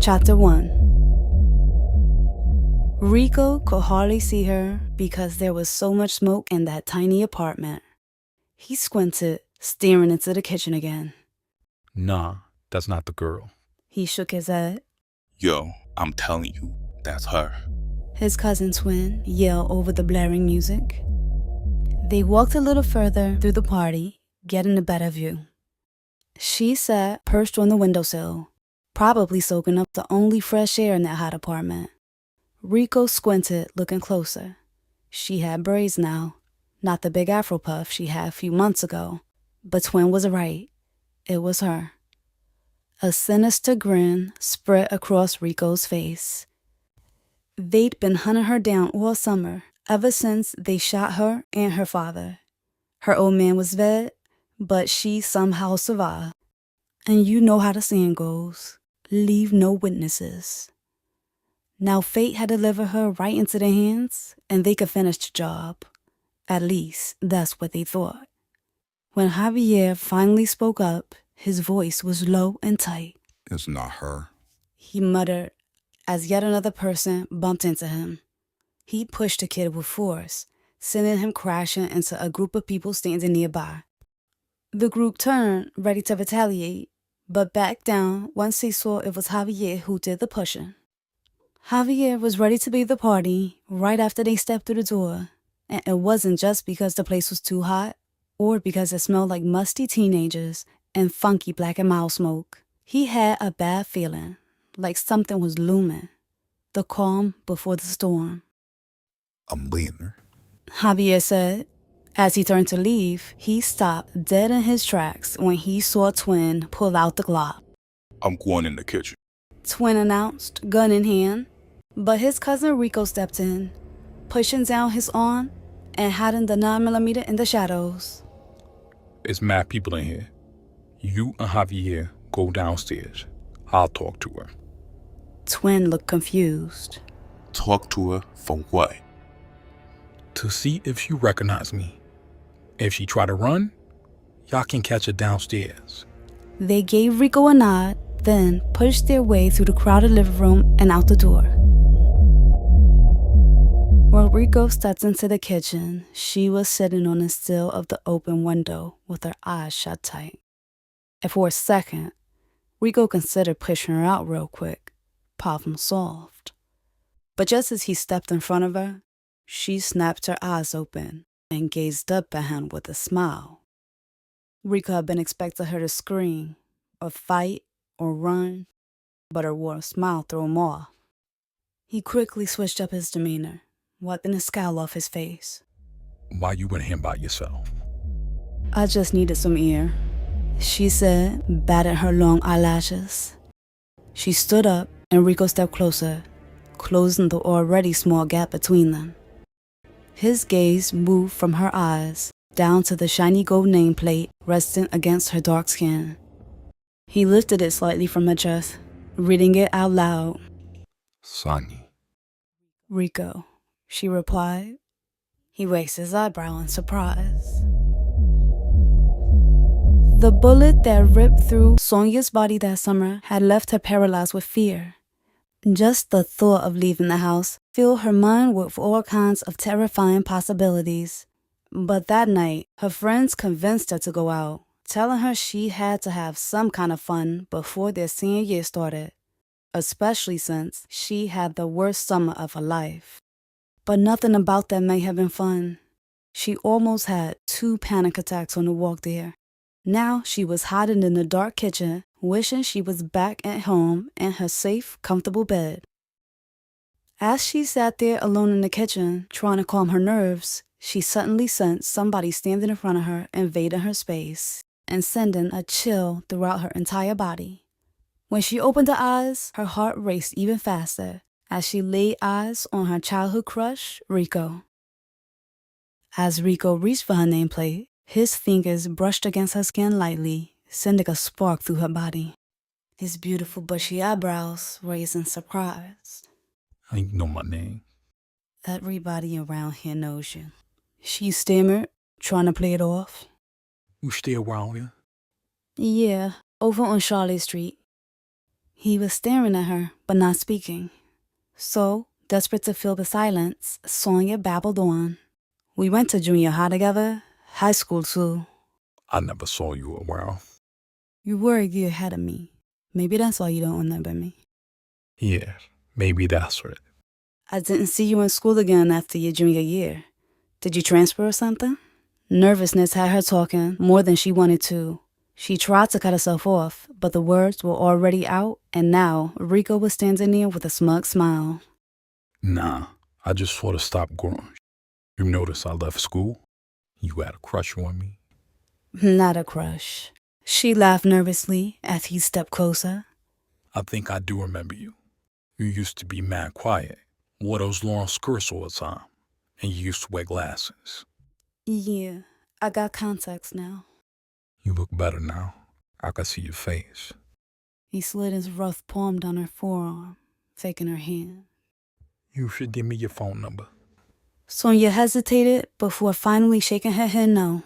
Chapter 1. Rico could hardly see her because there was so much smoke in that tiny apartment. He squinted, staring into the kitchen again. Nah, that's not the girl. He shook his head. Yo, I'm telling you, that's her. His cousin Twin yelled over the blaring music. They walked a little further through the party, getting a better view. She sat perched on the windowsill, probably soaking up the only fresh air in that hot apartment. Rico squinted, looking closer. She had braids now, not the big afro puff she had a few months ago, but Twin was right. It was her. A sinister grin spread across Rico's face. They'd been hunting her down all summer, ever since they shot her and her father. Her old man was dead, but she somehow survived. And you know how the saying goes, leave no witnesses. Now fate had delivered her right into their hands, and they could finish the job. At least, that's what they thought. When Javier finally spoke up, his voice was low and tight. It's not her. He muttered as yet another person bumped into him. He pushed the kid with force, sending him crashing into a group of people standing nearby. The group turned, ready to retaliate, but backed down once they saw it was Javier who did the pushing. Javier was ready to leave the party right after they stepped through the door, and it wasn't just because the place was too hot, or because it smelled like musty teenagers and funky black and mild smoke. He had a bad feeling, like something was looming, the calm before the storm. I'm leaving her. Javier said. As he turned to leave, he stopped dead in his tracks when he saw Twin pull out the Glock. I'm going in the kitchen. Twin announced, gun in hand, but his cousin Rico stepped in, pushing down his arm and hiding the 9mm in the shadows. It's mad people in here. You and Javier go downstairs. I'll talk to her. Twin looked confused. Talk to her for what? To see if she recognize me. If she try to run, y'all can catch her downstairs. They gave Rico a nod, then pushed their way through the crowded living room and out the door. While Rico stepped into the kitchen, she was sitting on the sill of the open window with her eyes shut tight. And for a second, Rico considered pushing her out real quick, problem solved. But just as he stepped in front of her, she snapped her eyes open and gazed up at him with a smile. Rico had been expecting her to scream, or fight, or run, but her warm smile threw him off. He quickly switched up his demeanor, wiping a scowl off his face. Why you in here by yourself? I just needed some air, she said, batting her long eyelashes. She stood up and Rico stepped closer, closing the already small gap between them. His gaze moved from her eyes down to the shiny gold nameplate resting against her dark skin. He lifted it slightly from her chest, reading it out loud. Sonny. Rico, she replied. He raised his eyebrow in surprise. The bullet that ripped through Sonia's body that summer had left her paralyzed with fear. Just the thought of leaving the house filled her mind with all kinds of terrifying possibilities. But that night, her friends convinced her to go out, telling her she had to have some kind of fun before their senior year started, especially since she had the worst summer of her life. But nothing about that may have been fun. She almost had 2 panic attacks on the walk there. Now she was hiding in the dark kitchen, wishing she was back at home in her safe, comfortable bed. As she sat there alone in the kitchen, trying to calm her nerves, she suddenly sensed somebody standing in front of her, invading her space, and sending a chill throughout her entire body. When she opened her eyes, her heart raced even faster as she laid eyes on her childhood crush, Rico. As Rico reached for her nameplate, his fingers brushed against her skin lightly, sending a spark through her body. His beautiful bushy eyebrows raised in surprise. How you know my name? Everybody around here knows you. She stammered, trying to play it off. You stay around here? Yeah, over on Charlotte Street. He was staring at her, but not speaking. So, desperate to fill the silence, Sonia babbled on. We went to junior high together, high school too. I never saw you around. You were a year ahead of me. Maybe that's why you don't remember me. Yeah, maybe that's it. I didn't see you in school again after your junior year. Did you transfer or something? Nervousness had her talking more than she wanted to. She tried to cut herself off, but the words were already out, and now Rico was standing there with a smug smile. Nah, I just sort of stopped growing. You notice I left school? You had a crush on me? Not a crush. She laughed nervously as he stepped closer. I think I do remember you. You used to be mad quiet, wore those long skirts all the time, and you used to wear glasses. Yeah, I got contacts now. You look better now. I can see your face. He slid his rough palm down her forearm, taking her hand. You should give me your phone number. Sonia hesitated before finally shaking her head no.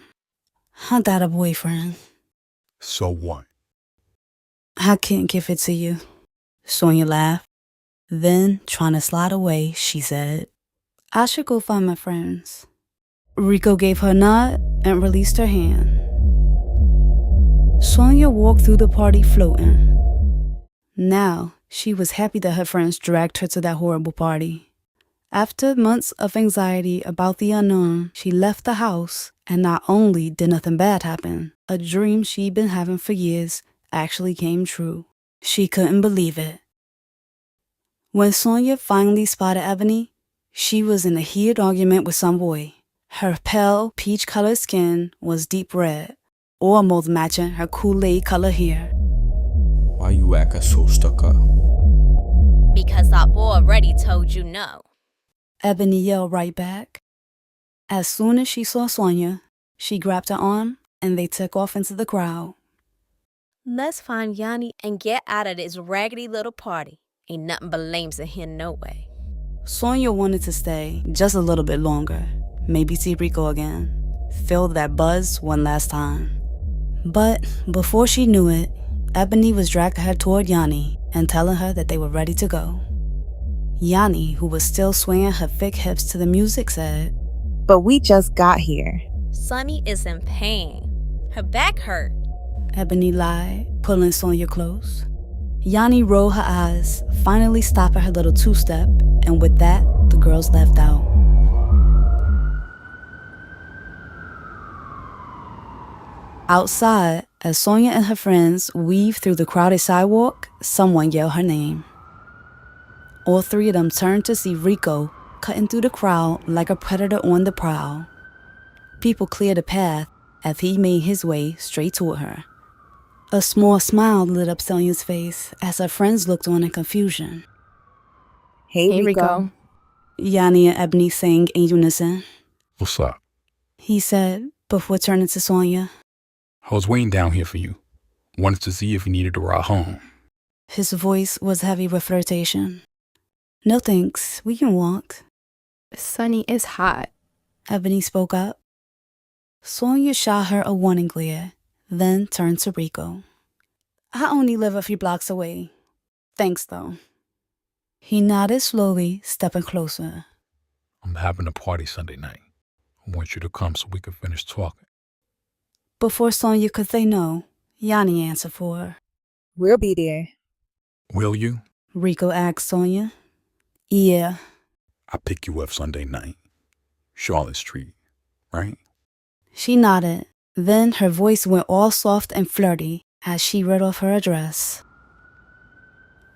I got a boyfriend. So what? I can't give it to you. Sonia laughed. Then, trying to slide away, she said, I should go find my friends. Rico gave her a nod and released her hand. Sonia walked through the party floating. Now, she was happy that her friends dragged her to that horrible party. After months of anxiety about the unknown, she left the house, and not only did nothing bad happen, a dream she'd been having for years actually came true. She couldn't believe it. When Sonia finally spotted Ebony, she was in a heated argument with some boy. Her pale, peach-colored skin was deep red, almost matching her Kool-Aid color hair. Why you acting so stuck up? Because that boy already told you no. Ebony yelled right back. As soon as she saw Sonia, she grabbed her arm and they took off into the crowd. Let's find Yanni and get out of this raggedy little party. Ain't nothing but lames in here no way. Sonia wanted to stay just a little bit longer, maybe see Rico again, feel that buzz one last time. But before she knew it, Ebony was dragging her toward Yanni and telling her that they were ready to go. Yanni, who was still swinging her thick hips to the music, said, But we just got here. Sunny is in pain. Her back hurt. Ebony lied, pulling Sonia close. Yanni rolled her eyes, finally stopping her little two-step, and with that, the girls left out. Outside, as Sonia and her friends weaved through the crowded sidewalk, someone yelled her name. All three of them turned to see Rico cutting through the crowd like a predator on the prowl. People cleared the path as he made his way straight toward her. A small smile lit up Sonia's face as her friends looked on in confusion. Hey, Rico. Yanni and Ebony sang in unison. What's up? He said before turning to Sonia. I was waiting down here for you. Wanted to see if you needed a ride home. His voice was heavy with flirtation. No thanks, we can walk. Sunny is hot. Ebony spoke up. Sonia shot her a warning glare, then turned to Rico. I only live a few blocks away. Thanks, though. He nodded slowly, stepping closer. I'm having a party Sunday night. I want you to come so we can finish talking. Before Sonia could say no, Yanni answered for her. We'll be there. Will you? Rico asked Sonia. Yeah. I'll pick you up Sunday night. Charlotte Street, right? She nodded. Then her voice went all soft and flirty as she read off her address.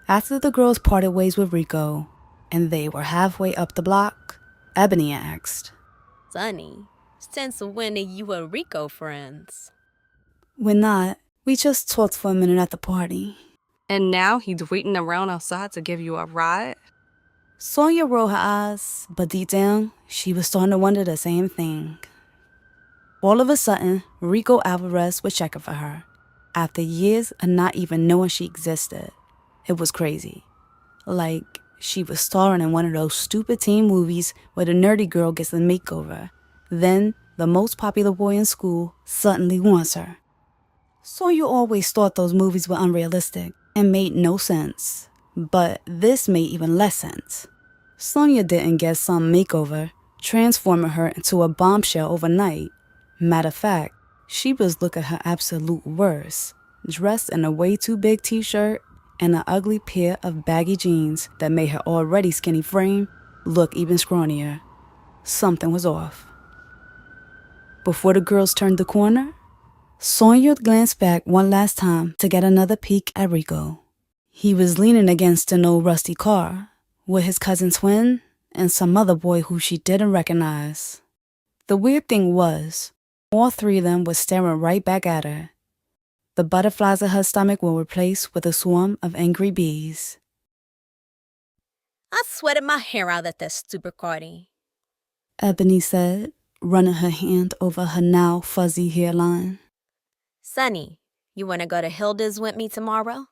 After the girls parted ways with Rico, and they were halfway up the block, Ebony asked, Sunny, since when are you and Rico friends? We're not. We just talked for a minute at the party. And now he's waiting around outside to give you a ride? Sonia rolled her eyes, but deep down, she was starting to wonder the same thing. All of a sudden, Rico Alvarez was checking for her. After years of not even knowing she existed. It was crazy. Like, she was starring in one of those stupid teen movies where the nerdy girl gets a makeover. Then, the most popular boy in school suddenly wants her. Sonya always thought those movies were unrealistic and made no sense. But this made even less sense. Sonya didn't get some makeover, transforming her into a bombshell overnight. Matter of fact, she was looking her absolute worst, dressed in a way too big t-shirt and an ugly pair of baggy jeans that made her already skinny frame look even scrawnier. Something was off. Before the girls turned the corner, Sonya glanced back one last time to get another peek at Rico. He was leaning against an old rusty car with his cousin Twin and some other boy who she didn't recognize. The weird thing was, all three of them were staring right back at her. The butterflies in her stomach were replaced with a swarm of angry bees. I sweated my hair out at that stupid party. Ebony said, running her hand over her now fuzzy hairline. Sonny, you want to go to Hilda's with me tomorrow?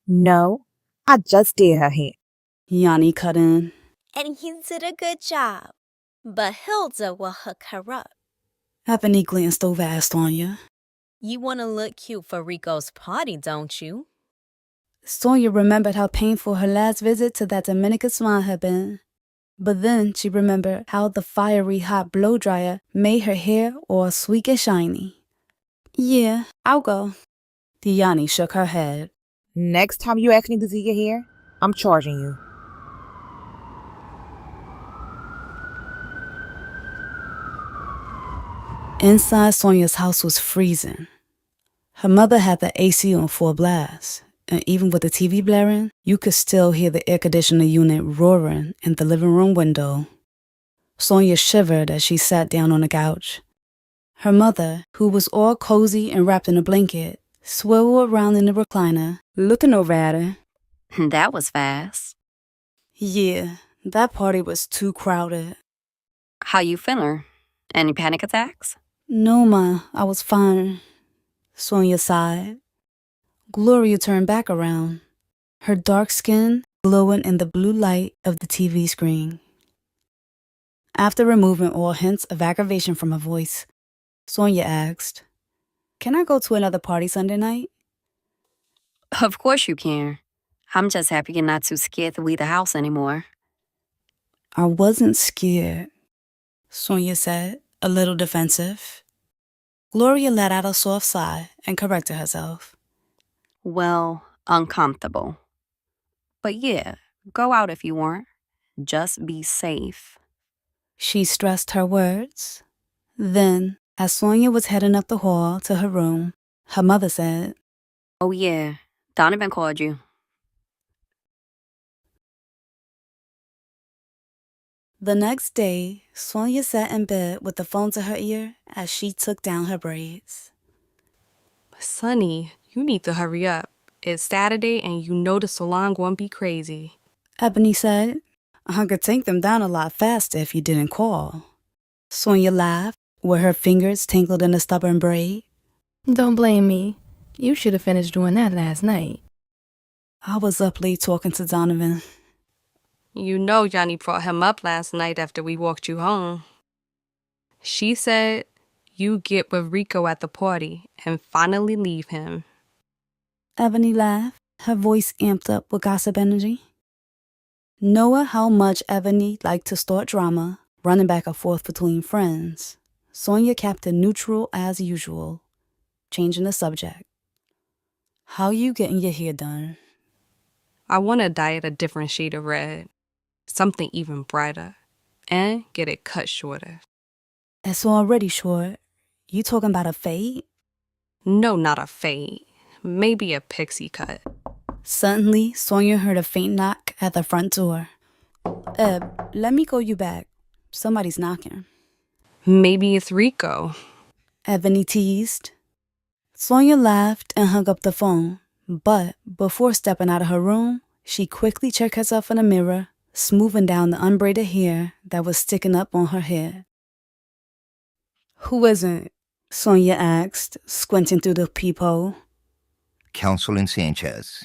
No, I just did her hair. Yanni cut in. And you did a good job. But Hilda will hook her up. Ebony glanced over at Sonya. You want to look cute for Rico's party, don't you? Sonya remembered how painful her last visit to that Dominican swan had been. But then she remembered how the fiery hot blow dryer made her hair all sweet and shiny. Yeah, I'll go. Yanni shook her head. Next time you ask me to do your hair, I'm charging you. Inside Sonya's house was freezing. Her mother had the AC on full blast, and even with the TV blaring, you could still hear the air conditioner unit roaring in the living room window. Sonya shivered as she sat down on the couch. Her mother, who was all cozy and wrapped in a blanket, swiveled around in the recliner, looking over at her. That was fast. Yeah, that party was too crowded. How you feeling? Any panic attacks? No, Ma, I was fine. Sonya sighed. Gloria turned back around, her dark skin glowing in the blue light of the TV screen. After removing all hints of aggravation from her voice, Sonya asked, "Can I go to another party Sunday night?" Of course you can. I'm just happy you're not too scared to leave the house anymore. I wasn't scared, Sonya said, a little defensive. Gloria let out a soft sigh and corrected herself. Well, uncomfortable. But yeah, go out if you want. Just be safe. She stressed her words. Then, as Sonya was heading up the hall to her room, her mother said, Oh yeah, Donovan called you. The next day, Sonya sat in bed with the phone to her ear as she took down her braids. Sonny, you need to hurry up. It's Saturday and you know the salon won't be crazy. Ebony said, I could take them down a lot faster if you didn't call. Sonya laughed, with her fingers tangled in a stubborn braid. Don't blame me. You should have finished doing that last night. I was up late talking to Donovan. You know Johnny brought him up last night after we walked you home. She said you get with Rico at the party and finally leave him. Ebony laughed, her voice amped up with gossip energy. Knowing how much Ebony liked to start drama, running back and forth between friends, Sonya kept it neutral as usual, changing the subject. How you getting your hair done? I want to dye it a different shade of red, something even brighter, and get it cut shorter. It's already short. You talking about a fade? No, not a fade. Maybe a pixie cut. Suddenly, Sonya heard a faint knock at the front door. Eb, let me call you back. Somebody's knocking. Maybe it's Rico. Ebony teased. Sonya laughed and hung up the phone, but before stepping out of her room, she quickly checked herself in the mirror, smoothing down the unbraided hair that was sticking up on her head. Who is it? Sonya asked, squinting through the peephole. Councilman Sanchez.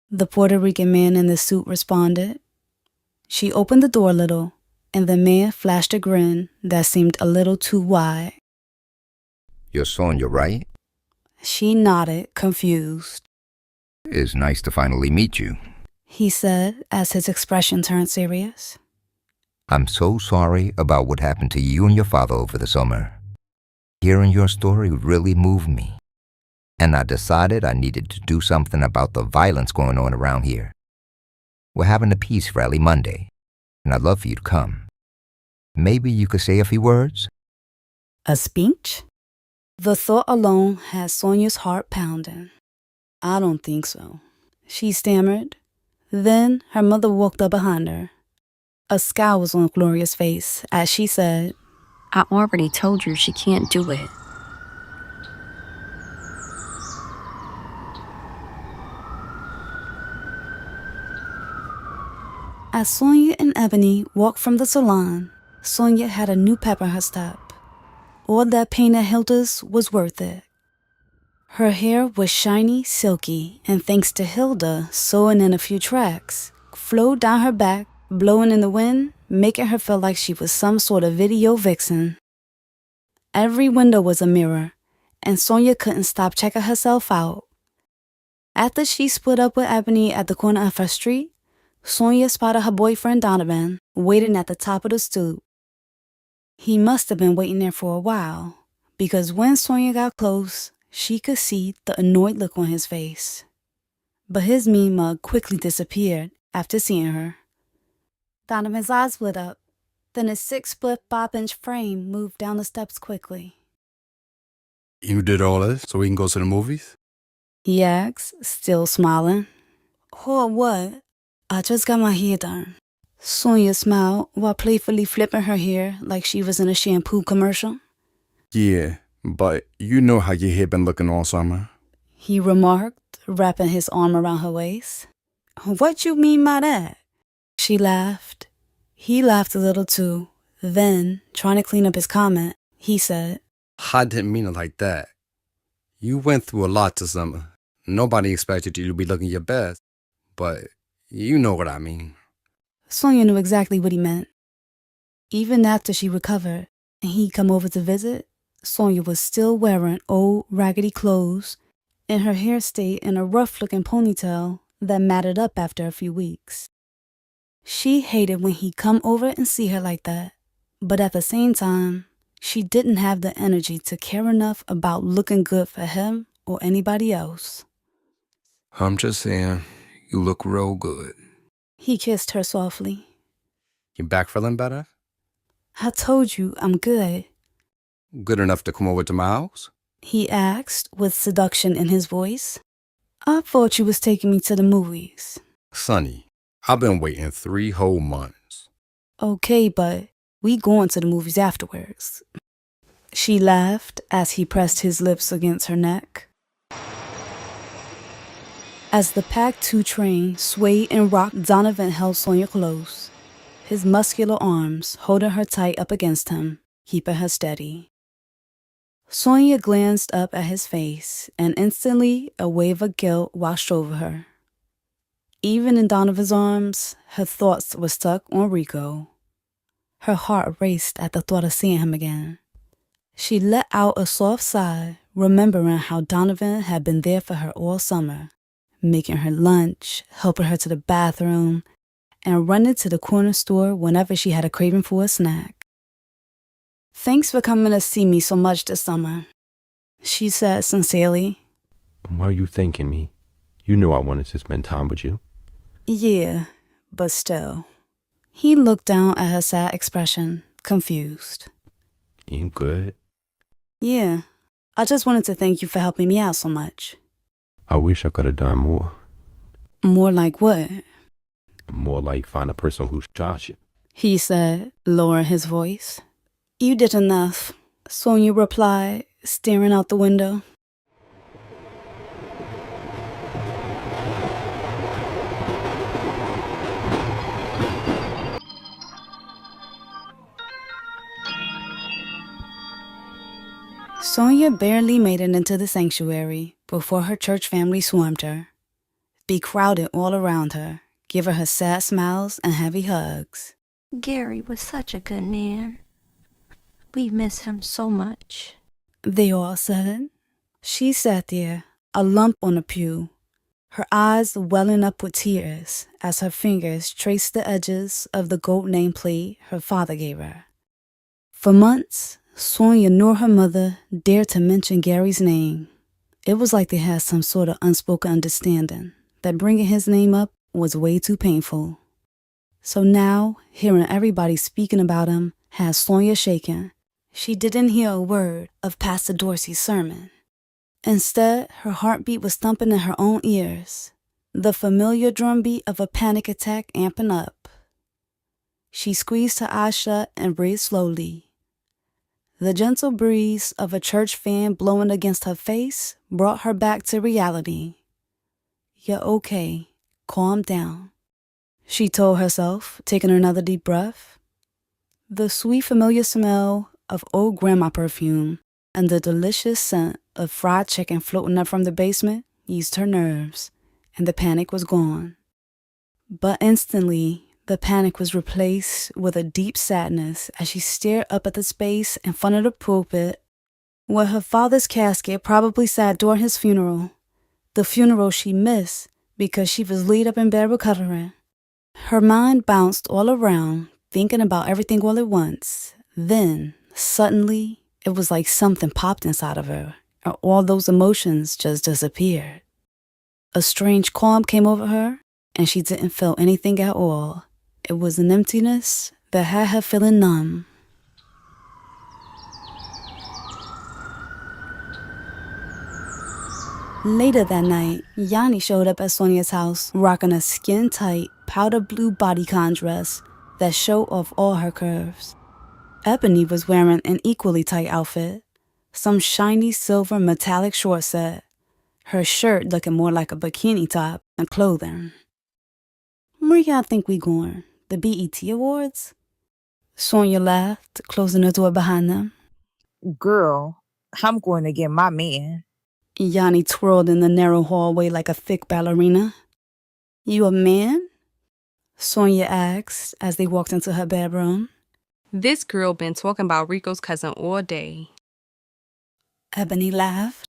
The Puerto Rican man in the suit responded. She opened the door a little, and the man flashed a grin that seemed a little too wide. Your Sonya, right? She nodded, confused. It's nice to finally meet you. He said as his expression turned serious. I'm so sorry about what happened to you and your father over the summer. Hearing your story really moved me, and I decided I needed to do something about the violence going on around here. We're having a peace rally Monday, and I'd love for you to come. Maybe you could say a few words? A speech? The thought alone had Sonia's heart pounding. I don't think so, she stammered. Then her mother walked up behind her. A scowl was on Gloria's face as she said, I already told you she can't do it. As Sonia and Ebony walked from the salon, Sonia had a new pep in her step. All that pain at Hilda's was worth it. Her hair was shiny, silky, and thanks to Hilda sewing in a few tracks, flowed down her back, blowing in the wind, making her feel like she was some sort of video vixen. Every window was a mirror, and Sonia couldn't stop checking herself out. After she split up with Ebony at the corner of her street, Sonia spotted her boyfriend Donovan waiting at the top of the stoop. He must have been waiting there for a while, because when Sonia got close, she could see the annoyed look on his face. But his mean mug quickly disappeared after seeing her. Donovan's eyes lit up. Then his 6-split 5-inch frame moved down the steps quickly. You did all this so we can go to the movies? He asked, still smiling. Or what? I just got my hair done. Sonia smiled while playfully flipping her hair like she was in a shampoo commercial. Yeah, but you know how your hair been looking all summer. He remarked, wrapping his arm around her waist. What you mean by that? She laughed. He laughed a little too. Then, trying to clean up his comment, he said, I didn't mean it like that. You went through a lot this summer. Nobody expected you to be looking your best, but you know what I mean. Sonia knew exactly what he meant. Even after she recovered and he'd come over to visit, Sonia was still wearing old, raggedy clothes, and her hair stayed in a rough-looking ponytail that matted up after a few weeks. She hated when he'd come over and see her like that, but at the same time, she didn't have the energy to care enough about looking good for him or anybody else. I'm just saying, you look real good. He kissed her softly. You back feeling better? I told you I'm good. Good enough to come over to my house? He asked with seduction in his voice. I thought you was taking me to the movies. Sonny, I've been waiting 3 whole months. Okay, but we going to the movies afterwards. She laughed as he pressed his lips against her neck. As the packed 2 train swayed and rocked, Donovan held Sonia close, his muscular arms holding her tight up against him, keeping her steady. Sonia glanced up at his face, and instantly a wave of guilt washed over her. Even in Donovan's arms, her thoughts were stuck on Rico. Her heart raced at the thought of seeing him again. She let out a soft sigh, remembering how Donovan had been there for her all summer, making her lunch, helping her to the bathroom, and running to the corner store whenever she had a craving for a snack. Thanks for coming to see me so much this summer, she said sincerely. Why are you thanking me? You know I wanted to spend time with you. Yeah, but still. He looked down at her sad expression, confused. You good? Yeah, I just wanted to thank you for helping me out so much. I wish I could have done more. More like what? More like find a person who's Josh. He said, lowering his voice. You did enough, Sonia replied, staring out the window. Sonia barely made it into the sanctuary before her church family swarmed her, be crowded all around her, giving her sad smiles and heavy hugs. Gary was such a good man. We miss him so much, they all said. She sat there, a lump on the pew, her eyes welling up with tears as her fingers traced the edges of the gold nameplate her father gave her. For months, Sonia nor her mother dared to mention Gary's name. It was like they had some sort of unspoken understanding that bringing his name up was way too painful. So now, hearing everybody speaking about him had Sonia shaken. She didn't hear a word of Pastor Dorsey's sermon. Instead, her heartbeat was thumping in her own ears, the familiar drumbeat of a panic attack amping up. She squeezed her eyes shut and breathed slowly. The gentle breeze of a church fan blowing against her face brought her back to reality. You're okay. Calm down, she told herself, taking another deep breath. The sweet familiar smell of old grandma perfume and the delicious scent of fried chicken floating up from the basement eased her nerves, and the panic was gone. But instantly, the panic was replaced with a deep sadness as she stared up at the space in front of the pulpit where her father's casket probably sat during his funeral, the funeral she missed because she was laid up in bed recovering. Her mind bounced all around, thinking about everything all at once. Then, suddenly, it was like something popped inside of her, and all those emotions just disappeared. A strange calm came over her, and she didn't feel anything at all. It was an emptiness that had her feeling numb. Later that night, Yanni showed up at Sonia's house, rocking a skin-tight, powder blue bodycon dress that showed off all her curves. Ebony was wearing an equally tight outfit, some shiny silver metallic short set, her shirt looking more like a bikini top than clothing. Where y'all think we going? The BET Awards? Sonia laughed, closing the door behind them. Girl, I'm going to get my man. Yanni twirled in the narrow hallway like a thick ballerina. You a man? Sonia asked as they walked into her bedroom. This girl been talking about Rico's cousin all day. Ebony laughed.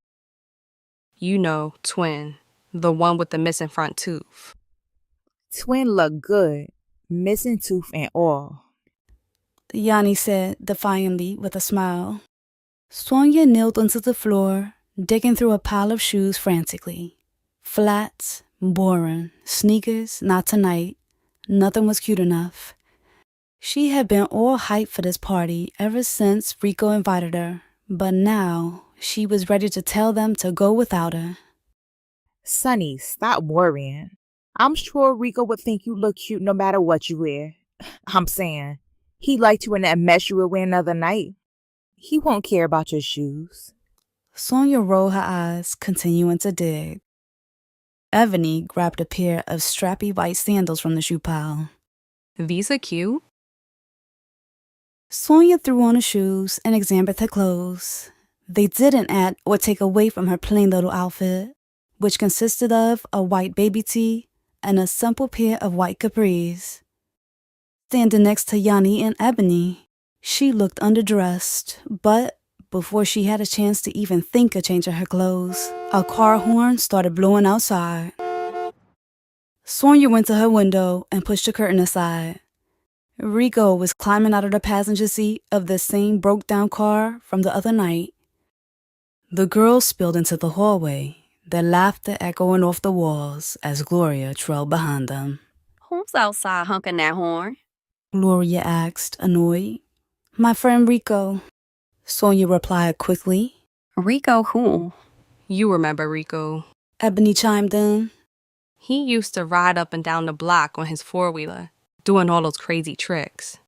You know, twin, the one with the missing front tooth. Twin look good, missing tooth and all. Yanni said defiantly with a smile. Sonia knelt onto the floor, digging through a pile of shoes frantically. Flats, boring, sneakers, not tonight. Nothing was cute enough. She had been all hyped for this party ever since Rico invited her, but now she was ready to tell them to go without her. Sonny, stop worrying. I'm sure Rico would think you look cute no matter what you wear. I'm saying, he liked you in that mess you were wearing the other night. He won't care about your shoes. Sonia rolled her eyes, continuing to dig. Ebony grabbed a pair of strappy white sandals from the shoe pile. These are cute. Sonia threw on the shoes and examined her clothes. They didn't add or take away from her plain little outfit, which consisted of a white baby tee and a simple pair of white capris. Standing next to Yanni and Ebony, she looked underdressed, but before she had a chance to even think of changing her clothes, a car horn started blowing outside. Sonia went to her window and pushed the curtain aside. Rico was climbing out of the passenger seat of the same broke-down car from the other night. The girls spilled into the hallway, their laughter echoing off the walls as Gloria trailed behind them. Who's outside honking that horn? Gloria asked, annoyed. My friend Rico, Sonia replied quickly. Rico who? You remember Rico. Ebony chimed in. He used to ride up and down the block on his four-wheeler, doing all those crazy tricks.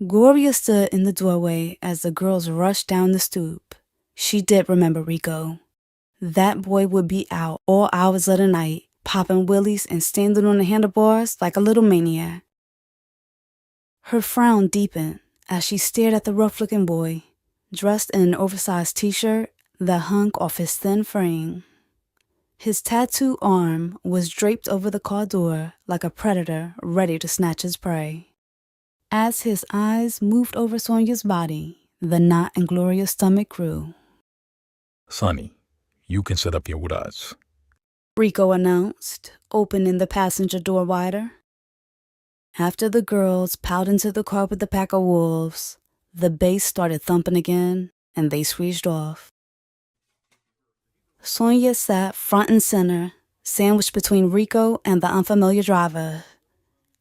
Gloria stood in the doorway as the girls rushed down the stoop. She did remember Rico. That boy would be out all hours of the night, popping wheelies and standing on the handlebars like a little maniac. Her frown deepened as she stared at the rough-looking boy, dressed in an oversized t-shirt that hung off his thin frame. His tattooed arm was draped over the car door like a predator ready to snatch his prey. As his eyes moved over Sonia's body, the knot in Gloria's stomach grew. Sonny, you can sit up here with us. Rico announced, opening the passenger door wider. After the girls piled into the car with the pack of wolves, the bass started thumping again, and they screeched off. Sonia sat front and center, sandwiched between Rico and the unfamiliar driver.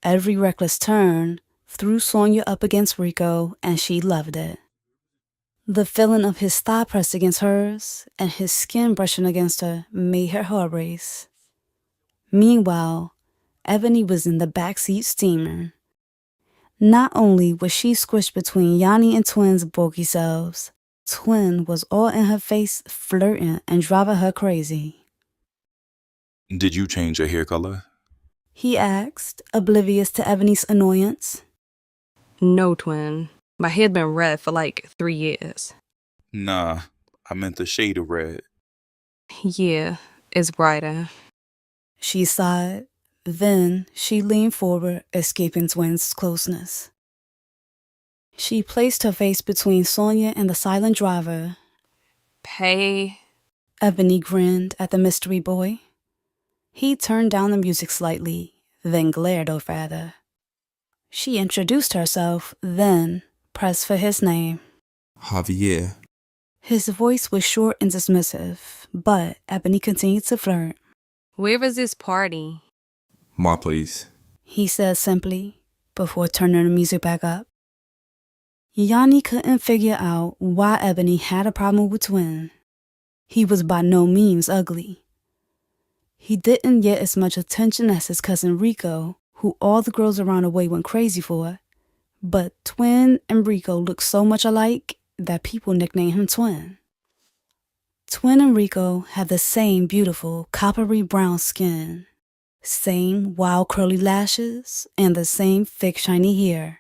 Every reckless turn threw Sonia up against Rico, and she loved it. The feeling of his thigh pressed against hers and his skin brushing against her made her heart race. Meanwhile, Ebony was in the backseat steaming. Not only was she squished between Yanni and Twin's bulky selves, Twin was all in her face flirting and driving her crazy. Did you change your hair color? He asked, oblivious to Ebony's annoyance. No, Twin. My hair's been red for like 3 years. Nah, I meant the shade of red. Yeah, it's brighter. She sighed. Then she leaned forward, escaping Twin's closeness. She placed her face between Sonia and the silent driver. Pay. Ebony grinned at the mystery boy. He turned down the music slightly, then glared over at her. She introduced herself, then pressed for his name. Javier. His voice was short and dismissive, but Ebony continued to flirt. Where is this party? My place. He said simply, before turning the music back up. Yanni couldn't figure out why Ebony had a problem with Twin. He was by no means ugly. He didn't get as much attention as his cousin Rico, who all the girls around the way went crazy for, but Twin and Rico looked so much alike that people nicknamed him Twin. Twin and Rico had the same beautiful coppery brown skin, same wild curly lashes, and the same thick shiny hair.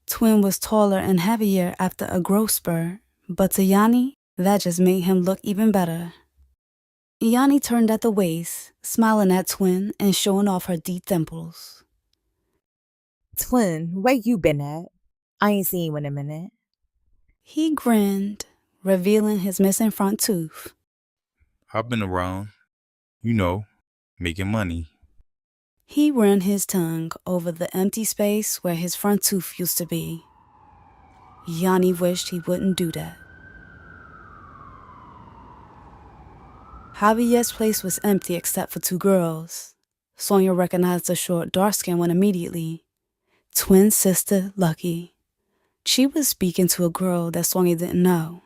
Twin was taller and heavier after a growth spurt, but to Yanni, that just made him look even better. Yanni turned at the waist, smiling at Twin and showing off her deep dimples. Twin, where you been at? I ain't seen you in a minute. He grinned, revealing his missing front tooth. I've been around, you know, making money. He ran his tongue over the empty space where his front tooth used to be. Yanni wished he wouldn't do that. Javier's place was empty except for 2 girls. Sonia recognized the short, dark-skinned one immediately. Twin sister, Lucky. She was speaking to a girl that Sonia didn't know.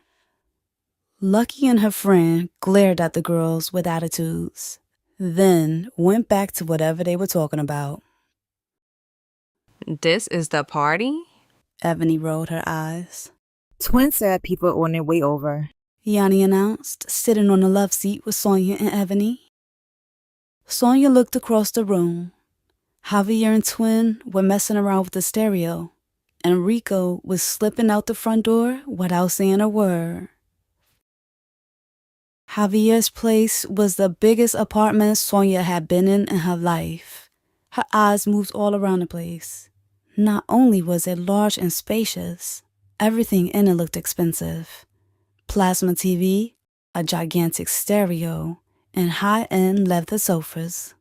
Lucky and her friend glared at the girls with attitudes, then went back to whatever they were talking about. This is the party? Ebony rolled her eyes. Twin said people on their way over. Yanni announced, sitting on the love seat with Sonia and Ebony. Sonia looked across the room. Javier and Twin were messing around with the stereo, and Rico was slipping out the front door without saying a word. Javier's place was the biggest apartment Sonia had been in her life. Her eyes moved all around the place. Not only was it large and spacious, everything in it looked expensive. Plasma TV, a gigantic stereo, and high-end leather sofas.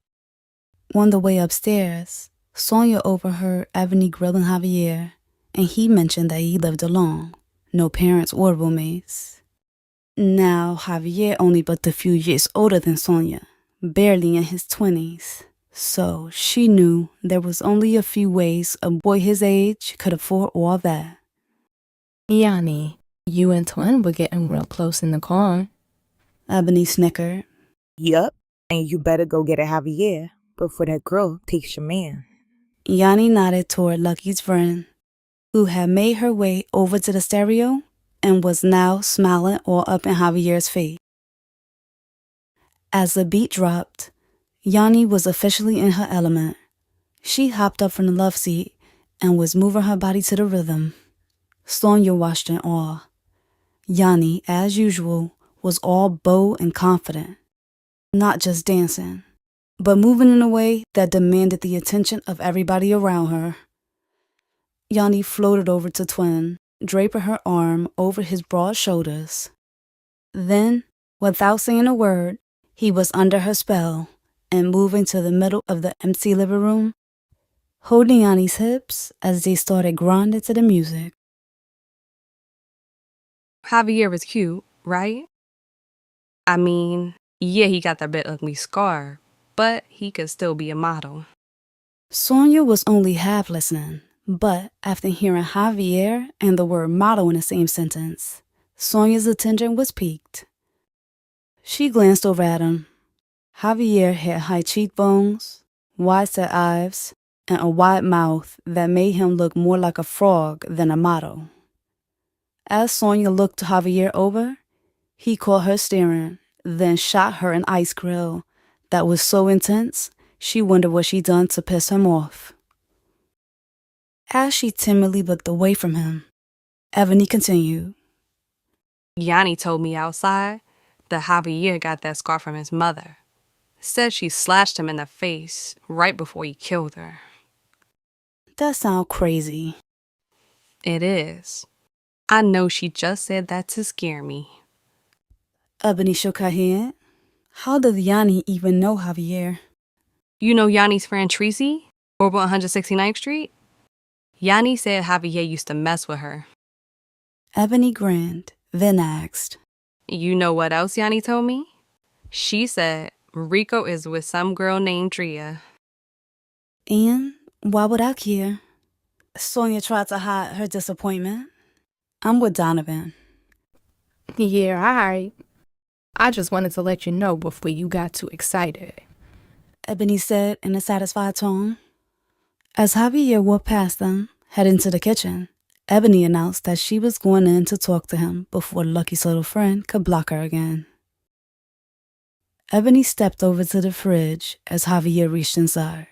On the way upstairs, Sonia overheard Ebony grilling Javier, and he mentioned that he lived alone, no parents or roommates. Now, Javier only but a few years older than Sonia, barely in his 20s, so she knew there was only a few ways a boy his age could afford all that. Yanni, you and Twin were getting real close in the car. Ebony snickered. Yup, and you better go get a Javier before that girl takes your man. Yanni nodded toward Lucky's friend, who had made her way over to the stereo and was now smiling all up in Javier's face. As the beat dropped, Yanni was officially in her element. She hopped up from the love seat and was moving her body to the rhythm. Sonia watched in awe. Yanni, as usual, was all bold and confident, not just dancing, but moving in a way that demanded the attention of everybody around her. Yanni floated over to Twin, draping her arm over his broad shoulders. Then Without saying a word, he was under her spell and moving to the middle of the empty living room, holding Yanni's hips as they started grinding to the music. Javier was cute, right? I mean, yeah, he got that bit ugly scar, but he could still be a model. Sonia was only half listening, but after hearing Javier and the word model in the same sentence, Sonia's attention was piqued. She glanced over at him. Javier had high cheekbones, wide-set eyes, and a wide mouth that made him look more like a frog than a model. As Sonia looked Javier over, he caught her staring, then shot her an ice grill that was so intense she wondered what she'd done to piss him off. As she timidly looked away from him, Ebony continued. Yanni told me outside that Javier got that scar from his mother. Said she slashed him in the face right before he killed her. That sounds crazy. It is. I know she just said that to scare me. Ebony shook her head. How did Yanni even know Javier? You know Yanni's friend Tracy over 169th Street? Yanni said Javier used to mess with her. Ebony grinned, then asked. You know what else Yanni told me? She said Rico is with some girl named Drea. And why would I care? Sonia tried to hide her disappointment. I'm with Donovan. Yeah, alright. I just wanted to let you know before you got too excited, Ebony said in a satisfied tone. As Javier walked past them, heading to the kitchen, Ebony announced that she was going in to talk to him before Lucky's little friend could block her again. Ebony stepped over to the fridge as Javier reached inside.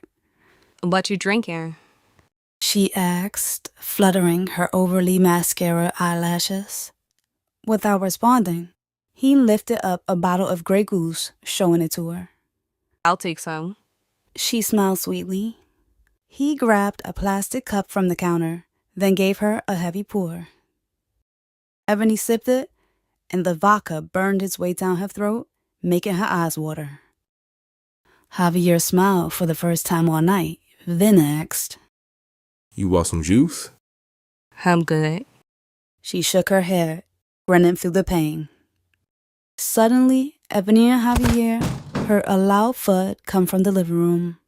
What you drinking? She asked, fluttering her overly mascara eyelashes. Without responding, he lifted up a bottle of Grey Goose, showing it to her. I'll take some. She smiled sweetly. He grabbed a plastic cup from the counter, then gave her a heavy pour. Ebony sipped it, and the vodka burned its way down her throat, making her eyes water. Javier smiled for the first time all night, then asked, You want some juice? I'm good. She shook her head, grinning through the pain. Suddenly, Ebony and Javier heard a loud thud come from the living room.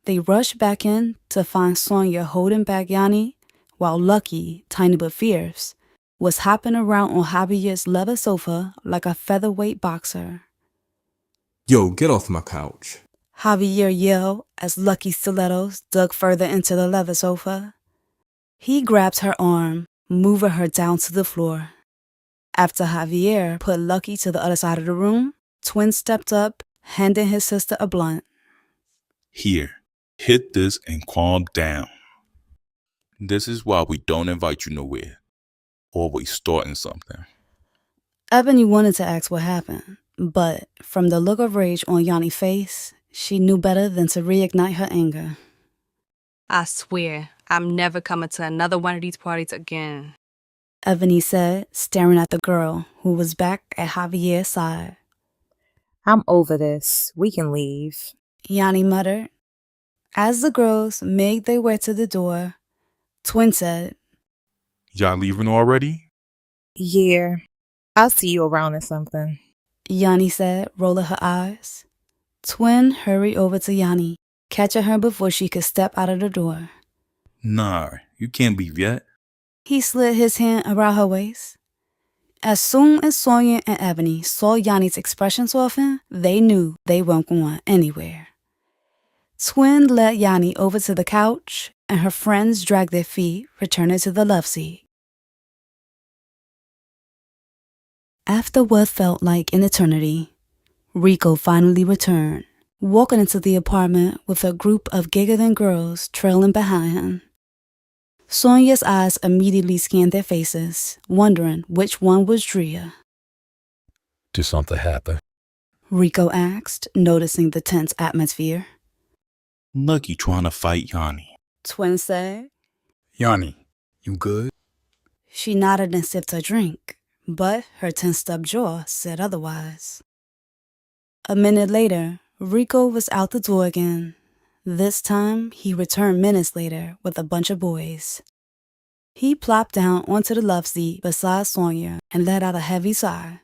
They rushed back in to find Sonia holding back Yanni, while Lucky, tiny but fierce, was hopping around on Javier's leather sofa like a featherweight boxer. Yo, get off my couch. Javier yelled as Lucky's stilettos dug further into the leather sofa. He grabbed her arm, moving her down to the floor. After Javier put Lucky to the other side of the room, Twin stepped up, handing his sister a blunt. Here, hit this and calm down. This is why we don't invite you nowhere. Always starting something. Ebony wanted to ask what happened, but from the look of rage on Yanni's face, she knew better than to reignite her anger. I swear, I'm never coming to another one of these parties again, Ebony said, staring at the girl who was back at Javier's side. I'm over this. We can leave, Yanni muttered. As the girls made their way to the door, Twin said, Y'all leaving already? Yeah. I'll see you around or something, Yanni said, rolling her eyes. Twin hurried over to Yanni, catching her before she could step out of the door. Nah, you can't leave yet. He slid his hand around her waist. As soon as Sonia and Ebony saw Yanni's expression soften, they knew they weren't going anywhere. Twin led Yanni over to the couch, and her friends dragged their feet, returning to the love seat. After what felt like an eternity, Rico finally returned, walking into the apartment with a group of giggling girls trailing behind him. Sonia's eyes immediately scanned their faces, wondering which one was Drea. Did something happen? Rico asked, noticing the tense atmosphere. Lucky trying to fight Yanni. Twin said. Yanni, you good? She nodded and sipped her drink, but her tensed-up jaw said otherwise. A minute later, Rico was out the door again. This time, he returned minutes later with a bunch of boys. He plopped down onto the love seat beside Sonia and let out a heavy sigh.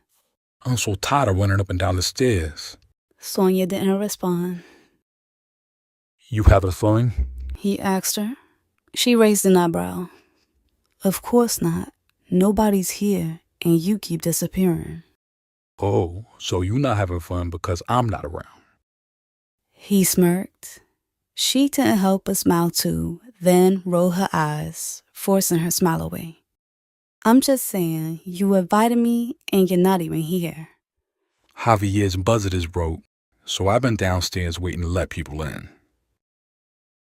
I'm so tired of running up and down the stairs. Sonia didn't respond. You having fun? He asked her. She raised an eyebrow. Of course not. Nobody's here, and you keep disappearing. Oh, so you not having fun because I'm not around. He smirked. She couldn't help but smile too, then roll her eyes, forcing her smile away. I'm just saying, you invited me and you're not even here. Javier's buzzer is broke, so I've been downstairs waiting to let people in.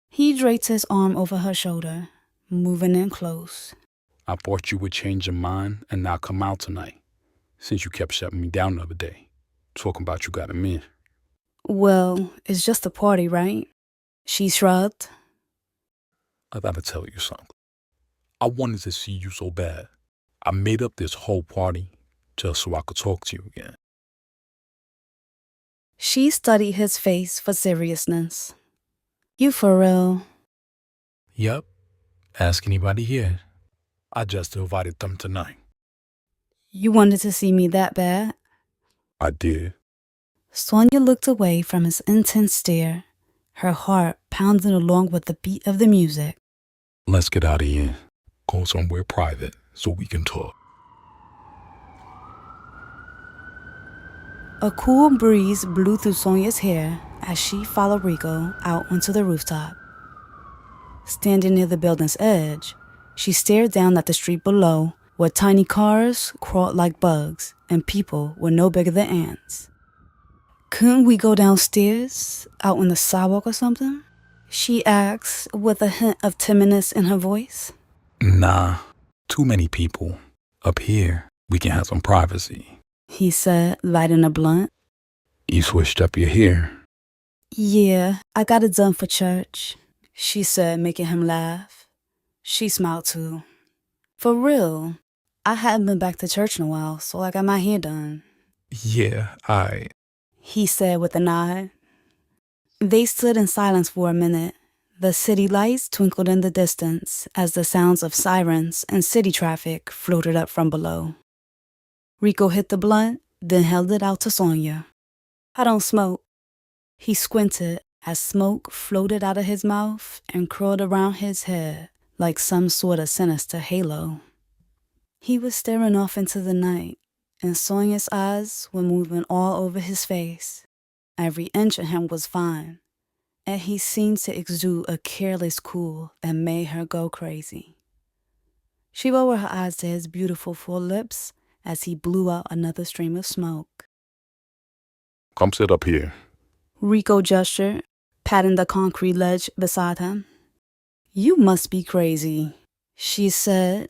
He draped his arm over her shoulder, moving in close. I thought you would change your mind and not come out tonight, since you kept shutting me down the other day, talking about you got a man. Well, it's just a party, right? She shrugged. I gotta tell you something. I wanted to see you so bad. I made up this whole party just so I could talk to you again. She studied his face for seriousness. You for real? Yep. Ask anybody here. I just invited them tonight. You wanted to see me that bad? I did. Sonia looked away from his intense stare, her heart pounding along with the beat of the music. Let's get out of here. Go somewhere private so we can talk. A cool breeze blew through Sonia's hair as she followed Rico out onto the rooftop. Standing near the building's edge, she stared down at the street below where tiny cars crawled like bugs and people were no bigger than ants. Couldn't we go downstairs, out on the sidewalk or something? She asked with a hint of timidness in her voice. Nah, too many people. Up here, we can have some privacy. He said, lighting a blunt. You switched up your hair. Yeah, I got it done for church, she said, making him laugh. She smiled too. For real, I hadn't been back to church in a while, so I got my hair done. Yeah, He said with a nod. They stood in silence for a minute. The city lights twinkled in the distance as the sounds of sirens and city traffic floated up from below. Rico hit the blunt, then held it out to Sonia. I don't smoke. He squinted as smoke floated out of his mouth and curled around his head like some sort of sinister halo. He was staring off into the night, and Sonia's eyes were moving all over his face. Every inch of him was fine, and he seemed to exude a careless cool that made her go crazy. She lowered her eyes to his beautiful full lips as he blew out another stream of smoke. Come sit up here. Rico gestured, patting the concrete ledge beside him. You must be crazy, she said,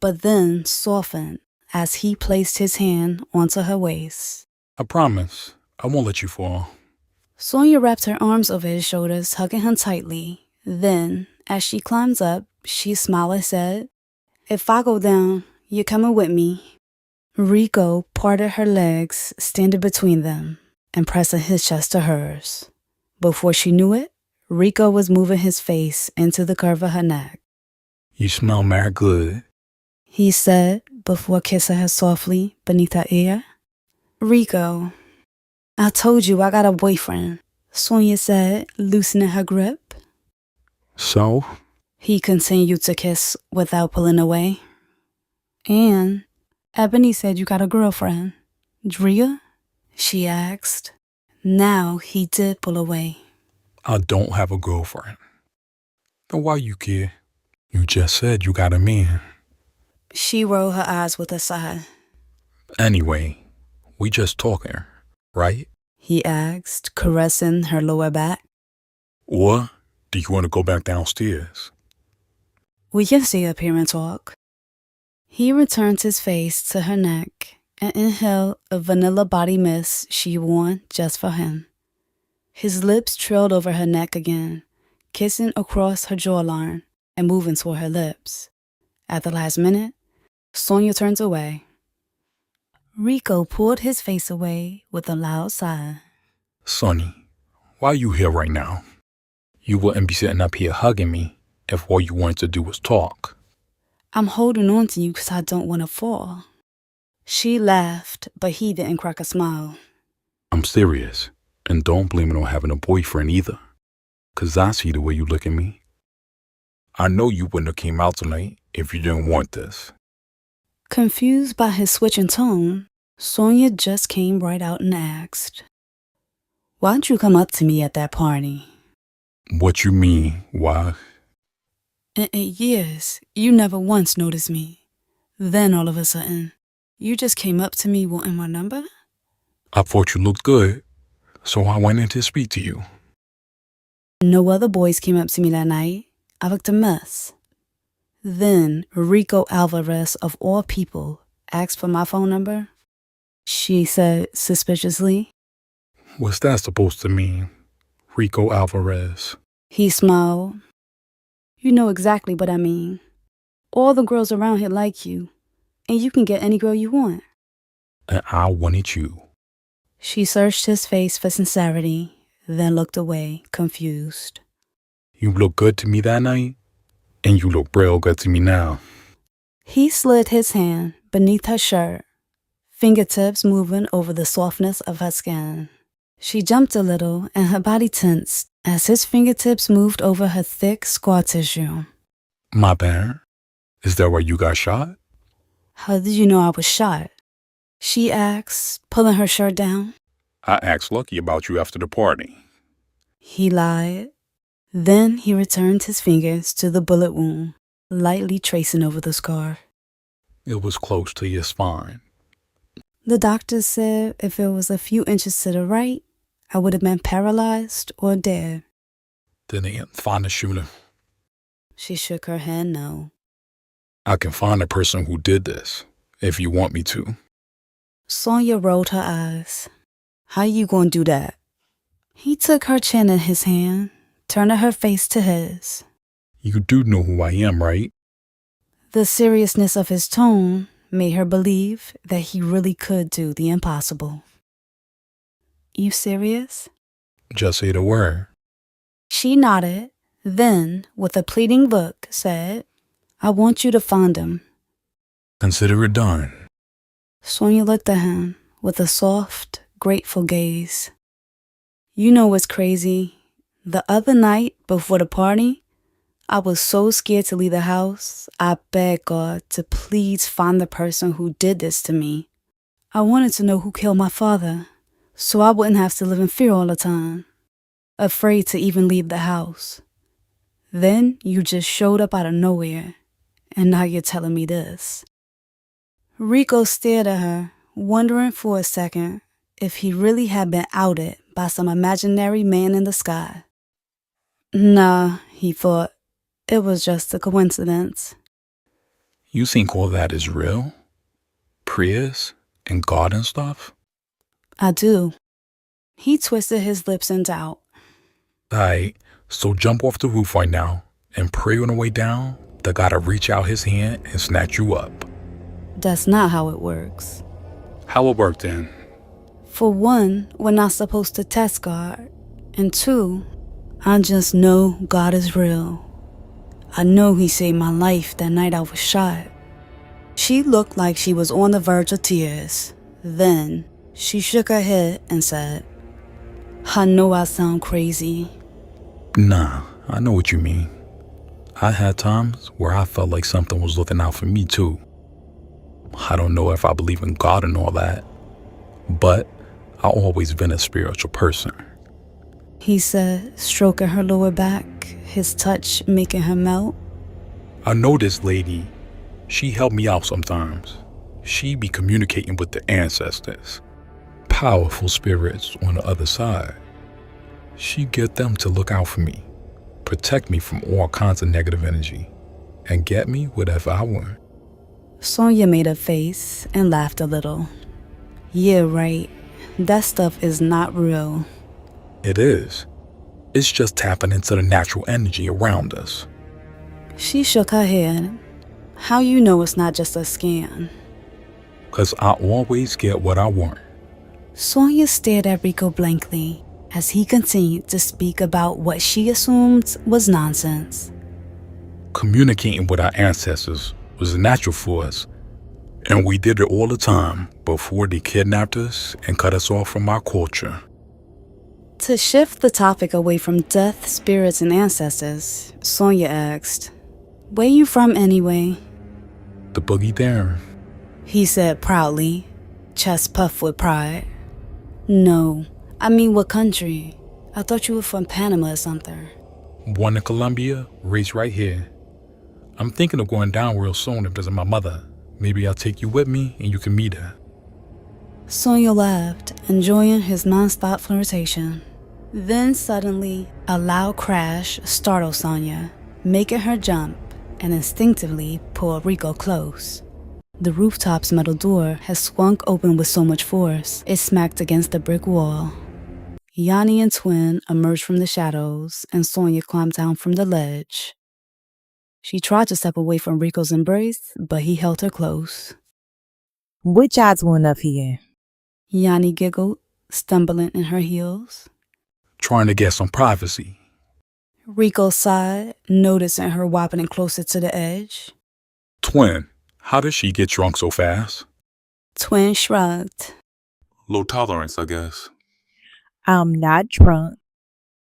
but then softened as he placed his hand onto her waist. I promise, I won't let you fall. Sonia wrapped her arms over his shoulders, hugging him tightly. Then, as she climbed up, she smiled and said, If I go down, you're coming with me. Rico parted her legs, standing between them, and pressing his chest to hers. Before she knew it, Rico was moving his face into the curve of her neck. You smell mad good, he said before kissing her softly beneath her ear. Rico, I told you I got a boyfriend, Sonia said, loosening her grip. So? He continued to kiss without pulling away. And Ebony said you got a girlfriend. Drea? She asked. Now he did pull away. I don't have a girlfriend. Then why you care? You just said you got a man. She rolled her eyes with a sigh. Anyway, we just talking, right? He asked, caressing her lower back. Or do you want to go back downstairs? We can stay up here and talk. He returned his face to her neck and inhaled a vanilla body mist she wore just for him. His lips trailed over her neck again, kissing across her jawline and moving toward her lips. At the last minute, Sonia turned away. Rico pulled his face away with a loud sigh. Sonny, why are you here right now? You wouldn't be sitting up here hugging me if all you wanted to do was talk. I'm holding on to you because I don't want to fall. She laughed, but he didn't crack a smile. I'm serious, and don't blame it on having a boyfriend either, 'cause I see the way you look at me. I know you wouldn't have came out tonight if you didn't want this. Confused by his switch in tone, Sonia just came right out and asked, "Why'd you come up to me at that party?" What you mean, why? In 8 years, you never once noticed me. Then all of a sudden, you just came up to me wanting my number? I thought you looked good, so I went in to speak to you. No other boys came up to me that night. I looked a mess. Then Rico Alvarez, of all people, asked for my phone number. She said suspiciously. What's that supposed to mean, Rico Alvarez? He smiled. You know exactly what I mean. All the girls around here like you, and you can get any girl you want. And I wanted you. She searched his face for sincerity, then looked away, confused. You looked good to me that night, and you look real good to me now. He slid his hand beneath her shirt, fingertips moving over the softness of her skin. She jumped a little, and her body tensed as his fingertips moved over her thick scar tissue. My bad. Is that where you got shot? How did you know I was shot? She asked, pulling her shirt down. I asked Lucky about you after the party. He lied. Then he returned his fingers to the bullet wound, lightly tracing over the scar. It was close to your spine. The doctor said if it was a few inches to the right, I would have been paralyzed or dead. Then they didn't find the shooter. She shook her head no. I can find the person who did this, if you want me to. Sonia rolled her eyes. How you gonna do that? He took her chin in his hand, turning her face to his. You do know who I am, right? The seriousness of his tone made her believe that he really could do the impossible. You serious? Just say the word. She nodded, then, with a pleading look, said, I want you to find him. Consider it done. Sonia looked at him with a soft, grateful gaze. You know what's crazy? The other night, before the party, I was so scared to leave the house, I begged God to please find the person who did this to me. I wanted to know who killed my father, so I wouldn't have to live in fear all the time, afraid to even leave the house. Then you just showed up out of nowhere, and now you're telling me this. Rico stared at her, wondering for a second if he really had been outed by some imaginary man in the sky. Nah, he thought. It was just a coincidence. You think all that is real? Prayers and God and stuff? I do. He twisted his lips in doubt. Alright, so jump off the roof right now and pray on the way down that God'll reach out his hand and snatch you up. That's not how it works. How it worked then? For one, we're not supposed to test God. And two, I just know God is real. I know he saved my life that night I was shot. She looked like she was on the verge of tears. Then, she shook her head and said, I know I sound crazy. Nah, I know what you mean. I had times where I felt like something was looking out for me too. I don't know if I believe in God and all that, but I've always been a spiritual person. He said, stroking her lower back, his touch making her melt. I know this lady. She helped me out sometimes. She be communicating with the ancestors. Powerful spirits on the other side. She get them to look out for me, protect me from all kinds of negative energy, and get me whatever I want. Sonia made a face and laughed a little. Yeah, right. That stuff is not real. It is. It's just tapping into the natural energy around us. She shook her head. How you know it's not just a scam? 'cause I always get what I want. Sonia stared at Rico blankly as he continued to speak about what she assumed was nonsense. Communicating with our ancestors was natural for us, and we did it all the time before they kidnapped us and cut us off from our culture. To shift the topic away from death, spirits, and ancestors, Sonia asked, "Where you from anyway?" The boogie down. He said proudly, chest puffed with pride. "No, I mean what country? I thought you were from Panama or something." Born in Colombia, raised right here. I'm thinking of going down real soon to visit my mother. Maybe I'll take you with me and you can meet her. Sonia laughed, enjoying his non-stop flirtation. Then suddenly, a loud crash startled Sonia, making her jump and instinctively pull Rico close. The rooftop's metal door had swung open with so much force, it smacked against the brick wall. Yanni and Twin emerged from the shadows, and Sonia climbed down from the ledge. She tried to step away from Rico's embrace, but he held her close. What y'all doing up here? Yanni giggled, stumbling in her heels. Trying to get some privacy. Rico sighed, noticing her wobbling closer to the edge. Twin, how did she get drunk so fast? Twin shrugged. Low tolerance, I guess. I'm not drunk.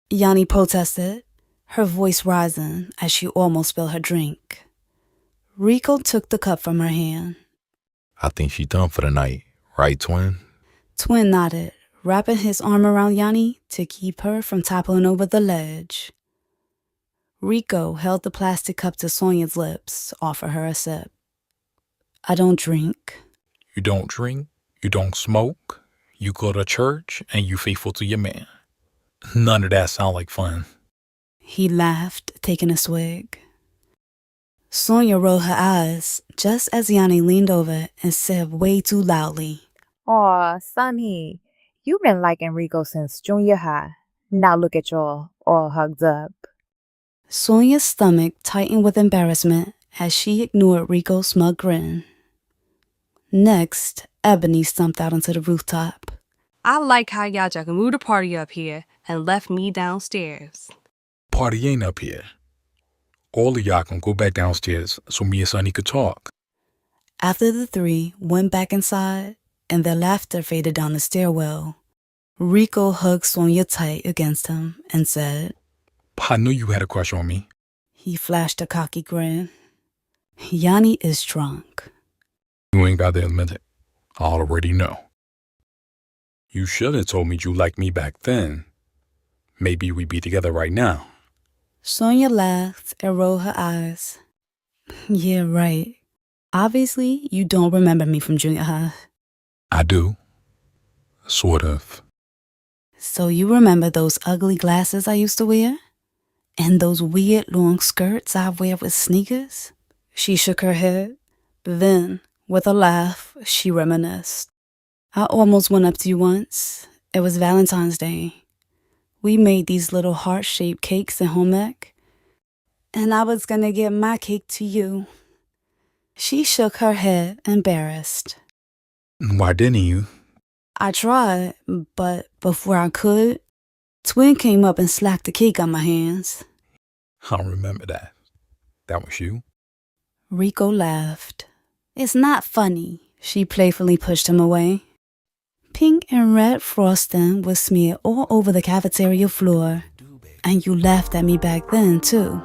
Yanni protested, her voice rising as she almost spilled her drink. Rico took the cup from her hand. I think she's done for the night, right, Twin? Twin nodded, wrapping his arm around Yanni to keep her from toppling over the ledge. Rico held the plastic cup to Sonia's lips, offered her a sip. "I don't drink." You don't drink, you don't smoke, you go to church, and you faithful to your man. None of that sound like fun. He laughed, taking a swig. Sonia rolled her eyes just as Yanni leaned over and said way too loudly, Aw, Sonny, you've been liking Rico since junior high. Now look at y'all, all hugged up. Sonia's stomach tightened with embarrassment as she ignored Rico's smug grin. Next, Ebony stumped out onto the rooftop. I like how y'all just moved the party up here and left me downstairs. Party ain't up here. All of y'all can go back downstairs so me and Sonny could talk. After the three went back inside and their laughter faded down the stairwell, Rico hugged Sonia tight against him and said, I knew you had a crush on me. He flashed a cocky grin. Yanni is drunk. You ain't got to admit it. I already know. You should have told me you liked me back then. Maybe we'd be together right now. Sonia laughed and rolled her eyes. Yeah, right. Obviously, you don't remember me from junior high. I do. Sort of. So you remember those ugly glasses I used to wear? And those weird long skirts I wear with sneakers? She shook her head. Then, with a laugh, she reminisced. I almost went up to you once. It was Valentine's Day. We made these little heart-shaped cakes in home ec, and I was gonna give my cake to you. She shook her head, embarrassed. Why didn't you? I tried, but before I could, Twin came up and slapped the cake on my hands. I remember that. That was you? Rico laughed. It's not funny. She playfully pushed him away. Pink and red frosting was smeared all over the cafeteria floor, and you laughed at me back then, too.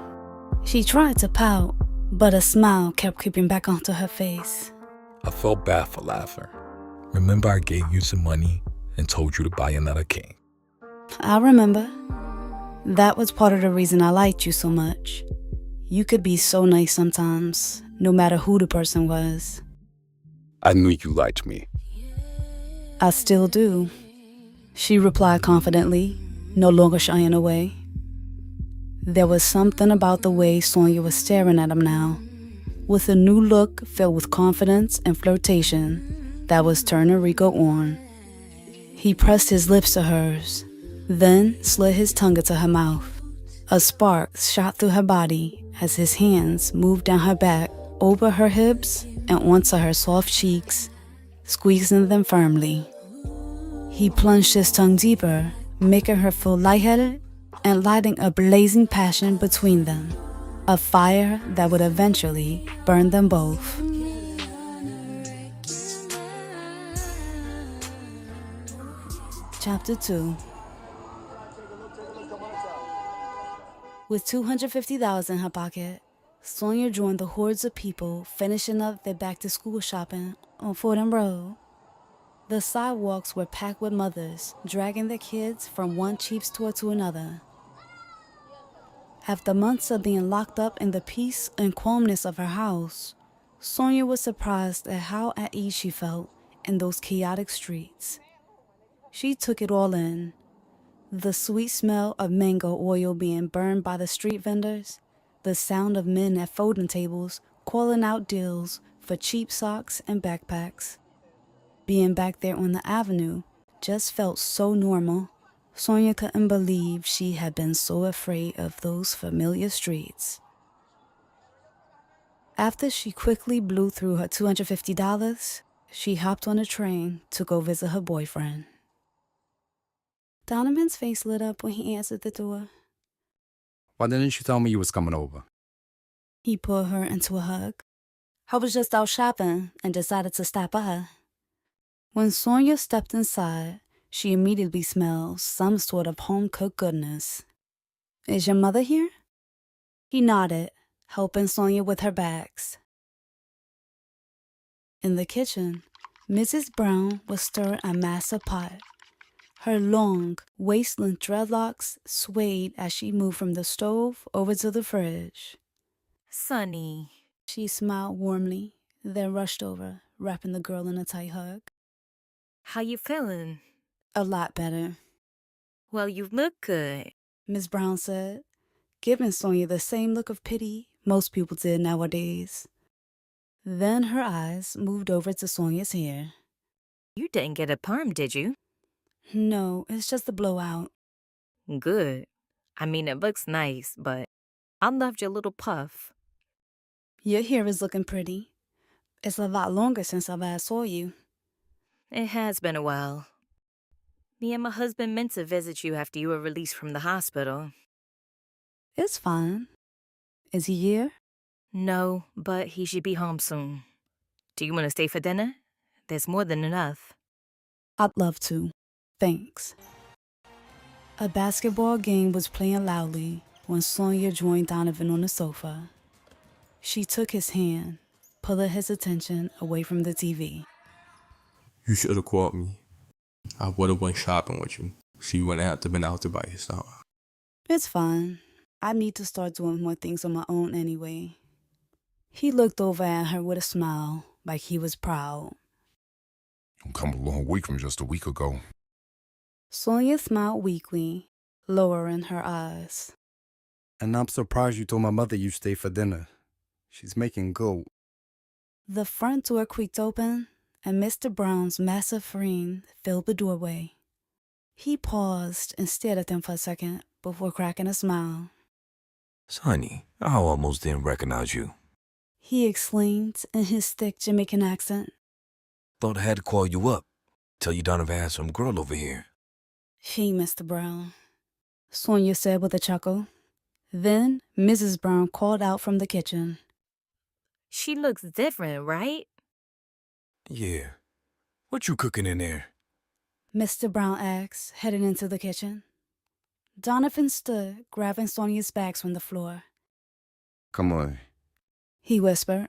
She tried to pout, but a smile kept creeping back onto her face. I felt bad for laughing. Remember I gave you some money and told you to buy another cake? I remember. That was part of the reason I liked you so much. You could be so nice sometimes, no matter who the person was. I knew you liked me. I still do, she replied confidently, no longer shying away. There was something about the way Sonia was staring at him now, with a new look filled with confidence and flirtation that was turning Rico on. He pressed his lips to hers, then slid his tongue into her mouth. A spark shot through her body as his hands moved down her back, over her hips, and onto her soft cheeks. squeezing them firmly. He plunged his tongue deeper, making her feel lightheaded and lighting a blazing passion between them, a fire that would eventually burn them both. Chapter 2. With $250 in her pocket, Sonia joined the hordes of people finishing up their back-to-school shopping on Fordham Road. The sidewalks were packed with mothers dragging their kids from one cheap store to another. After months of being locked up in the peace and calmness of her house, Sonia was surprised at how at ease she felt in those chaotic streets. She took it all in. The sweet smell of mango oil being burned by the street vendors, the sound of men at folding tables calling out deals for cheap socks and backpacks. Being back there on the avenue just felt so normal. Sonia couldn't believe she had been so afraid of those familiar streets. After she quickly blew through her $250, she hopped on a train to go visit her boyfriend. Donovan's face lit up when he answered the door. Why didn't you tell me you was coming over? He pulled her into a hug. I was just out shopping and decided to stop by. When Sonia stepped inside, she immediately smelled some sort of home-cooked goodness. Is your mother here? He nodded, helping Sonia with her bags. In the kitchen, Mrs. Brown was stirring a massive pot. Her long, waist-length dreadlocks swayed as she moved from the stove over to the fridge. Sonny. She smiled warmly, then rushed over, wrapping the girl in a tight hug. How you feeling? A lot better. Well, you look good, Miss Brown said, giving Sonia the same look of pity most people did nowadays. Then her eyes moved over to Sonia's hair. You didn't get a perm, did you? No, it's just a blowout. Good. I mean, it looks nice, but I loved your little puff. Your hair is looking pretty. It's a lot longer since I last saw you. It has been a while. Me and my husband meant to visit you after you were released from the hospital. It's fine. Is he here? No, but he should be home soon. Do you want to stay for dinner? There's more than enough. I'd love to. Thanks. A basketball game was playing loudly when Sonia joined Donovan on the sofa. She took his hand, pulling his attention away from the TV. You should have called me. I would have went shopping with you, so you wouldn't have to been out there by yourself. It's fine. I need to start doing more things on my own anyway. He looked over at her with a smile, like he was proud. You've come a long way from just a week ago. Sonia smiled weakly, lowering her eyes. And I'm surprised you told my mother you stayed for dinner. She's making gold. The front door creaked open, and Mr. Brown's massive frame filled the doorway. He paused and stared at them for a second before cracking a smile. Sonny, I almost didn't recognize you. He exclaimed in his thick Jamaican accent. Thought I had to call you up. Tell you Donovan had some girl over here. She, Mr. Brown, Sonia said with a chuckle. Then Mrs. Brown called out from the kitchen. She looks different, right? Yeah. What you cooking in there? Mr. Brown asked, heading into the kitchen. Donovan stood, grabbing Sonia's bags from the floor. Come on, he whispered.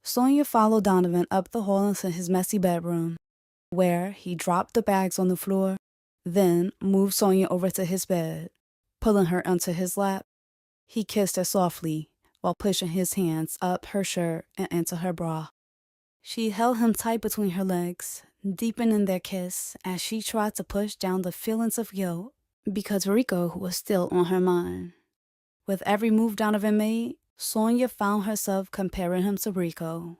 Sonia followed Donovan up the hall into his messy bedroom, where he dropped the bags on the floor, then moved Sonia over to his bed. Pulling her onto his lap, he kissed her softly while pushing his hands up her shirt and into her bra. She held him tight between her legs, deepening their kiss as she tried to push down the feelings of guilt because Rico was still on her mind. With every move Donovan made, Sonia found herself comparing him to Rico.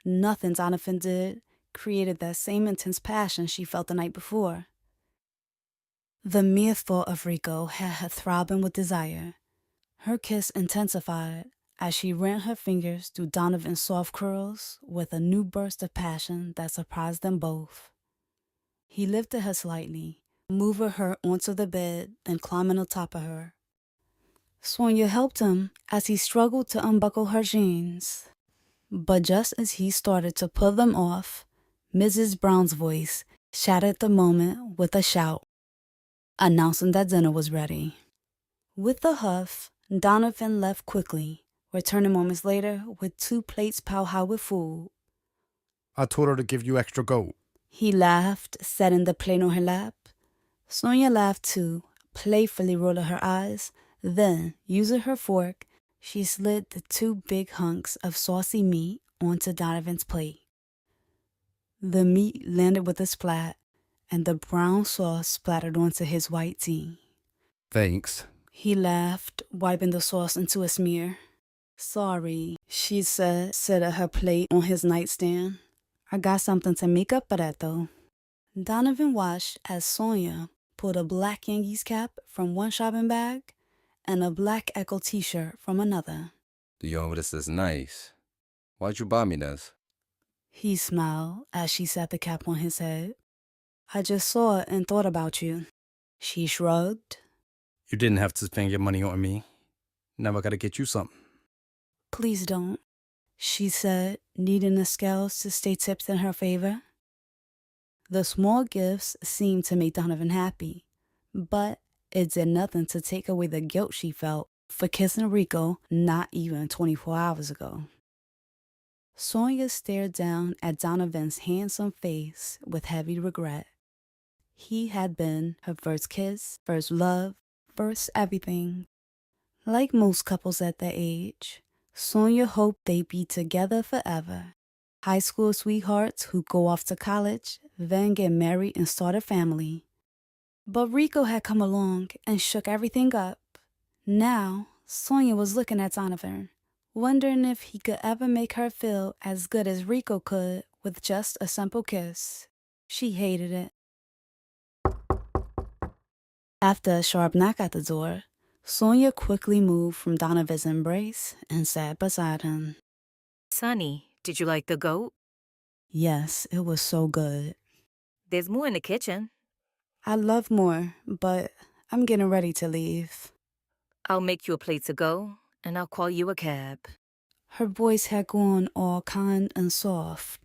Nothing Donovan did created that same intense passion she felt the night before. The mere thought of Rico had her throbbing with desire. Her kiss intensified as she ran her fingers through Donovan's soft curls with a new burst of passion that surprised them both. He lifted her slightly, moving her onto the bed and climbing on top of her. Sonia helped him as he struggled to unbuckle her jeans. But just as he started to pull them off, Mrs. Brown's voice shattered the moment with a shout, announcing that dinner was ready. With a huff, Donovan left quickly, returning moments later with 2 plates piled high with food. I told her to give you extra gold. He laughed, setting the plate on her lap. Sonia laughed too, playfully rolling her eyes. Then, using her fork, she slid the 2 big hunks of saucy meat onto Donovan's plate. The meat landed with a splat, and the brown sauce splattered onto his white tee. Thanks. He laughed, wiping the sauce into a smear. Sorry, she said, setting her plate on his nightstand. I got something to make up for that, though. Donovan watched as Sonia pulled a black Yankees cap from one shopping bag and a black Echo t-shirt from another. Yo, this is nice. Why'd you buy me this? He smiled as she set the cap on his head. I just saw it and thought about you. She shrugged. You didn't have to spend your money on me. Now I gotta get you something. Please don't, she said, kneading the scales to stay tipped in her favor. The small gifts seemed to make Donovan happy, but it did nothing to take away the guilt she felt for kissing Rico not even 24 hours ago. Sonia stared down at Donovan's handsome face with heavy regret. He had been her first kiss, first love, first everything. Like most couples at that age, Sonia hoped they'd be together forever. High school sweethearts who go off to college, then get married and start a family. But Rico had come along and shook everything up. Now, Sonia was looking at Donovan, wondering if he could ever make her feel as good as Rico could with just a simple kiss. She hated it. After a sharp knock at the door, Sonia quickly moved from Donovan's embrace and sat beside him. Sonny, did you like the goat? Yes, it was so good. There's more in the kitchen. I'd love more, but I'm getting ready to leave. I'll make you a plate to go, and I'll call you a cab. Her voice had gone all kind and soft.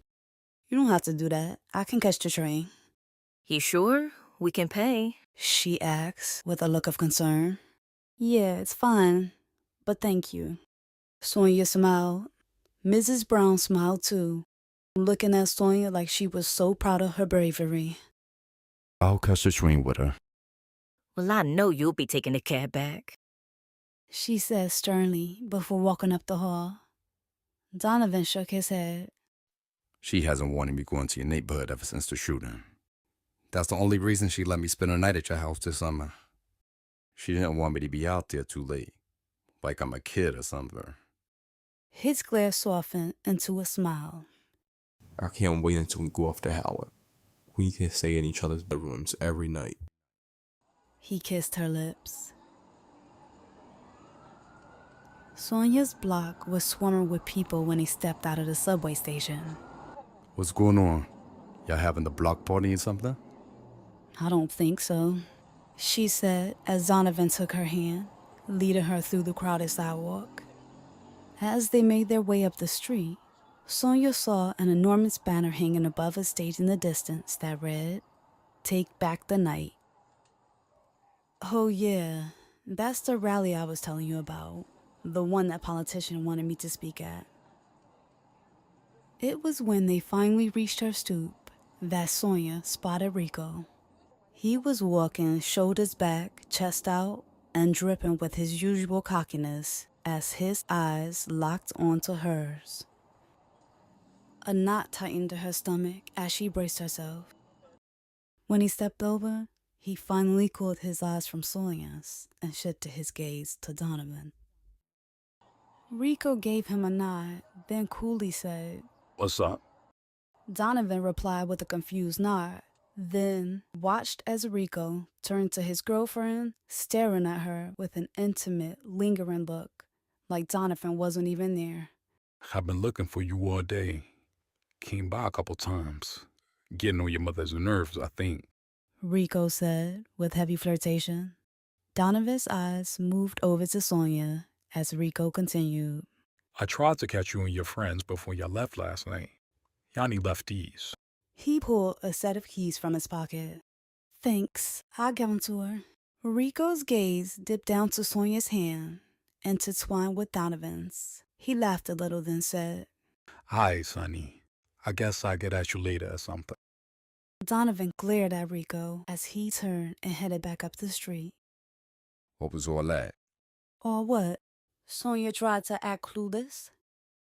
You don't have to do that. I can catch the train. You sure? We can pay. She asked with a look of concern. Yeah, it's fine, but thank you. Sonia smiled. Mrs. Brown smiled too, looking at Sonia like she was so proud of her bravery. I'll catch the train with her. Well, I know you'll be taking the cab back, she said sternly before walking up the hall. Donovan shook his head. She hasn't wanted me going to your neighborhood ever since the shooting. That's the only reason she let me spend a night at your house this summer. She didn't want me to be out there too late, like I'm a kid or something. His glare softened into a smile. I can't wait until we go off to Howard. We can stay in each other's bedrooms every night. He kissed her lips. Sonia's block was swarming with people when he stepped out of the subway station. What's going on? Y'all having the block party or something? I don't think so, she said as Donovan took her hand, leading her through the crowded sidewalk. As they made their way up the street, Sonia saw an enormous banner hanging above a stage in the distance that read, "Take Back the Night." Oh yeah, that's the rally I was telling you about, the one that politician wanted me to speak at. It was when they finally reached her stoop that Sonia spotted Rico. He was walking shoulders back, chest out, and dripping with his usual cockiness as his eyes locked onto hers. A knot tightened to her stomach as she braced herself. When he stepped over, he finally cooled his eyes from Sonia's and shifted his gaze to Donovan. Rico gave him a nod, then coolly said, "What's up?" Donovan replied with a confused nod, then watched as Rico turned to his girlfriend, staring at her with an intimate, lingering look, like Donovan wasn't even there. I've been looking for you all day. Came by a couple times. Getting on your mother's nerves, I think. Rico said with heavy flirtation. Donovan's eyes moved over to Sonia as Rico continued. I tried to catch you and your friends before y'all left last night. Yanni left these. He pulled a set of keys from his pocket. Thanks, I'll give them to her. Rico's gaze dipped down to Sonia's hand, intertwined with Donovan's. He laughed a little, then said, Hi, Sonny. I guess I'll get at you later or something. Donovan glared at Rico as he turned and headed back up the street. What was all that? Or what? Sonia tried to act clueless.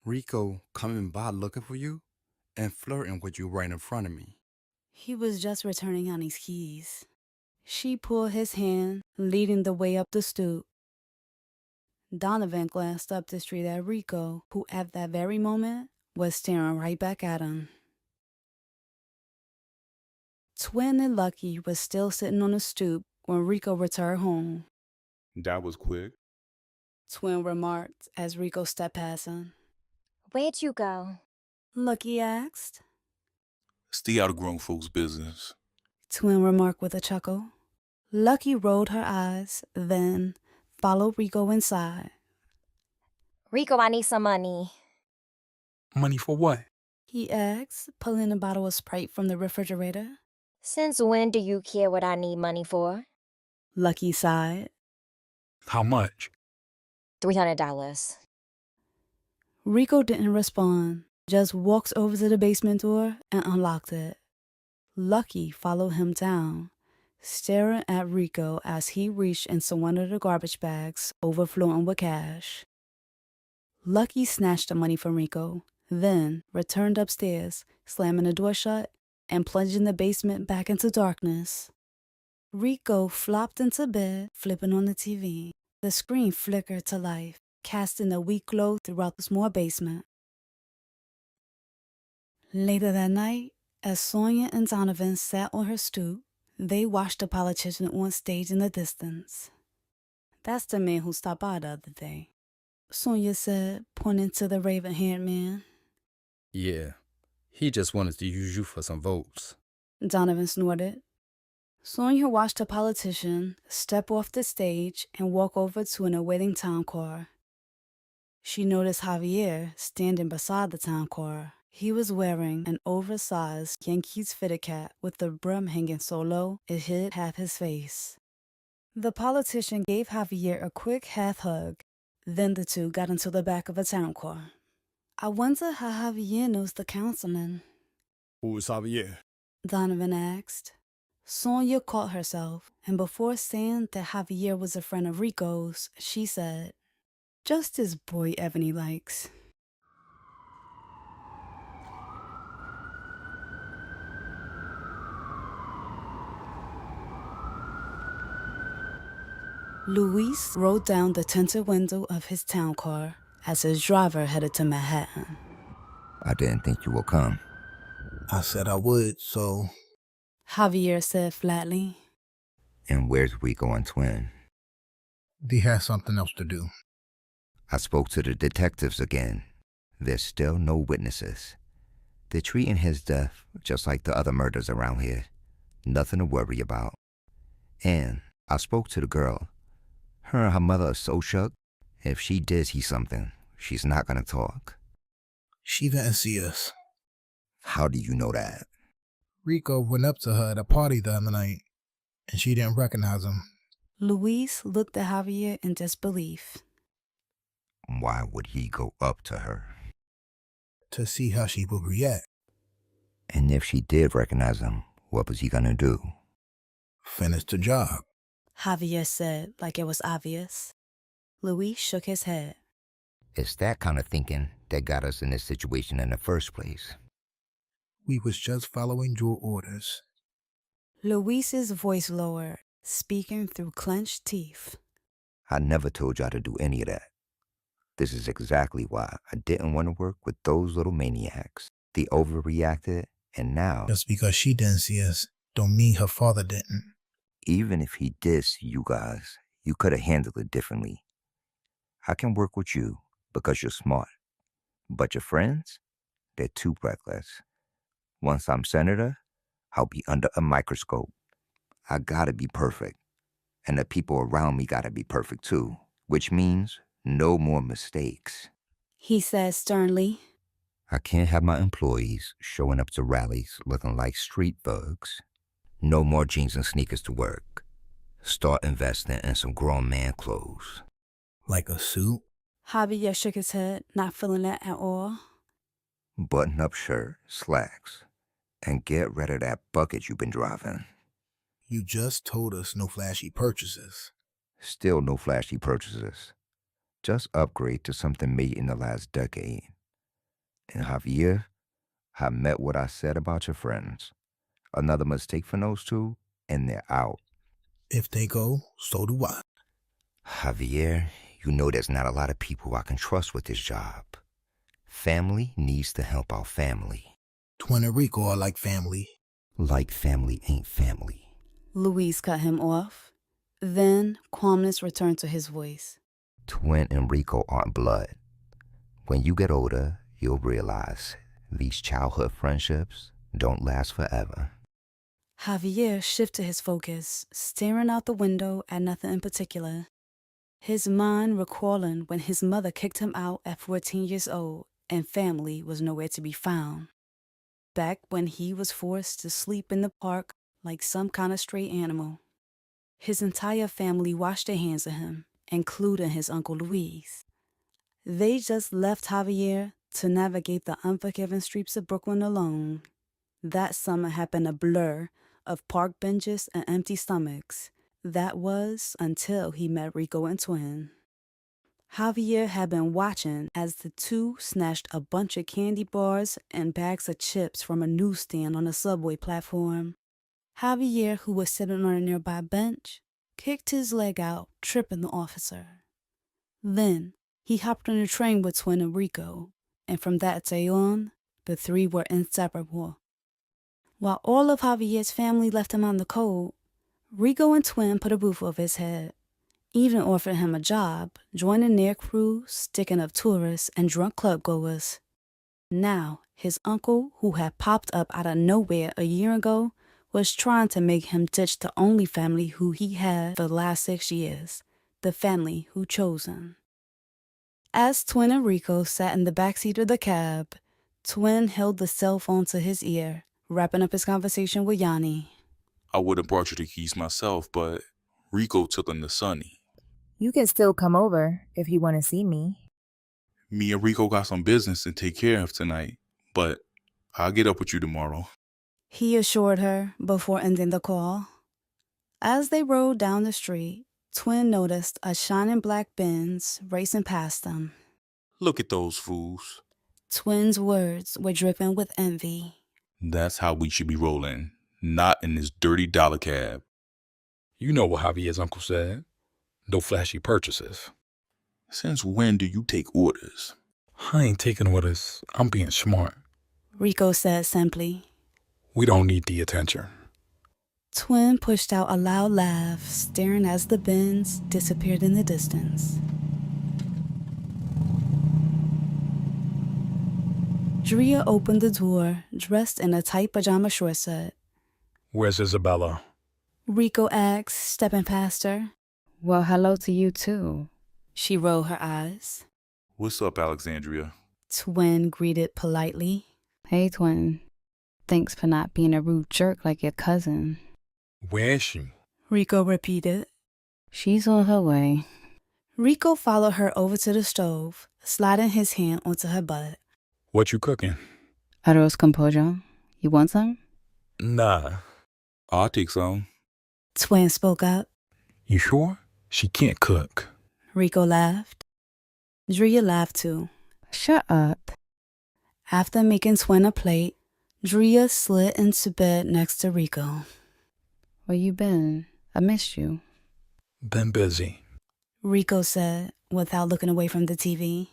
Rico coming by looking for you and flirting with you right in front of me. He was just returning Yanni's keys. She pulled his hand, leading the way up the stoop. Donovan glanced up the street at Rico, who at that very moment was staring right back at him. Twin and Lucky was still sitting on the stoop when Rico returned home. That was quick. Twin remarked as Rico stepped past him. Where'd you go? Lucky asked. Stay out of grown folks' business. Twin remarked with a chuckle. Lucky rolled her eyes, then followed Rico inside. Rico, I need some money. Money for what? He asked, pulling a bottle of Sprite from the refrigerator. Since when do you care what I need money for? Lucky sighed. How much? $300. Rico didn't respond, just walked over to the basement door and unlocked it. Lucky followed him down, staring at Rico as he reached into one of the garbage bags overflowing with cash. Lucky snatched the money from Rico, then returned upstairs, slamming the door shut and plunging the basement back into darkness. Rico flopped into bed, flipping on the TV. The screen flickered to life, casting a weak glow throughout the small basement. Later that night, as Sonia and Donovan sat on her stoop, they watched the politician on stage in the distance. That's the man who stopped by the other day, Sonia said, pointing to the raven-haired man. Yeah, he just wanted to use you for some votes. Donovan snorted. Sonia watched the politician step off the stage and walk over to an awaiting town car. She noticed Javier standing beside the town car. He was wearing an oversized Yankees fitted cap with the brim hanging so low it hid half his face. The politician gave Javier a quick half hug. Then the two got into the back of a town car. I wonder how Javier knows the councilman. Who is Javier? Donovan asked. Sonia caught herself, and before saying that Javier was a friend of Rico's, she said, "Just this boy Ebony likes." Luis rolled down the tinted window of his town car as his driver headed to Manhattan. I didn't think you would come. I said I would, so... Javier said flatly. And where's Rico and Twin? They had something else to do. I spoke to the detectives again. There's still no witnesses. They're treating his death just like the other murders around here. Nothing to worry about. And I spoke to the girl. Her and her mother are so shook. If she did see something, she's not gonna talk. She didn't see us. How do you know that? Rico went up to her at a party the other night, and she didn't recognize him. Luis looked at Javier in disbelief. Why would he go up to her? To see how she would react. And if she did recognize him, what was he gonna do? Finish the job. Javier said like it was obvious. Luis shook his head. It's that kind of thinking that got us in this situation in the first place. We was just following your orders. Luis's voice lowered, speaking through clenched teeth. I never told y'all to do any of that. This is exactly why I didn't want to work with those little maniacs. They overreacted, and now... Just because she didn't see us, don't mean her father didn't. Even if he did see you guys, you could have handled it differently. I can work with you because you're smart. But your friends, they're too reckless. Once I'm senator, I'll be under a microscope. I gotta be perfect. And the people around me gotta be perfect too, which means no more mistakes. He said sternly. I can't have my employees showing up to rallies looking like street thugs. No more jeans and sneakers to work. Start investing in some grown man clothes. Like a suit? Javier shook his head, not feeling that at all. Button-up shirt, slacks, and get rid of that bucket you've been driving. You just told us no flashy purchases. Still no flashy purchases. Just upgrade to something made in the last decade. And Javier, I met what I said about your friends. Another mistake from those two, and they're out. If they go, so do I. Javier, you know there's not a lot of people I can trust with this job. Family needs to help out family. Twin and Rico are like family. Like family ain't family. Louise cut him off. Then calmness returned to his voice. Twin and Rico aren't blood. When you get older, you'll realize these childhood friendships don't last forever. Javier shifted his focus, staring out the window at nothing in particular. His mind recalling when his mother kicked him out at 14 years old and family was nowhere to be found. Back when he was forced to sleep in the park like some kind of stray animal. His entire family washed their hands of him, including his Uncle Luis. They just left Javier to navigate the unforgiving streets of Brooklyn alone. That summer had been a blur of park benches and empty stomachs. That was until he met Rico and Twin. Javier had been watching as the two snatched a bunch of candy bars and bags of chips from a newsstand on a subway platform. Javier, who was sitting on a nearby bench, kicked his leg out, tripping the officer. Then he hopped on a train with Twin and Rico, and from that day on, the three were inseparable. While all of Javier's family left him on the cold, Rico and Twin put a roof over his head, even offered him a job, joining their crew, sticking up tourists and drunk club-goers. Now, his uncle, who had popped up out of nowhere a year ago, was trying to make him ditch the only family who he had for the last 6 years, the family who chose him. As Twin and Rico sat in the backseat of the cab, Twin held the cell phone to his ear, wrapping up his conversation with Yanni. I would have brought you the keys myself, but Rico took them to Sonny. You can still come over if you want to see me. Me and Rico got some business to take care of tonight, but I'll get up with you tomorrow. He assured her before ending the call. As they rode down the street, Twin noticed a shining black Benz racing past them. Look at those fools. Twin's words were dripping with envy. That's how we should be rolling, not in this dirty dollar cab. You know what Javier's uncle said. No flashy purchases. Since when do you take orders? I ain't taking orders. I'm being smart. Rico said simply. We don't need the attention. Twin pushed out a loud laugh, staring as the Benz disappeared in the distance. Drea opened the door, dressed in a tight pajama short set. Where's Isabella? Rico asked, stepping past her. Well, hello to you, too. She rolled her eyes. What's up, Alexandria? Twin greeted politely. Hey, Twin. Thanks for not being a rude jerk like your cousin. Where is she? Rico repeated. She's on her way. Rico followed her over to the stove, sliding his hand onto her butt. What you cooking? Arroz con pollo. You want some? Nah. I'll take some. Twin spoke up. You sure? She can't cook. Rico laughed. Drea laughed too. Shut up. After making Twin a plate, Drea slid into bed next to Rico. Where you been? I missed you. Been busy. Rico said, without looking away from the TV.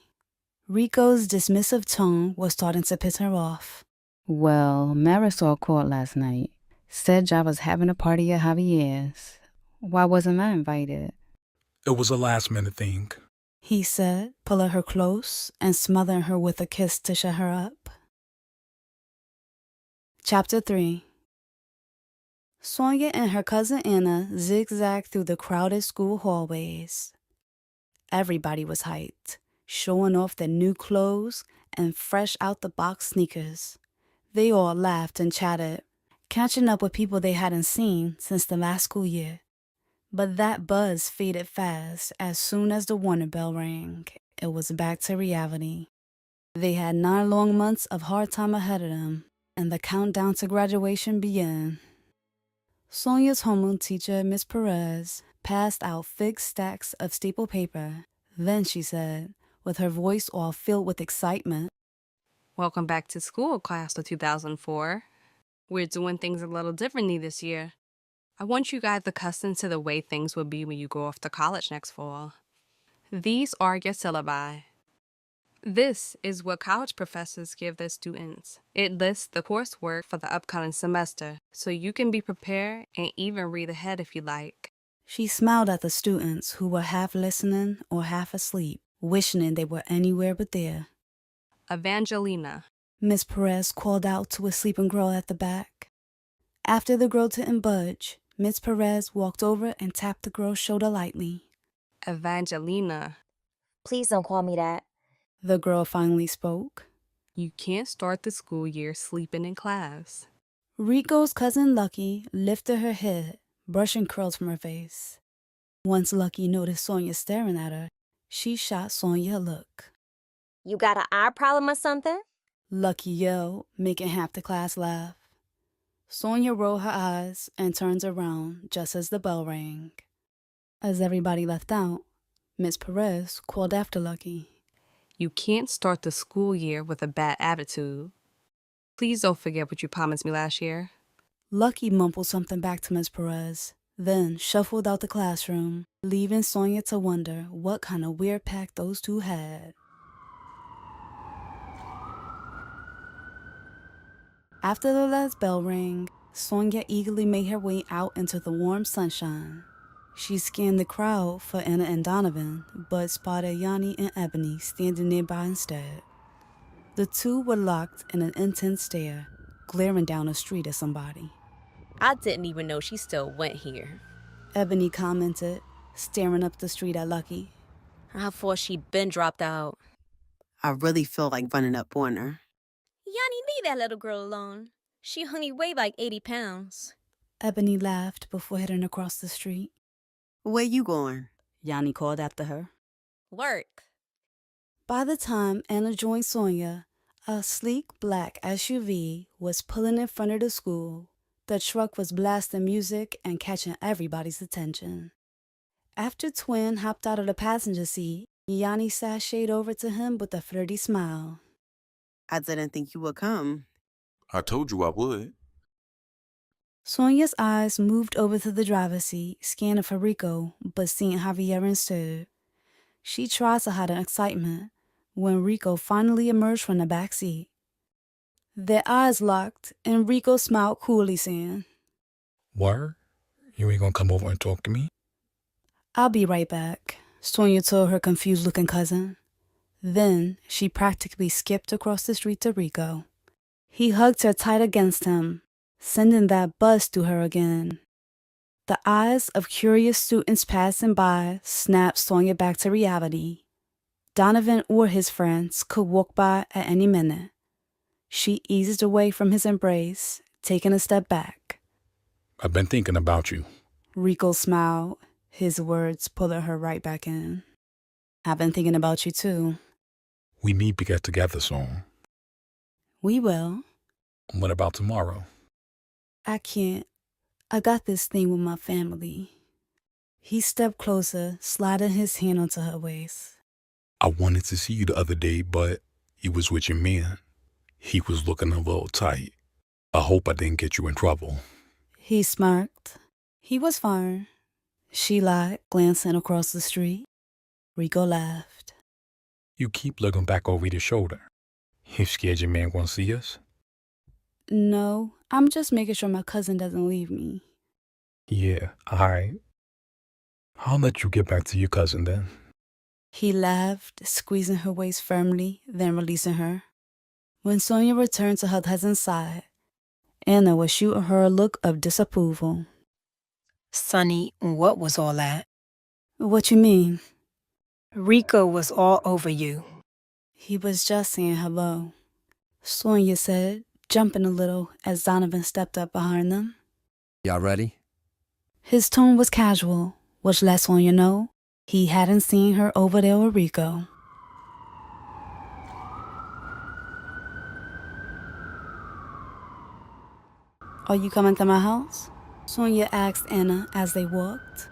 Rico's dismissive tone was starting to piss her off. Well, Marisol called last night. Said y'all was having a party at Javier's. Why wasn't I invited? It was a last-minute thing. he said, pulling her close and smothering her with a kiss to shut her up. Chapter 3. Sonia and her cousin Anna zigzagged through the crowded school hallways. Everybody was hyped, showing off their new clothes and fresh out-the-box sneakers. They all laughed and chatted, catching up with people they hadn't seen since the last school year. But that buzz faded fast as soon as the warning bell rang. It was back to reality. They had 9 long months of hard time ahead of them, and the countdown to graduation began. Sonia's homeroom teacher, Miss Perez, passed out thick stacks of staple paper. Then she said, with her voice all filled with excitement, Welcome back to school, class of 2004. We're doing things a little differently this year. I want you guys accustomed to the way things will be when you go off to college next fall. These are your syllabi. This is what college professors give their students. It lists the coursework for the upcoming semester, so you can be prepared and even read ahead if you like. She smiled at the students who were half listening or half asleep, wishing they were anywhere but there. Evangelina, Miss Perez called out to a sleeping girl at the back. After the girl didn't budge, Miss Perez walked over and tapped the girl's shoulder lightly. Evangelina. Please don't call me that. The girl finally spoke. You can't start the school year sleeping in class. Rico's cousin Lucky lifted her head, brushing curls from her face. Once Lucky noticed Sonia staring at her, she shot Sonia a look. You got an eye problem or something? Lucky yelled, making half the class laugh. Sonia rolled her eyes and turned around just as the bell rang. As everybody left out, Miss Perez called after Lucky. You can't start the school year with a bad attitude. Please don't forget what you promised me last year. Lucky mumbled something back to Miss Perez, then shuffled out the classroom, leaving Sonia to wonder what kind of weird pact those two had. After the last bell rang, Sonia eagerly made her way out into the warm sunshine. She scanned the crowd for Anna and Donovan, but spotted Yanni and Ebony standing nearby instead. The two were locked in an intense stare, glaring down the street at somebody. I didn't even know she still went here. Ebony commented, staring up the street at Lucky. I thought she'd been dropped out. I really feel like running up on her. Yanni, leave that little girl alone. She only weighed like 80 pounds. Ebony laughed before heading across the street. Where you going? Yanni called after her. Work. By the time Anna joined Sonia, a sleek black SUV was pulling in front of the school. The truck was blasting music and catching everybody's attention. After Twin hopped out of the passenger seat, Yanni sashayed over to him with a flirty smile. I didn't think you would come. I told you I would. Sonia's eyes moved over to the driver's seat, scanning for Rico, but seeing Javier instead. She tried to hide her excitement when Rico finally emerged from the back seat. Their eyes locked, and Rico smiled coolly, saying, Word? You ain't gonna come over and talk to me? I'll be right back, Sonia told her confused-looking cousin. Then she practically skipped across the street to Rico. He hugged her tight against him, sending that buzz through her again. The eyes of curious students passing by snapped Sonia back to reality. Donovan or his friends could walk by at any minute. She eased away from his embrace, taking a step back. I've been thinking about you. Rico smiled, his words pulling her right back in. I've been thinking about you too. We need to get together soon. We will. What about tomorrow? I can't. I got this thing with my family. He stepped closer, sliding his hand onto her waist. I wanted to see you the other day, but you was with your man. He was looking a little tight. I hope I didn't get you in trouble. He smirked. He was fine. She lied, glancing across the street. Rico laughed. You keep looking back over your shoulder. You scared your man won't see us? No, I'm just making sure my cousin doesn't leave me. Yeah, all right. I'll let you get back to your cousin then. He laughed, squeezing her waist firmly, then releasing her. When Sonia returned to her cousin's side, Anna was shooting her a look of disapproval. Sonny, what was all that? What you mean? Rico was all over you. He was just saying hello, Sonia said, jumping a little as Donovan stepped up behind them. Y'all ready? His tone was casual, which let Sonia know he hadn't seen her over there with Rico. Are you coming to my house? Sonia asked Anna as they walked.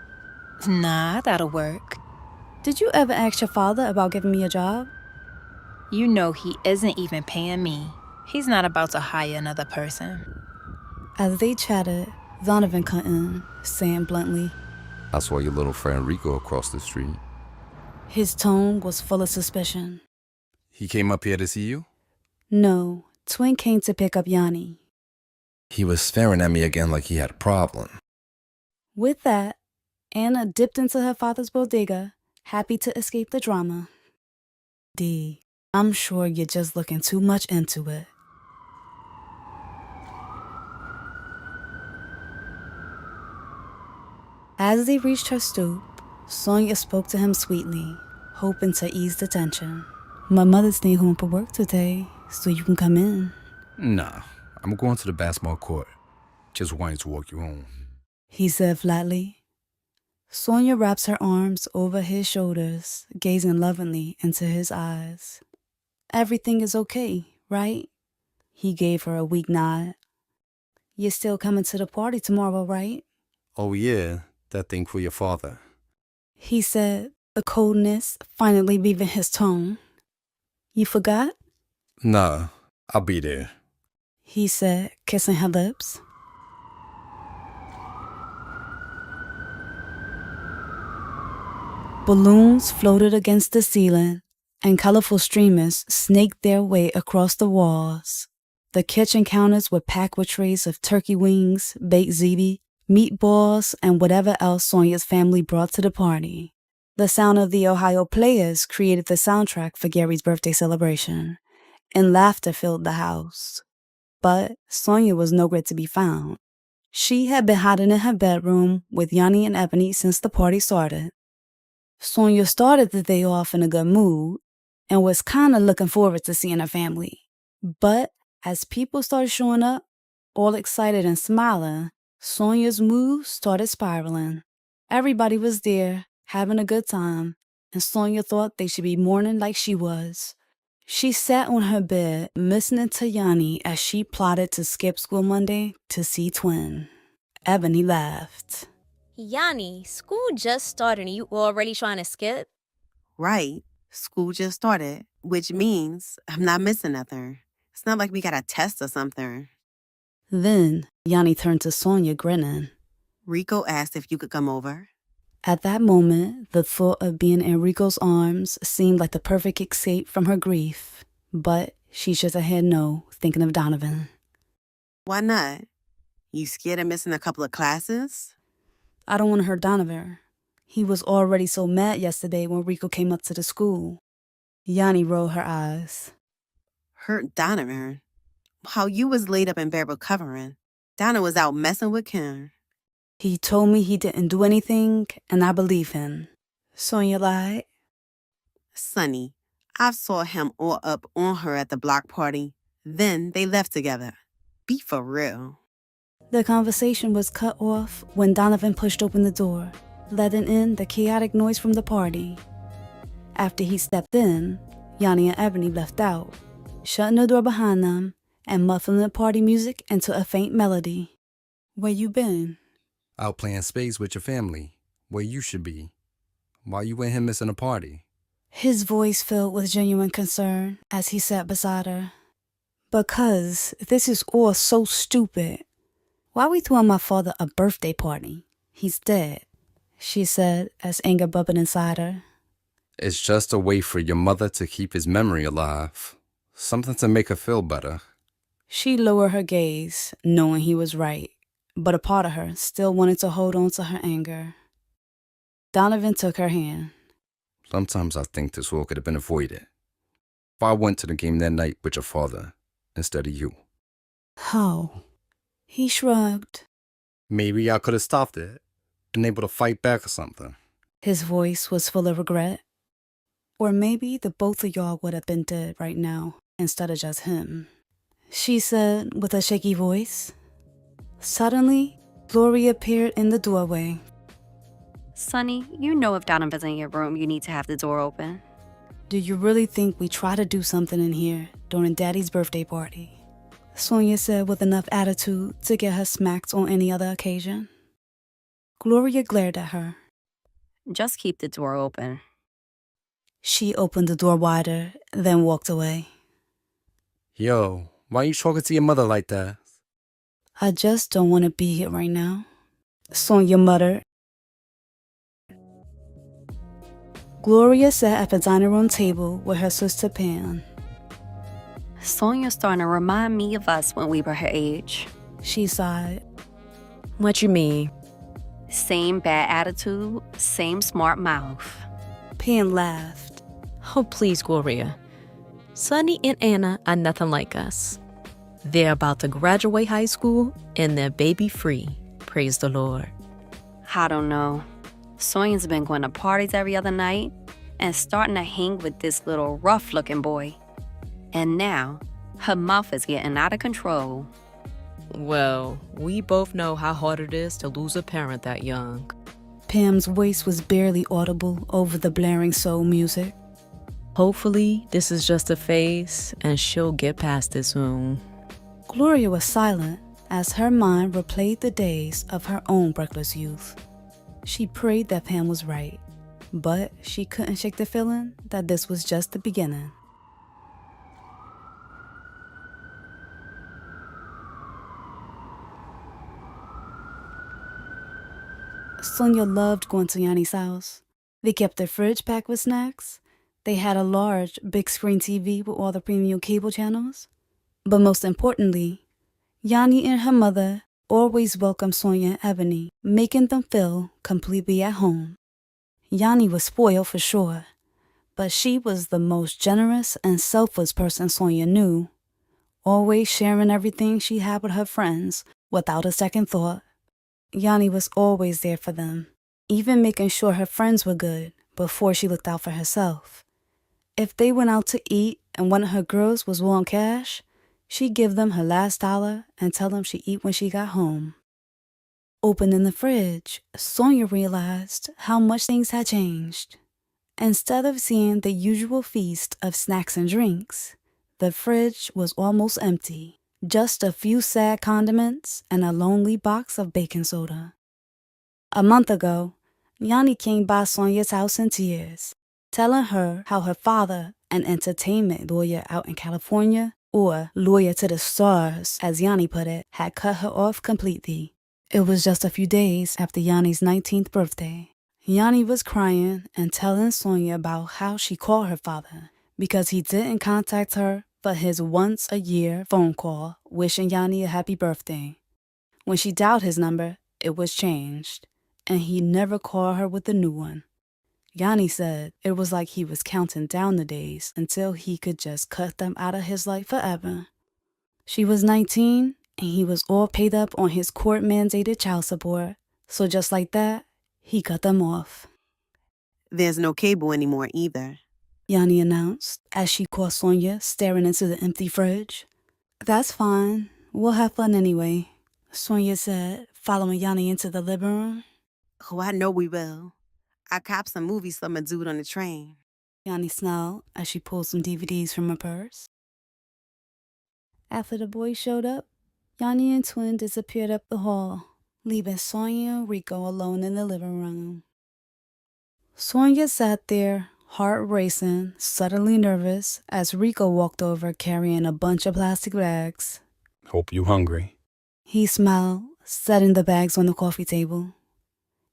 Nah, that'll work. Did you ever ask your father about giving me a job? You know he isn't even paying me. He's not about to hire another person. As they chatted, Donovan cut in, saying bluntly, I saw your little friend Rico across the street. His tone was full of suspicion. He came up here to see you? No, Twin came to pick up Yanni. He was staring at me again like he had a problem. With that, Anna dipped into her father's bodega, happy to escape the drama. D, I'm sure you're just looking too much into it. As they reached her stoop, Sonia spoke to him sweetly, hoping to ease the tension. My mother stayed home for work today, so you can come in. Nah, I'm going to the basketball court. Just wanted to walk you home, he said flatly. Sonia wraps her arms over his shoulders, gazing lovingly into his eyes. Everything is okay, right? He gave her a weak nod. You're still coming to the party tomorrow, right? Oh yeah, that thing for your father, he said, the coldness finally leaving his tone. You forgot? Nah, I'll be there, he said, kissing her lips. Balloons floated against the ceiling, and colorful streamers snaked their way across the walls. The kitchen counters were packed with trays of turkey wings, baked ziti, meatballs, and whatever else Sonia's family brought to the party. The sound of the Ohio Players created the soundtrack for Gary's birthday celebration, and laughter filled the house. But Sonia was nowhere to be found. She had been hiding in her bedroom with Yanni and Ebony since the party started. Sonia started the day off in a good mood and was kind of looking forward to seeing her family. But as people started showing up, all excited and smiling, Sonia's mood started spiraling. Everybody was there, having a good time, and Sonia thought they should be mourning like she was. She sat on her bed, listening to Yanni as she plotted to skip school Monday to see Twin. Ebony laughed. Yanni, school just started and you already trying to skip? Right. School just started, which means I'm not missing nothing. It's not like we got a test or something. Then Yanni turned to Sonia, grinning. Rico asked if you could come over. At that moment, the thought of being in Rico's arms seemed like the perfect escape from her grief. But she shook her head no, thinking of Donovan. Why not? You scared of missing a couple of classes? I don't want to hurt Donovan. He was already so mad yesterday when Rico came up to the school. Yanni rolled her eyes. Hurt Donovan? While you was laid up in bed recovering, Donna was out messing with Kim. He told me he didn't do anything, and I believe him. Sonia lied. Sonny, I saw him all up on her at the block party. Then they left together. Be for real. The conversation was cut off when Donovan pushed open the door, letting in the chaotic noise from the party. After he stepped in, Yanni and Ebony left out, shutting the door behind them and muffling the party music into a faint melody. Where you been? out playing spades with your family, where you should be. Why you and him missing a party? His voice filled with genuine concern as he sat beside her. Because this is all so stupid. Why we throwing my father a birthday party? He's dead, she said as anger bubbled inside her. It's just a way for your mother to keep his memory alive. Something to make her feel better. She lowered her gaze, knowing he was right, but a part of her still wanted to hold on to her anger. Donovan took her hand. Sometimes I think this all could have been avoided if I went to the game that night with your father instead of you. How? He shrugged. Maybe I could have stopped it, been able to fight back or something. His voice was full of regret. Or maybe the both of y'all would have been dead right now instead of just him. She said with a shaky voice. Suddenly, Gloria appeared in the doorway. Sonny, you know if Donovan's in your room, you need to have the door open. Do you really think we try to do something in here during Daddy's birthday party? Sonia said with enough attitude to get her smacked on any other occasion. Gloria glared at her. Just keep the door open. She opened the door wider, then walked away. Yo, why are you talking to your mother like that? I just don't want to be here right now, Sonia muttered. Gloria sat at the dining room table with her sister Pam. Sonia's starting to remind me of us when we were her age. She sighed. What you mean? Same bad attitude, same smart mouth. Pam laughed. Oh, please, Gloria. Sonny and Anna are nothing like us. They're about to graduate high school and they're baby free. Praise the Lord. I don't know. Sonia's been going to parties every other night and starting to hang with this little rough-looking boy. And now, her mouth is getting out of control. Well, we both know how hard it is to lose a parent that young. Pam's voice was barely audible over the blaring soul music. Hopefully, this is just a phase and she'll get past it soon. Gloria was silent as her mind replayed the days of her own reckless youth. She prayed that Pam was right, but she couldn't shake the feeling that this was just the beginning. Sonia loved going to Yanni's house. They kept their fridge packed with snacks. They had a large, big-screen TV with all the premium cable channels. But most importantly, Yanni and her mother always welcomed Sonia and Ebony, making them feel completely at home. Yanni was spoiled for sure, but she was the most generous and selfless person Sonia knew, always sharing everything she had with her friends without a second thought. Yanni was always there for them, even making sure her friends were good before she looked out for herself. If they went out to eat and one of her girls was low on cash, she'd give them her last dollar and tell them she'd eat when she got home. Opening the fridge, Sonia realized how much things had changed. Instead of seeing the usual feast of snacks and drinks, the fridge was almost empty. Just a few sad condiments and a lonely box of baking soda. A month ago, Yanni came by Sonia's house in tears, telling her how her father, an entertainment lawyer out in California, or lawyer to the stars, as Yanni put it, had cut her off completely. It was just a few days after Yanni's 19th birthday. Yanni was crying and telling Sonia about how she called her father because he didn't contact her but his once-a-year phone call wishing Yanni a happy birthday. When she dialed his number, it was changed, and he never called her with a new one. Yanni said it was like he was counting down the days until he could just cut them out of his life forever. She was 19, and he was all paid up on his court-mandated child support, so just like that, he cut them off. There's no cable anymore either, Yanni announced as she caught Sonia staring into the empty fridge. That's fine. We'll have fun anyway, Sonia said, following Yanni into the living room. Oh, I know we will. I copped some movies from a dude on the train, Yanni snarled as she pulled some DVDs from her purse. After the boys showed up, Yanni and Twin disappeared up the hall, leaving Sonia and Rico alone in the living room. Sonia sat there, heart racing, suddenly nervous, as Rico walked over carrying a bunch of plastic bags. Hope you hungry. He smiled, setting the bags on the coffee table.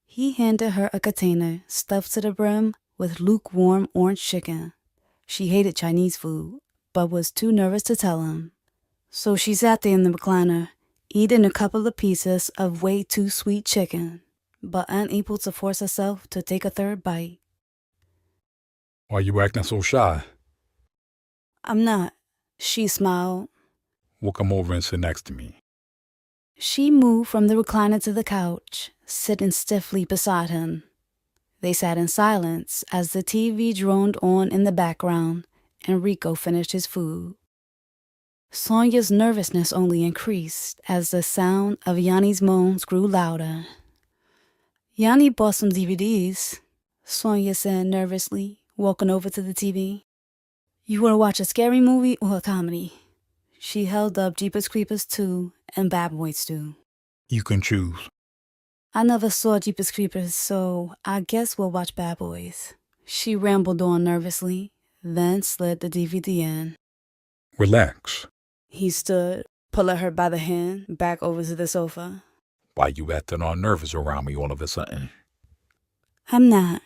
He handed her a container stuffed to the brim with lukewarm orange chicken. She hated Chinese food, but was too nervous to tell him. So she sat there in the recliner, eating a couple of pieces of way too sweet chicken, but unable to force herself to take a third bite. Why you acting so shy? I'm not. She smiled. Well, come over and sit next to me. She moved from the recliner to the couch, sitting stiffly beside him. They sat in silence as the TV droned on in the background and Rico finished his food. Sonia's nervousness only increased as the sound of Yanni's moans grew louder. Yanni bought some DVDs, Sonia said nervously, walking over to the TV. You want to watch a scary movie or a comedy? She held up Jeepers Creepers 2 and Bad Boys 2. You can choose. I never saw Jeepers Creepers, so I guess we'll watch Bad Boys. She rambled on nervously, then slid the DVD in. Relax. He stood, pulling her by the hand, back over to the sofa. Why you acting all nervous around me all of a sudden? I'm not,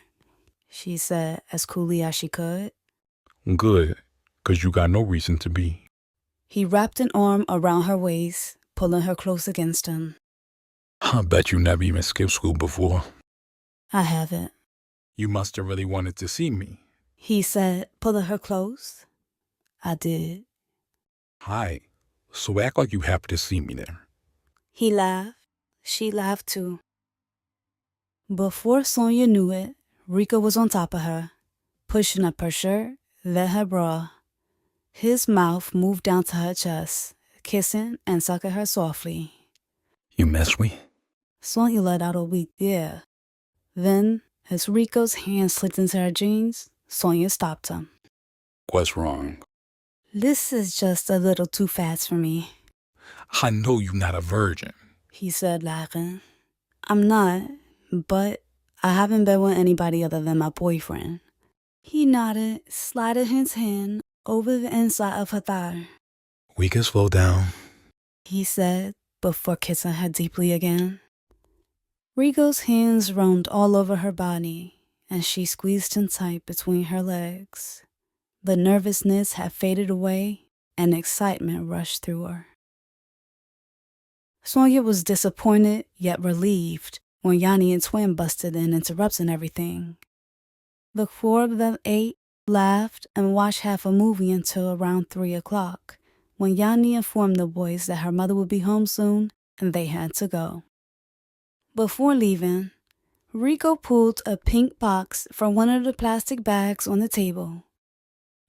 she said as coolly as she could. Good, 'cause you got no reason to be. He wrapped an arm around her waist, pulling her close against him. I bet you never even skipped school before. I haven't. You must have really wanted to see me. He said, pulling her close. I did. Hi. So act like you happy to see me then. He laughed. She laughed too. Before Sonia knew it, Rico was on top of her, pushing up her shirt, then her bra. His mouth moved down to her chest, kissing and sucking her softly. You miss me? Sonia let out a weak yeah. Then, as Rico's hand slipped into her jeans, Sonia stopped him. What's wrong? This is just a little too fast for me, I know you're not a virgin. he said, laughing. I'm not, but I haven't been with anybody other than my boyfriend. He nodded, sliding his hand over the inside of her thigh. We can slow down, he said, before kissing her deeply again. Rico's hands roamed all over her body, and she squeezed him tight between her legs. The nervousness had faded away, and excitement rushed through her. Sonia was disappointed, yet relieved, when Yanni and Twin busted in, interrupting everything. The four of them ate, laughed, and watched half a movie until around 3 o'clock, when Yanni informed the boys that her mother would be home soon and they had to go. Before leaving, Rico pulled a pink box from one of the plastic bags on the table.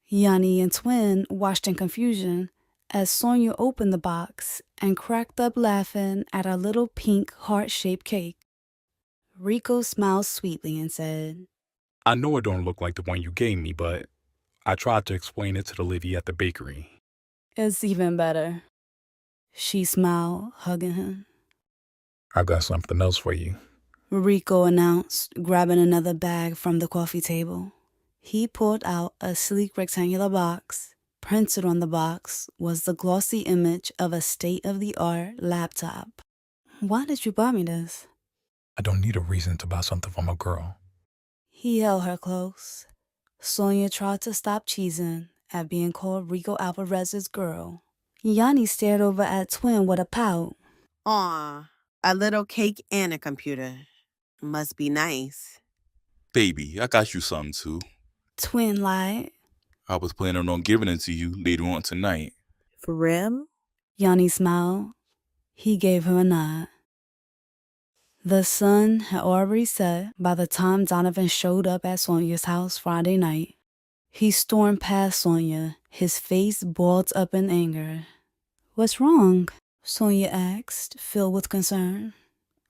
Yanni and Twin watched in confusion as Sonia opened the box and cracked up laughing at a little pink heart-shaped cake. Rico smiled sweetly and said, I know it don't look like the one you gave me, but I tried to explain it to the lady at the bakery. It's even better. She smiled, hugging him. I got something else for you, Rico announced, grabbing another bag from the coffee table. He pulled out a sleek rectangular box. Printed on the box was the glossy image of a state-of-the-art laptop. Why did you buy me this? I don't need a reason to buy something from a girl. He held her close. Sonia tried to stop cheesing at being called Rico Alvarez's girl. Yanni stared over at Twin with a pout. Aw, a little cake and a computer. Must be nice. Baby, I got you something too. Twin lied. I was planning on giving it to you later on tonight. For real? Yanni smiled. He gave her a nod. The sun had already set by the time Donovan showed up at Sonia's house Friday night. He stormed past Sonia, his face balled up in anger. What's wrong? Sonia asked, filled with concern.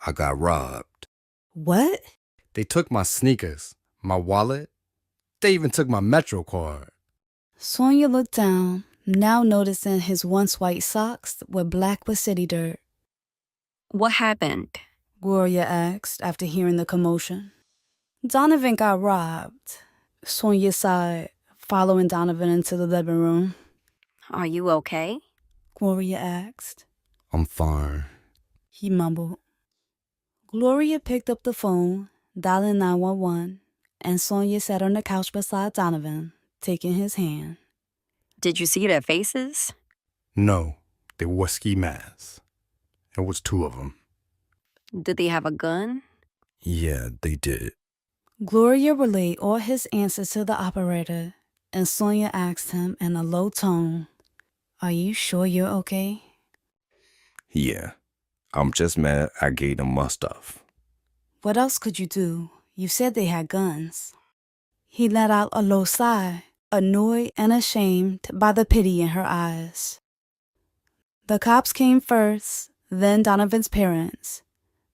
I got robbed. What? They took my sneakers, my wallet. They even took my Metro card. Sonia looked down, now noticing his once white socks were black with city dirt. What happened? Gloria asked after hearing the commotion. Donovan got robbed. Sonia sighed, following Donovan into the living room. Are you okay? Gloria asked. I'm fine. He mumbled. Gloria picked up the phone, dialing 911, and Sonia sat on the couch beside Donovan, taking his hand. Did you see their faces? No, they wore ski masks. It was 2 of them. Did they have a gun? Yeah, they did. Gloria relayed all his answers to the operator, and Sonia asked him in a low tone, "Are you sure you're okay?" Yeah, I'm just mad I gave them my stuff. What else could you do? You said they had guns. He let out a low sigh, annoyed and ashamed by the pity in her eyes. The cops came first, then Donovan's parents.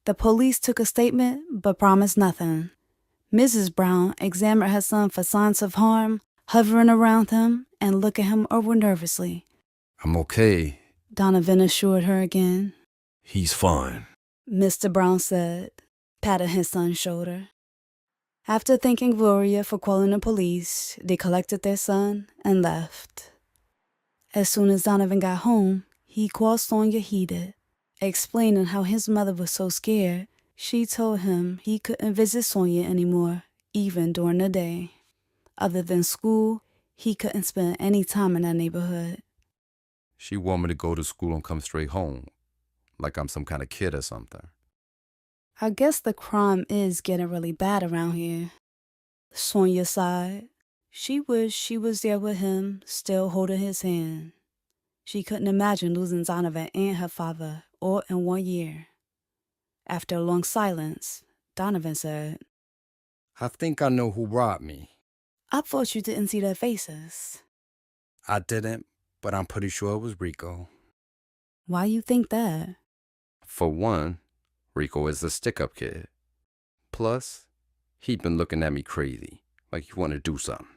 The police took a statement but promised nothing. Mrs. Brown examined her son for signs of harm, hovering around him and looking him over nervously. I'm okay. Donovan assured her again. He's fine. Mr. Brown said, patting his son's shoulder. After thanking Gloria for calling the police, they collected their son and left. As soon as Donovan got home, he called Sonia heated, explaining how his mother was so scared. She told him he couldn't visit Sonia anymore, even during the day. Other than school, he couldn't spend any time in that neighborhood. She want me to go to school and come straight home, like I'm some kind of kid or something. I guess the crime is getting really bad around here. Sonia sighed. She wished she was there with him, still holding his hand. She couldn't imagine losing Donovan and her father all in 1 year. After a long silence, Donovan said, I think I know who robbed me. "I thought you didn't see their faces." I didn't, but I'm pretty sure it was Rico. "Why you think that?" For one, Rico is a stick-up kid. Plus, he'd been looking at me crazy, like he wanted to do something.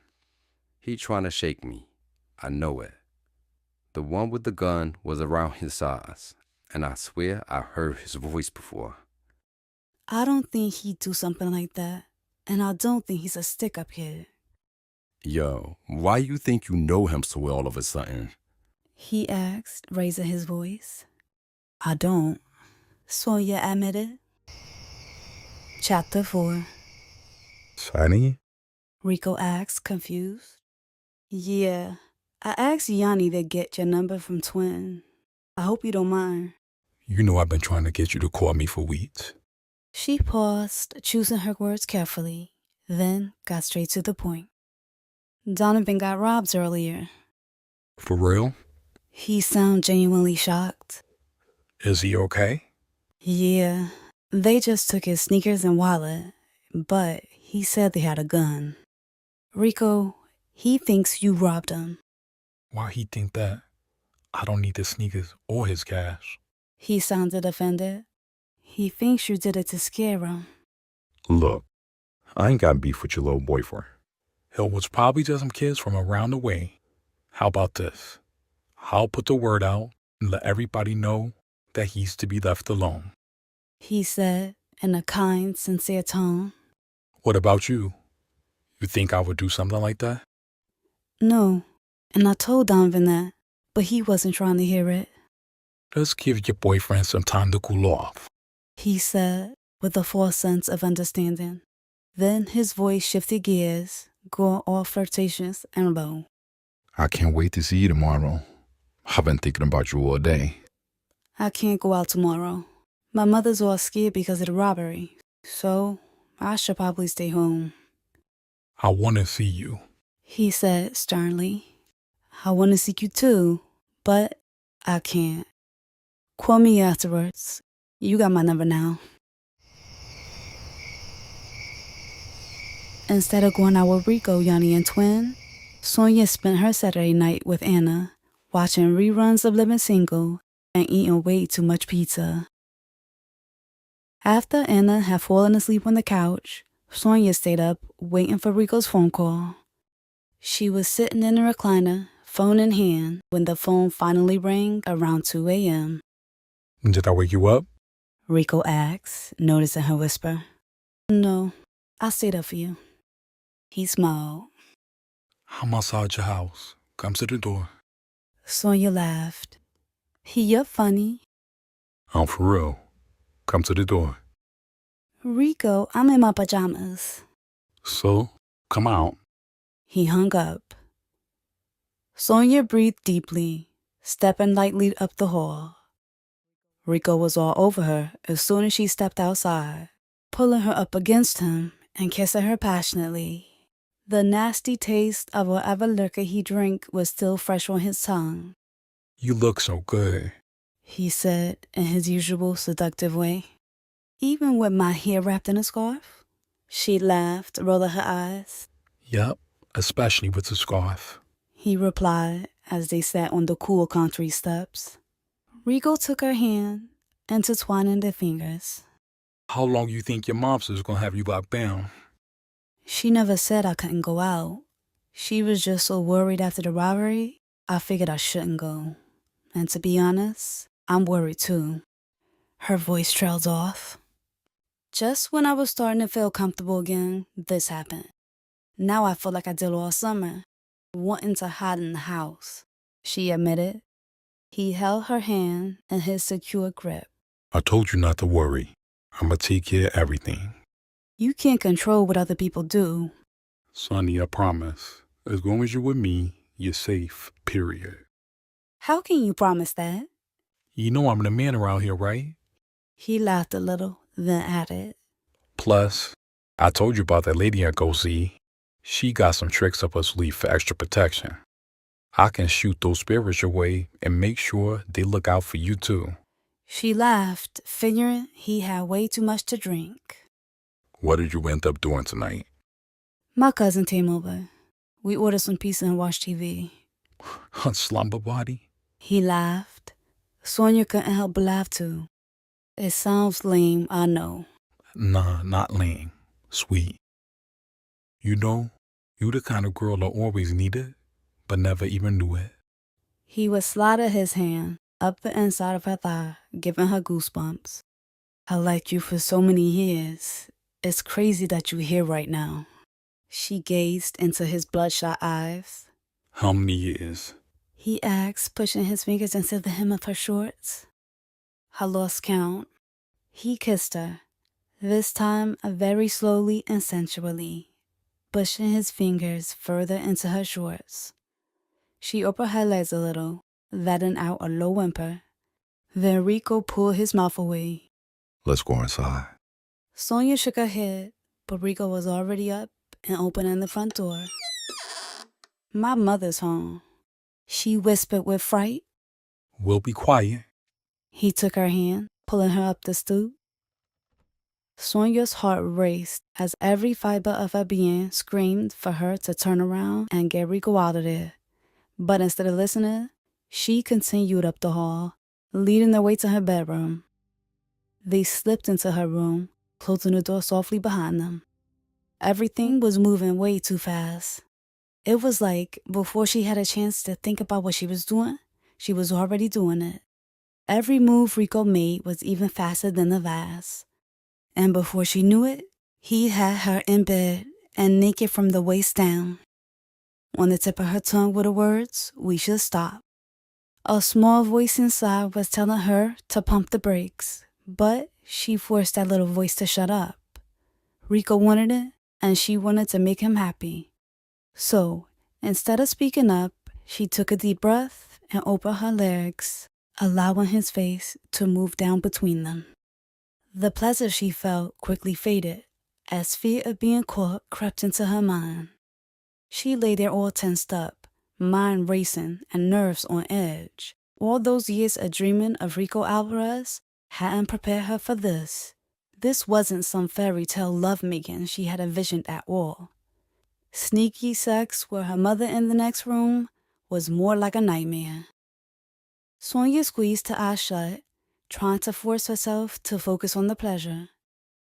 He trying to shake me. I know it. The one with the gun was around his size, and I swear I heard his voice before. "I don't think he'd do something like that, and I don't think he's a stick-up kid." Yo, why you think you know him so well all of a sudden? He asked, raising his voice. "I don't," Sonia admitted. Chapter 4. Sonny? Rico asked, confused. "Yeah, I asked Yanni to get your number from Twin. I hope you don't mind." You know I've been trying to get you to call me for weeks. She paused, choosing her words carefully, then got straight to the point. "Donovan got robbed earlier." For real? He sounded genuinely shocked. Is he okay? "Yeah, they just took his sneakers and wallet, but he said they had a gun. Rico, he thinks you robbed him." Why he think that? I don't need the sneakers or his cash. He sounded offended. "He thinks you did it to scare him." Look, I ain't got beef with your little boyfriend. It was probably just some kids from around the way. How about this? I'll put the word out and let everybody know that he's to be left alone. He said in a kind, sincere tone. What about you? You think I would do something like that? "No," and I told Donovan that, but he wasn't trying to hear it. Just give your boyfriend some time to cool off. He said with a false sense of understanding. Then his voice shifted gears, going all flirtatious and low. I can't wait to see you tomorrow. I've been thinking about you all day. "I can't go out tomorrow. My mother's all scared because of the robbery, so I should probably stay home." I want to see you. He said sternly. "I want to see you too, but I can't. Call me afterwards. You got my number now." Instead of going out with Rico, Yanni, and Twin, Sonia spent her Saturday night with Anna, watching reruns of Living Single and eating way too much pizza. After Anna had fallen asleep on the couch, Sonia stayed up waiting for Rico's phone call. She was sitting in the recliner, phone in hand, when the phone finally rang around 2 a.m. Did I wake you up? Rico asked, noticing her whisper. "No, I stayed up for you." He smiled. I'm outside your house. Come to the door. Sonia laughed. "You're funny." I'm for real. Come to the door. "Rico, I'm in my pajamas." So, come out. He hung up. Sonia breathed deeply, stepping lightly up the hall. Rico was all over her as soon as she stepped outside, pulling her up against him and kissing her passionately. The nasty taste of whatever liquor he drank was still fresh on his tongue. You look so good. He said in his usual seductive way. Even with my hair wrapped in a scarf? She laughed, rolling her eyes. Yup, especially with the scarf. He replied as they sat on the cool concrete steps. Rico took her hand, intertwining their fingers. How long you think your mom's is gonna have you locked down? She never said I couldn't go out. She was just so worried after the robbery, I figured I shouldn't go. And to be honest, I'm worried too. Her voice trails off. Just when I was starting to feel comfortable again, this happened. Now I feel like I did all summer, wanting to hide in the house, she admitted. He held her hand in his secure grip. I told you not to worry. I'ma take care of everything. You can't control what other people do. Sonny, I promise. As long as you're with me, you're safe, period. How can you promise that? You know I'm the man around here, right? He laughed a little, then added. Plus, I told you about that lady I go see. She got some tricks up her sleeve for extra protection. I can shoot those spirits your way and make sure they look out for you too. She laughed, figuring he had way too much to drink. What did you end up doing tonight? My cousin came over. We ordered some pizza and watched TV. A slumber body? He laughed. Sonia couldn't help but laugh too. It sounds lame, I know. Nah, not lame. Sweet. You know, you the kind of girl that always needed, but never even knew it. He would slide his hand up the inside of her thigh, giving her goosebumps. I liked you for so many years. It's crazy that you're here right now. She gazed into his bloodshot eyes. How many years? He asked, pushing his fingers into the hem of her shorts. I lost count. He kissed her, this time very slowly and sensually, pushing his fingers further into her shorts. She opened her legs a little, letting out a low whimper. Then Rico pulled his mouth away. Let's go inside. Sonia shook her head, but Rico was already up and opening the front door. My mother's home, she whispered with fright. We'll be quiet. He took her hand, pulling her up the stoop. Sonia's heart raced as every fiber of her being screamed for her to turn around and get Rico out of there. But instead of listening, she continued up the hall, leading the way to her bedroom. They slipped into her room, closing the door softly behind them. Everything was moving way too fast. It was like before she had a chance to think about what she was doing, she was already doing it. Every move Rico made was even faster than the last. And before she knew it, he had her in bed and naked from the waist down. On the tip of her tongue were the words, "We should stop." A small voice inside was telling her to pump the brakes, but she forced that little voice to shut up. Rico wanted it, and she wanted to make him happy. So, instead of speaking up, she took a deep breath and opened her legs, allowing his face to move down between them. The pleasure she felt quickly faded as fear of being caught crept into her mind. She lay there all tensed up, mind racing and nerves on edge. All those years of dreaming of Rico Alvarez hadn't prepared her for this. This wasn't some fairy tale lovemaking she had envisioned at all. Sneaky sex with her mother in the next room was more like a nightmare. Sonia squeezed her eyes shut, trying to force herself to focus on the pleasure.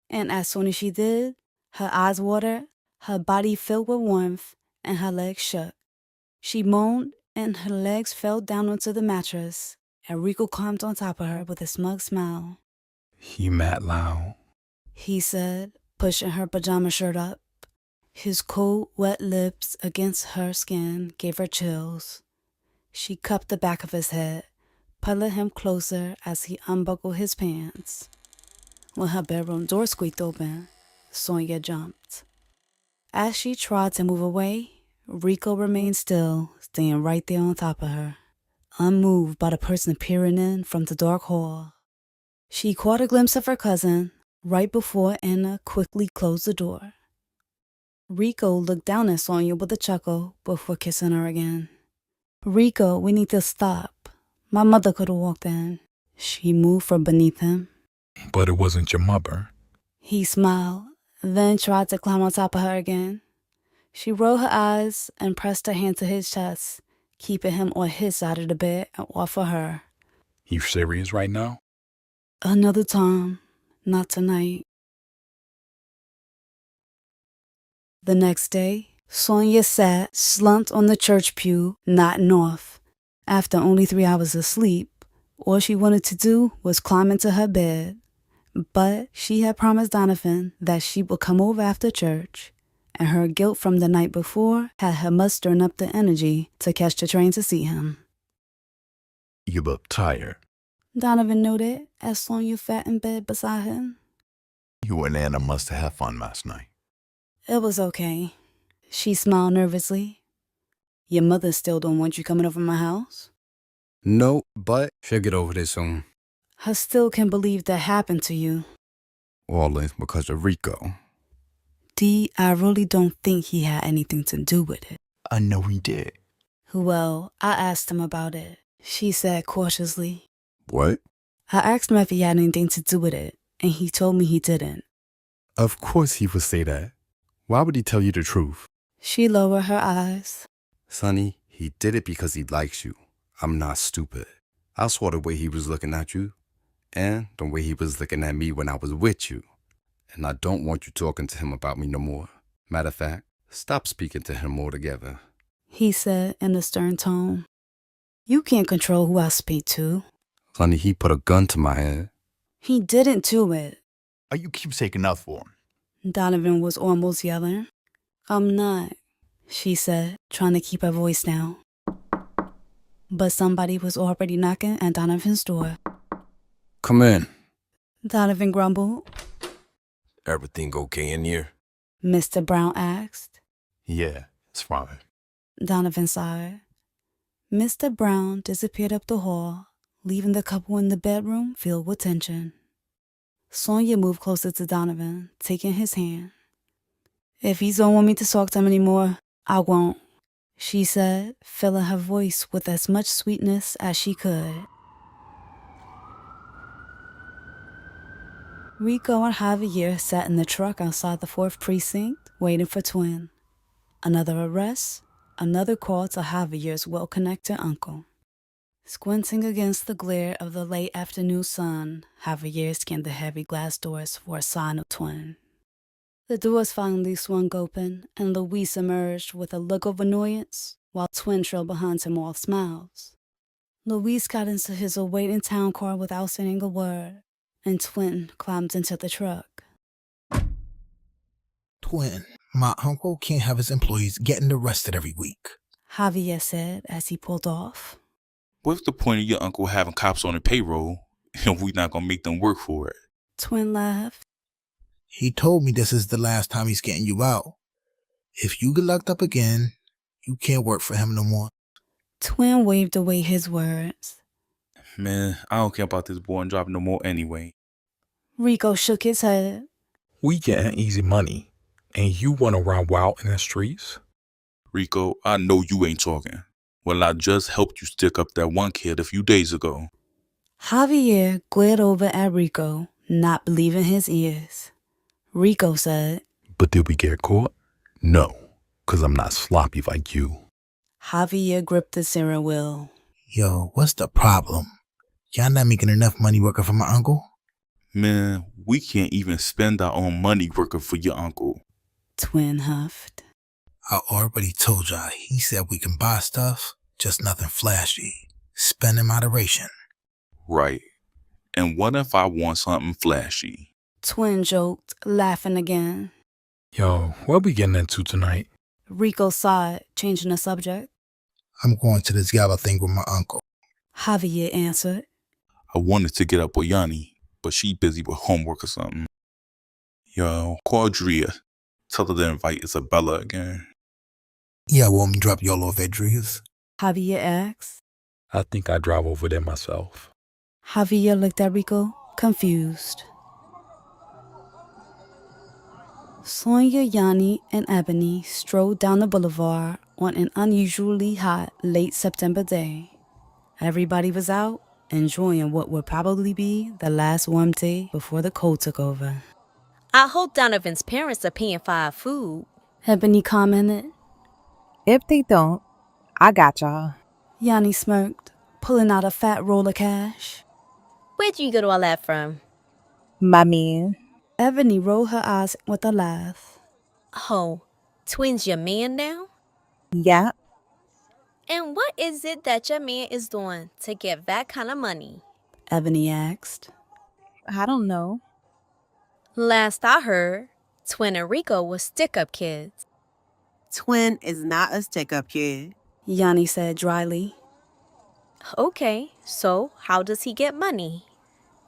And as soon as she did, her eyes watered, her body filled with warmth, and her legs shook. She moaned, and her legs fell down onto the mattress, and Rico climbed on top of her with a smug smile. He mad loud, He said, pushing her pajama shirt up. His cold, wet lips against her skin gave her chills. She cupped the back of his head, pulling him closer as he unbuckled his pants. When her bedroom door squeaked open, Sonia jumped. As she tried to move away, Rico remained still, staying right there on top of her, unmoved by the person peering in from the dark hall. She caught a glimpse of her cousin right before Anna quickly closed the door. Rico looked down at Sonia with a chuckle before kissing her again. Rico, we need to stop. My mother could have walked in. She moved from beneath him. But it wasn't your mother. He smiled, then tried to climb on top of her again. She rolled her eyes and pressed her hand to his chest, keeping him on his side of the bed and off of her. You serious right now? Another time, not tonight. The next day, Sonia sat slumped on the church pew, nodding off. After only 3 hours of sleep, all she wanted to do was climb into her bed. But she had promised Donovan that she would come over after church, and her guilt from the night before had her mustering up the energy to catch the train to see him. You look tired. Donovan noted as Sonia sat in bed beside him. You and Anna must have had fun last night. It was okay. She smiled nervously. Your mother still don't want you coming over my house? No, but she'll get over this soon. I still can't believe that happened to you. All this because of Rico. D, I really don't think he had anything to do with it. I know he did. Well, I asked him about it, she said cautiously. What? I asked him if he had anything to do with it, and he told me he didn't. Of course he would say that. Why would he tell you the truth? She lowered her eyes. Sonny, he did it because he likes you. I'm not stupid. I saw the way he was looking at you, and the way he was looking at me when I was with you. And I don't want you talking to him about me no more. Matter of fact, stop speaking to him altogether. He said in a stern tone. You can't control who I speak to. Sonny, he put a gun to my head. He didn't do it. You keep taking up for him. Donovan was almost yelling. I'm not, she said, trying to keep her voice down. But somebody was already knocking at Donovan's door. Come in. Donovan grumbled. Everything okay in here? Mr. Brown asked. Yeah, it's fine. Donovan sighed. Mr. Brown disappeared up the hall, leaving the couple in the bedroom filled with tension. Sonia moved closer to Donovan, taking his hand. If he don't want me to talk to him anymore, I won't, she said, filling her voice with as much sweetness as she could. Rico and Javier sat in the truck outside the 4th precinct, waiting for Twin. Another arrest, another call to Javier's well-connected uncle. Squinting against the glare of the late afternoon sun, Javier scanned the heavy glass doors for a sign of Twin. The doors finally swung open, and Luis emerged with a look of annoyance, while Twin trailed behind him all smiles. Luis got into his awaiting town car without saying a word, and Twin climbed into the truck. Twin, my uncle can't have his employees getting arrested every week, Javier said as he pulled off. What's the point of your uncle having cops on the payroll if we not gonna make them work for it? Twin laughed. He told me this is the last time he's getting you out. If you get locked up again, you can't work for him no more. Twin waved away his words. Man, I don't care about this boy and dropping no more anyway. Rico shook his head. We getting easy money, and you want to run wild in the streets? Rico, I know you ain't talking. Well, I just helped you stick up that one kid a few days ago. Javier glared over at Rico, not believing his ears. Rico said, But did we get caught? No, because I'm not sloppy like you. Javier gripped the steering wheel. Yo, what's the problem? Y'all not making enough money working for my uncle? Man, we can't even spend our own money working for your uncle. Twin huffed. I already told y'all, he said we can buy stuff, just nothing flashy. Spend in moderation. Right. And what if I want something flashy? Twin joked, laughing again. Yo, what we getting into tonight? Rico sighed, changing the subject. I'm going to this gala thing with my uncle. Javier answered. I wanted to get up with Yanni, but she busy with homework or something. Yo, call Drea. Tell her to invite Isabella again. Yeah, want me to drop y'all off at Drea's? Javier asked. I think I'd drive over there myself. Javier looked at Rico, confused. Sonia, Yanni, and Ebony strolled down the boulevard on an unusually hot late September day. Everybody was out, enjoying what would probably be the last warm day before the cold took over. I hope Donovan's parents are paying for our food, Ebony commented. If they don't, I got y'all. Yanni smirked, pulling out a fat roll of cash. Where'd you get all that from? My man. Ebony rolled her eyes with a laugh. Oh, Twin's your man now? Yeah. And what is it that your man is doing to get that kind of money? Ebony asked. I don't know. Last I heard, Twin and Rico were stick-up kids. Twin is not a stick-up kid, Yanni said dryly. Okay, so how does he get money?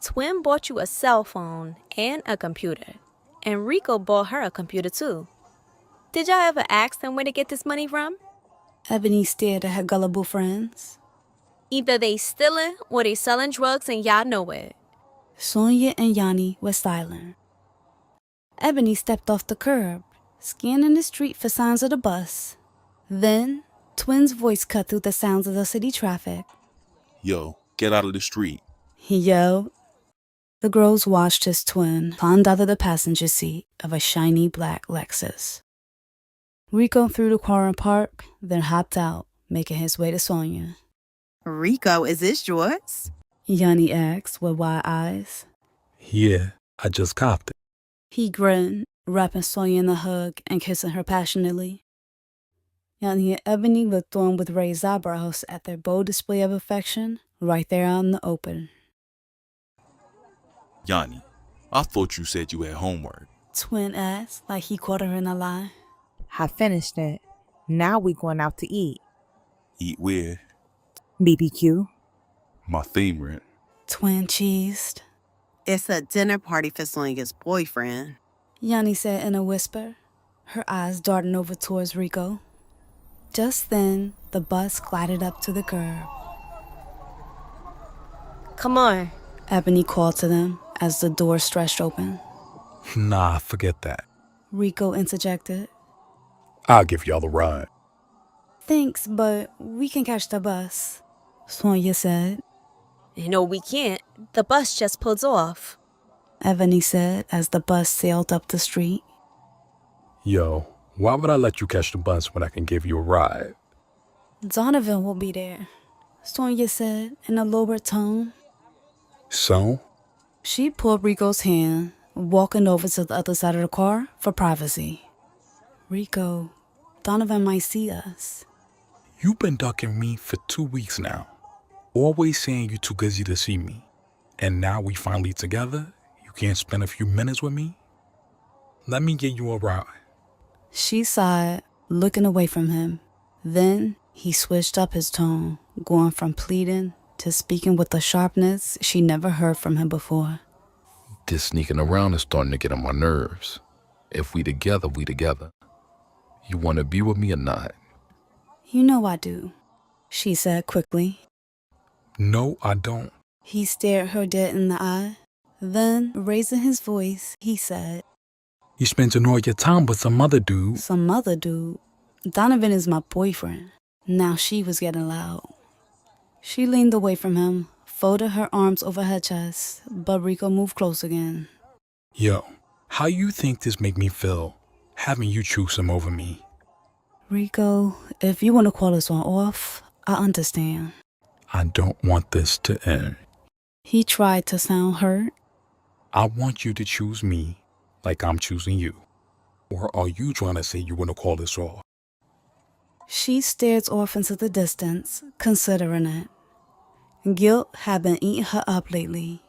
Twin bought you a cell phone and a computer, and Rico bought her a computer too. Did y'all ever ask them where to get this money from? Ebony stared at her gullible friends. Either they stealing or they selling drugs and y'all know it. Sonia and Yanni were silent. Ebony stepped off the curb, scanning the street for signs of the bus. Then, Twin's voice cut through the sounds of the city traffic. Yo, get out of the street. He yelled. The girls watched his twin climb out of the passenger seat of a shiny black Lexus. Rico threw the car in park, then hopped out, making his way to Sonia. Rico, is this yours? Yanni asked with wide eyes. Yeah, I just copped it. He grinned, wrapping Sonia in a hug and kissing her passionately. Yanni and Ebony looked on with raised eyebrows at their bold display of affection right there out in the open. Yanni, I thought you said you had homework. Twin asked, like he caught her in a lie. I finished it. Now we going out to eat. Eat where? BBQ. My favorite. Twin cheesed. It's a dinner party for Sonia's boyfriend. Yanni said in a whisper, her eyes darting over towards Rico. Just then, the bus glided up to the curb. Come on, Ebony called to them as the door stretched open. Nah, forget that. Rico interjected. I'll give y'all a ride. Thanks, but we can catch the bus, Sonia said. No, we can't. The bus just pulled off. Ebony said as the bus sailed up the street. Yo, why would I let you catch the bus when I can give you a ride? Donovan will be there, Sonia said in a lower tone. So? She pulled Rico's hand, walking over to the other side of the car for privacy. Rico, Donovan might see us. You've been ducking me for 2 weeks now. Always saying you're too busy to see me. And now we finally together? You can't spend a few minutes with me? Let me get you a ride. She sighed, looking away from him. Then he switched up his tone, going from pleading to speaking with a sharpness she never heard from him before. This sneaking around is starting to get on my nerves. If we together, we together. You want to be with me or not? You know I do, she said quickly. No, I don't. He stared her dead in the eye. Then, raising his voice, he said, You spending all your time with some other dude. Some other dude? Donovan is my boyfriend. Now she was getting loud. She leaned away from him, folded her arms over her chest, but Rico moved close again. Yo, how you think this make me feel, having you choose him over me? Rico, if you want to call this one off, I understand. I don't want this to end. He tried to sound hurt. I want you to choose me like I'm choosing you. Or are you trying to say you want to call this off? She stared off into the distance, considering it. Guilt had been eating her up lately,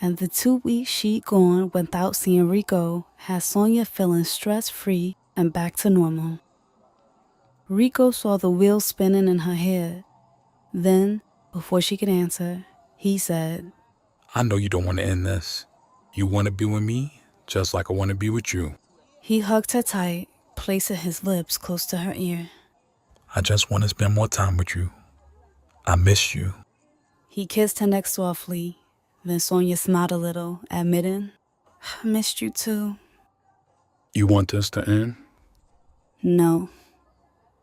and the 2 weeks she'd gone without seeing Rico had Sonia feeling stress-free and back to normal. Rico saw the wheels spinning in her head. Then, before she could answer, he said, I know you don't want to end this. You want to be with me just like I want to be with you. He hugged her tight, placing his lips close to her ear. I just want to spend more time with you. I miss you. He kissed her neck softly. Then Sonia smiled a little, admitting, I missed you too. You want this to end? No.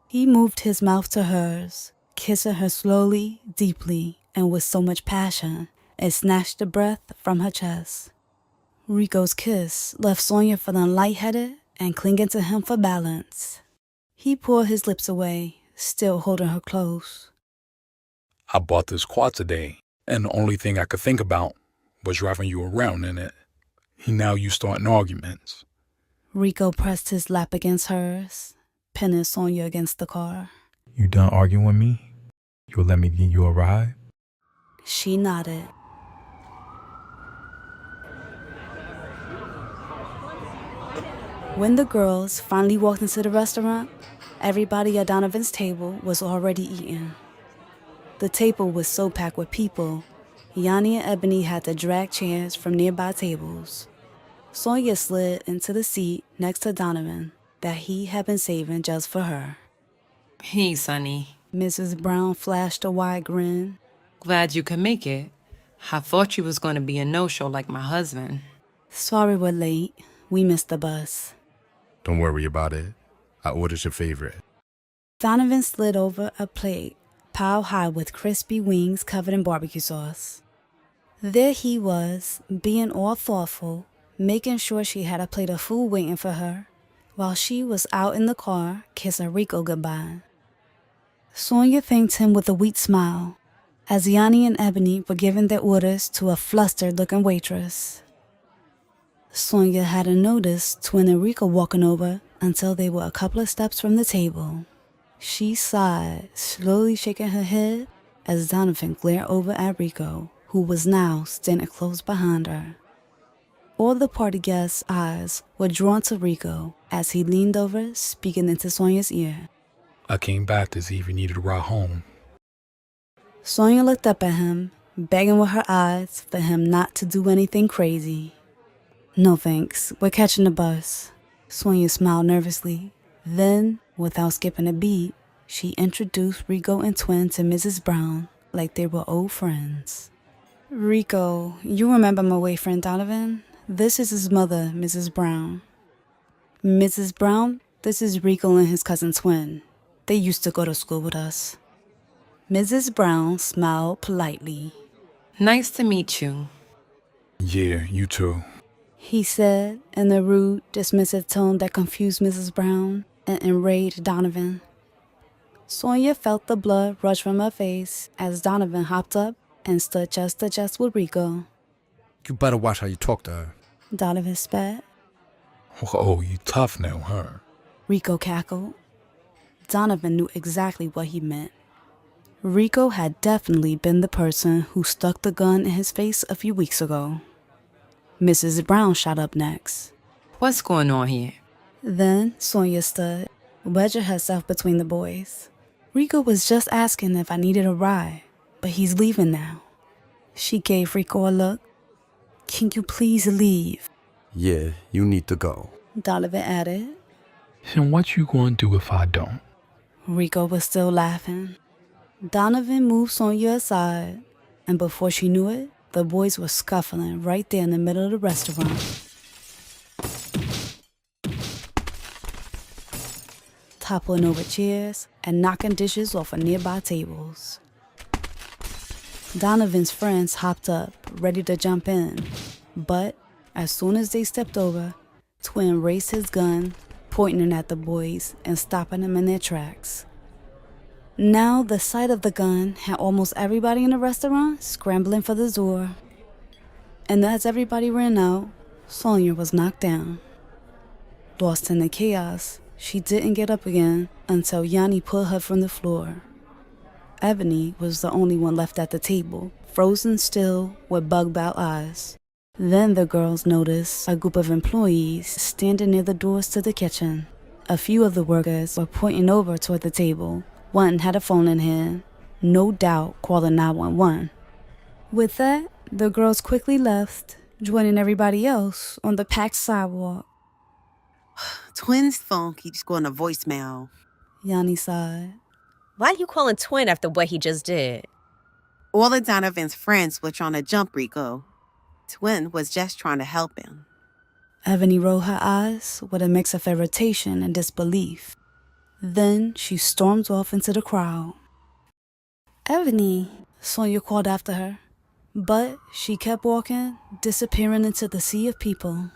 He moved his mouth to hers, kissing her slowly, deeply, and with so much passion, it snatched the breath from her chest. Rico's kiss left Sonia feeling lightheaded and clinging to him for balance. He pulled his lips away, still holding her close. I bought this quad today, and the only thing I could think about was driving you around in it. Now you starting arguments. Rico pressed his lap against hers, pinning Sonia against the car. You done arguing with me? You'll let me give you a ride? She nodded. When the girls finally walked into the restaurant, everybody at Donovan's table was already eating. The table was so packed with people, Yanni and Ebony had to drag chairs from nearby tables. Sonia slid into the seat next to Donovan that he had been saving just for her. Hey, Sonny. Mrs. Brown flashed a wide grin. Glad you could make it. I thought you was going to be a no-show like my husband. Sorry we're late. We missed the bus. Don't worry about it. I ordered your favorite. Donovan slid over a plate, piled high with crispy wings covered in barbecue sauce. There he was, being all thoughtful, making sure she had a plate of food waiting for her, while she was out in the car kissing Rico goodbye. Sonia thanked him with a weak smile, as Yanni and Ebony were giving their orders to a flustered-looking waitress. Sonia hadn't noticed Twin and Rico walking over until they were a couple of steps from the table. She sighed, slowly shaking her head as Donovan glared over at Rico, who was now standing close behind her. All the party guests' eyes were drawn to Rico as he leaned over, speaking into Sonia's ear. I came back to see if you needed a ride home. Sonia looked up at him, begging with her eyes for him not to do anything crazy. No thanks, we're catching the bus. Sonia smiled nervously. Then, without skipping a beat, she introduced Rico and Twin to Mrs. Brown like they were old friends. Rico, you remember my boyfriend Donovan? This is his mother, Mrs. Brown. Mrs. Brown, this is Rico and his cousin Twin. They used to go to school with us. Mrs. Brown smiled politely. Nice to meet you. Yeah, you too. He said in a rude, dismissive tone that confused Mrs. Brown and enraged Donovan. Sonia felt the blood rush from her face as Donovan hopped up and stood chest to chest with Rico. You better watch how you talk to her. Donovan spat. Oh, you tough now, huh? Rico cackled. Donovan knew exactly what he meant. Rico had definitely been the person who stuck the gun in his face a few weeks ago. Mrs. Brown shot up next. What's going on here? Then Sonia stood, wedging herself between the boys. Rico was just asking if I needed a ride, but he's leaving now. She gave Rico a look. Can you please leave? Yeah, you need to go. Donovan added. And what you gonna do if I don't? Rico was still laughing. Donovan moved Sonia aside, and before she knew it, the boys were scuffling right there in the middle of the restaurant. Toppling over chairs and knocking dishes off of nearby tables. Donovan's friends hopped up, ready to jump in, but as soon as they stepped over, Twin raised his gun, pointing it at the boys and stopping them in their tracks. Now the sight of the gun had almost everybody in the restaurant scrambling for the door. And as everybody ran out, Sonia was knocked down. Lost in the chaos, she didn't get up again until Yanni pulled her from the floor. Ebony was the only one left at the table, frozen still with bug-bout eyes. Then the girls noticed a group of employees standing near the doors to the kitchen. A few of the workers were pointing over toward the table. One had a phone in hand, no doubt calling 911. With that, the girls quickly left, joining everybody else on the packed sidewalk. Twin's phone keeps going to voicemail. Yanni sighed. Why are you calling Twin after what he just did? All of Donovan's friends were trying to jump Rico. Twin was just trying to help him. Ebony rolled her eyes with a mix of irritation and disbelief. Then she stormed off into the crowd. Ebony, Sonia called after her, but she kept walking, disappearing into the sea of people.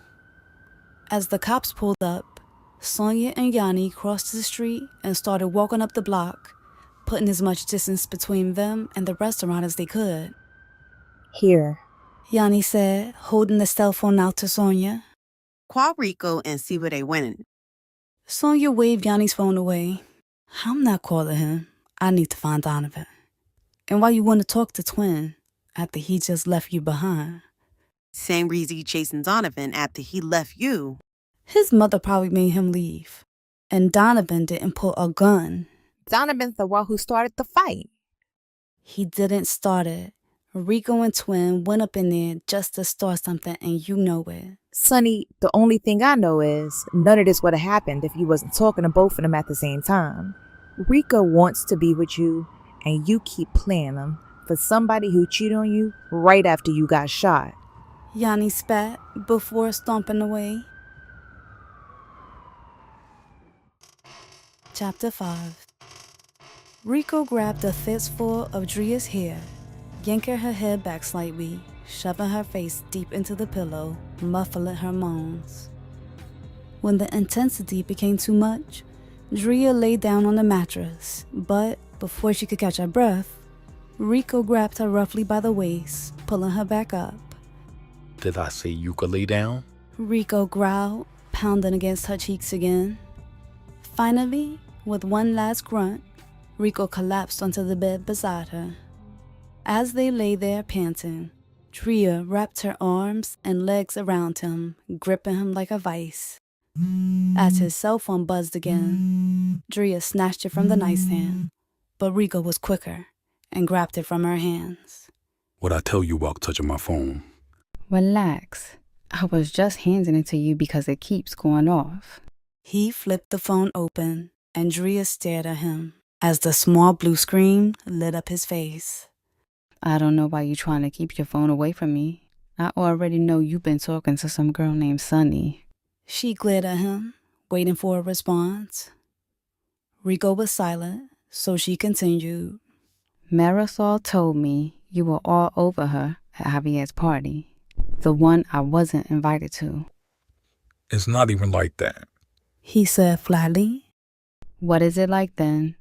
As the cops pulled up, Sonia and Yanni crossed the street and started walking up the block, putting as much distance between them and the restaurant as they could. Here. Yanni said, holding the cell phone out to Sonia. Call Rico and see where they went. Sonia waved Yanni's phone away. I'm not calling him. I need to find Donovan. And why you want to talk to Twin after he just left you behind? Same reason you chasing Donovan after he left you. His mother probably made him leave. And Donovan didn't pull a gun. Donovan's the one who started the fight. He didn't start it. Rico and Twin went up in there just to start something, and you know it. Sonny, the only thing I know is none of this would have happened if you wasn't talking to both of them at the same time. Rico wants to be with you, and you keep playing him for somebody who cheated on you right after you got shot. Yanni spat before stomping away. Chapter 5. Rico grabbed a fistful of Dria's hair, yanking her head back slightly, shoving her face deep into the pillow, muffling her moans. When the intensity became too much, Dria lay down on the mattress, but before she could catch her breath, Rico grabbed her roughly by the waist, pulling her back up. Did I say you could lay down? Rico growled, pounding against her cheeks again. Finally, with one last grunt, Rico collapsed onto the bed beside her. As they lay there panting, Dria wrapped her arms and legs around him, gripping him like a vice. As his cell phone buzzed again, Dria snatched it from the nightstand, but Rico was quicker and grabbed it from her hands. What'd I tell you about touching my phone? Relax. I was just handing it to you because it keeps going off. He flipped the phone open, and Dria stared at him as the small blue screen lit up his face. I don't know why you're trying to keep your phone away from me. I already know you've been talking to some girl named Sunny. She glared at him, waiting for a response. Rico was silent, so she continued. Marisol told me you were all over her at Javier's party, the one I wasn't invited to. It's not even like that, he said flatly. What is it like then?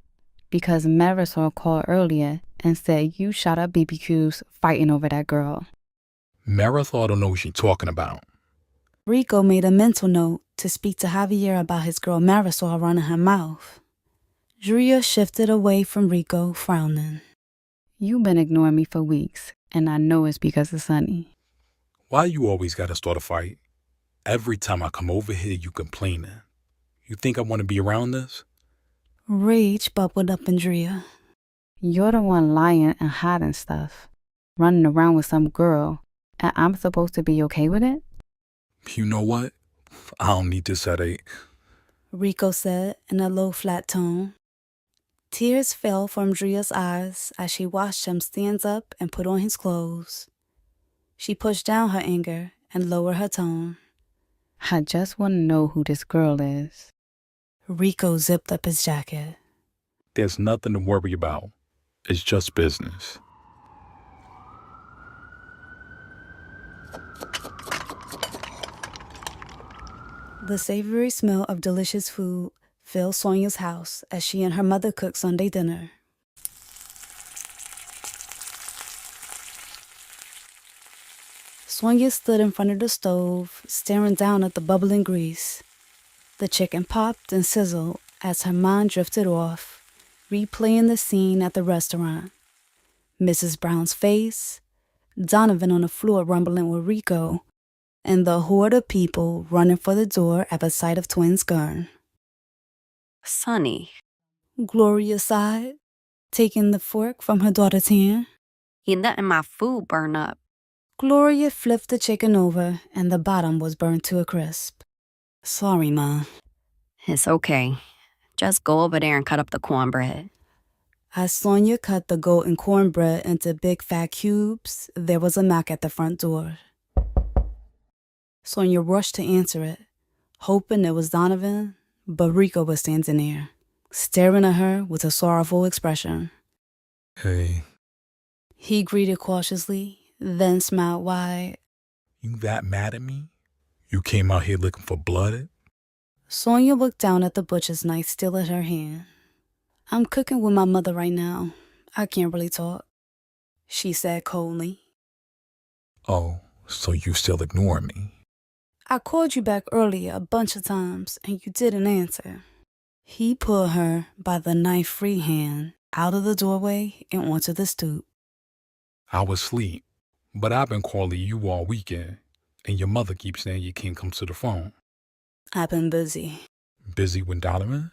Because Marisol called earlier and said you shot up BBQs fighting over that girl. Marisol don't know what she's talking about. Rico made a mental note to speak to Javier about his girl Marisol running her mouth. Dria shifted away from Rico, frowning. You've been ignoring me for weeks, and I know it's because of Sunny. Why you always gotta start a fight? Every time I come over here, you complaining. You think I want to be around this? Rage bubbled up in Dria. You're the one lying and hiding stuff, running around with some girl, and I'm supposed to be okay with it? You know what? I don't need this headache, Rico said in a low, flat tone. Tears fell from Dria's eyes as she watched him stand up and put on his clothes. She pushed down her anger and lowered her tone. I just want to know who this girl is. Rico zipped up his jacket. There's nothing to worry about. It's just business. The savory smell of delicious food filled Sonia's house as she and her mother cooked Sunday dinner. Sonia stood in front of the stove, staring down at the bubbling grease. The chicken popped and sizzled as her mind drifted off, replaying the scene at the restaurant. Mrs. Brown's face, Donovan on the floor rumbling with Rico, and the horde of people running for the door at the sight of Twin's gun. Sonny. Gloria sighed, taking the fork from her daughter's hand. You're letting my food burn up. Gloria flipped the chicken over, and the bottom was burned to a crisp. Sorry, Ma. It's okay. Just go over there and cut up the cornbread. As Sonia cut the golden cornbread into big fat cubes, there was a knock at the front door. Sonia rushed to answer it, hoping it was Donovan, but Rico was standing there, staring at her with a sorrowful expression. Hey, He greeted cautiously, then smiled wide. you that mad at me? You came out here looking for blood? Sonia looked down at the butcher's knife still in her hand. I'm cooking with my mother right now. I can't really talk, she said coldly. Oh, so you still ignore me? I called you back earlier a bunch of times and you didn't answer. He pulled her by the knife-free hand out of the doorway and onto the stoop. I was asleep, but I've been calling you all weekend, and your mother keeps saying you can't come to the phone. I've been busy. Busy with Donovan?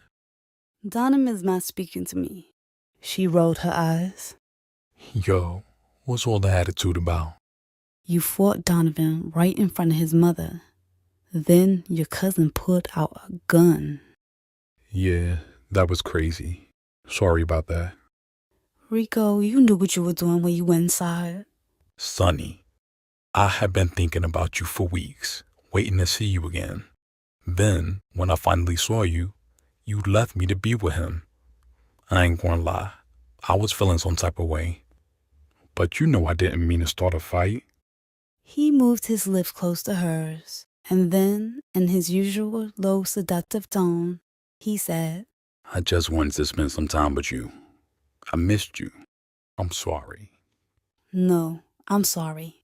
Donovan's not speaking to me. She rolled her eyes. Yo, what's all the attitude about? You fought Donovan right in front of his mother. Then your cousin pulled out a gun. Yeah, that was crazy. Sorry about that. Rico, you knew what you were doing when you went inside. Sonny, I have been thinking about you for weeks, waiting to see you again. Then, when I finally saw you, you left me to be with him. I ain't gonna lie, I was feeling some type of way. But you know I didn't mean to start a fight. He moved his lips close to hers, and then, in his usual low, seductive tone, he said, I just wanted to spend some time with you. I missed you. I'm sorry. No, I'm sorry.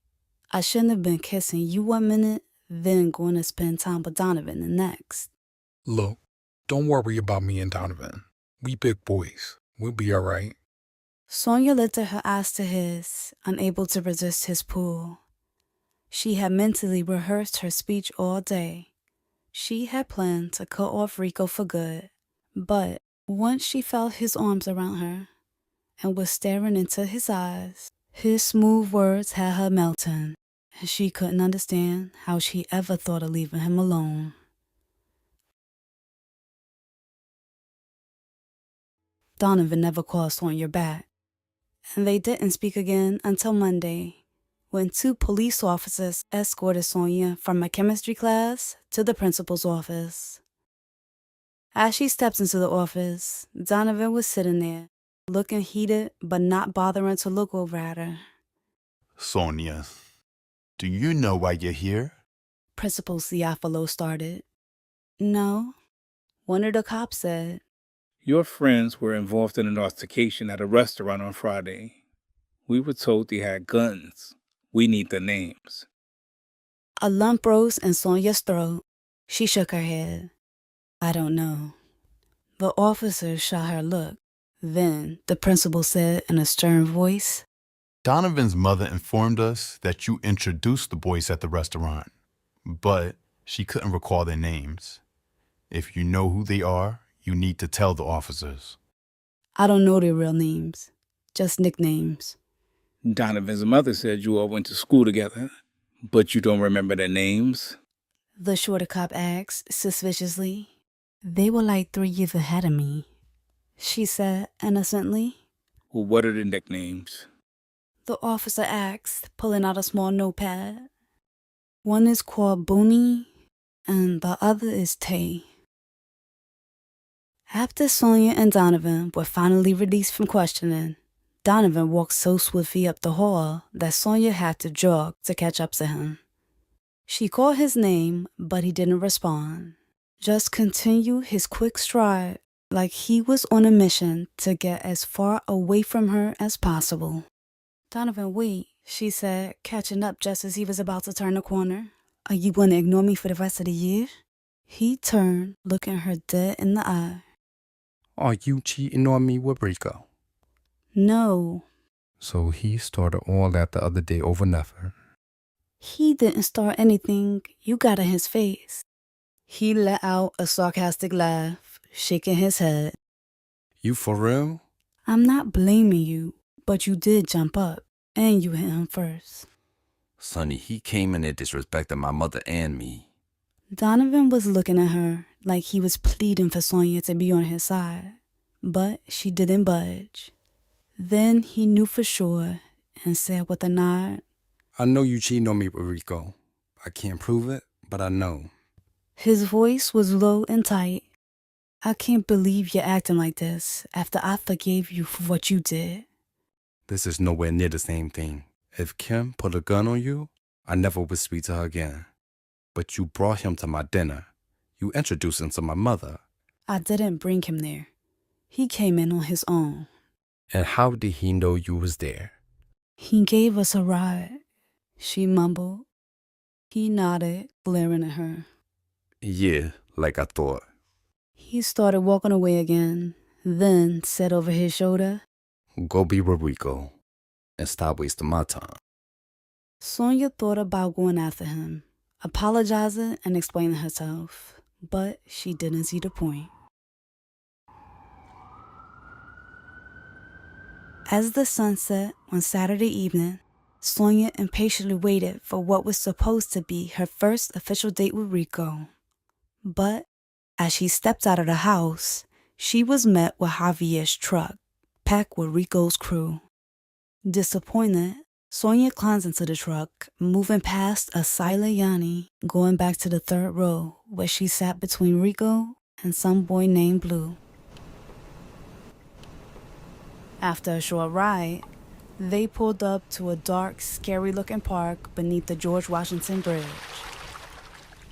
I shouldn't have been kissing you 1 minute, then going to spend time with Donovan the next. Look, don't worry about me and Donovan. We big boys. We'll be all right. Sonia lifted her eyes to his, unable to resist his pull. She had mentally rehearsed her speech all day. She had planned to cut off Rico for good, but once she felt his arms around her and was staring into his eyes, his smooth words had her melting, and she couldn't understand how she ever thought of leaving him alone. Donovan never called Sonia back, and they didn't speak again until Monday, when 2 police officers escorted Sonia from a chemistry class to the principal's office. As she stepped into the office, Donovan was sitting there, looking heated but not bothering to look over at her. Sonia, do you know why you're here? Principal Ciafalo started. No, one of the cops said. Your friends were involved in an altercation at a restaurant on Friday. We were told they had guns. We need the names. A lump rose in Sonia's throat. She shook her head. I don't know. The officer shot her look. Then the principal said in a stern voice, Donovan's mother informed us that you introduced the boys at the restaurant, but she couldn't recall their names. If you know who they are, you need to tell the officers. I don't know their real names, just nicknames. Donovan's mother said you all went to school together, but you don't remember their names? The shorter cop asked suspiciously. They were like 3 years ahead of me, she said innocently. Well, what are the nicknames? The officer asked, pulling out a small notepad. One is called Booney, and the other is Tay. After Sonia and Donovan were finally released from questioning, Donovan walked so swiftly up the hall that Sonia had to jog to catch up to him. She called his name, but he didn't respond. Just continued his quick stride like he was on a mission to get as far away from her as possible. Donovan, wait, she said, catching up just as he was about to turn the corner. Are you going to ignore me for the rest of the year? He turned, looking her dead in the eye. Are you cheating on me with Rico? No. So he started all that the other day over nothing. He didn't start anything. You got in his face. He let out a sarcastic laugh, shaking his head. You for real? I'm not blaming you, but you did jump up, and you hit him first. Sonny, he came in there disrespecting my mother and me. Donovan was looking at her like he was pleading for Sonia to be on his side, but she didn't budge. Then he knew for sure and said with a nod, I know you cheating on me with Rico. I can't prove it, but I know. His voice was low and tight. I can't believe you're acting like this after I forgave you for what you did. This is nowhere near the same thing. If Kim put a gun on you, I never would speak to her again. But you brought him to my dinner. You introduced him to my mother. I didn't bring him there. He came in on his own. And how did he know you was there? He gave us a ride, she mumbled. He nodded, glaring at her. Yeah, like I thought. He started walking away again, then said over his shoulder, Go be with Rico and stop wasting my time. Sonia thought about going after him, apologizing and explaining herself, but she didn't see the point. As the sun set on Saturday evening, Sonia impatiently waited for what was supposed to be her first official date with Rico. But as she stepped out of the house, she was met with Javier's truck, packed with Rico's crew. Disappointed, Sonia climbs into the truck, moving past a silent Yanni, going back to the third row, where she sat between Rico and some boy named Blue. After a short ride, they pulled up to a dark, scary-looking park beneath the George Washington Bridge.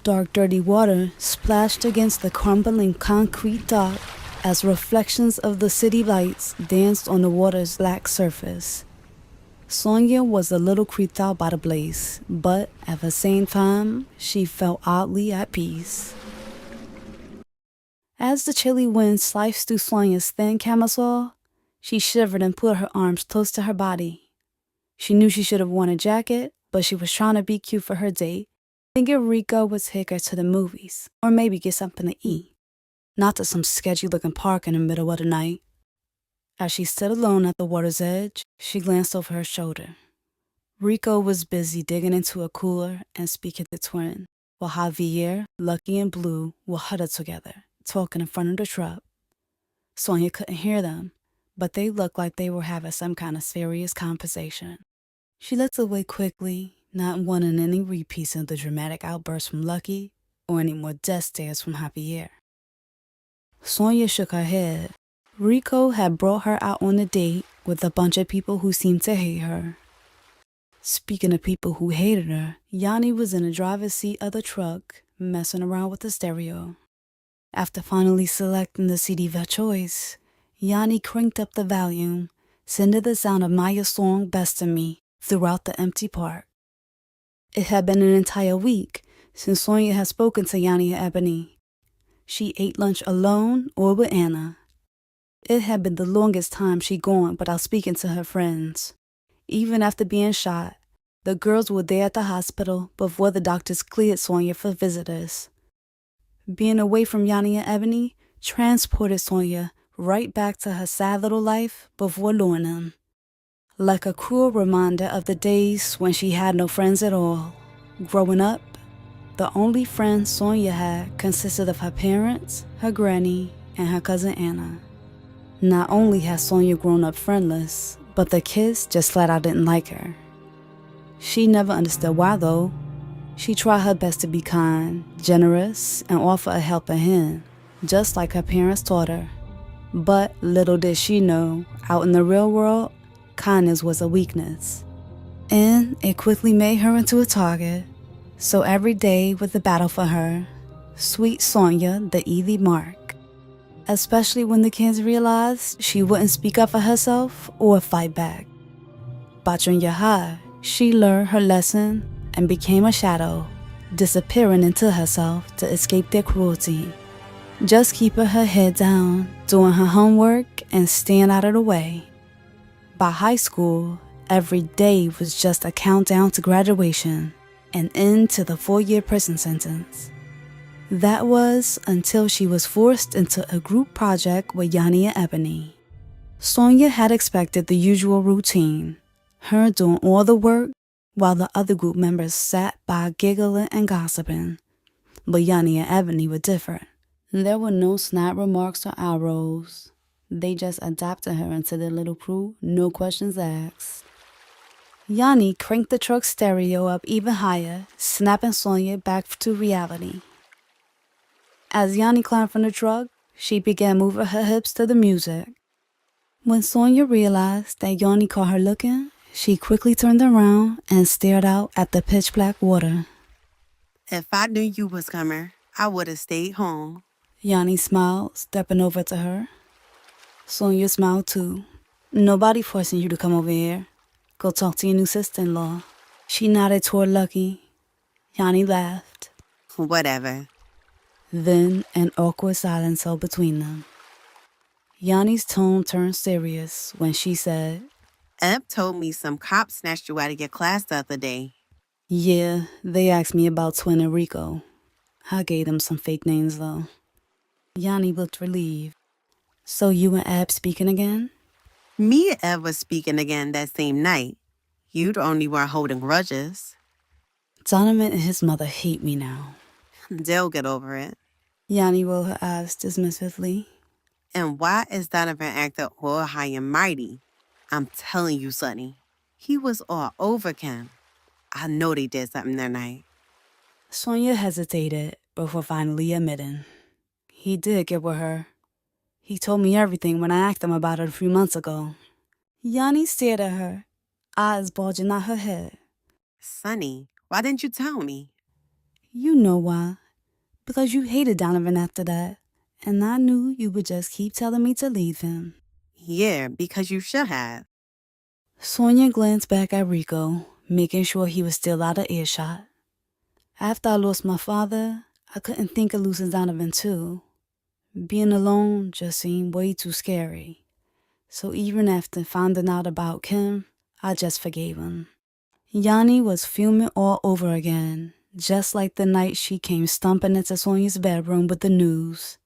Dark, dirty water splashed against the crumbling concrete dock as reflections of the city lights danced on the water's black surface. Sonia was a little creeped out by the blaze, but at the same time, she felt oddly at peace. As the chilly wind sliced through Sonia's thin camisole, she shivered and put her arms close to her body. She knew she should have worn a jacket, but she was trying to be cute for her date, thinking Rico would take her to the movies, or maybe get something to eat, not to some sketchy-looking park in the middle of the night. As she stood alone at the water's edge, she glanced over her shoulder. Rico was busy digging into a cooler and speaking to Twin, while Javier, Lucky, and Blue were huddled together, talking in front of the truck. Sonia couldn't hear them, but they looked like they were having some kind of serious conversation. She looked away quickly, not wanting any repeats of the dramatic outburst from Lucky or any more death stares from Javier. Sonia shook her head. Rico had brought her out on a date with a bunch of people who seemed to hate her. Speaking of people who hated her, Yanni was in the driver's seat of the truck, messing around with the stereo. After finally selecting the CD of her choice, Yanni cranked up the volume, sending the sound of Maya's song Best of Me throughout the empty park. It had been an entire week since Sonia had spoken to Yanni and Ebony. She ate lunch alone or with Anna. It had been the longest time she'd gone without speaking to her friends. Even after being shot, the girls were there at the hospital before the doctors cleared Sonia for visitors. Being away from Yanni and Ebony transported Sonia right back to her sad little life before Lorna. Like a cruel reminder of the days when she had no friends at all. Growing up, the only friends Sonia had consisted of her parents, her granny, and her cousin Anna. Not only had Sonia grown up friendless, but the kids just flat out didn't like her. She never understood why though. She tried her best to be kind, generous, and offer a helping hand, just like her parents taught her. But little did she know, out in the real world, kindness was a weakness. And it quickly made her into a target. So every day was a battle for her. Sweet Sonia, the easy mark. Especially when the kids realized she wouldn't speak up for herself or fight back. By junior high, she learned her lesson and became a shadow, disappearing into herself to escape their cruelty. Just keeping her head down, doing her homework, and staying out of the way. By high school, every day was just a countdown to graduation and end to the 4-year prison sentence. That was until she was forced into a group project with Yanni and Ebony. Sonia had expected the usual routine, her doing all the work while the other group members sat by giggling and gossiping. But Yanni and Ebony were different. There were no snide remarks or arrows. They just adopted her into their little crew, no questions asked. Yanni cranked the truck's stereo up even higher, snapping Sonia back to reality. As Yanni climbed from the truck, she began moving her hips to the music. When Sonia realized that Yanni caught her looking, she quickly turned around and stared out at the pitch-black water. If I knew you was coming, I would have stayed home. Yanni smiled, stepping over to her. Sonia smiled too. Nobody forcing you to come over here. Go talk to your new sister-in-law. She nodded toward Lucky. Yanni laughed. Whatever. Then an awkward silence fell between them. Yanni's tone turned serious when she said, Eb told me some cops snatched you out of your class the other day. Yeah, they asked me about Twin and Rico. I gave them some fake names, though. Yanni looked relieved. So you and Ab speaking again? Me and Eb was speaking again that same night. You the only one holding grudges. Donovan and his mother hate me now. They'll get over it. Yanni rolled her eyes dismissively. And why is Donovan acting all high and mighty? I'm telling you, Sonny. He was all over Kim. I know they did something that night. Sonia hesitated before finally admitting. He did get with her. He told me everything when I asked him about it a few months ago. Yanni stared at her, eyes bulging out her head. Sonny, why didn't you tell me? You know why. Because you hated Donovan after that, and I knew you would just keep telling me to leave him. Yeah, because you should have. Sonia glanced back at Rico, making sure he was still out of earshot. After I lost my father, I couldn't think of losing Donovan too. Being alone just seemed way too scary. So even after finding out about Kim, I just forgave him. Yanni was fuming all over again, just like the night she came stomping into Sonia's bedroom with the news,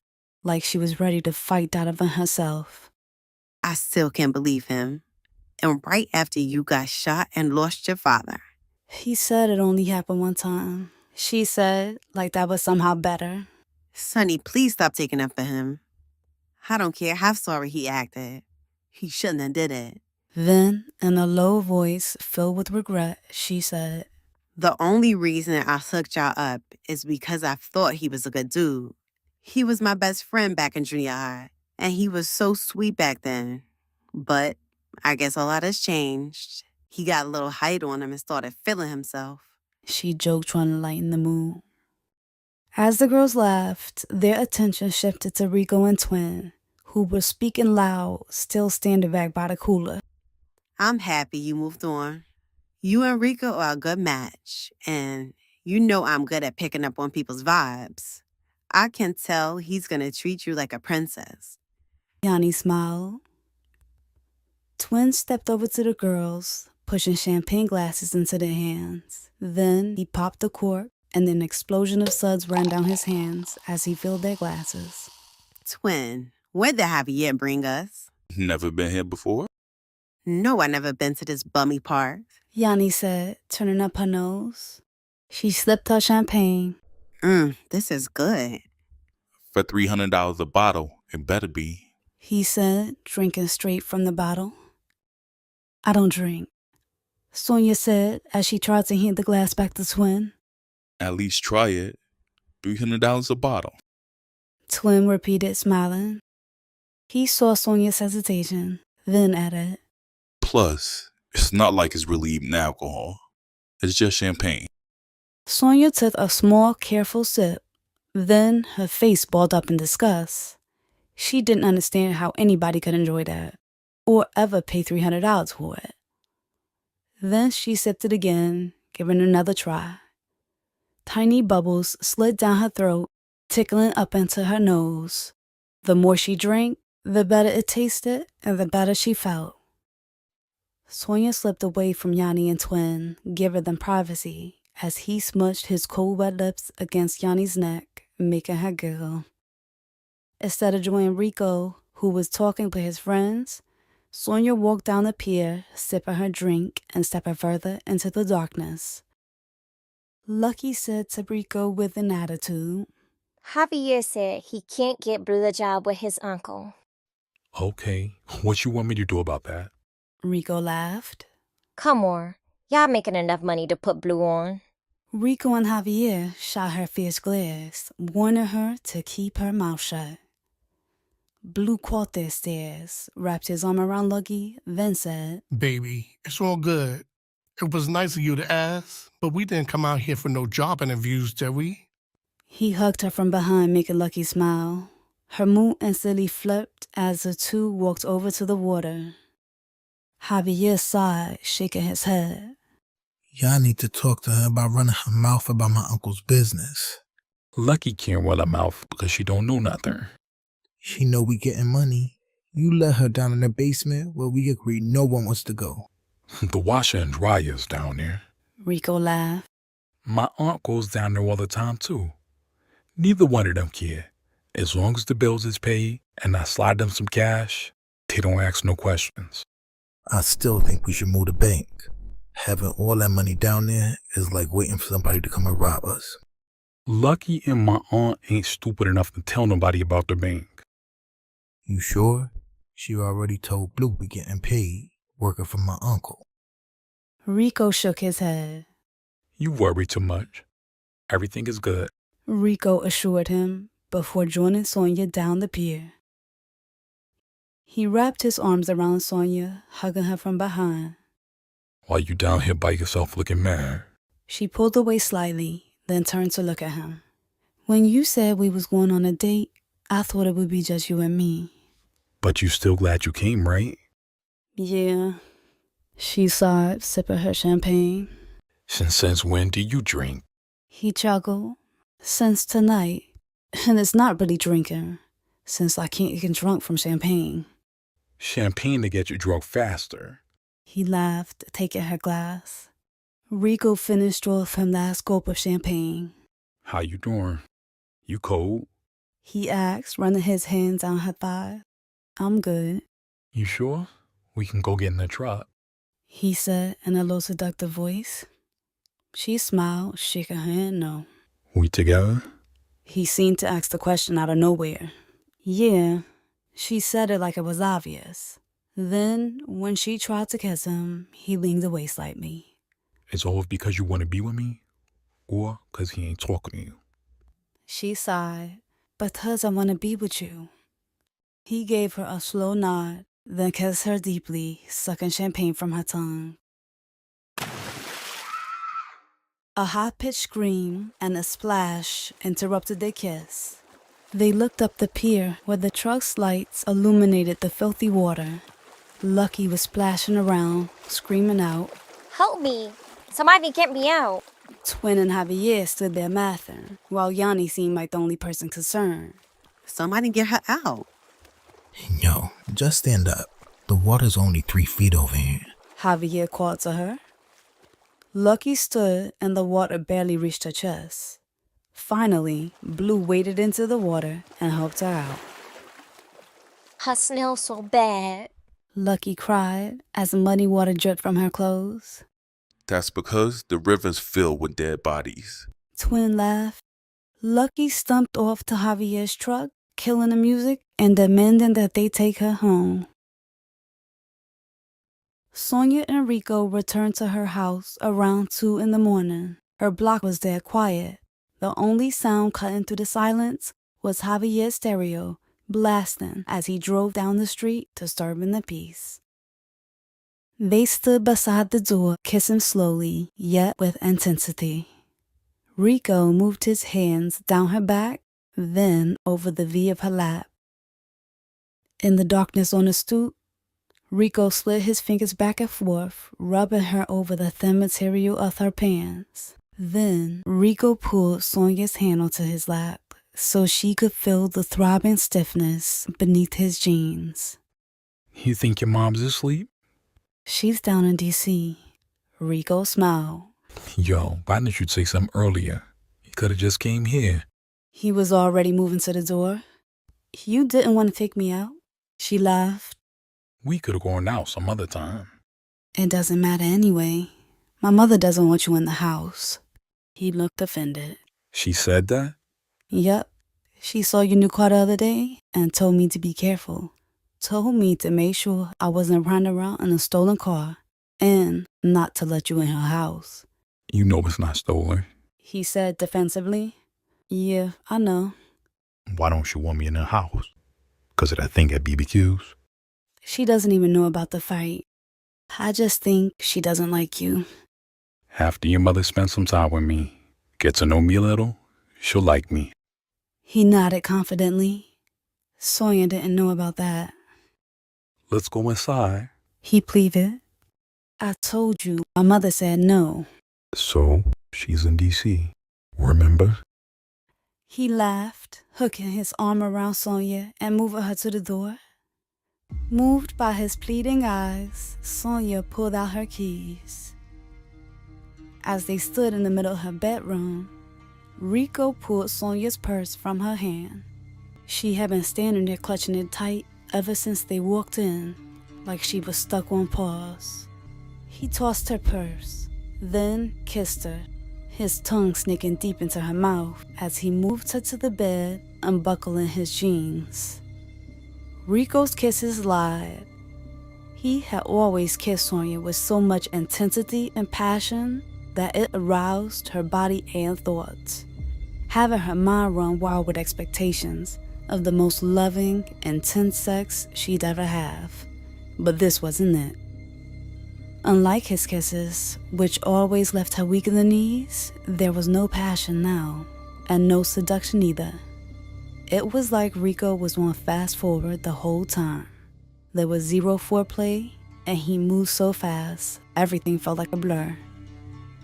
like she was ready to fight Donovan herself. I still can't believe him. And right after you got shot and lost your father. He said it only happened one time. She said, like that was somehow better. Sonny, please stop taking up for him. I don't care how sorry he acted. He shouldn't have did it. Then, in a low voice filled with regret, she said, The only reason I hooked y'all up is because I thought he was a good dude. He was my best friend back in junior high, and he was so sweet back then. But I guess a lot has changed. He got a little height on him and started feeling himself. She joked, trying to lighten the mood. As the girls laughed, their attention shifted to Rico and Twin, who were speaking loud, still standing back by the cooler. I'm happy you moved on. You and Rico are a good match, and you know I'm good at picking up on people's vibes. I can tell he's gonna treat you like a princess. Yanni smiled. Twin stepped over to the girls, pushing champagne glasses into their hands. Then he popped the cork, and an explosion of suds ran down his hands as he filled their glasses. Twin, where'd the Javier bring us? Never been here before? No, I never been to this bummy part. Yanni said, turning up her nose. She slipped her champagne. This is good. For $300 a bottle, it better be. He said, drinking straight from the bottle. I don't drink, Sonia said as she tried to hand the glass back to Twin. At least try it. $300 a bottle. Twin repeated, smiling. He saw Sonia's hesitation, then added, Plus, it's not like it's really even alcohol. It's just champagne. Sonia took a small, careful sip. Then her face balled up in disgust. She didn't understand how anybody could enjoy that, or ever pay $300 for it. Then she sipped it again, giving it another try. Tiny bubbles slid down her throat, tickling up into her nose. The more she drank, the better it tasted and the better she felt. Sonia slipped away from Yanni and Twin, giving them privacy, as he smushed his cold wet lips against Yanni's neck, making her giggle. Instead of joining Rico, who was talking with his friends, Sonia walked down the pier, sipping her drink and stepping further into the darkness. Lucky said to Rico with an attitude, Javier said he can't get the job with his uncle. Okay, what you want me to do about that? Rico laughed. Come on, Y'all making enough money to put Blue on. Rico and Javier shot her fierce glares, warning her to keep her mouth shut. Blue caught their stares, wrapped his arm around Lucky, then said, Baby, it's all good. It was nice of you to ask, but we didn't come out here for no job interviews, did we? He hugged her from behind, making Lucky smile. Her mood instantly flipped as the two walked over to the water. Javier sighed, shaking his head. Y'all need to talk to her about running her mouth about my uncle's business. Lucky can't run her mouth because she don't know nothing. She know we getting money. You let her down in the basement where we agreed no one was to go. The washer and dryer's down there. Rico laughed. My aunt goes down there all the time, too. Neither one of them care. As long as the bills is paid and I slide them some cash, they don't ask no questions. I still think we should move the bank. Having all that money down there is like waiting for somebody to come and rob us. Lucky and my aunt ain't stupid enough to tell nobody about the bank. You sure? She already told Blue we getting paid, working for my uncle. Rico shook his head. You worry too much. Everything is good. Rico assured him before joining Sonia down the pier. He wrapped his arms around Sonia, hugging her from behind. Why you down here by yourself looking mad? She pulled away slightly, then turned to look at him. When you said we was going on a date, I thought it would be just you and me. But you still glad you came, right? Yeah. She sighed, sipping her champagne. Since when do you drink? He chuckled. Since tonight. And it's not really drinking, since I can't get drunk from champagne. Champagne to get you drunk faster. He laughed, taking her glass. Rico finished off her last gulp of champagne. How you doing? You cold? He asked, running his hands down her thigh. I'm good. You sure? We can go get in the truck. He said in a low seductive voice. She smiled, shaking her head no. We together? He seemed to ask the question out of nowhere. Yeah, she said it like it was obvious. Then, when she tried to kiss him, he leaned away slightly. It's all because you want to be with me? Or because he ain't talking to you? She sighed, but 'cause I want to be with you. He gave her a slow nod, then kissed her deeply, sucking champagne from her tongue. A high-pitched scream and a splash interrupted their kiss. They looked up the pier where the truck's lights illuminated the filthy water. Lucky was splashing around, screaming out. Help me! Somebody get me out! Twin and Javier stood there laughing, while Yanni seemed like the only person concerned. Somebody get her out. Yo, just stand up. The water's only 3 feet over here. Javier called to her. Lucky stood and the water barely reached her chest. Finally, Blue waded into the water and helped her out. Her smells so bad. Lucky cried as muddy water dripped from her clothes. That's because the river's filled with dead bodies. Twin laughed. Lucky stumped off to Javier's truck, killing the music and demanding that they take her home. Sonia and Rico returned to her house around 2 in the morning. Her block was dead quiet. The only sound cutting through the silence was Javier's stereo blasting as he drove down the street, disturbing the peace. They stood beside the door, kissing slowly, yet with intensity. Rico moved his hands down her back, then over the V of her lap. In the darkness on the stoop, Rico slid his fingers back and forth, rubbing her over the thin material of her pants. Then Rico pulled Sonia's hand onto his lap so she could feel the throbbing stiffness beneath his jeans. You think your mom's asleep? She's down in D.C. Rico smiled. Yo, why didn't you say something earlier? You could have just came here. He was already moving to the door. You didn't want to take me out? She laughed. We could have gone out some other time. It doesn't matter anyway. My mother doesn't want you in the house. He looked offended. She said that? Yep. She saw your new car the other day and told me to be careful. Told me to make sure I wasn't running around in a stolen car. and not to let you in her house. You know it's not stolen. He said defensively. Yeah, I know. Why don't you want me in her house? 'Cause of that thing at BBQ's? She doesn't even know about the fight. I just think she doesn't like you. After your mother spends some time with me, get to know me a little, she'll like me. He nodded confidently. Sonia didn't know about that. Let's go inside. He pleaded. I told you, my mother said no. So, she's in D.C., remember? He laughed, hooking his arm around Sonia and moving her to the door. Moved by his pleading eyes, Sonia pulled out her keys. As they stood in the middle of her bedroom, Rico pulled Sonia's purse from her hand. She had been standing there clutching it tight ever since they walked in, like she was stuck on pause. He tossed her purse, then kissed her, his tongue sneaking deep into her mouth as he moved her to the bed, unbuckling his jeans. Rico's kisses lied. He had always kissed Sonia with so much intensity and passion that it aroused her body and thoughts, having her mind run wild with expectations of the most loving, intense sex she'd ever have. But this wasn't it. Unlike his kisses, which always left her weak in the knees, there was no passion now, and no seduction either. It was like Rico was on fast forward the whole time. There was zero foreplay, and he moved so fast, everything felt like a blur.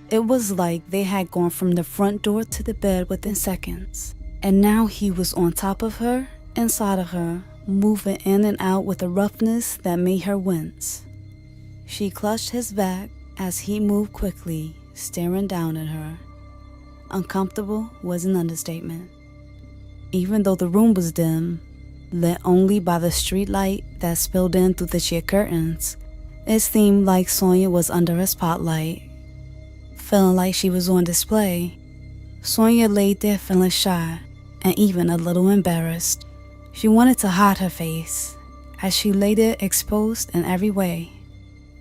It was like they had gone from the front door to the bed within seconds, and now he was on top of her, inside of her, moving in and out with a roughness that made her wince. She clutched his back as he moved quickly, staring down at her. Uncomfortable was an understatement. Even though the room was dim, lit only by the street light that spilled in through the sheer curtains, it seemed like Sonia was under a spotlight. Feeling like she was on display, Sonia laid there feeling shy and even a little embarrassed. She wanted to hide her face as she lay there exposed in every way.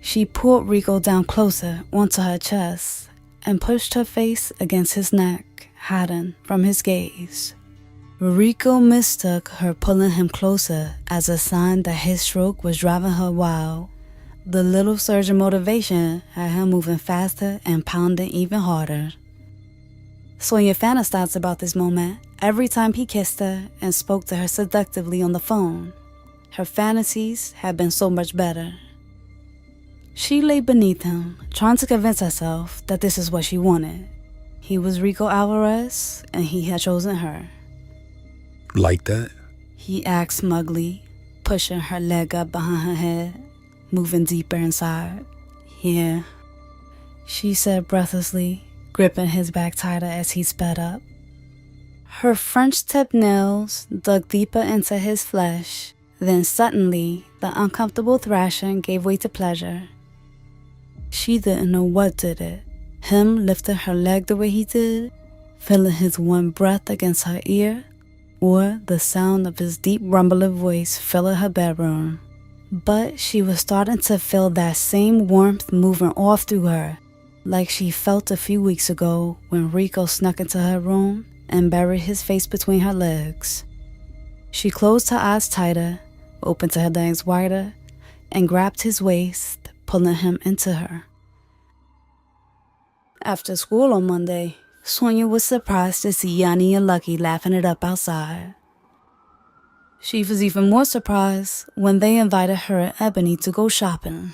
She pulled Rico down closer onto her chest and pushed her face against his neck, hiding from his gaze. Rico mistook her pulling him closer as a sign that his stroke was driving her wild. The little surge of motivation had him moving faster and pounding even harder. Sonia fantasized about this moment every time he kissed her and spoke to her seductively on the phone. Her fantasies had been so much better. She lay beneath him, trying to convince herself that this is what she wanted. He was Rico Alvarez, and he had chosen her. Like that? He asked smugly, pushing her leg up behind her head, moving deeper inside. Yeah, she said breathlessly, gripping his back tighter as he sped up. Her French tip nails dug deeper into his flesh, then suddenly the uncomfortable thrashing gave way to pleasure. She didn't know what did it. Him lifting her leg the way he did, feeling his warm breath against her ear, or the sound of his deep rumbling voice filling her bedroom. But she was starting to feel that same warmth moving off through her, like she felt a few weeks ago when Rico snuck into her room and buried his face between her legs. She closed her eyes tighter, opened her legs wider, and grabbed his waist, pulling him into her. After school on Monday, Sonia was surprised to see Yanni and Lucky laughing it up outside. She was even more surprised when they invited her and Ebony to go shopping.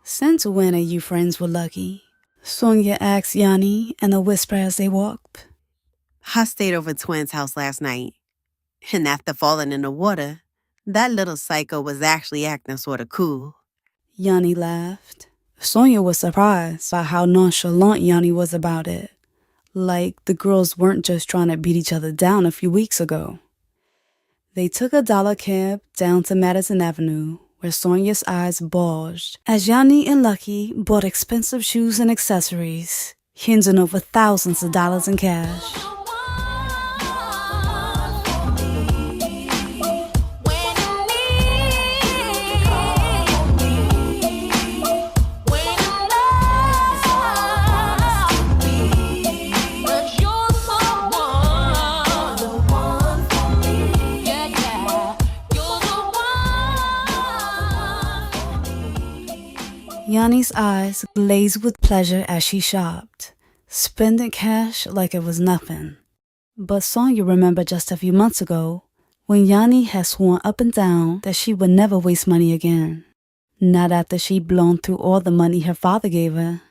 "Since when are you friends with Lucky?" Sonia asked Yanni in a whisper as they walked. I stayed over Twin's house last night, and after falling in the water, that little psycho was actually acting sort of cool. Yanni laughed. Sonia was surprised by how nonchalant Yanni was about it. Like the girls weren't just trying to beat each other down a few weeks ago. They took a dollar cab down to Madison Avenue, where Sonia's eyes bulged as Yanni and Lucky bought expensive shoes and accessories, hinging over thousands of dollars in cash. Yanni's eyes glazed with pleasure as she shopped, spending cash like it was nothing. But Sonia remembered just a few months ago when Yanni had sworn up and down that she would never waste money again. Not after she'd blown through all the money her father gave her.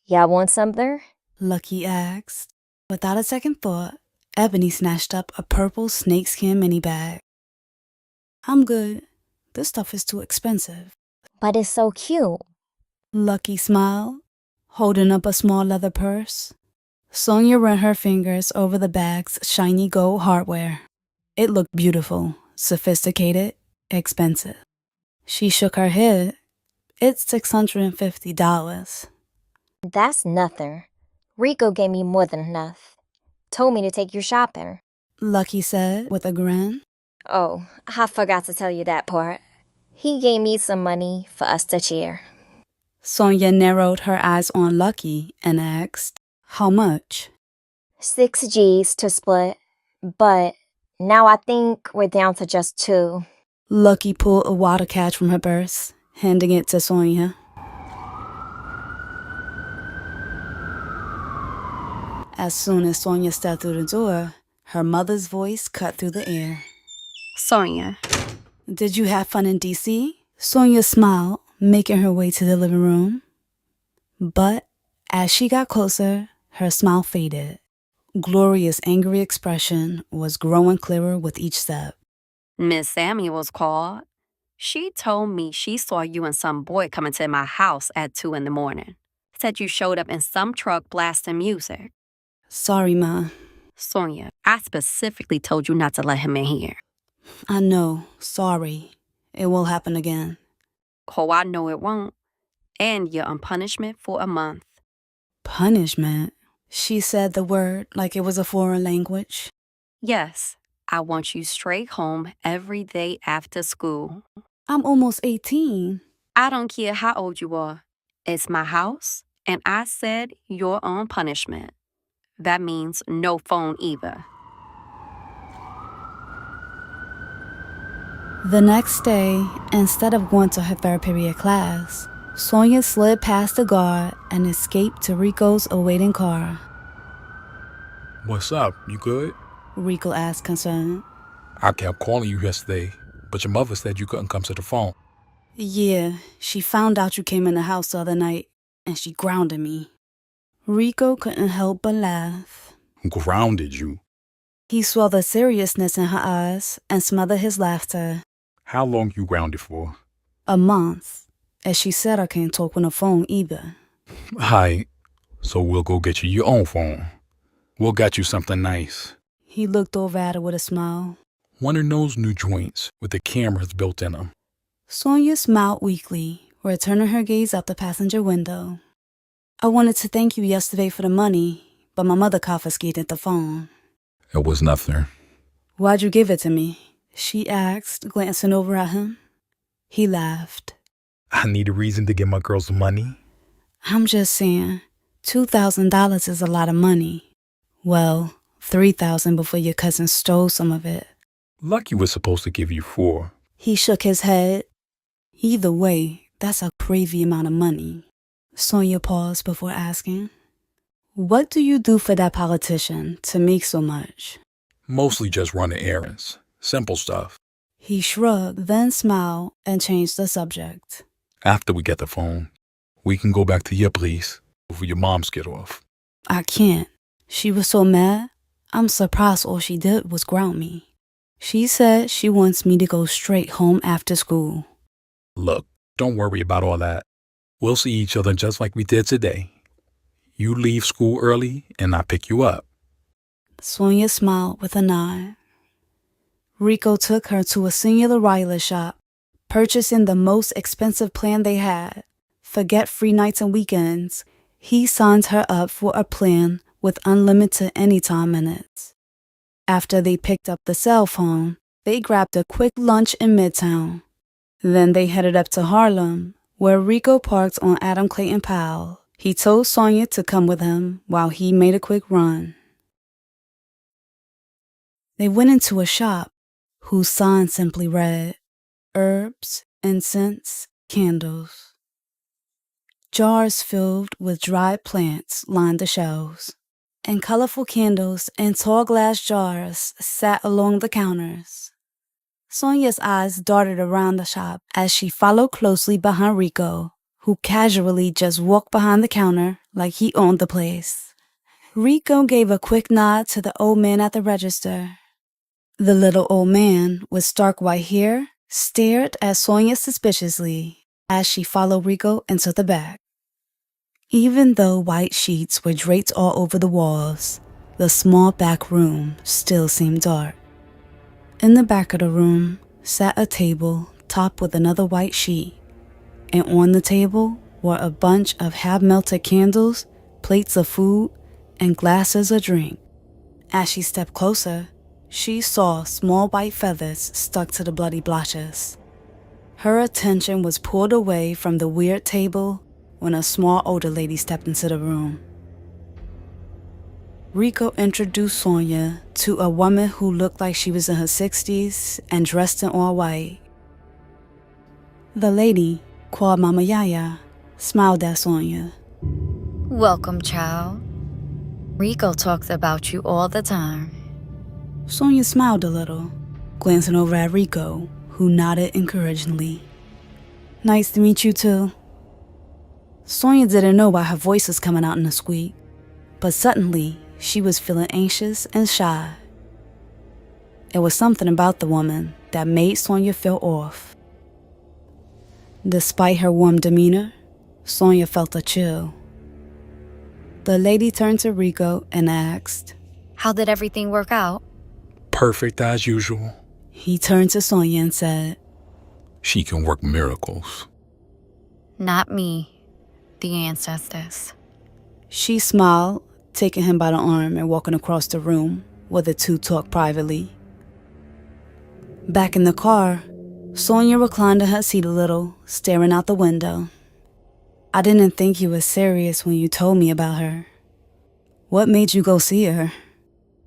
Y'all want something? Lucky asked. Without a second thought, Ebony snatched up a purple snakeskin mini bag. I'm good. This stuff is too expensive. But it's so cute. Lucky smiled, holding up a small leather purse. Sonia ran her fingers over the bag's shiny gold hardware. It looked beautiful, sophisticated, expensive. She shook her head. It's $650. That's nothing. Rico gave me more than enough. Told me to take you shopping. Lucky said with a grin. Oh, I forgot to tell you that part. He gave me some money for us to share. Sonia narrowed her eyes on Lucky and asked, how much? 6 G's to split, but now I think we're down to just 2. Lucky pulled a water catch from her purse, handing it to Sonia. As soon as Sonia stepped through the door, her mother's voice cut through the air. Sonia. Did you have fun in D.C.? Sonia smiled, making her way to the living room. But as she got closer, her smile faded. Gloria's angry expression was growing clearer with each step. Miss Samuels called. She told me she saw you and some boy coming to my house at 2 in the morning. Said you showed up in some truck blasting music. Sorry, Ma. Sonia, I specifically told you not to let him in here. I know. Sorry. It will happen again. Oh, I know it won't. And you're on punishment for a month. Punishment? She said the word like it was a foreign language. Yes, I want you straight home every day after school. I'm almost 18. I don't care how old you are. It's my house, and I said you're on punishment. That means no phone either. The next day, instead of going to her third period class, Sonia slid past the guard and escaped to Rico's awaiting car. What's up? You good? Rico asked, concerned. I kept calling you yesterday, but your mother said you couldn't come to the phone. Yeah, she found out you came in the house the other night, and she grounded me. Rico couldn't help but laugh. Grounded you? He saw the seriousness in her eyes and smothered his laughter. How long you grounded for? A month. As she said, I can't talk on the phone either. Hi. So we'll go get you your own phone. We'll get you something nice. He looked over at her with a smile. One of those new joints with the cameras built in them. Sonia smiled weakly, returning her gaze out the passenger window. I wanted to thank you yesterday for the money, but my mother confiscated the phone. It was nothing. Why'd you give it to me? She asked, glancing over at him. He laughed. I need a reason to give my girls money. I'm just saying, $2,000 is a lot of money. Well, $3,000 before your cousin stole some of it. Lucky was supposed to give you 4. He shook his head. Either way, that's a crazy amount of money. Sonia paused before asking, what do you do for that politician to make so much? Mostly just running errands. Simple stuff. He shrugged, then smiled and changed the subject. After we get the phone, we can go back to your place before your moms get off. I can't. She was so mad, I'm surprised all she did was ground me. She said she wants me to go straight home after school. Look, don't worry about all that. We'll see each other just like we did today. You leave school early and I pick you up. Sonia smiled with a nod. Rico took her to a singular wireless shop, purchasing the most expensive plan they had. Forget free nights and weekends. He signed her up for a plan with unlimited anytime minutes. After they picked up the cell phone, they grabbed a quick lunch in Midtown. Then they headed up to Harlem, where Rico parked on Adam Clayton Powell. He told Sonia to come with him while he made a quick run. They went into a shop whose sign simply read, herbs, incense, candles. Jars filled with dried plants lined the shelves, and colorful candles in tall glass jars sat along the counters. Sonia's eyes darted around the shop as she followed closely behind Rico, who casually just walked behind the counter like he owned the place. Rico gave a quick nod to the old man at the register. The little old man with stark white hair stared at Sonia suspiciously as she followed Rico into the back. Even though white sheets were draped all over the walls, the small back room still seemed dark. In the back of the room sat a table topped with another white sheet, and on the table were a bunch of half-melted candles, plates of food, and glasses of drink. As she stepped closer, she saw small white feathers stuck to the bloody blotches. Her attention was pulled away from the weird table when a small older lady stepped into the room. Rico introduced Sonia to a woman who looked like she was in her 60s and dressed in all white. The lady, called Mama Yaya, smiled at Sonia. Welcome, child. Rico talks about you all the time. Sonia smiled a little, glancing over at Rico, who nodded encouragingly. Nice to meet you too. Sonia didn't know why her voice was coming out in a squeak, but suddenly she was feeling anxious and shy. It was something about the woman that made Sonia feel off. Despite her warm demeanor, Sonia felt a chill. The lady turned to Rico and asked, How did everything work out? Perfect as usual. He turned to Sonia and said, She can work miracles. Not me, the ancestors. She smiled, taking him by the arm and walking across the room where the two talked privately. Back in the car, Sonia reclined in her seat a little, staring out the window. I didn't think you were serious when you told me about her. What made you go see her?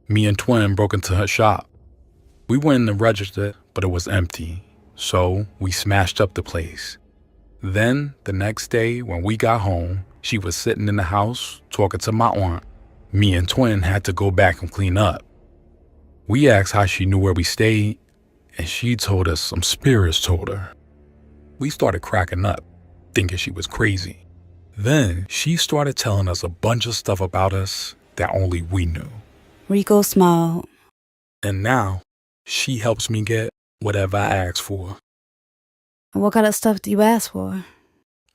Me and Twin broke into her shop. We went in the register, but it was empty, so we smashed up the place. Then, the next day, when we got home, she was sitting in the house talking to my aunt. Me and Twin had to go back and clean up. We asked how she knew where we stayed, and she told us some spirits told her. We started cracking up, thinking she was crazy. Then she started telling us a bunch of stuff about us that only we knew. Rico smiled. And now, she helps me get whatever I ask for. What kind of stuff do you ask for?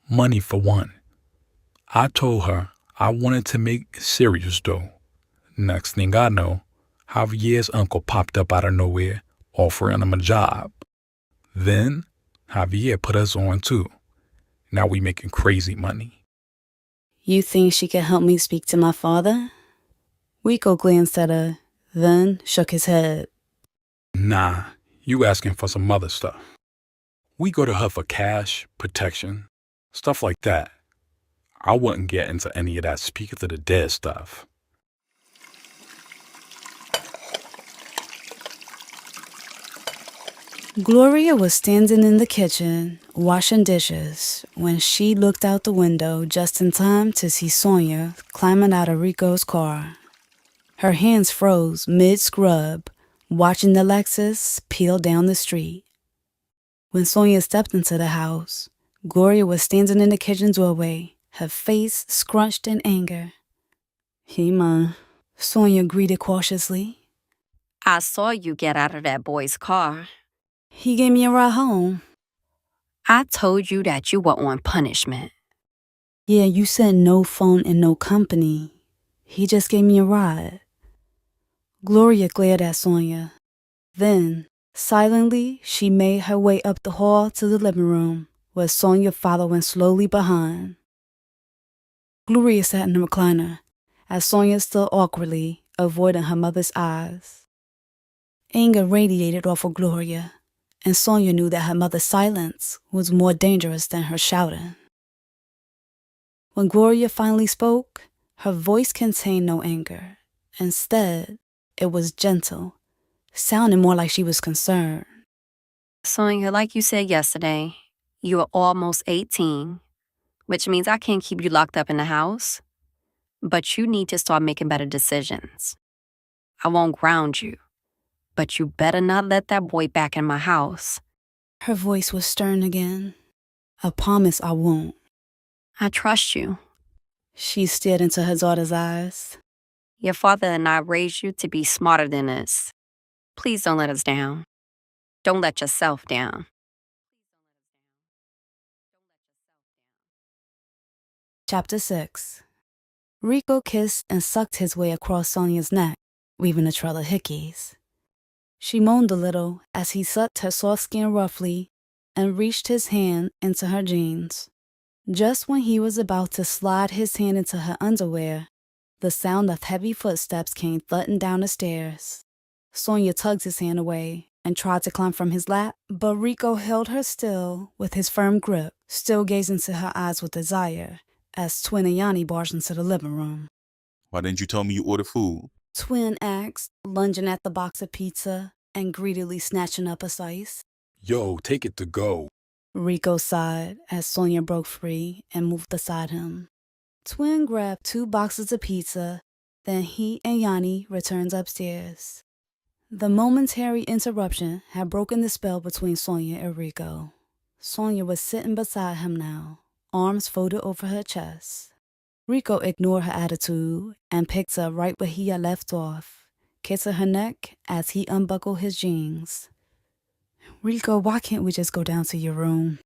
Money for one. I told her I wanted to make serious dough. Next thing I know, Javier's uncle popped up out of nowhere, offering him a job. Then, Javier put us on too. Now we making crazy money. You think she can help me speak to my father? Rico glanced at her, then shook his head. Nah, you asking for some other stuff. We go to her for cash, protection, stuff like that. I wouldn't get into any of that speaking to the dead stuff. Gloria was standing in the kitchen, washing dishes, when she looked out the window just in time to see Sonia climbing out of Rico's car. Her hands froze mid-scrub, watching the Lexus peel down the street. When Sonia stepped into the house, Gloria was standing in the kitchen doorway, her face scrunched in anger. Hey, Ma, Sonia greeted cautiously. I saw you get out of that boy's car. He gave me a ride home. I told you that you were on punishment. Yeah, you said no phone and no company. He just gave me a ride. Gloria glared at Sonia. Then, silently, she made her way up the hall to the living room, with Sonia following slowly behind. Gloria sat in the recliner, as Sonia stood awkwardly, avoiding her mother's eyes. Anger radiated off of Gloria, and Sonia knew that her mother's silence was more dangerous than her shouting. When Gloria finally spoke, her voice contained no anger. Instead, it was gentle, sounding more like she was concerned. Sonia, like you said yesterday, you are almost 18. which means I can't keep you locked up in the house. But you need to start making better decisions. I won't ground you, but you better not let that boy back in my house. Her voice was stern again. I promise I won't. I trust you. She stared into her daughter's eyes. Your father and I raised you to be smarter than this. Please don't let us down. Don't let yourself down. Chapter 6. Rico kissed and sucked his way across Sonia's neck, weaving a trail of hickeys. She moaned a little as he sucked her soft skin roughly and reached his hand into her jeans. Just when he was about to slide his hand into her underwear, the sound of heavy footsteps came thudding down the stairs. Sonia tugged his hand away and tried to climb from his lap, but Rico held her still with his firm grip, still gazing into her eyes with desire, as Twin and Yanni barged into the living room. Why didn't you tell me you ordered food? Twin asked, lunging at the box of pizza and greedily snatching up a slice. Yo, take it to go. Rico sighed as Sonia broke free and moved beside him. Twin grabbed 2 boxes of pizza, then he and Yanni returned upstairs. The momentary interruption had broken the spell between Sonia and Rico. Sonia was sitting beside him now, arms folded over her chest. Rico ignored her attitude and picked up right where he had left off, kissing her neck as he unbuckled his jeans. Rico, why can't we just go down to your room?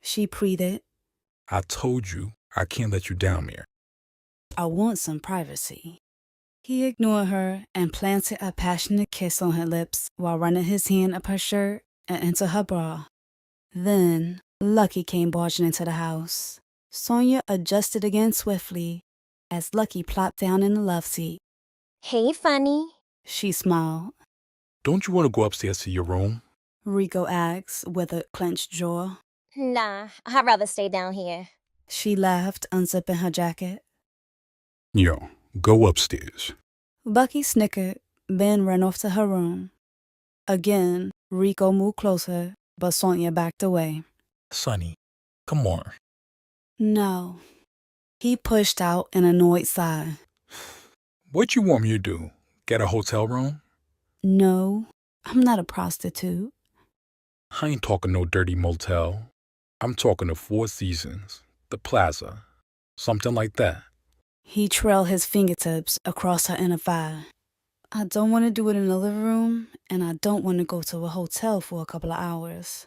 She pleaded. I told you, I can't let you down there. I want some privacy. He ignored her and planted a passionate kiss on her lips while running his hand up her shirt and into her bra. Then, Lucky came barging into the house. Sonia adjusted again swiftly as Lucky plopped down in the love seat. Hey, funny. She smiled. Don't you want to go upstairs to your room? Rico asked with a clenched jaw. Nah, I'd rather stay down here. She laughed, unzipping her jacket. Yo, go upstairs. Bucky snickered, then ran off to her room. Again, Rico moved closer, but Sonia backed away. Sonny, come on. No. He pushed out an annoyed sigh. What you want me to do? Get a hotel room? No, I'm not a prostitute. I ain't talking no dirty motel. I'm talking the Four Seasons, the Plaza, something like that. He trailed his fingertips across her inner thigh. I don't want to do it in the living room, and I don't want to go to a hotel for a couple of hours.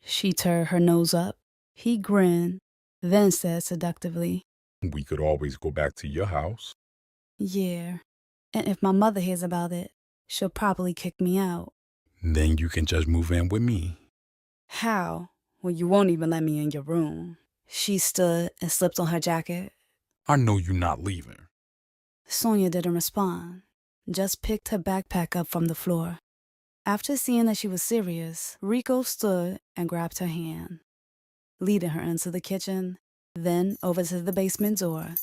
She turned her nose up. He grinned, then said seductively, We could always go back to your house. Yeah, and if my mother hears about it, she'll probably kick me out. Then you can just move in with me. How? Well, you won't even let me in your room. She stood and slipped on her jacket. I know you're not leaving. Sonia didn't respond, just picked her backpack up from the floor. After seeing that she was serious, Rico stood and grabbed her hand, leading her into the kitchen, then over to the basement door.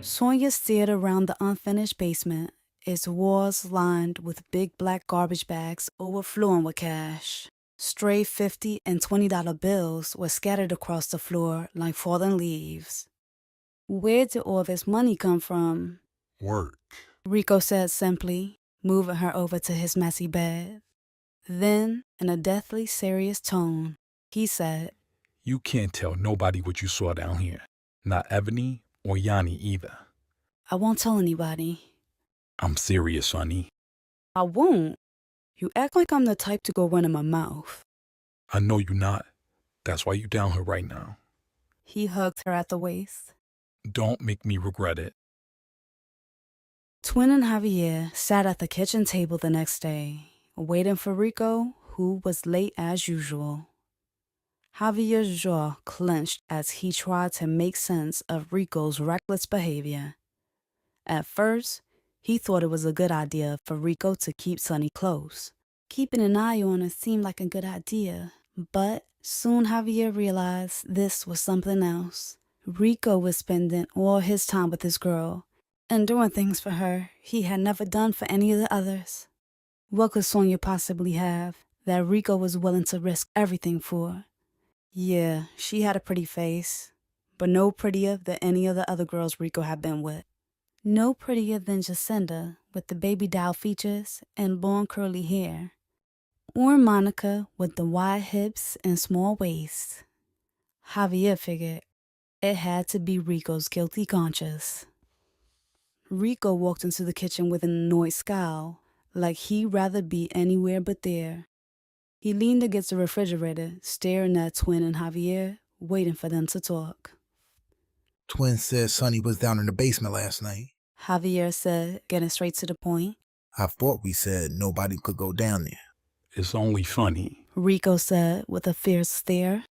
Sonia stared around the unfinished basement, its walls lined with big black garbage bags overflowing with cash. Stray $50 and $20 bills were scattered across the floor like fallen leaves. Where did all this money come from? Work. Rico said simply, moving her over to his messy bed. Then, in a deathly serious tone, he said, You can't tell nobody what you saw down here. Not Ebony or Yanni either. I won't tell anybody. I'm serious, Sonny. I won't. You act like I'm the type to go running my mouth. I know you're not. That's why you down here right now. He hugged her at the waist. Don't make me regret it. Twin and Javier sat at the kitchen table the next day, waiting for Rico, who was late as usual. Javier's jaw clenched as he tried to make sense of Rico's reckless behavior. At first, he thought it was a good idea for Rico to keep Sonny close. Keeping an eye on her seemed like a good idea, but soon Javier realized this was something else. Rico was spending all his time with this girl and doing things for her he had never done for any of the others. What could Sonia possibly have that Rico was willing to risk everything for? Yeah, she had a pretty face, but no prettier than any of the other girls Rico had been with. No prettier than Jacinda, with the baby doll features and long curly hair. Or Monica, with the wide hips and small waist. Javier figured it had to be Rico's guilty conscience. Rico walked into the kitchen with an annoyed scowl, like he'd rather be anywhere but there. He leaned against the refrigerator, staring at Twin and Javier, waiting for them to talk. Twin said Sonny was down in the basement last night. Javier said, getting straight to the point. I thought we said nobody could go down there. It's only funny, Rico said with a fierce stare.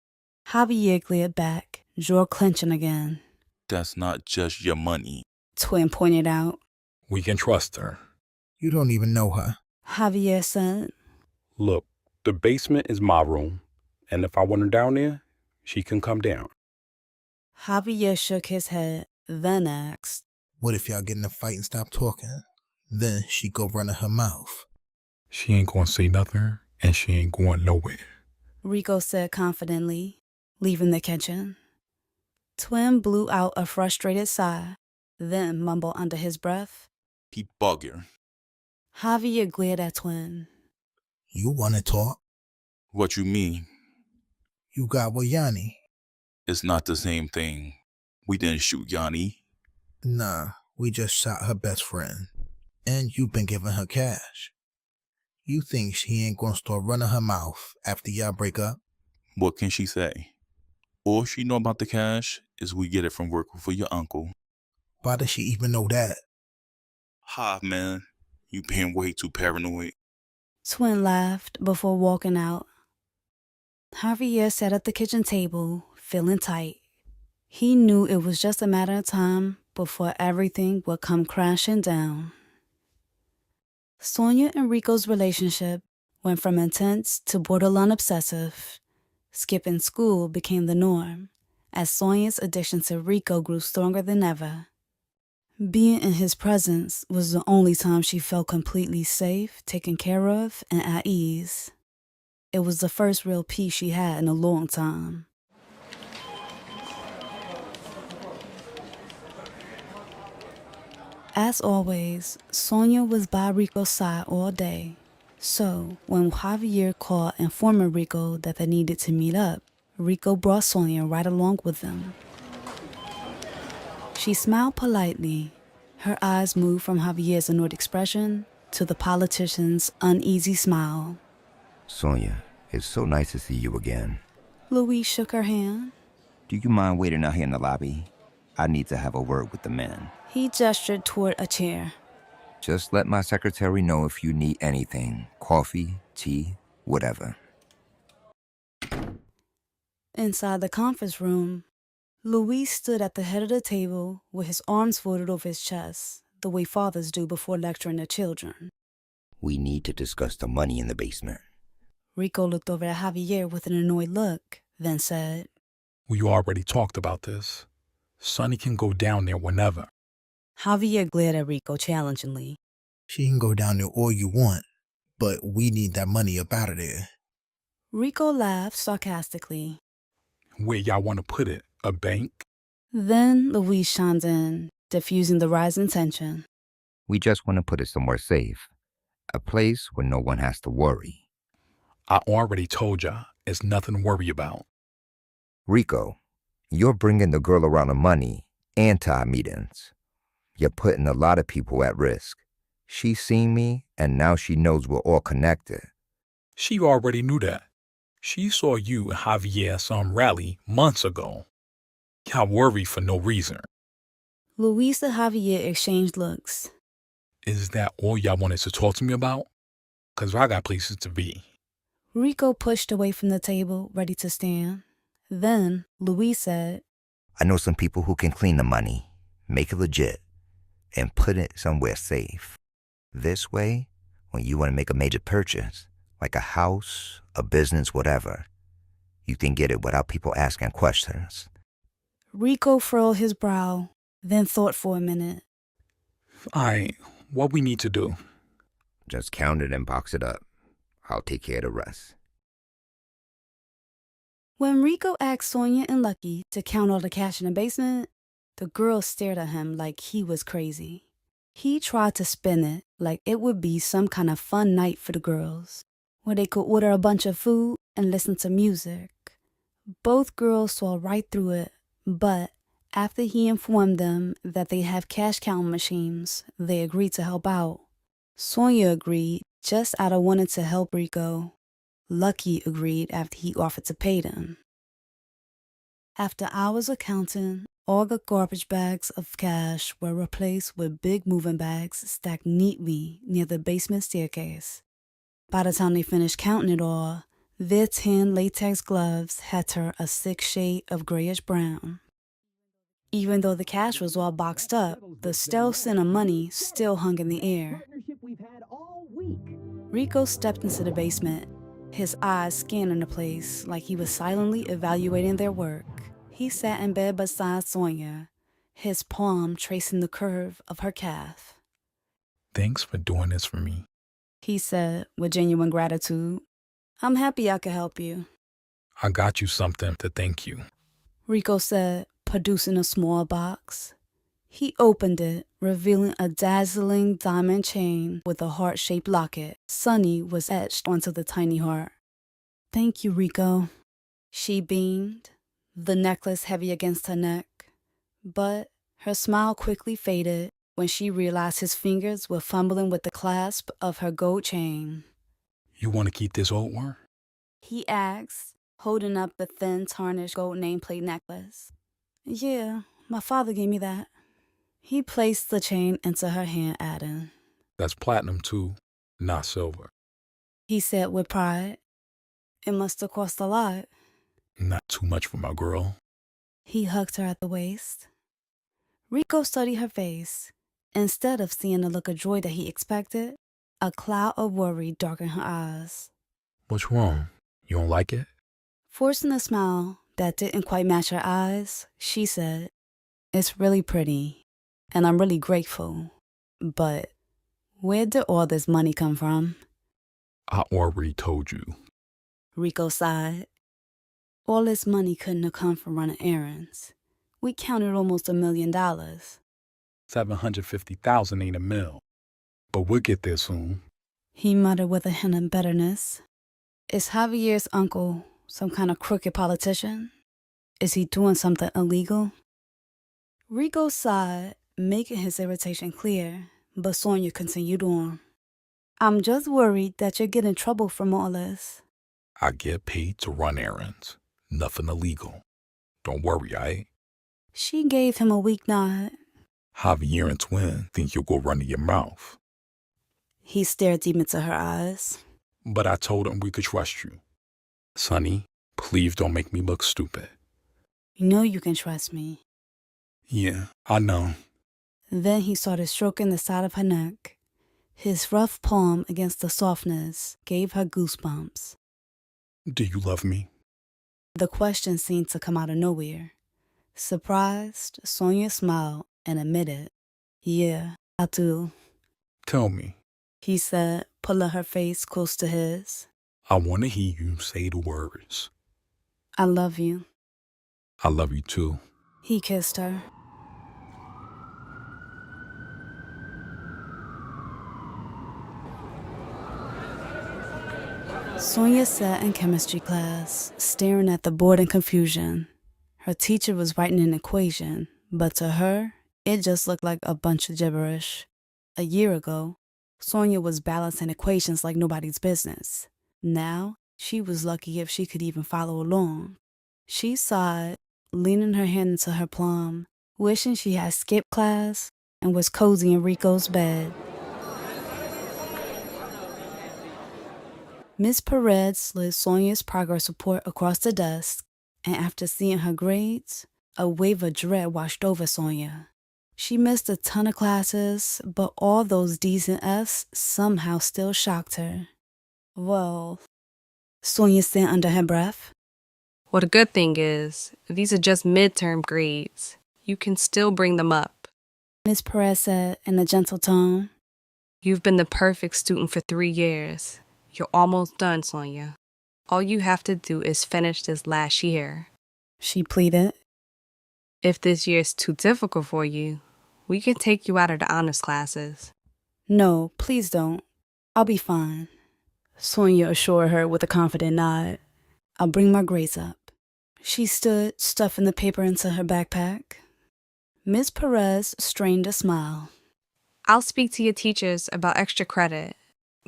Javier glared back, jaw clenching again. That's not just your money. Twin pointed out. We can trust her. You don't even know her. Javier said. Look, the basement is my room, and if I want her down there, she can come down. Javier shook his head, then asked, What if y'all get in a fight and stop talking? Then she go running her mouth. She ain't gonna say nothing, and she ain't going nowhere. Rico said confidently, leaving the kitchen. Twin blew out a frustrated sigh, then mumbled under his breath. He bugging. Javier glared at Twin. You want to talk? What you mean? You got with Yanni. It's not the same thing. We didn't shoot Yanni. Nah, we just shot her best friend. And you've been giving her cash. You think she ain't gonna start running her mouth after y'all break up? What can she say? All she know about the cash is we get it from working for your uncle. Why does she even know that? Ha, man. You being way too paranoid. Twin laughed before walking out. Javier sat at the kitchen table, feeling tight. He knew it was just a matter of time before everything would come crashing down. Sonia and Rico's relationship went from intense to borderline obsessive. Skipping school became the norm, as Sonia's addiction to Rico grew stronger than ever. Being in his presence was the only time she felt completely safe, taken care of, and at ease. It was the first real peace she had in a long time. As always, Sonia was by Rico's side all day. So, when Javier called informing Rico that they needed to meet up, Rico brought Sonia right along with them. She smiled politely. Her eyes moved from Javier's annoyed expression to the politician's uneasy smile. Sonia, it's so nice to see you again. Louise shook her hand. Do you mind waiting out here in the lobby? I need to have a word with the men. He gestured toward a chair. Just let my secretary know if you need anything. Coffee, tea, whatever. Inside the conference room, Luis stood at the head of the table with his arms folded over his chest, the way fathers do before lecturing their children. We need to discuss the money in the basement. Rico looked over at Javier with an annoyed look, then said, We already talked about this. Sonny can go down there whenever. Javier glared at Rico challengingly. She can go down there all you want, but we need that money up out of there. Rico laughed sarcastically. Where y'all want to put it? A bank? Then Luis chimed in, diffusing the rising tension. We just want to put it somewhere safe. A place where no one has to worry. I already told y'all, it's nothing to worry about. Rico, you're bringing the girl around the money and to our meetings. You're putting a lot of people at risk. She's seen me, and now she knows we're all connected. She already knew that. She saw you and Javier at some rally months ago. Y'all worry for no reason. Luis and Javier exchanged looks. Is that all y'all wanted to talk to me about? 'Cause I got places to be. Rico pushed away from the table, ready to stand. Then Luis said, I know some people who can clean the money, make it legit, and put it somewhere safe. This way, when you want to make a major purchase, like a house, a business, whatever, you can get it without people asking questions. Rico furrowed his brow, then thought for a minute. What we need to do? Just count it and box it up. I'll take care of the rest. When Rico asked Sonia and Lucky to count all the cash in the basement, the girls stared at him like he was crazy. He tried to spin it like it would be some kind of fun night for the girls, where they could order a bunch of food and listen to music. Both girls saw right through it, but after he informed them that they have cash counting machines, they agreed to help out. Sonia agreed just out of wanting to help Rico. Lucky agreed after he offered to pay them. After hours of counting, all the garbage bags of cash were replaced with big moving bags stacked neatly near the basement staircase. By the time they finished counting it all, their tan latex gloves had turned a sick shade of grayish brown. Even though the cash was all boxed up, the stale scent of money still hung in the air. Rico stepped into the basement, his eyes scanning the place like he was silently evaluating their work. He sat in bed beside Sonia, his palm tracing the curve of her calf. Thanks for doing this for me, he said with genuine gratitude. I'm happy I could help you. I got you something to thank you, Rico said, producing a small box. He opened it, revealing a dazzling diamond chain with a heart-shaped locket. Sunny was etched onto the tiny heart. Thank you, Rico. She beamed, the necklace heavy against her neck. But her smile quickly faded when she realized his fingers were fumbling with the clasp of her gold chain. You want to keep this old one? He asked, holding up the thin, tarnished gold nameplate necklace. Yeah, my father gave me that. He placed the chain into her hand, adding, That's platinum too, not silver. He said with pride. It must have cost a lot. Not too much for my girl. He hugged her at the waist. Rico studied her face. Instead of seeing the look of joy that he expected, a cloud of worry darkened her eyes. What's wrong? You don't like it? Forcing a smile that didn't quite match her eyes, she said, It's really pretty, and I'm really grateful. But where did all this money come from? I already told you. Rico sighed. All this money couldn't have come from running errands. We counted almost $1 million. 750,000 ain't a mill. But we'll get there soon. He muttered with a hint of bitterness. Is Javier's uncle some kind of crooked politician? Is he doing something illegal? Rico sighed, making his irritation clear, but Sonia continued on. I'm just worried that you'll get in trouble from all this. I get paid to run errands. Nothing illegal. Don't worry, aight? She gave him a weak nod. Javier and Twin think you'll go running your mouth. He stared deep into her eyes. But I told him we could trust you. Sonny, please don't make me look stupid. You know you can trust me. Yeah, I know. Then he started stroking the side of her neck. His rough palm against the softness gave her goosebumps. Do you love me? The question seemed to come out of nowhere. Surprised, Sonia smiled and admitted, Yeah, I do. Tell me, he said, pulling her face close to his. I want to hear you say the words. I love you. I love you too. He kissed her. Sonia sat in chemistry class, staring at the board in confusion. Her teacher was writing an equation, but to her, it just looked like a bunch of gibberish. A year ago, Sonia was balancing equations like nobody's business. Now, she was lucky if she could even follow along. She sighed, leaning her hand into her palm, wishing she had skipped class and was cozy in Rico's bed. Miss Perez slid Sonia's progress report across the desk, and after seeing her grades, a wave of dread washed over Sonia. She missed a ton of classes, but all those D's and F's somehow still shocked her. Well, Sonia said under her breath. Well, the good thing is, these are just midterm grades. You can still bring them up. Miss Perez said in a gentle tone. You've been the perfect student for 3 years. You're almost done, Sonia. All you have to do is finish this last year. She pleaded. If this year is too difficult for you, we can take you out of the honors classes. No, please don't. I'll be fine. Sonia assured her with a confident nod. I'll bring my grades up. She stood, stuffing the paper into her backpack. Miss Perez strained a smile. I'll speak to your teachers about extra credit,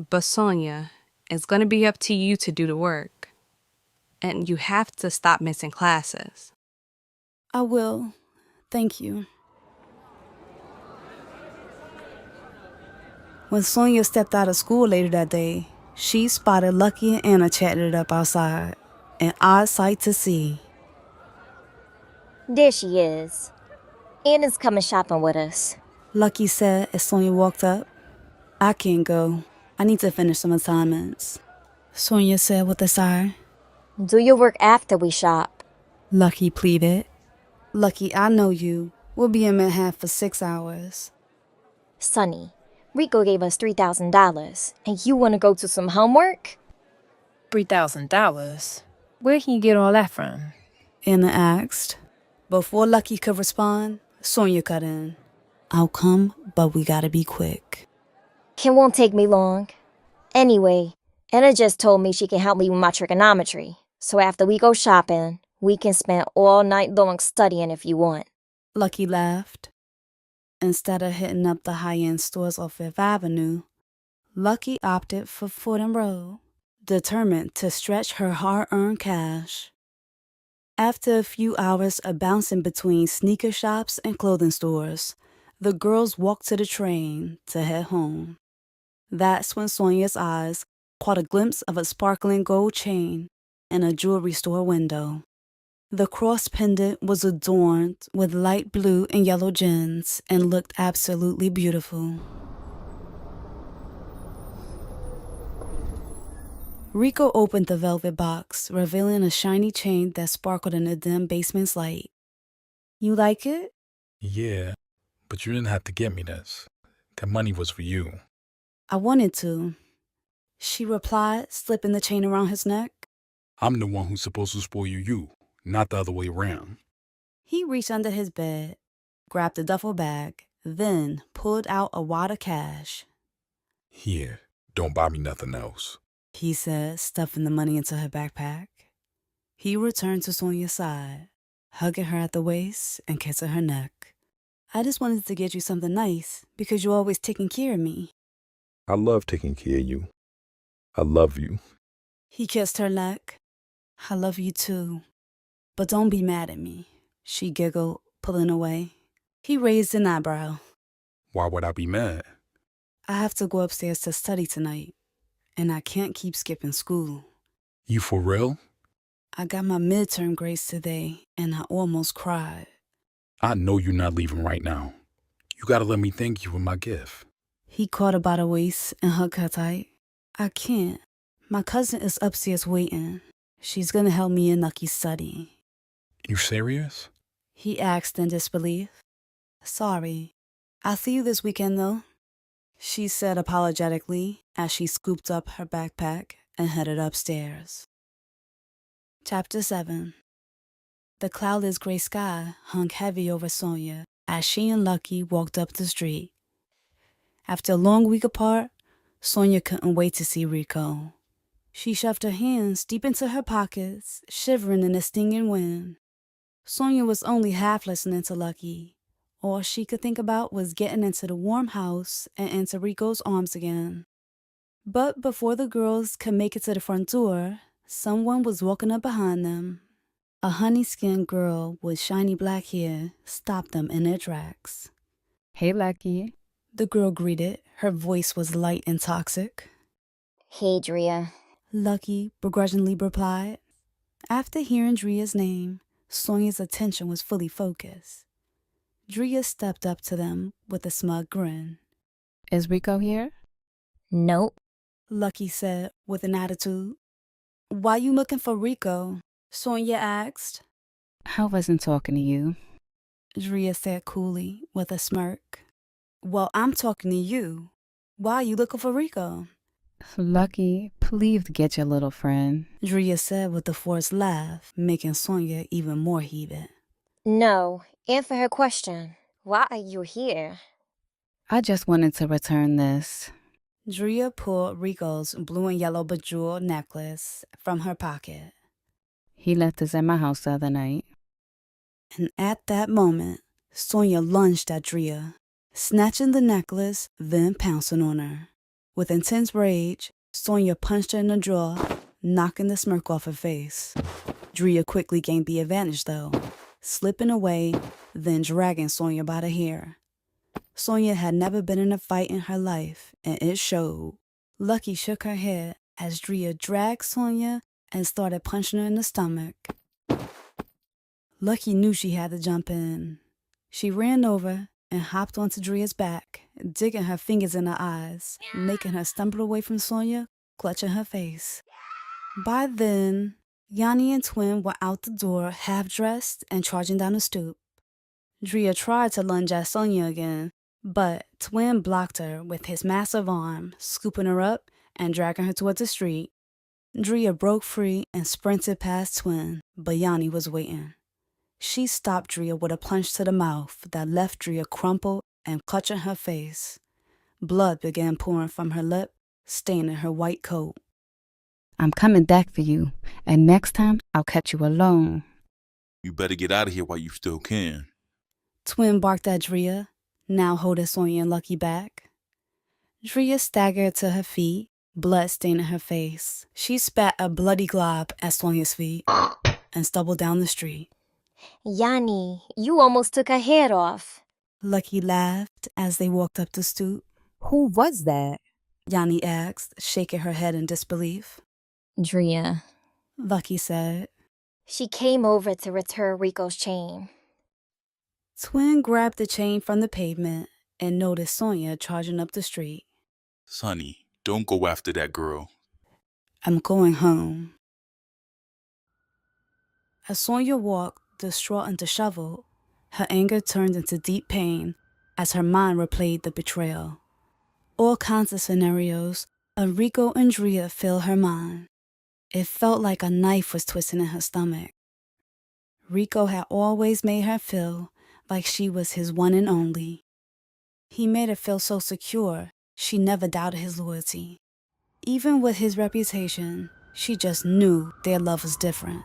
but Sonia, it's going to be up to you to do the work. And you have to stop missing classes. I will. Thank you. When Sonia stepped out of school later that day, she spotted Lucky and Anna chatting it up outside. An odd sight to see. There she is. Anna's coming shopping with us. Lucky said as Sonia walked up. I can't go. I need to finish some assignments. Sonia said with a sigh. Do your work after we shop. Lucky pleaded. Lucky, I know you. We'll be in Manhattan for 6 hours. Sonny, Rico gave us $3,000, and you want to go to some homework? $3,000? Where'd he get all that from? Anna asked. Before Lucky could respond, Sonia cut in. I'll come, but we gotta be quick. It won't take me long. Anyway, Anna just told me she can help me with my trigonometry. So after we go shopping, we can spend all night long studying if you want. Lucky laughed. Instead of hitting up the high-end stores off Fifth Avenue, Lucky opted for Fordham Road, determined to stretch her hard-earned cash. After a few hours of bouncing between sneaker shops and clothing stores, the girls walked to the train to head home. That's when Sonia's eyes caught a glimpse of a sparkling gold chain in a jewelry store window. The cross pendant was adorned with light blue and yellow gems and looked absolutely beautiful. Rico opened the velvet box, revealing a shiny chain that sparkled in the dim basement's light. You like it? Yeah, but you didn't have to get me this. That money was for you. I wanted to, she replied, slipping the chain around his neck. I'm the one who's supposed to spoil you, not the other way around. He reached under his bed, grabbed a duffel bag, then pulled out a wad of cash. Here, don't buy me nothing else, he said, stuffing the money into her backpack. He returned to Sonia's side, hugging her at the waist and kissing her neck. I just wanted to get you something nice because you're always taking care of me. I love taking care of you. I love you. He kissed her neck. I love you too. But don't be mad at me, she giggled, pulling away. He raised an eyebrow. Why would I be mad? I have to go upstairs to study tonight, and I can't keep skipping school. You for real? I got my midterm grades today, and I almost cried. I know you're not leaving right now. You gotta let me thank you for my gift. He caught her by the waist and hugged her tight. I can't. My cousin is upstairs waiting. She's gonna help me and Nucky study. You serious? He asked in disbelief. Sorry. I'll see you this weekend, though, she said apologetically as she scooped up her backpack and headed upstairs. Chapter 7. The cloudless gray sky hung heavy over Sonia as she and Lucky walked up the street. After a long week apart, Sonia couldn't wait to see Rico. She shoved her hands deep into her pockets, shivering in the stinging wind. Sonia was only half listening to Lucky. All she could think about was getting into the warm house and into Rico's arms again. But before the girls could make it to the front door, someone was walking up behind them. A honey-skinned girl with shiny black hair stopped them in their tracks. Hey, Lucky. The girl greeted. Her voice was light and toxic. Hey, Drea. Lucky begrudgingly replied. After hearing Drea's name, Sonia's attention was fully focused. Drea stepped up to them with a smug grin. Is Rico here? Nope, Lucky said with an attitude. Why you looking for Rico? Sonia asked. I wasn't talking to you, Drea said coolly with a smirk. Well, I'm talking to you. Why are you looking for Rico? Lucky, Please get your little friend. Drea said with a forced laugh, making Sonia even more heated. No, answer her question. Why are you here? I just wanted to return this. Drea pulled Rico's blue and yellow bejeweled necklace from her pocket. He left this at my house the other night. And at that moment, Sonia lunged at Drea, snatching the necklace, then pouncing on her. With intense rage, Sonia punched her in the jaw, knocking the smirk off her face. Drea quickly gained the advantage, though, slipping away, then dragging Sonia by the hair. Sonia had never been in a fight in her life, and it showed. Lucky shook her head as Drea dragged Sonia and started punching her in the stomach. Lucky knew she had to jump in. She ran over and hopped onto Drea's back, digging her fingers in her eyes, making her stumble away from Sonia, clutching her face. By then, Yanni and Twin were out the door, half-dressed and charging down the stoop. Drea tried to lunge at Sonia again, but Twin blocked her with his massive arm, scooping her up and dragging her towards the street. Drea broke free and sprinted past Twin, but Yanni was waiting. She stopped Drea with a punch to the mouth that left Drea crumpled and clutching her face. Blood began pouring from her lip, staining her white coat. I'm coming back for you, and next time I'll catch you alone. You better get out of here while you still can. Twin barked at Drea, now holding Sonia and Lucky back. Drea staggered to her feet, blood staining her face. She spat a bloody glob at Sonia's feet and stumbled down the street. Yanni, you almost took her head off. Lucky laughed as they walked up the stoop. Who was that? Yanni asked, shaking her head in disbelief. Drea. Lucky said. She came over to return Rico's chain. Twin grabbed the chain from the pavement and noticed Sonia charging up the street. Sonny, don't go after that girl. I'm going home. As Sonia walked, distraught and disheveled, her anger turned into deep pain as her mind replayed the betrayal. All kinds of scenarios of Rico and Drea filled her mind. It felt like a knife was twisting in her stomach. Rico had always made her feel like she was his one and only. He made her feel so secure, she never doubted his loyalty. Even with his reputation, she just knew their love was different.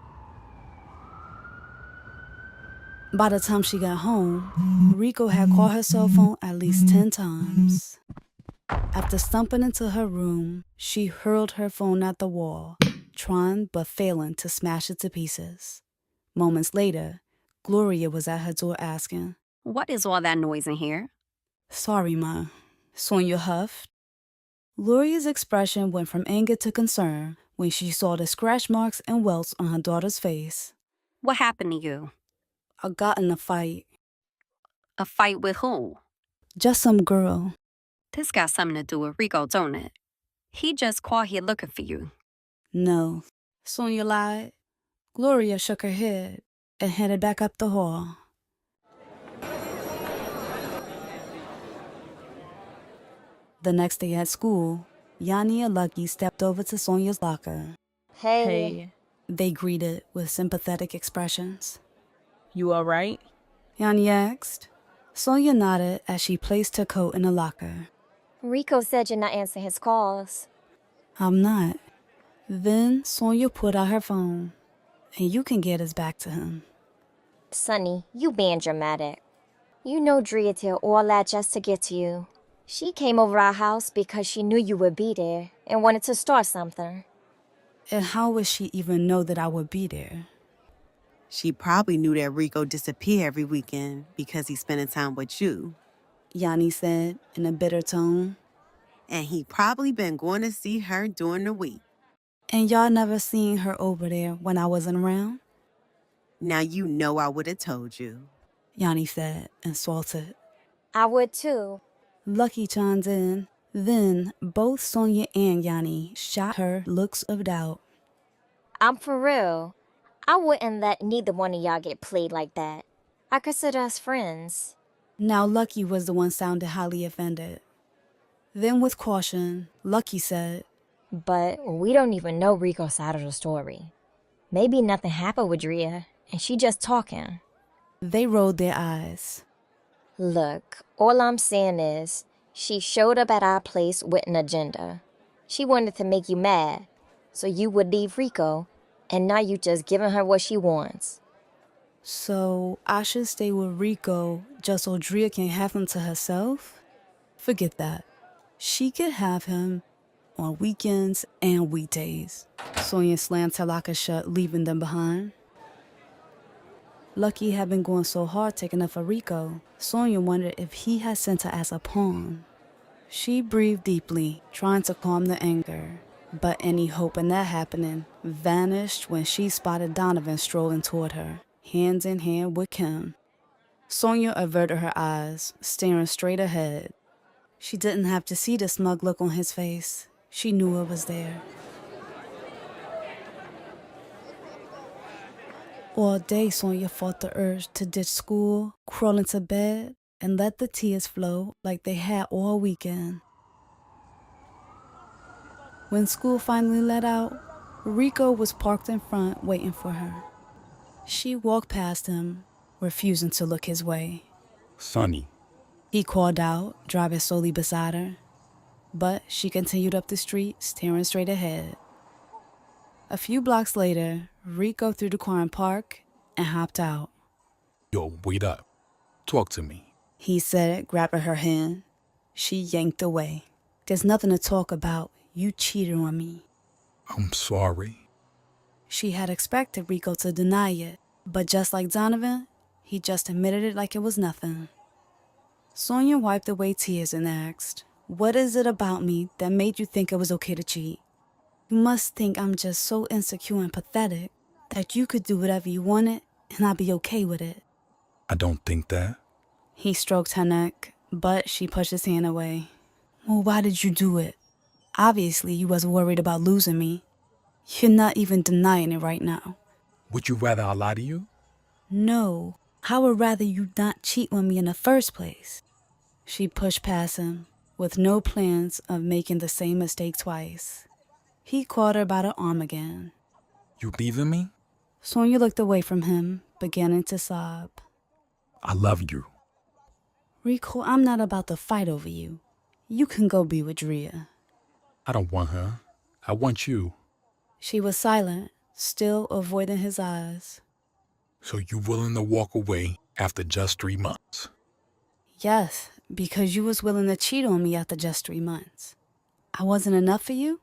By the time she got home, Rico had called her cell phone at least 10 times. After stumping into her room, she hurled her phone at the wall, trying but failing to smash it to pieces. Moments later, Gloria was at her door asking, What is all that noise in here? Sorry, Ma. Sonia huffed. Gloria's expression went from anger to concern when she saw the scratch marks and welts on her daughter's face. What happened to you? I got in a fight. A fight with who? Just some girl. This got something to do with Rico, don't it? He just called here looking for you. No. Sonia lied. Gloria shook her head and headed back up the hall. The next day at school, Yanni and Lucky stepped over to Sonia's locker. Hey. They greeted with sympathetic expressions. You all right? Yanni asked. Sonia nodded as she placed her coat in the locker. Rico said you're not answering his calls. I'm not. Then Sonia pulled out her phone. And you can get us back to him. Sonny, you being dramatic. You know Drea did all that just to get to you. She came over our house because she knew you would be there and wanted to start something. And how would she even know that I would be there? She probably knew that Rico disappeared every weekend because he's spending time with you. Yanni said in a bitter tone. And he probably been going to see her during the week. And y'all never seen her over there when I wasn't around? Now you know I would have told you. Yanni said, insulted. I would too. Lucky chimed in. Then both Sonia and Yanni shot her looks of doubt. I'm for real. I wouldn't let neither one of y'all get played like that. I consider us friends. Now Lucky was the one sounded highly offended. Then with caution, Lucky said, But we don't even know Rico's side of the story. Maybe nothing happened with Drea, and she just talking. They rolled their eyes. Look, all I'm saying is, she showed up at our place with an agenda. She wanted to make you mad, so you would leave Rico, and now you just giving her what she wants. So I should stay with Rico just so Drea can have him to herself? Forget that. She could have him on weekends and weekdays. Sonia slammed her locker shut, leaving them behind. Lucky had been going so hard taking up for Rico, Sonia wondered if he had sent her as a pawn. She breathed deeply, trying to calm the anger, but any hope in that happening vanished when she spotted Donovan strolling toward her, hands in hand with Kim. Sonia averted her eyes, staring straight ahead. She didn't have to see the smug look on his face. She knew it was there. All day, Sonia fought the urge to ditch school, crawl into bed, and let the tears flow like they had all weekend. When school finally let out, Rico was parked in front waiting for her. She walked past him, refusing to look his way. Sonny. He called out, driving slowly beside her. But she continued up the street, staring straight ahead. A few blocks later, Rico threw the car in park and hopped out. Yo, wait up. Talk to me. He said, grabbing her hand. She yanked away. There's nothing to talk about. You cheated on me. I'm sorry. She had expected Rico to deny it, but just like Donovan, he just admitted it like it was nothing. Sonia wiped away tears and asked, "What is it about me that made you think it was okay to cheat? You must think I'm just so insecure and pathetic that you could do whatever you wanted and I'd be okay with it." I don't think that. He stroked her neck, but she pushed his hand away. "Well, why did you do it? Obviously, you was worried about losing me. You're not even denying it right now." Would you rather I lie to you? "No, I would rather you not cheat on me in the first place." She pushed past him, with no plans of making the same mistake twice. He caught her by the arm again. You leaving me? Sonia looked away from him, beginning to sob. I love you. "Rico, I'm not about to fight over you. You can go be with Drea." I don't want her. I want you. She was silent, still avoiding his eyes. So you willing to walk away after just 3 months? "Yes, because you was willing to cheat on me after just 3 months. I wasn't enough for you?"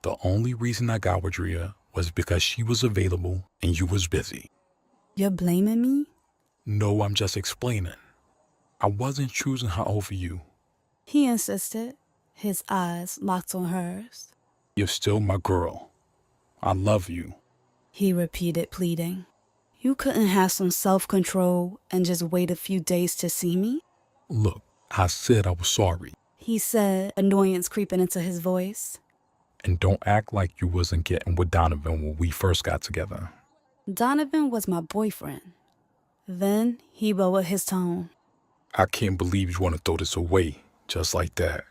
The only reason I got with Drea was because she was available and you was busy. "You're blaming me?" No, I'm just explaining. I wasn't choosing her over you. He insisted, his eyes locked on hers. You're still my girl. I love you. He repeated, pleading. "You couldn't have some self-control and just wait a few days to see me?" Look, I said I was sorry. He said, annoyance creeping into his voice. And don't act like you wasn't getting with Donovan when we first got together. "Donovan was my boyfriend." Then he lowered his tone. I can't believe you want to throw this away just like that.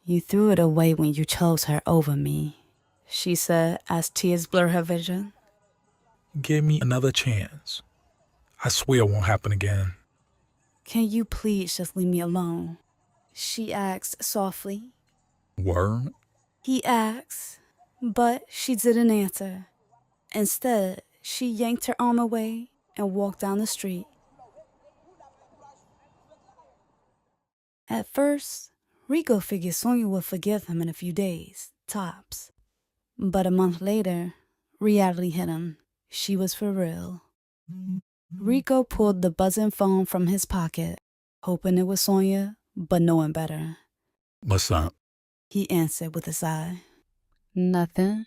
"You threw it away when you chose her over me," she said as tears blurred her vision. Give me another chance. I swear it won't happen again. "Can you please just leave me alone?" she asked softly. Word? He asked, but she didn't answer. Instead, she yanked her arm away and walked down the street. At first, Rico figured Sonia would forgive him in a few days, tops. But a month later, reality hit him. She was for real. Rico pulled the buzzing phone from his pocket, hoping it was Sonia, but knowing better. What's up? He answered with a sigh. "Nothing.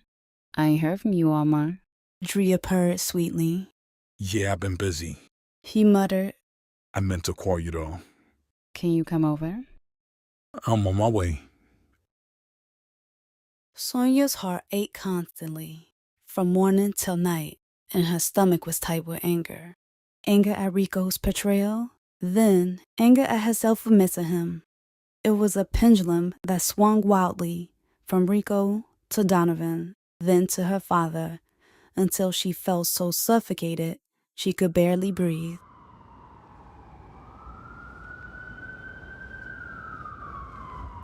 I ain't heard from you all month." Drea purred sweetly. Yeah, I've been busy. He muttered. I meant to call you though. "Can you come over?" I'm on my way. Sonia's heart ached constantly, from morning till night, and her stomach was tight with anger. Anger at Rico's betrayal, then anger at herself for missing him. It was a pendulum that swung wildly from Rico to Donovan, then to her father, until she felt so suffocated she could barely breathe.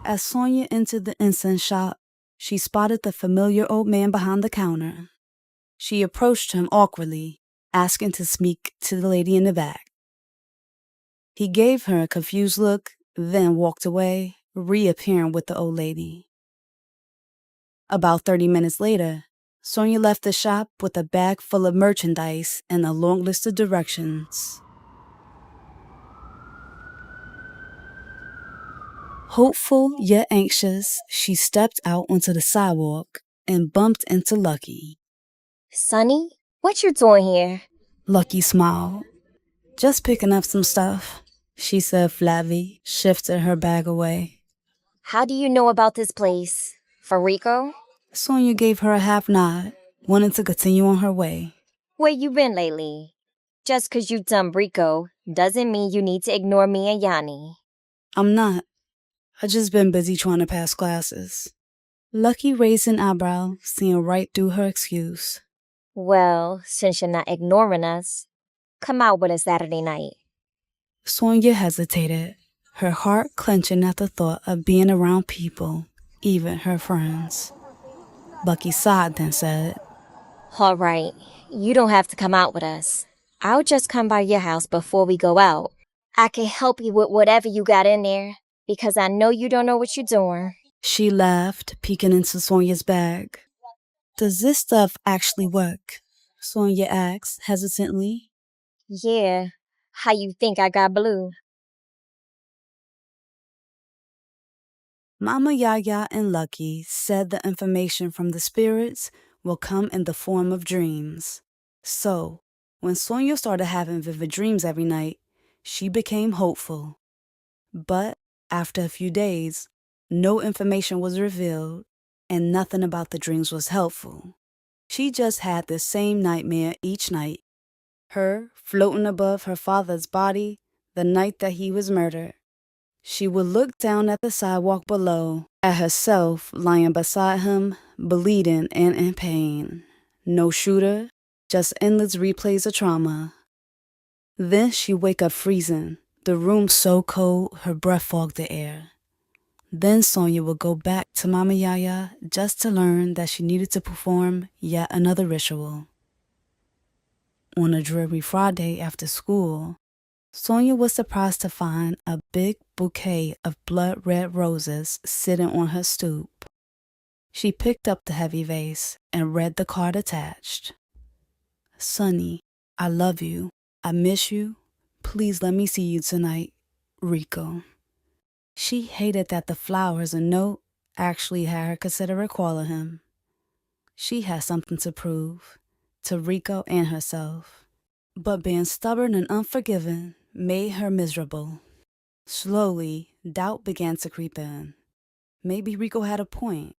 As Sonia entered the incense shop, she spotted the familiar old man behind the counter. She approached him awkwardly, asking to speak to the lady in the back. He gave her a confused look, then walked away, reappearing with the old lady. About 30 minutes later, Sonia left the shop with a bag full of merchandise and a long list of directions. Hopeful yet anxious, she stepped out onto the sidewalk and bumped into Lucky. Sonny, what you doing here? Lucky smiled. Just picking up some stuff, she said flatly, shifting her bag away. How do you know about this place? For Rico? Sonia gave her a half nod, wanting to continue on her way. Where you been lately? Just 'cause you done Rico doesn't mean you need to ignore me and Yanni. I'm not. I just been busy trying to pass classes. Lucky raised an eyebrow, seeing right through her excuse. Well, since you're not ignoring us, come out with us Saturday night. Sonia hesitated, her heart clenching at the thought of being around people, even her friends. Lucky sighed, then said, All right, you don't have to come out with us. I'll just come by your house before we go out. I can help you with whatever you got in there, because I know you don't know what you're doing. She laughed, peeking into Sonia's bag. Does this stuff actually work? Sonia asked, hesitantly. Yeah, how you think I got blue? Mama Yaya and Lucky said the information from the spirits will come in the form of dreams. So, when Sonia started having vivid dreams every night, she became hopeful. But after a few days, no information was revealed and nothing about the dreams was helpful. She just had the same nightmare each night. Her floating above her father's body the night that he was murdered. She would look down at the sidewalk below, at herself lying beside him, bleeding and in pain. No shooter, just endless replays of trauma. Then she'd wake up freezing, the room so cold her breath fogged the air. Then Sonia would go back to Mama Yaya just to learn that she needed to perform yet another ritual. On a dreary Friday after school, Sonia was surprised to find a big bouquet of blood-red roses sitting on her stoop. She picked up the heavy vase and read the card attached. Sonny, I love you. I miss you. Please let me see you tonight. Rico. She hated that the flowers and note actually had her consider recalling him. She had something to prove, to Rico and herself. But being stubborn and unforgiving made her miserable. Slowly, doubt began to creep in. Maybe Rico had a point.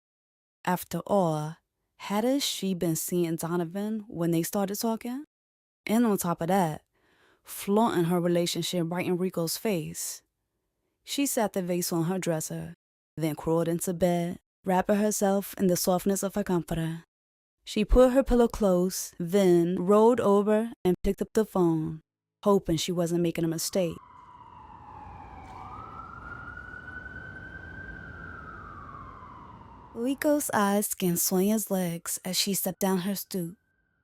After all, hadn't she been seeing Donovan when they started talking? And on top of that, flaunting her relationship right in Rico's face. She sat the vase on her dresser, then crawled into bed, wrapping herself in the softness of her comforter. She put her pillow close, then rolled over and picked up the phone, hoping she wasn't making a mistake. Rico's eyes scanned Sonia's legs as she stepped down her stoop,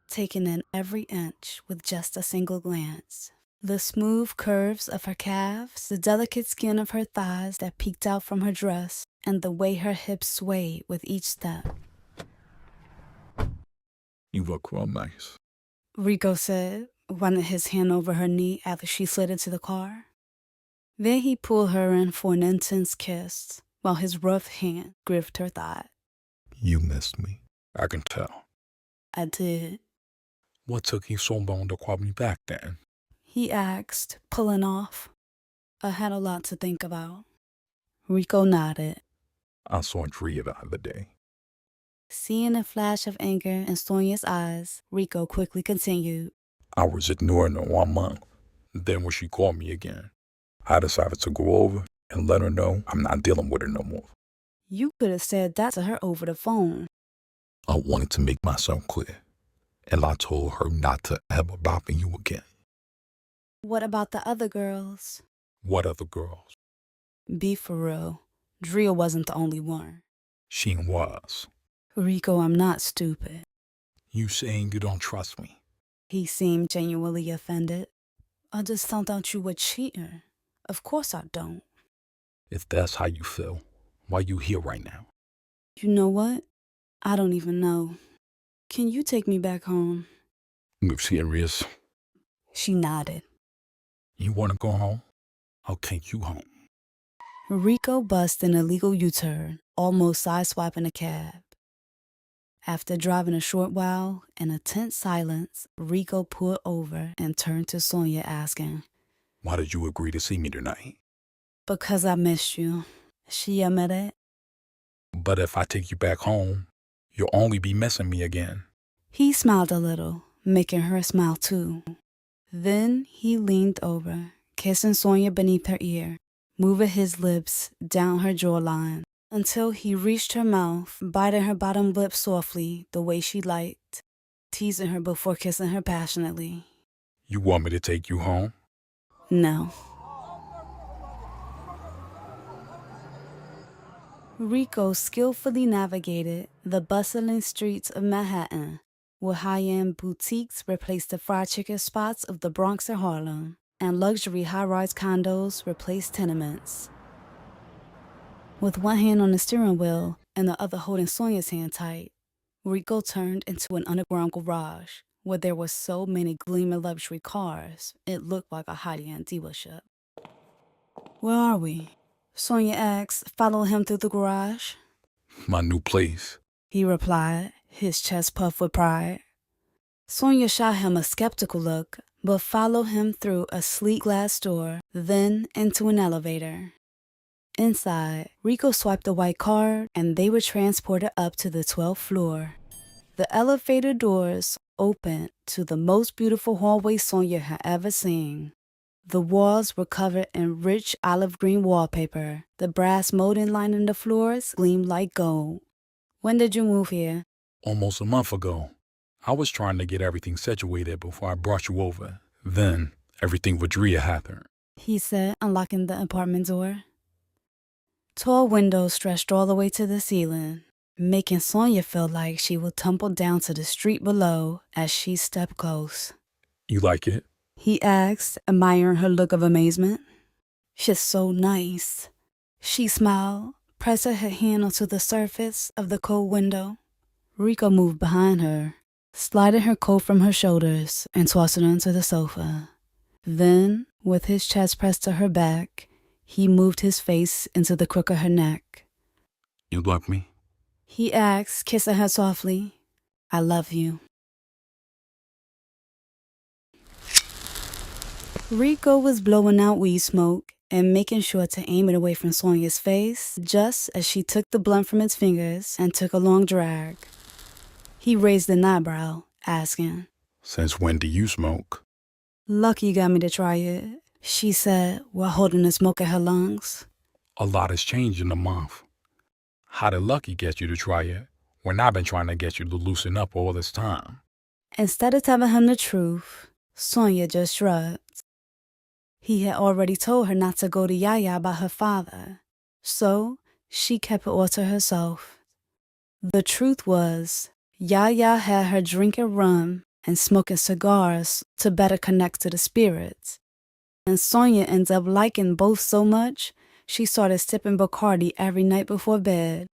taking in every inch with just a single glance. The smooth curves of her calves, the delicate skin of her thighs that peeked out from her dress, and the way her hips swayed with each step. You look real nice. Rico said, running his hand over her knee after she slid into the car. Then he pulled her in for an intense kiss, while his rough hand gripped her thigh. You missed me. I can tell. I did. What took you so long to call me back then? He asked, pulling off. I had a lot to think about. Rico nodded. I saw Drea the other day. Seeing a flash of anger in Sonia's eyes, Rico quickly continued. I was ignoring her 1 month. Then when she called me again, I decided to go over and let her know I'm not dealing with her no more. You could have said that to her over the phone. I wanted to make myself clear, and I told her not to ever bother you again. What about the other girls? What other girls? Be for real. Drea wasn't the only one. She was. Rico, I'm not stupid. You saying you don't trust me? He seemed genuinely offended. I just found out you were cheating. Of course I don't. If that's how you feel, why you here right now? You know what? I don't even know. Can you take me back home? You serious? She nodded. You want to go home? I'll take you home. Rico bust an illegal U-turn, almost sideswiping a cab. After driving a short while, in a tense silence, Rico pulled over and turned to Sonia asking, Why did you agree to see me tonight? Because I missed you. She admitted. But if I take you back home, you'll only be missing me again. He smiled a little, making her smile too. Then he leaned over, kissing Sonia beneath her ear, moving his lips down her jawline until he reached her mouth, biting her bottom lip softly the way she liked, teasing her before kissing her passionately. You want me to take you home? No. Rico skillfully navigated the bustling streets of Manhattan, where high-end boutiques replaced the fried chicken spots of the Bronx and Harlem, and luxury high-rise condos replaced tenements. With one hand on the steering wheel and the other holding Sonia's hand tight, Rico turned into an underground garage where there were so many gleaming luxury cars, it looked like a high-end dealership. Where are we? Sonia asked, following him through the garage. My new place. He replied, his chest puffed with pride. Sonia shot him a skeptical look, but followed him through a sleek glass door, then into an elevator. Inside, Rico swiped a white card, and they were transported up to the 12th floor. The elevator doors opened to the most beautiful hallway Sonia had ever seen. The walls were covered in rich olive green wallpaper. The brass molding lining the floors gleamed like gold. When did you move here? Almost a month ago. I was trying to get everything situated before I brought you over. Then, everything with Drea happened. He said, unlocking the apartment door. Tall windows stretched all the way to the ceiling, making Sonia feel like she would tumble down to the street below as she stepped close. You like it? He asked, admiring her look of amazement. She's so nice. She smiled, pressing her hand onto the surface of the cold window. Rico moved behind her, sliding her coat from her shoulders and tossing her onto the sofa. Then, with his chest pressed to her back, he moved his face into the crook of her neck. You love me? He asked, kissing her softly. I love you. Rico was blowing out weed smoke and making sure to aim it away from Sonia's face just as she took the blunt from his fingers and took a long drag. He raised an eyebrow, asking, Since when do you smoke? Lucky got me to try it, she said while holding the smoke in her lungs. A lot has changed in a month. How did Lucky get you to try it when I've been trying to get you to loosen up all this time? Instead of telling him the truth, Sonia just shrugged. He had already told her not to go to Yaya about her father, so she kept it all to herself. The truth was, Yaya had her drinking rum and smoking cigars to better connect to the spirits. And Sonia ended up liking both so much, she started sipping Bacardi every night before bed.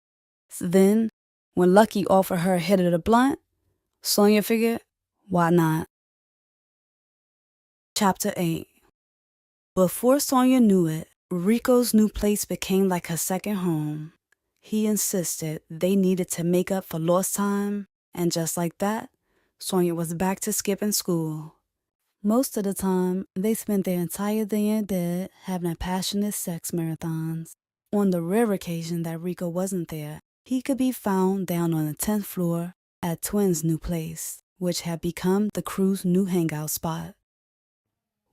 Then, when Lucky offered her a hit of the blunt, Sonia figured, why not? Chapter 8. Before Sonia knew it, Rico's new place became like her second home. He insisted they needed to make up for lost time, and just like that, Sonia was back to skipping school. Most of the time, they spent their entire day in bed having passionate sex marathons. On the rare occasion that Rico wasn't there, he could be found down on the 10th floor at Twins' new place, which had become the crew's new hangout spot.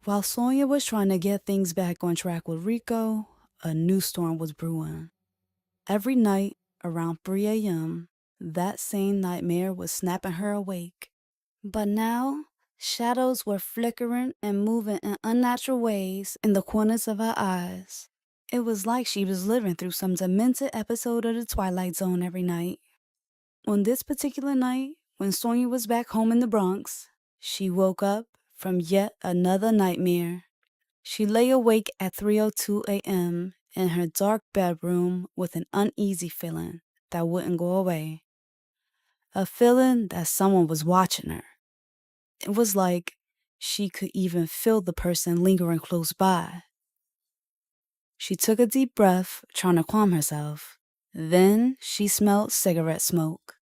While Sonia was trying to get things back on track with Rico, a new storm was brewing. Every night, around 3 a.m., That same nightmare was snapping her awake. But now, shadows were flickering and moving in unnatural ways in the corners of her eyes. It was like she was living through some demented episode of The Twilight Zone every night. On this particular night, when Sonia was back home in the Bronx, she woke up from yet another nightmare. She lay awake at 3:02 a.m. in her dark bedroom with an uneasy feeling that wouldn't go away. A feeling that someone was watching her. It was like she could even feel the person lingering close by. She took a deep breath, trying to calm herself. Then she smelled cigarette smoke.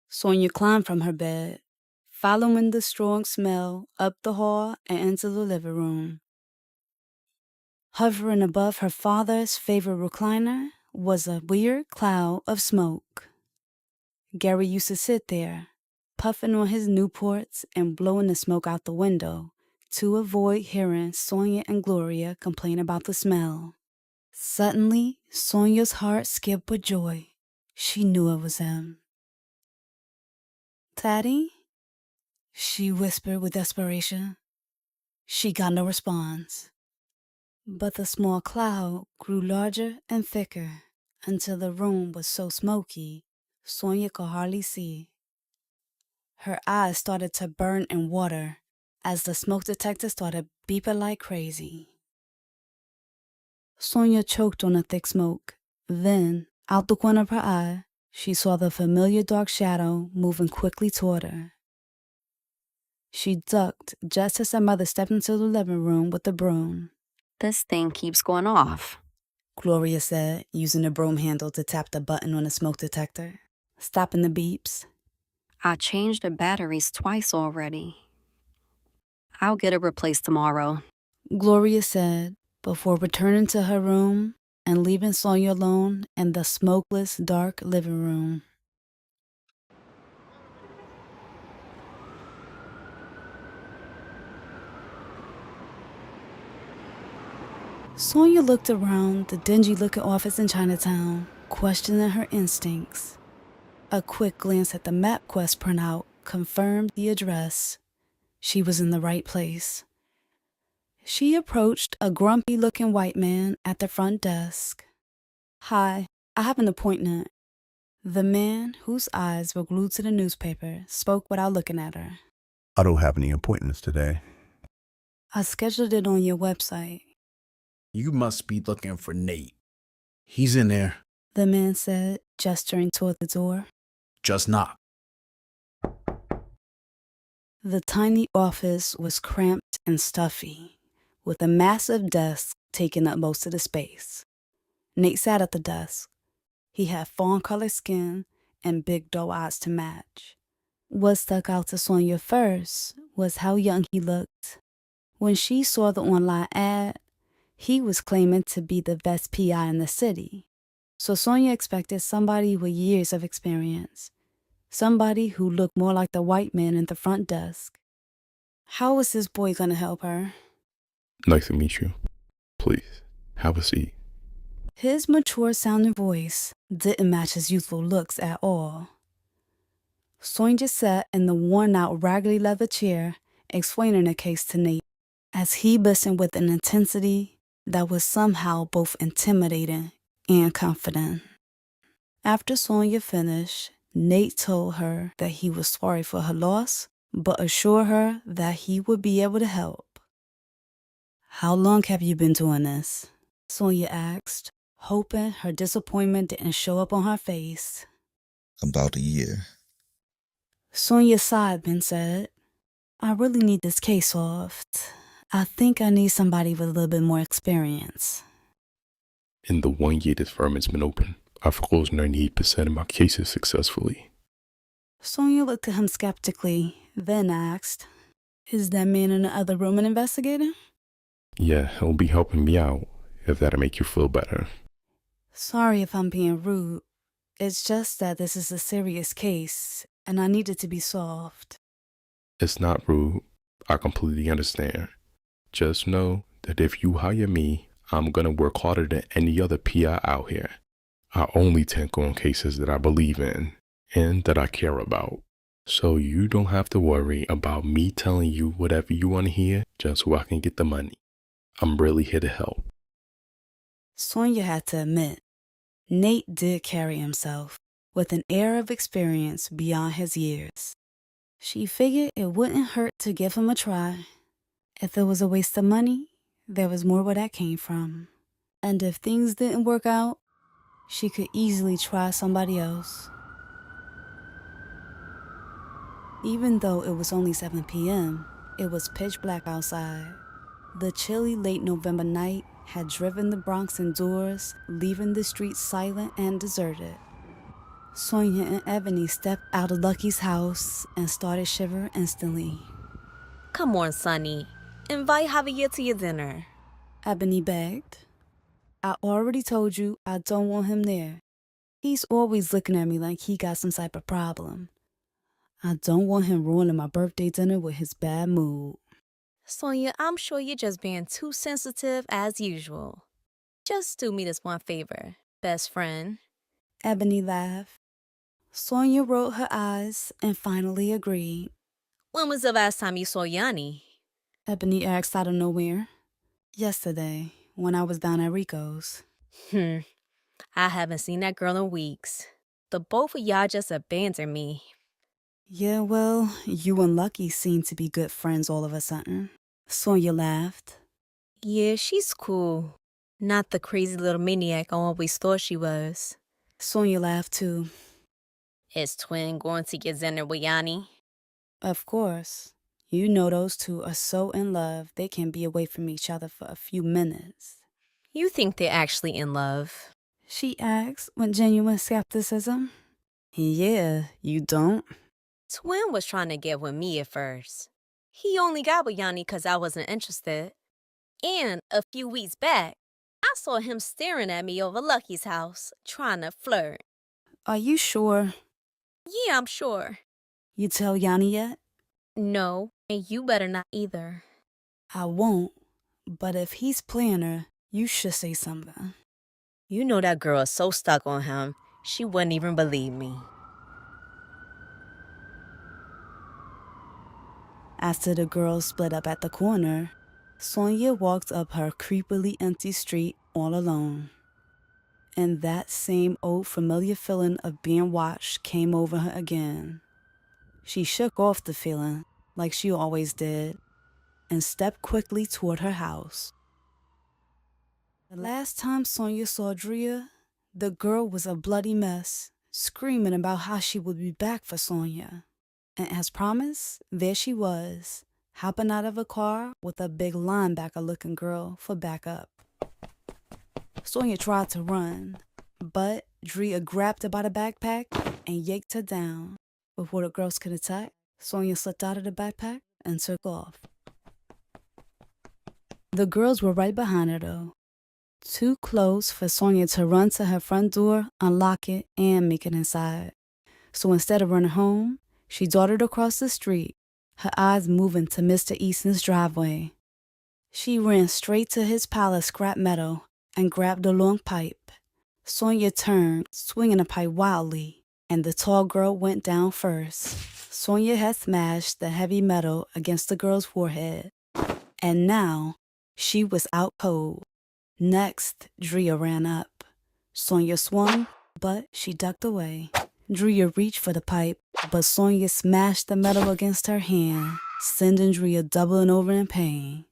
Sonia climbed from her bed, following the strong smell up the hall and into the living room. Hovering above her father's favorite recliner was a weird cloud of smoke. Gary used to sit there, puffing on his Newports and blowing the smoke out the window to avoid hearing Sonia and Gloria complain about the smell. Suddenly, Sonia's heart skipped with joy. She knew it was him. "Daddy?" she whispered with desperation. She got no response. But the small cloud grew larger and thicker until the room was so smoky Sonia could hardly see. Her eyes started to burn and water as the smoke detector started beeping like crazy. Sonia choked on the thick smoke. Then, out the corner of her eye, she saw the familiar dark shadow moving quickly toward her. She ducked just as her mother stepped into the living room with the broom. This thing keeps going off, Gloria said, using the broom handle to tap the button on the smoke detector, stopping the beeps. I changed the batteries twice already. I'll get it replaced tomorrow, Gloria said, before returning to her room and leaving Sonia alone in the smokeless, dark living room. Sonia looked around the dingy-looking office in Chinatown, questioning her instincts. A quick glance at the MapQuest printout confirmed the address. She was in the right place. She approached a grumpy-looking white man at the front desk. "Hi, I have an appointment." The man, whose eyes were glued to the newspaper, spoke without looking at her. "I don't have any appointments today." "I scheduled it on your website," "You must be looking for Nate. He's in there. the man said, gesturing toward the door. Just knock." The tiny office was cramped and stuffy, with a massive desk taking up most of the space. Nate sat at the desk. He had fawn-colored skin and big doe eyes to match. What stuck out to Sonia first was how young he looked. When she saw the online ad, he was claiming to be the best PI in the city. So Sonia expected somebody with years of experience. Somebody who looked more like the white man at the front desk. How was this boy gonna help her? Nice to meet you. Please, have a seat. His mature-sounding voice didn't match his youthful looks at all. Sonia sat in the worn-out, raggedy leather chair, explaining the case to Nate, as he listened with an intensity that was somehow both intimidating and confident. After Sonia finished, Nate told her that he was sorry for her loss, but assured her that he would be able to help. "How long have you been doing this?" Sonia asked, hoping her disappointment didn't show up on her face. "About a year." Sonia sighed and said, "I really need this case solved. I think I need somebody with a little bit more experience." In the 1 year this firm has been open, I've closed 98% of my cases successfully. Sonia looked at him skeptically, then asked, "Is that man in the other room an investigator?" Yeah, he'll be helping me out, if that'll make you feel better. "Sorry if I'm being rude. It's just that this is a serious case, and I need it to be solved." It's not rude. I completely understand. Just know that if you hire me, I'm gonna work harder than any other PI out here. I only take on cases that I believe in and that I care about. So you don't have to worry about me telling you whatever you want to hear just so I can get the money. I'm really here to help. Sonia had to admit, Nate did carry himself with an air of experience beyond his years. She figured it wouldn't hurt to give him a try. If it was a waste of money, there was more where that came from. And if things didn't work out, she could easily try somebody else. Even though it was only 7 p.m., it was pitch black outside. The chilly late November night had driven the Bronx indoors, leaving the streets silent and deserted. Sonia and Ebony stepped out of Lucky's house and started shivering instantly. Come on, Sonny. Invite Javier to your dinner. Ebony begged. I already told you I don't want him there. He's always looking at me like he got some type of problem. I don't want him ruining my birthday dinner with his bad mood. Sonia, I'm sure you're just being too sensitive as usual. Just do me this one favor, best friend. Ebony laughed. Sonia rolled her eyes and finally agreed. When was the last time you saw Yanni? Ebony asked out of nowhere. Yesterday, when I was down at Rico's. I haven't seen that girl in weeks. The both of y'all just abandoned me. Yeah, well, you and Lucky seem to be good friends all of a sudden. Sonia laughed. Yeah, she's cool. Not the crazy little maniac I always thought she was. Sonia laughed too. Is Twin going to get dinner with Yanni? Of course. You know those two are so in love they can't be away from each other for a few minutes. You think they're actually in love? She asked with genuine skepticism. Yeah, you don't? Twin was trying to get with me at first. He only got with Yanni because I wasn't interested. And a few weeks back, I saw him staring at me over Lucky's house, trying to flirt. Are you sure? Yeah, I'm sure. You tell Yanni yet? No, and you better not either. I won't, but if he's playing her, you should say something. You know that girl is so stuck on him, she wouldn't even believe me. After the girls split up at the corner, Sonia walked up her creepily empty street all alone. And that same old familiar feeling of being watched came over her again. She shook off the feeling, like she always did, and stepped quickly toward her house. The last time Sonia saw Drea, the girl was a bloody mess, screaming about how she would be back for Sonia. And as promised, there she was, hopping out of a car with a big linebacker-looking girl for backup. Sonia tried to run, but Drea grabbed her by the backpack and yanked her down. Before the girls could attack, Sonia slipped out of the backpack and took off. The girls were right behind her, though. Too close for Sonia to run to her front door, unlock it, and make it inside. So instead of running home, she darted across the street, her eyes moving to Mr. Easton's driveway. She ran straight to his pile of scrap metal and grabbed a long pipe. Sonia turned, swinging the pipe wildly, and the tall girl went down first. Sonia had smashed the heavy metal against the girl's forehead, and now she was out cold. Next, Drea ran up. Sonia swung, but she ducked away. Drea reached for the pipe, but Sonia smashed the metal against her hand, sending Drea doubling over in pain.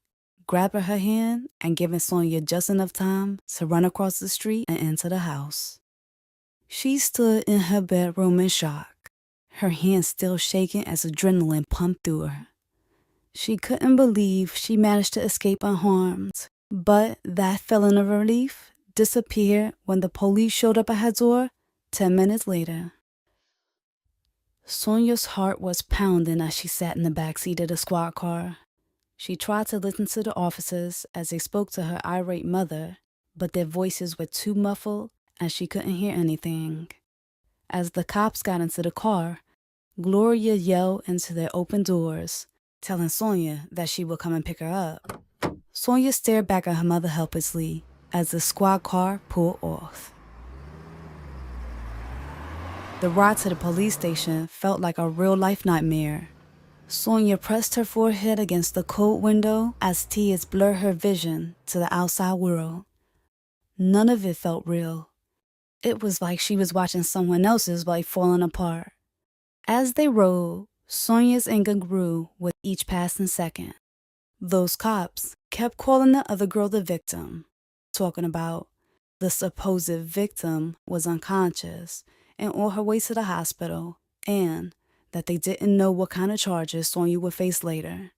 Grabbing her hand and giving Sonia just enough time to run across the street and into the house. She stood in her bedroom in shock, her hands still shaking as adrenaline pumped through her. She couldn't believe she managed to escape unharmed, but that feeling of relief disappeared when the police showed up at her door 10 minutes later. Sonia's heart was pounding as she sat in the backseat of the squad car. She tried to listen to the officers as they spoke to her irate mother, but their voices were too muffled and she couldn't hear anything. As the cops got into the car, Gloria yelled into their open doors, telling Sonia that she would come and pick her up. Sonia stared back at her mother helplessly as the squad car pulled off. The ride to the police station felt like a real-life nightmare. Sonia pressed her forehead against the cold window as tears blurred her vision to the outside world. None of it felt real. It was like she was watching someone else's life falling apart. As they rode, Sonia's anger grew with each passing second. Those cops kept calling the other girl the victim, talking about the supposed victim was unconscious and on her way to the hospital, and that they didn't know what kind of charges Sonia would face later,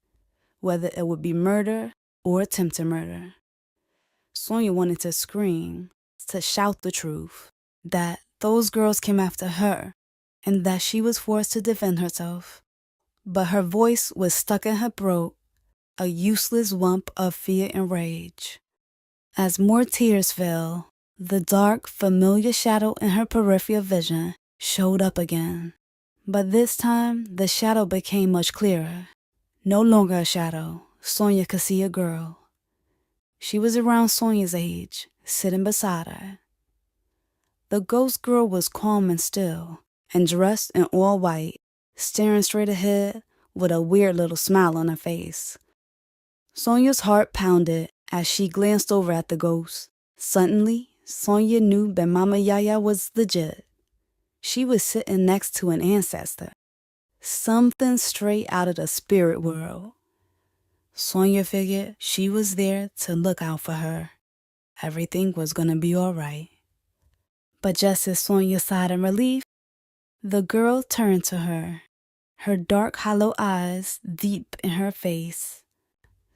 whether it would be murder or attempted murder. Sonia wanted to scream, to shout the truth, that those girls came after her and that she was forced to defend herself. But her voice was stuck in her throat, a useless lump of fear and rage. As more tears fell, the dark, familiar shadow in her peripheral vision showed up again. But this time, the shadow became much clearer. No longer a shadow, Sonia could see a girl. She was around Sonia's age, sitting beside her. The ghost girl was calm and still, and dressed in all white, staring straight ahead with a weird little smile on her face. Sonia's heart pounded as she glanced over at the ghost. Suddenly, Sonia knew that Mama Yaya was legit. She was sitting next to an ancestor, something straight out of the spirit world. Sonia figured she was there to look out for her. Everything was gonna be all right. But just as Sonia sighed in relief, the girl turned to her, her dark, hollow eyes deep in her face.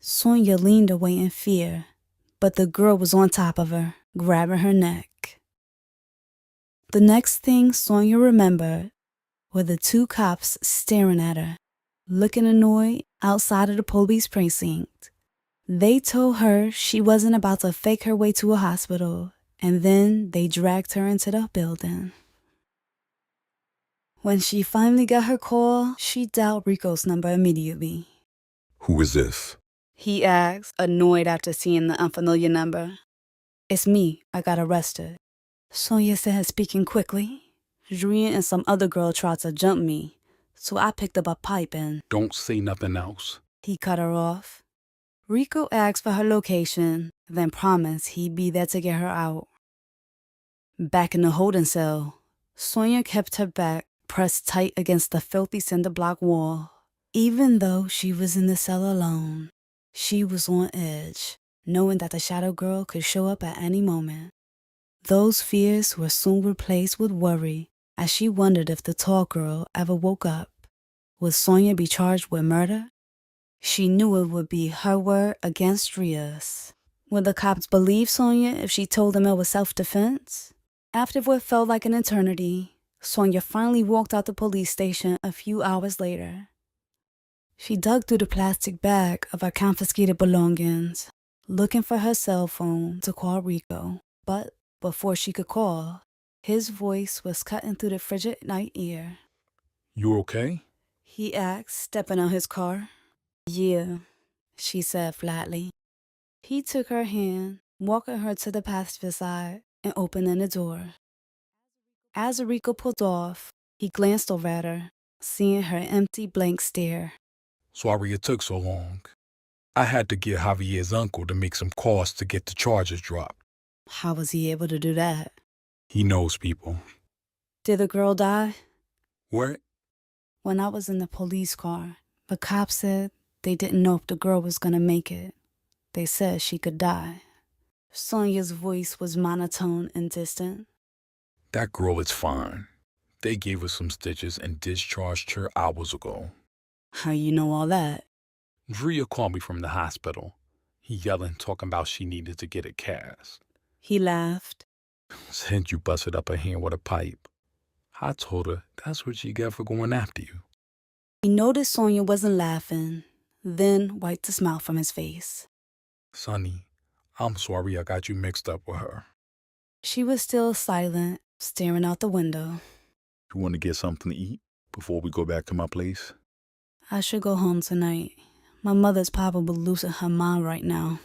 Sonia leaned away in fear, but the girl was on top of her, grabbing her neck. The next thing Sonia remembered were the two cops staring at her, looking annoyed outside of the police precinct. They told her she wasn't about to fake her way to a hospital, and then they dragged her into the building. When she finally got her call, she dialed Rico's number immediately. Who is this? He asked, annoyed after seeing the unfamiliar number. It's me. I got arrested. Sonia said, speaking quickly. Julian and some other girl tried to jump me, so I picked up a pipe and... Don't say nothing else. He cut her off. Rico asked for her location, then promised he'd be there to get her out. Back in the holding cell, Sonia kept her back pressed tight against the filthy cinder block wall. Even though she was in the cell alone, she was on edge, knowing that the shadow girl could show up at any moment. Those fears were soon replaced with worry as she wondered if the tall girl ever woke up. Would Sonia be charged with murder? She knew it would be her word against Ria's. Would the cops believe Sonia if she told them it was self-defense? After what felt like an eternity, Sonia finally walked out the police station a few hours later. She dug through the plastic bag of her confiscated belongings, looking for her cell phone to call Rico. But before she could call, his voice was cutting through the frigid night air. You okay? He asked, stepping on his car. Yeah, she said flatly. He took her hand, walking her to the passenger side and opening the door. As Rico pulled off, he glanced over at her, seeing her empty, blank stare. Sorry it took so long. I had to get Javier's uncle to make some calls to get the charges dropped. How was he able to do that? He knows people. Did the girl die? What? When I was in the police car, the cops said they didn't know if the girl was gonna make it. They said she could die. Sonia's voice was monotone and distant. That girl is fine. They gave her some stitches and discharged her hours ago. How you know all that? Drea called me from the hospital. He yelling, talking about she needed to get a cast. He laughed. Said you busted up her hand with a pipe. I told her that's what she got for going after you. He noticed Sonia wasn't laughing, then wiped the smile from his face. Sonny, I'm sorry I got you mixed up with her. She was still silent, staring out the window. You want to get something to eat before we go back to my place? I should go home tonight. My mother's probably losing her mind right now.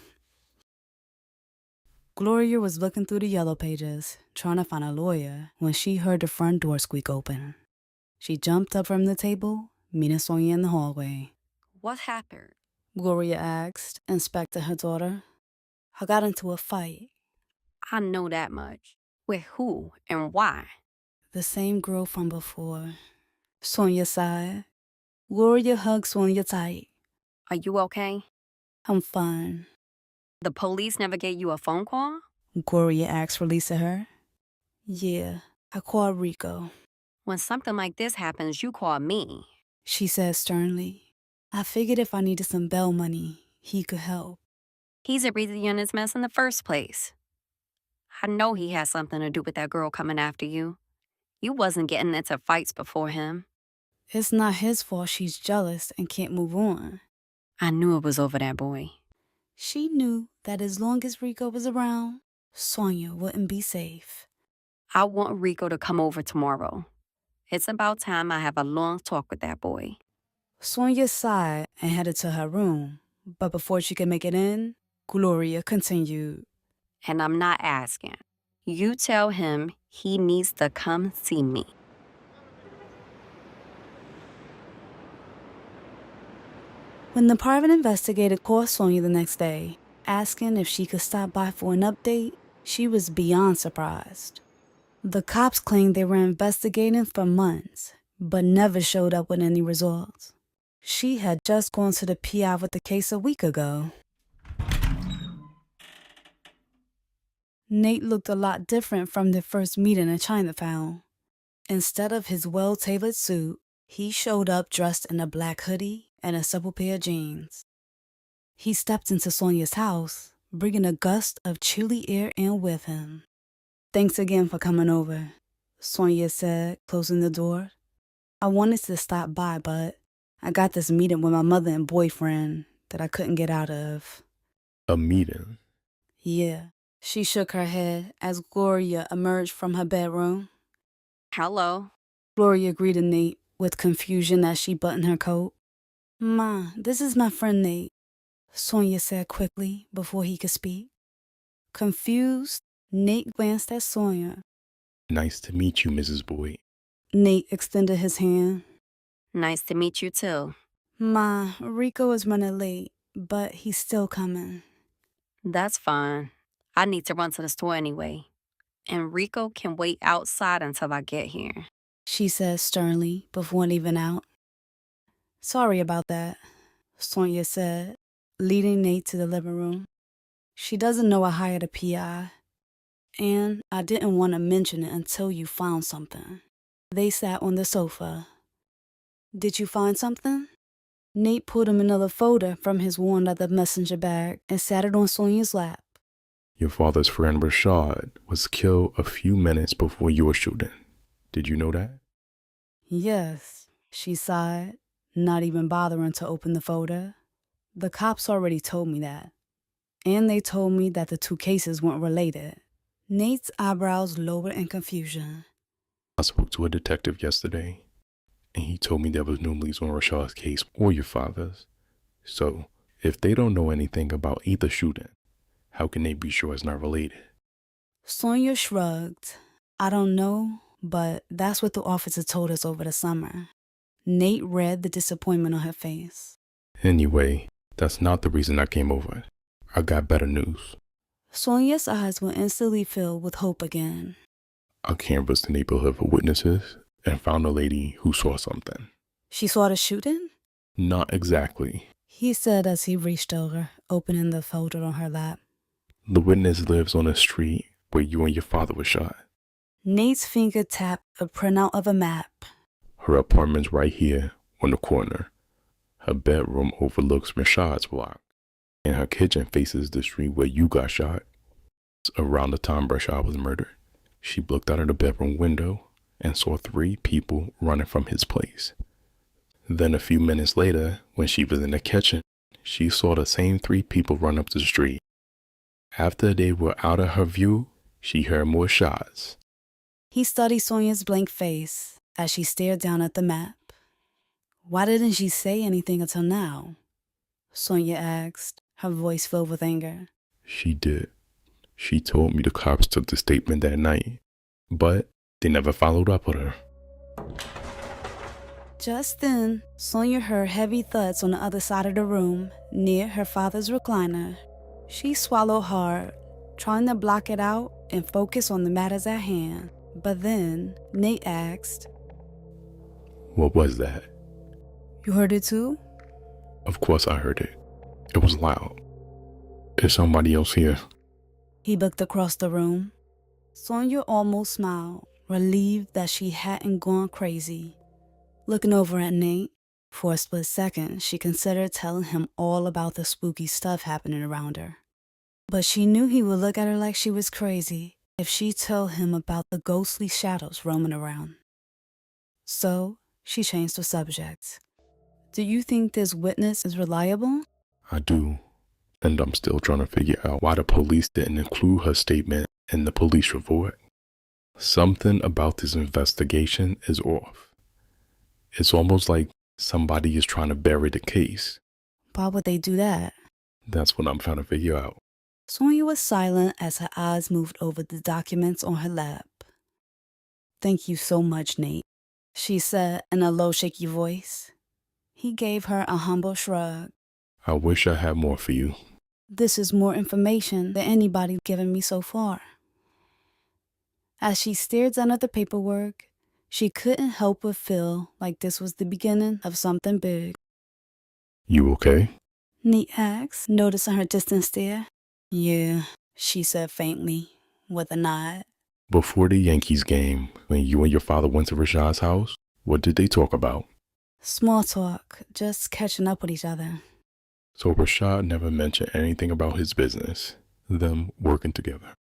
Gloria was looking through the yellow pages, trying to find a lawyer, when she heard the front door squeak open. She jumped up from the table, meeting Sonia in the hallway. What happened? Gloria asked, inspecting her daughter. I got into a fight. I know that much. With who and why? The same girl from before. Sonia sighed. Gloria hugged Sonia tight. Are you okay? I'm fine. The police never gave you a phone call? Gloria asked, releasing her. Yeah, I called Rico. When something like this happens, you call me. She said sternly. I figured if I needed some bail money, he could help. He's the reason you're in this mess in the first place. I know he has something to do with that girl coming after you. You wasn't getting into fights before him. It's not his fault she's jealous and can't move on. I knew it was over that boy. She knew that as long as Rico was around, Sonia wouldn't be safe. I want Rico to come over tomorrow. It's about time I have a long talk with that boy. Sonia sighed and headed to her room, but before she could make it in, Gloria continued. And I'm not asking. You tell him he needs to come see me. When the private investigator called Sonia the next day, asking if she could stop by for an update, she was beyond surprised. The cops claimed they were investigating for months, but never showed up with any results. She had just gone to the PI with the case a week ago. Nate looked a lot different from their first meeting in Chinatown. Instead of his well-tailored suit, he showed up dressed in a black hoodie and a simple pair of jeans. He stepped into Sonia's house, bringing a gust of chilly air in with him. Thanks again for coming over, Sonia said, closing the door. I wanted to stop by, but I got this meeting with my mother and boyfriend that I couldn't get out of. A meeting? Yeah. She shook her head as Gloria emerged from her bedroom. Hello. Gloria greeted Nate with confusion as she buttoned her coat. Ma, this is my friend Nate, Sonia said quickly before he could speak. Confused, Nate glanced at Sonia. Nice to meet you, Mrs. Boyd. Nate extended his hand. Nice to meet you, too. Ma, Rico is running late, but he's still coming. That's fine. I need to run to the store anyway. And Rico can wait outside until I get here, she said sternly before leaving out. Sorry about that, Sonia said, leading Nate to the living room. She doesn't know I hired a PI, and I didn't want to mention it until you found something. They sat on the sofa. Did you find something? Nate pulled him another folder from his worn leather messenger bag and sat it on Sonia's lap. Your father's friend Rashad was killed a few minutes before your shooting. Did you know that? Yes, she sighed, not even bothering to open the folder. The cops already told me that. And they told me that the two cases weren't related. Nate's eyebrows lowered in confusion. I spoke to a detective yesterday, and he told me there was no leads on Rashad's case or your father's. So, if they don't know anything about either shooting, how can they be sure it's not related? Sonia shrugged. I don't know, but that's what the officer told us over the summer. Nate read the disappointment on her face. Anyway, that's not the reason I came over. I got better news. Sonia's eyes were instantly filled with hope again. I canvassed the neighborhood for witnesses and found a lady who saw something. She saw the shooting? Not exactly. He said as he reached over, opening the folder on her lap. The witness lives on a street where you and your father were shot. Nate's finger tapped a printout of a map. Her apartment's right here on the corner. Her bedroom overlooks Rashad's block, and her kitchen faces the street where you got shot. Around the time Rashad was murdered, she looked out of the bedroom window and saw 3 people running from his place. Then a few minutes later, when she was in the kitchen, she saw the same 3 people run up the street. After they were out of her view, she heard more shots. He studied Sonia's blank face as she stared down at the map. Why didn't she say anything until now? Sonia asked, her voice filled with anger. She did. She told me the cops took the statement that night, but they never followed up with her. Just then, Sonia heard heavy thuds on the other side of the room, near her father's recliner. She swallowed hard, trying to block it out and focus on the matters at hand. But then, Nate asked, What was that? "You heard it too?" Of course I heard it. It was loud. Is somebody else here? He looked across the room. Sonia almost smiled, relieved that she hadn't gone crazy. Looking over at Nate, for a split second, she considered telling him all about the spooky stuff happening around her. But she knew he would look at her like she was crazy if she told him about the ghostly shadows roaming around. So, she changed the subject. "Do you think this witness is reliable?" I do. And I'm still trying to figure out why the police didn't include her statement in the police report. Something about this investigation is off. It's almost like somebody is trying to bury the case. Why would they do that? That's what I'm trying to figure out. Sonia was silent as her eyes moved over the documents on her lap. "Thank you so much, Nate," she said in a low, shaky voice. He gave her a humble shrug. I wish I had more for you. "This is more information than anybody's given me so far." As she stared down at the paperwork, she couldn't help but feel like this was the beginning of something big. You okay? Nate asked, noticing her distant stare. "Yeah," she said faintly, with a nod. Before the Yankees game, when you and your father went to Rashad's house, what did they talk about? Small talk, just catching up with each other. So Rashad never mentioned anything about his business, them working together.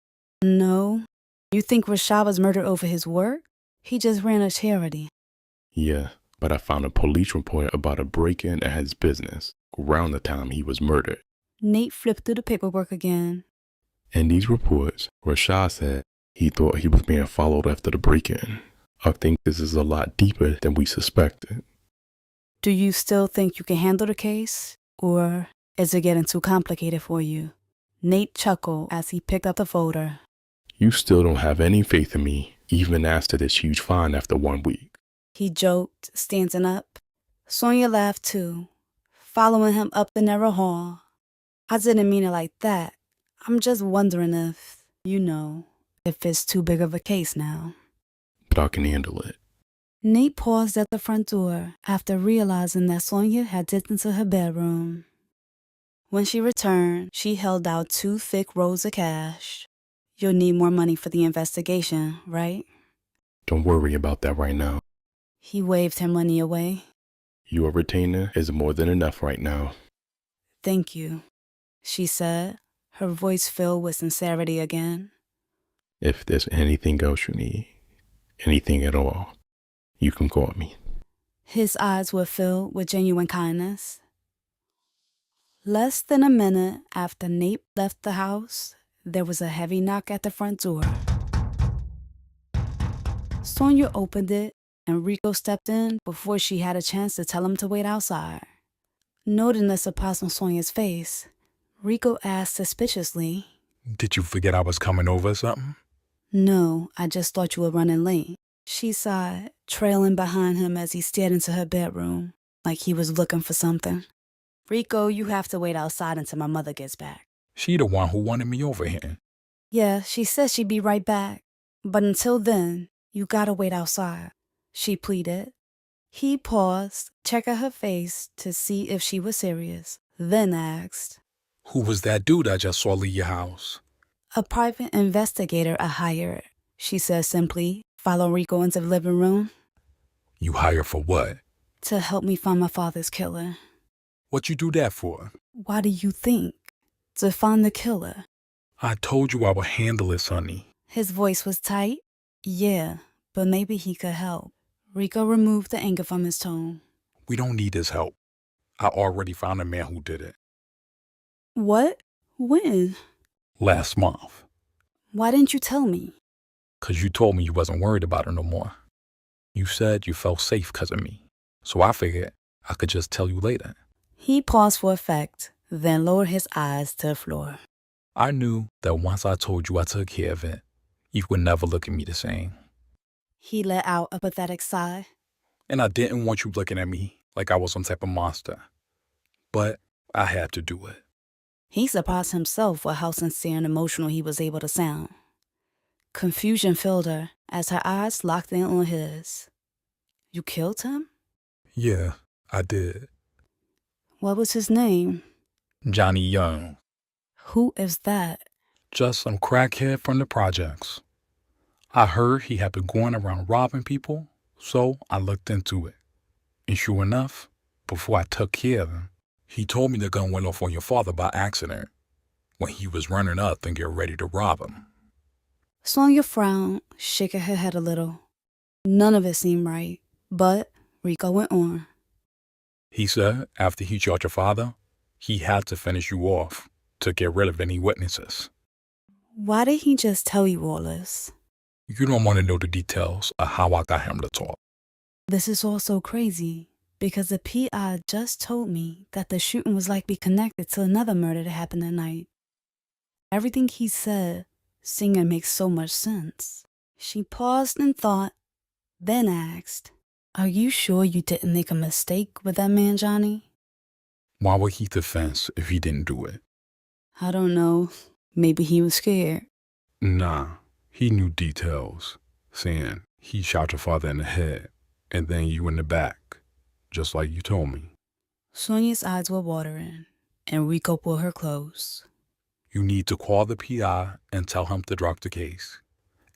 No. You think Rashad was murdered over his work? He just ran a charity. Yeah, but I found a police report about a break-in at his business around the time he was murdered. Nate flipped through the paperwork again. In these reports, Rashad said he thought he was being followed after the break-in. I think this is a lot deeper than we suspected. Do you still think you can handle the case? Or is it getting too complicated for you? Nate chuckled as he picked up the folder. You still don't have any faith in me, even after this huge fine after 1 week. He joked, standing up. Sonia laughed too, following him up the narrow hall. "I didn't mean it like that. I'm just wondering if it's too big of a case now." But I can handle it. Nate paused at the front door after realizing that Sonia had dipped into her bedroom. When she returned, she held out 2 thick rolls of cash. "You'll need more money for the investigation, right?" Don't worry about that right now. He waved her money away. Your retainer is more than enough right now. "Thank you," she said, her voice filled with sincerity again. If there's anything else you need, anything at all, you can call me. His eyes were filled with genuine kindness. Less than a minute after Nate left the house, there was a heavy knock at the front door. Sonia opened it, and Rico stepped in before she had a chance to tell him to wait outside. Noting the surprise on Sonia's face, Rico asked suspiciously, "Did you forget I was coming over or something?" "No, I just thought you were running late," she sighed, trailing behind him as he stared into her bedroom, like he was looking for something. "Rico, you have to wait outside until my mother gets back." She the one who wanted me over here. "Yeah, she said she'd be right back. But until then, you gotta wait outside," she pleaded. He paused, checking her face to see if she was serious, then asked, "Who was that dude I just saw leave your house?" "A private investigator I hired," she said simply, following Rico into the living room. "You hired for what?" "To help me find my father's killer." "What you do that for?" "Why do you think?" "To find the killer." "I told you I would handle it, Sonny." His voice was tight. "Yeah, but maybe he could help." Rico removed the anger from his tone. "We don't need his help. I already found a man who did it. "What? When?" Last month. "Why didn't you tell me?" "'Cause you told me you wasn't worried about it no more. You said you felt safe 'cause of me. So I figured I could just tell you later." He paused for effect, then lowered his eyes to the floor. I knew that once I told you I took care of it, you would never look at me the same. He let out a pathetic sigh. And I didn't want you looking at me like I was some type of monster. But I had to do it. He surprised himself with how sincere and emotional he was able to sound. Confusion filled her as her eyes locked in on his. You killed him? Yeah, I did. What was his name? Johnny Young. Who is that? Just some crackhead from the projects. I heard he had been going around robbing people, so I looked into it. And sure enough, before I took care of him, he told me the gun went off on your father by accident when he was running up and getting ready to rob him. Sonia frowned, shaking her head a little. None of it seemed right, but Rico went on. He said after he shot your father, he had to finish you off to get rid of any witnesses. Why did he just tell you all this? You don't want to know the details of how I got him to talk. This is all so crazy because the PI just told me that the shooting was likely connected to another murder that happened that night. Everything he said seemed to make so much sense. She paused and thought, then asked, "Are you sure you didn't make a mistake with that man, Johnny?" Why would he defense if he didn't do it? I don't know. Maybe he was scared. Nah, he knew details, saying he shot your father in the head and then you in the back, just like you told me. Sonia's eyes were watering, and Rico pulled her close. You need to call the PI and tell him to drop the case.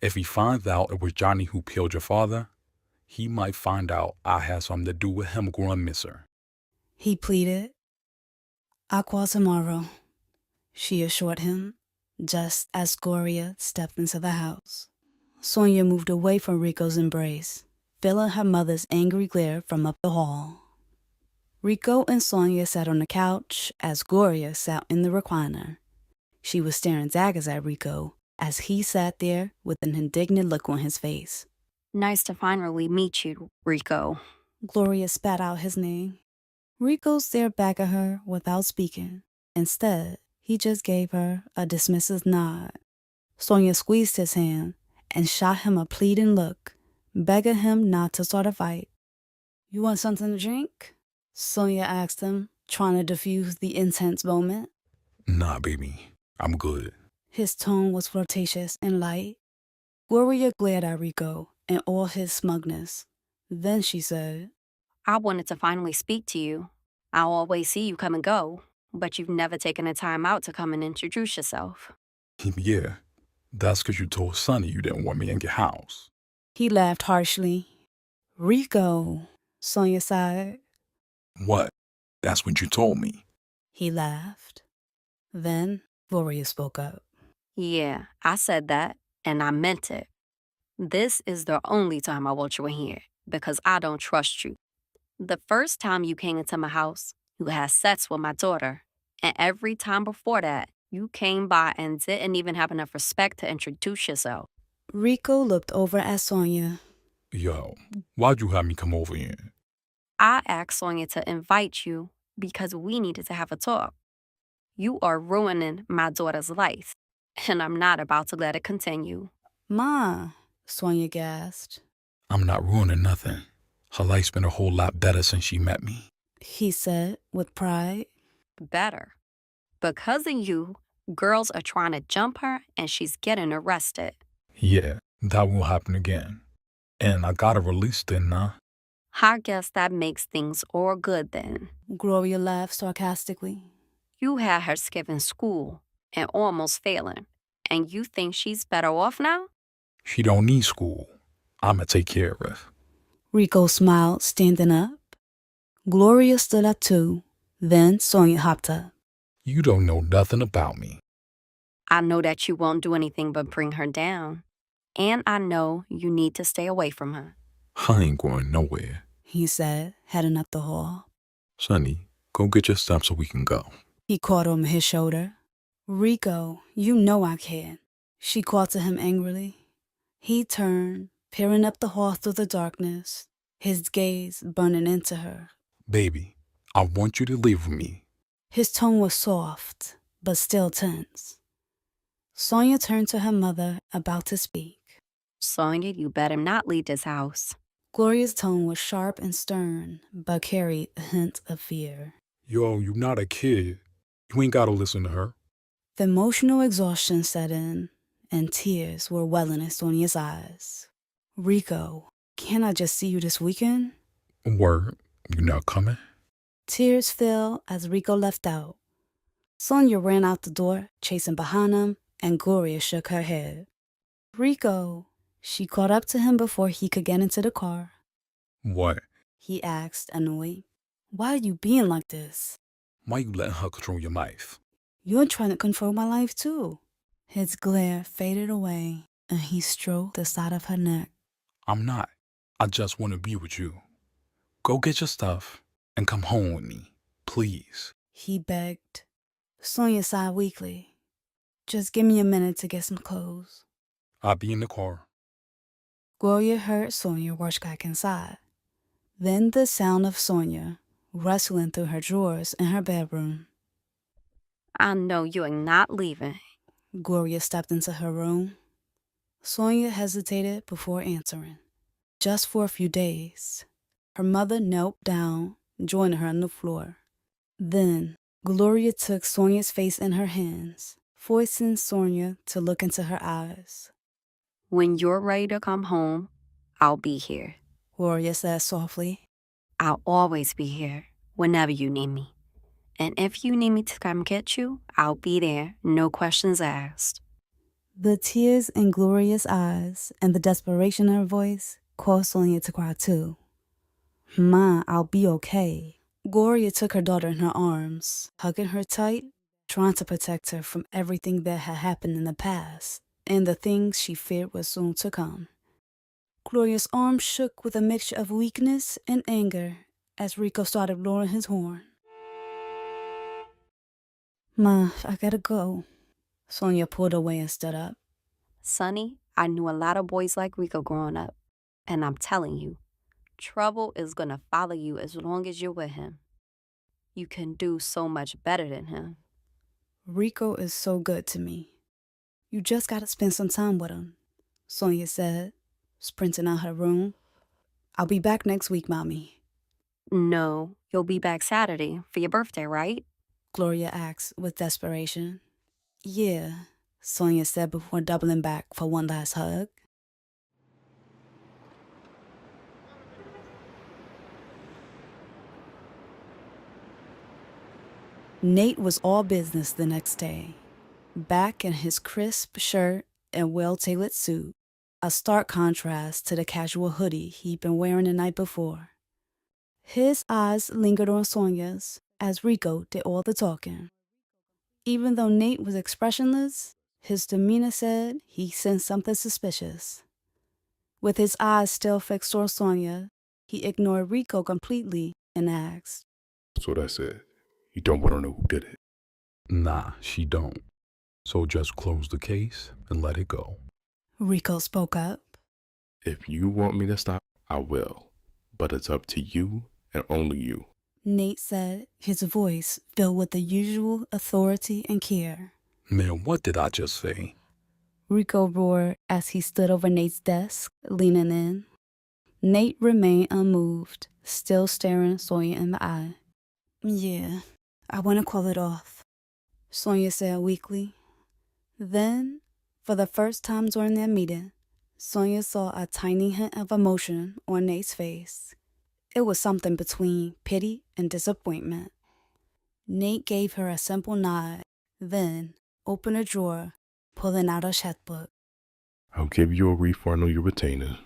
If he finds out it was Johnny who killed your father, he might find out I had something to do with him going missing. He pleaded. "I'll call tomorrow," she assured him, just as Gloria stepped into the house. Sonia moved away from Rico's embrace, feeling her mother's angry glare from up the hall. Rico and Sonia sat on the couch as Gloria sat in the recliner. She was staring daggers at Rico as he sat there with an indignant look on his face. Nice to finally meet you, Rico. Gloria spat out his name. Rico stared back at her without speaking. Instead, he just gave her a dismissive nod. Sonia squeezed his hand and shot him a pleading look, begging him not to start a fight. "You want something to drink?" Sonia asked him, trying to diffuse the intense moment. Nah, baby, I'm good. His tone was flirtatious and light. Gloria glared at Rico in all his smugness. Then she said, I wanted to finally speak to you. I always see you come and go, but you've never taken the time out to come and introduce yourself. Yeah, that's because you told Sonny you didn't want me in your house. He laughed harshly. "Rico," Sonia sighed. What? That's what you told me. He laughed. Then Gloria spoke up. Yeah, I said that, and I meant it. This is the only time I want you in here, because I don't trust you. The first time you came into my house, you had sex with my daughter. And every time before that, you came by and didn't even have enough respect to introduce yourself. Rico looked over at Sonia. Yo, why'd you have me come over here? I asked Sonia to invite you because we needed to have a talk. You are ruining my daughter's life, and I'm not about to let it continue. "Ma," Sonia gasped. I'm not ruining nothing. Her life's been a whole lot better since she met me. He said with pride. Better. Because of you, girls are trying to jump her and she's getting arrested. Yeah, that will happen again. And I got a release, didn't I? I guess that makes things all good then. Gloria laughed sarcastically. You had her skipping school and almost failing, and you think she's better off now? She don't need school. I'ma take care of her. Rico smiled, standing up. Gloria stood up too. Then Sonia hopped up. You don't know nothing about me. I know that you won't do anything but bring her down. And I know you need to stay away from her. I ain't going nowhere, he said, heading up the hall. Sonny, go get your stuff so we can go. He caught on his shoulder. Rico, you know I can. She called to him angrily. He turned, peering up the hall through the darkness, his gaze burning into her. Baby, I want you to leave with me. His tone was soft, but still tense. Sonia turned to her mother, about to speak. Sonia, you better not leave this house. Gloria's tone was sharp and stern, but carried a hint of fear. Yo, you not a kid. You ain't gotta listen to her. The emotional exhaustion set in, and tears were welling in Sonia's eyes. Rico, can't I just see you this weekend? Word, you not coming? Tears fell as Rico left out. Sonia ran out the door, chasing behind him, and Gloria shook her head. Rico, she caught up to him before he could get into the car. What? He asked, annoyed. Why are you being like this? Why you letting her control your life? You're trying to control my life too. His glare faded away, and he stroked the side of her neck. I'm not. I just want to be with you. Go get your stuff and come home with me, please. He begged. Sonia sighed weakly. Just give me a minute to get some clothes. I'll be in the car. Gloria heard Sonia rush back inside. Then the sound of Sonia rustling through her drawers in her bedroom. I know you are not leaving. Gloria stepped into her room. Sonia hesitated before answering. Just for a few days. Her mother knelt down, joining her on the floor. Then, Gloria took Sonia's face in her hands, forcing Sonia to look into her eyes. When you're ready to come home, I'll be here. Gloria said softly. I'll always be here, whenever you need me. And if you need me to come get you, I'll be there, no questions asked. The tears in Gloria's eyes and the desperation in her voice caused Sonia to cry too. Ma, I'll be okay. Gloria took her daughter in her arms, hugging her tight, trying to protect her from everything that had happened in the past and the things she feared were soon to come. Gloria's arms shook with a mixture of weakness and anger as Rico started blowing his horn. Ma, I gotta go. Sonia pulled away and stood up. Sonny, I knew a lot of boys like Rico growing up. And I'm telling you, trouble is gonna follow you as long as you're with him. You can do so much better than him. Rico is so good to me. You just gotta spend some time with him, Sonia said, sprinting out her room. I'll be back next week, Mommy. No, you'll be back Saturday for your birthday, right? Gloria asked with desperation. Yeah, Sonia said before doubling back for one last hug. Nate was all business the next day, back in his crisp shirt and well-tailored suit, a stark contrast to the casual hoodie he'd been wearing the night before. His eyes lingered on Sonia's as Rico did all the talking. Even though Nate was expressionless, his demeanor said he sensed something suspicious. With his eyes still fixed on Sonia, he ignored Rico completely and asked, So that's it. You don't want to know who did it? Nah, she don't. So just close the case and let it go. Rico spoke up. If you want me to stop, I will. But it's up to you and only you. Nate said, his voice filled with the usual authority and care. Man, what did I just say? Rico roared as he stood over Nate's desk, leaning in. Nate remained unmoved, still staring Sonia in the eye. Yeah, I want to call it off, Sonia said weakly. Then, for the first time during their meeting, Sonia saw a tiny hint of emotion on Nate's face. It was something between pity and disappointment. Nate gave her a simple nod, then opened a drawer, pulling out a checkbook. I'll give you a refund on your retainer.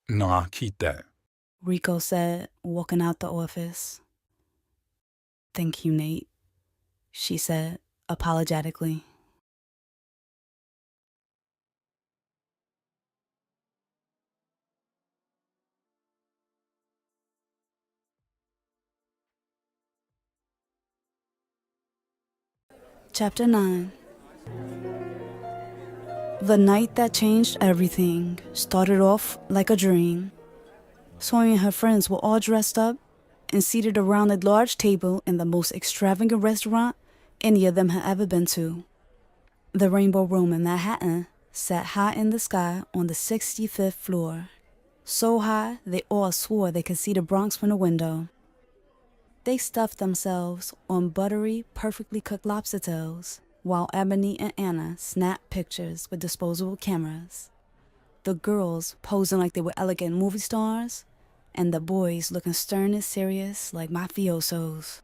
Nah, keep that. Rico said, walking out the office. Thank you, Nate, she said, apologetically. Chapter 9. The night that changed everything started off like a dream. Sonia and her friends were all dressed up and seated around a large table in the most extravagant restaurant any of them had ever been to. The Rainbow Room in Manhattan sat high in the sky on the 65th floor. So high, they all swore they could see the Bronx from the window. They stuffed themselves on buttery, perfectly cooked lobster tails, while Ebony and Anna snapped pictures with disposable cameras. The girls posing like they were elegant movie stars, and the boys looking stern and serious like mafiosos.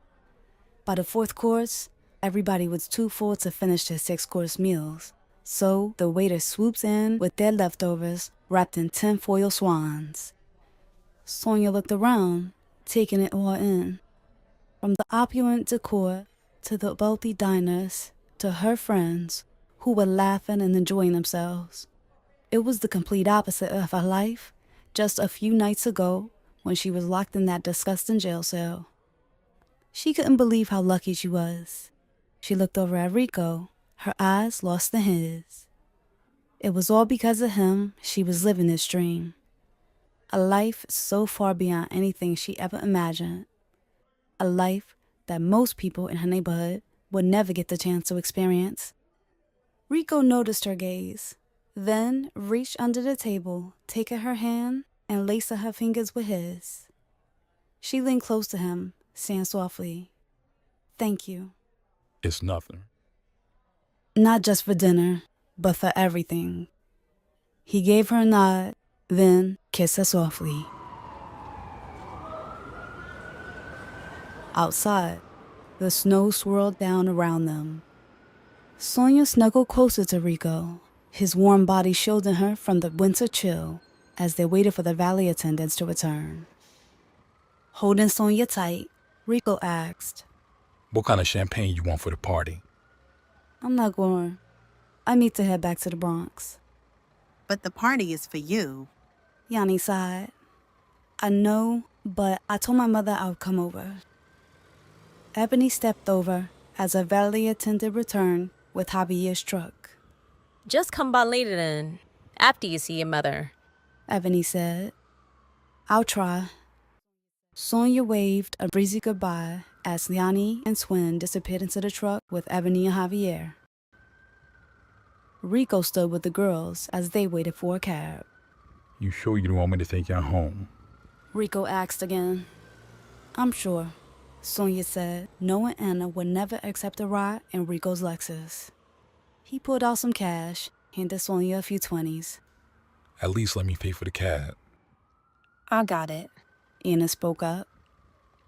By the fourth course, everybody was too full to finish their 6-course meals, so the waiter swoops in with their leftovers wrapped in tinfoil swans. Sonia looked around, taking it all in. From the opulent decor to the wealthy diners to her friends who were laughing and enjoying themselves. It was the complete opposite of her life just a few nights ago when she was locked in that disgusting jail cell. She couldn't believe how lucky she was. She looked over at Rico, her eyes lost in his. It was all because of him she was living this dream. A life so far beyond anything she ever imagined. A life that most people in her neighborhood would never get the chance to experience. Rico noticed her gaze, then reached under the table, taking her hand and lacing her fingers with his. She leaned close to him, saying softly, "Thank you." It's nothing. Not just for dinner, but for everything. He gave her a nod, then kissed her softly. Outside, the snow swirled down around them. Sonia snuggled closer to Rico, his warm body shielding her from the winter chill as they waited for the valet attendants to return. Holding Sonia tight, Rico asked, What kind of champagne you want for the party? "I'm not going. I need to head back to the Bronx." But the party is for you. Yanni sighed. "I know, but I told my mother I would come over." Ebony stepped over as a valet attendant returned with Javier's truck. Just come by later then, after you see your mother, Ebony said. "I'll try." Sonia waved a breezy goodbye as Yanni and Twin disappeared into the truck with Ebony and Javier. Rico stood with the girls as they waited for a cab. You sure you don't want me to take y'all home? Rico asked again. "I'm sure," Sonia said, knowing Anna would never accept a ride in Rico's Lexus. He pulled out some cash, handed Sonia a few 20s. At least let me pay for the cab. I got it. Anna spoke up.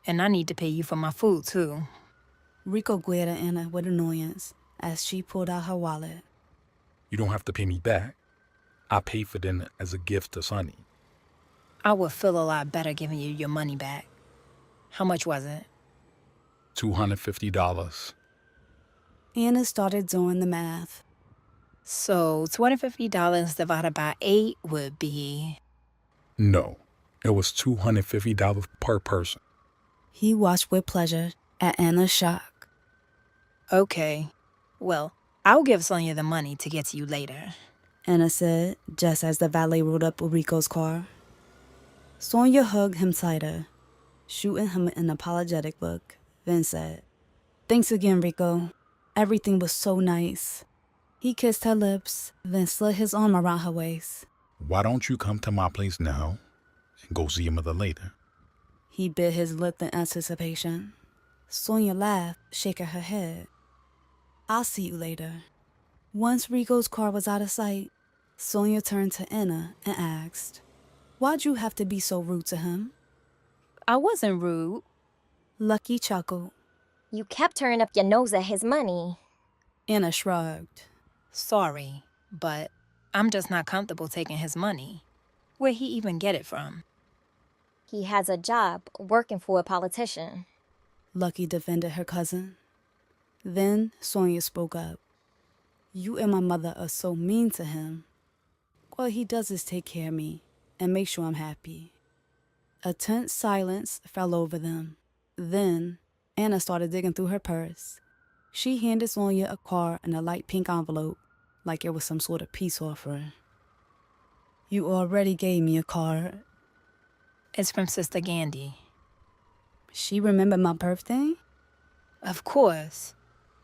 And I need to pay you for my food, too. Rico glared at Anna with annoyance as she pulled out her wallet. You don't have to pay me back. I paid for dinner as a gift to Sonny. I would feel a lot better giving you your money back. How much was it? $250. Anna started doing the math. So $250 divided by 8 would be... No, it was $250 per person. He watched with pleasure at Anna's shock. Okay. Well, I'll give Sonia the money to get to you later, Anna said, just as the valet rolled up with Rico's car. Sonia hugged him tighter, shooting him an apologetic look, then said, "Thanks again, Rico. Everything was so nice." He kissed her lips, then slid his arm around her waist. Why don't you come to my place now and go see your mother later? He bit his lip in anticipation. Sonia laughed, shaking her head. "I'll see you later." Once Rico's car was out of sight, Sonia turned to Anna and asked, "Why'd you have to be so rude to him?" I wasn't rude. Lucky chuckled. You kept turning up your nose at his money. Anna shrugged. Sorry, but I'm just not comfortable taking his money. Where'd he even get it from? He has a job working for a politician. Lucky defended her cousin. Then Sonia spoke up. "You and my mother are so mean to him. All he does is take care of me and make sure I'm happy." A tense silence fell over them. Then Anna started digging through her purse. She handed Sonia a card in a light pink envelope, like it was some sort of peace offering. "You already gave me a card." It's from Sister Gandhi. "She remembered my birthday?" Of course.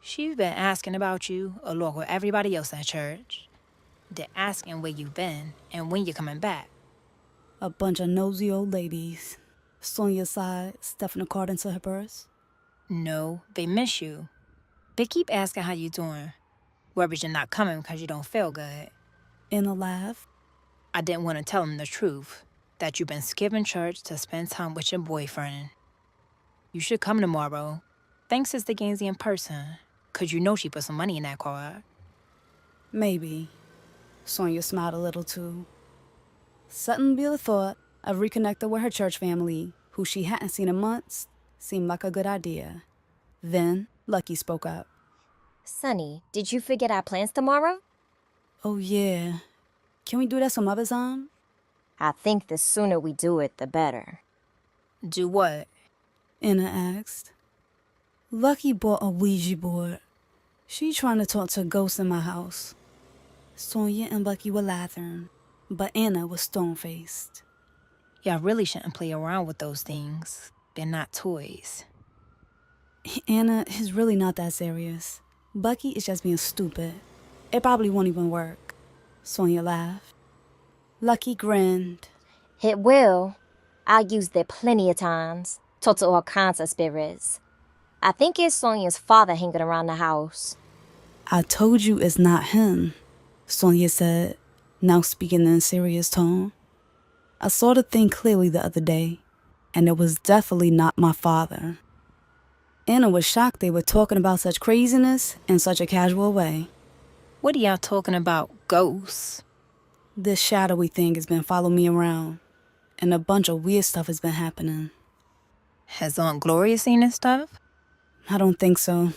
She's been asking about you along with everybody else at church. They're asking where you've been and when you're coming back. A bunch of nosy old ladies. Sonia sighed, stuffing a card into her purse. No, they miss you. They keep asking how you doing. Worried you're not coming because you don't feel good. Anna laughed. I didn't want to tell them the truth, that you've been skipping church to spend time with your boyfriend. You should come tomorrow. Thanks, Sister Gansey in person, because you know she put some money in that card. Maybe. Sonia smiled a little too. Suddenly the thought of reconnecting with her church family, who she hadn't seen in months, seemed like a good idea. Then Lucky spoke up. Sonny, did you forget our plans tomorrow? Oh yeah. Can we do that some other time? I think the sooner we do it, the better. Do what? Anna asked. Lucky bought a Ouija board. She trying to talk to ghosts in my house. Sonia and Lucky were laughing, but Anna was stone-faced. Y'all really shouldn't play around with those things. They're not toys. Anna is really not that serious. Bucky is just being stupid. It probably won't even work. Sonia laughed. Lucky grinned. It will. I used it plenty of times. Talk to all kinds of spirits. I think it's Sonia's father hanging around the house. I told you it's not him, Sonia said, now speaking in a serious tone. I saw the thing clearly the other day, and it was definitely not my father. Anna was shocked they were talking about such craziness in such a casual way. What are y'all talking about, ghosts? This shadowy thing has been following me around, and a bunch of weird stuff has been happening. Has Aunt Gloria seen this stuff? I don't think so.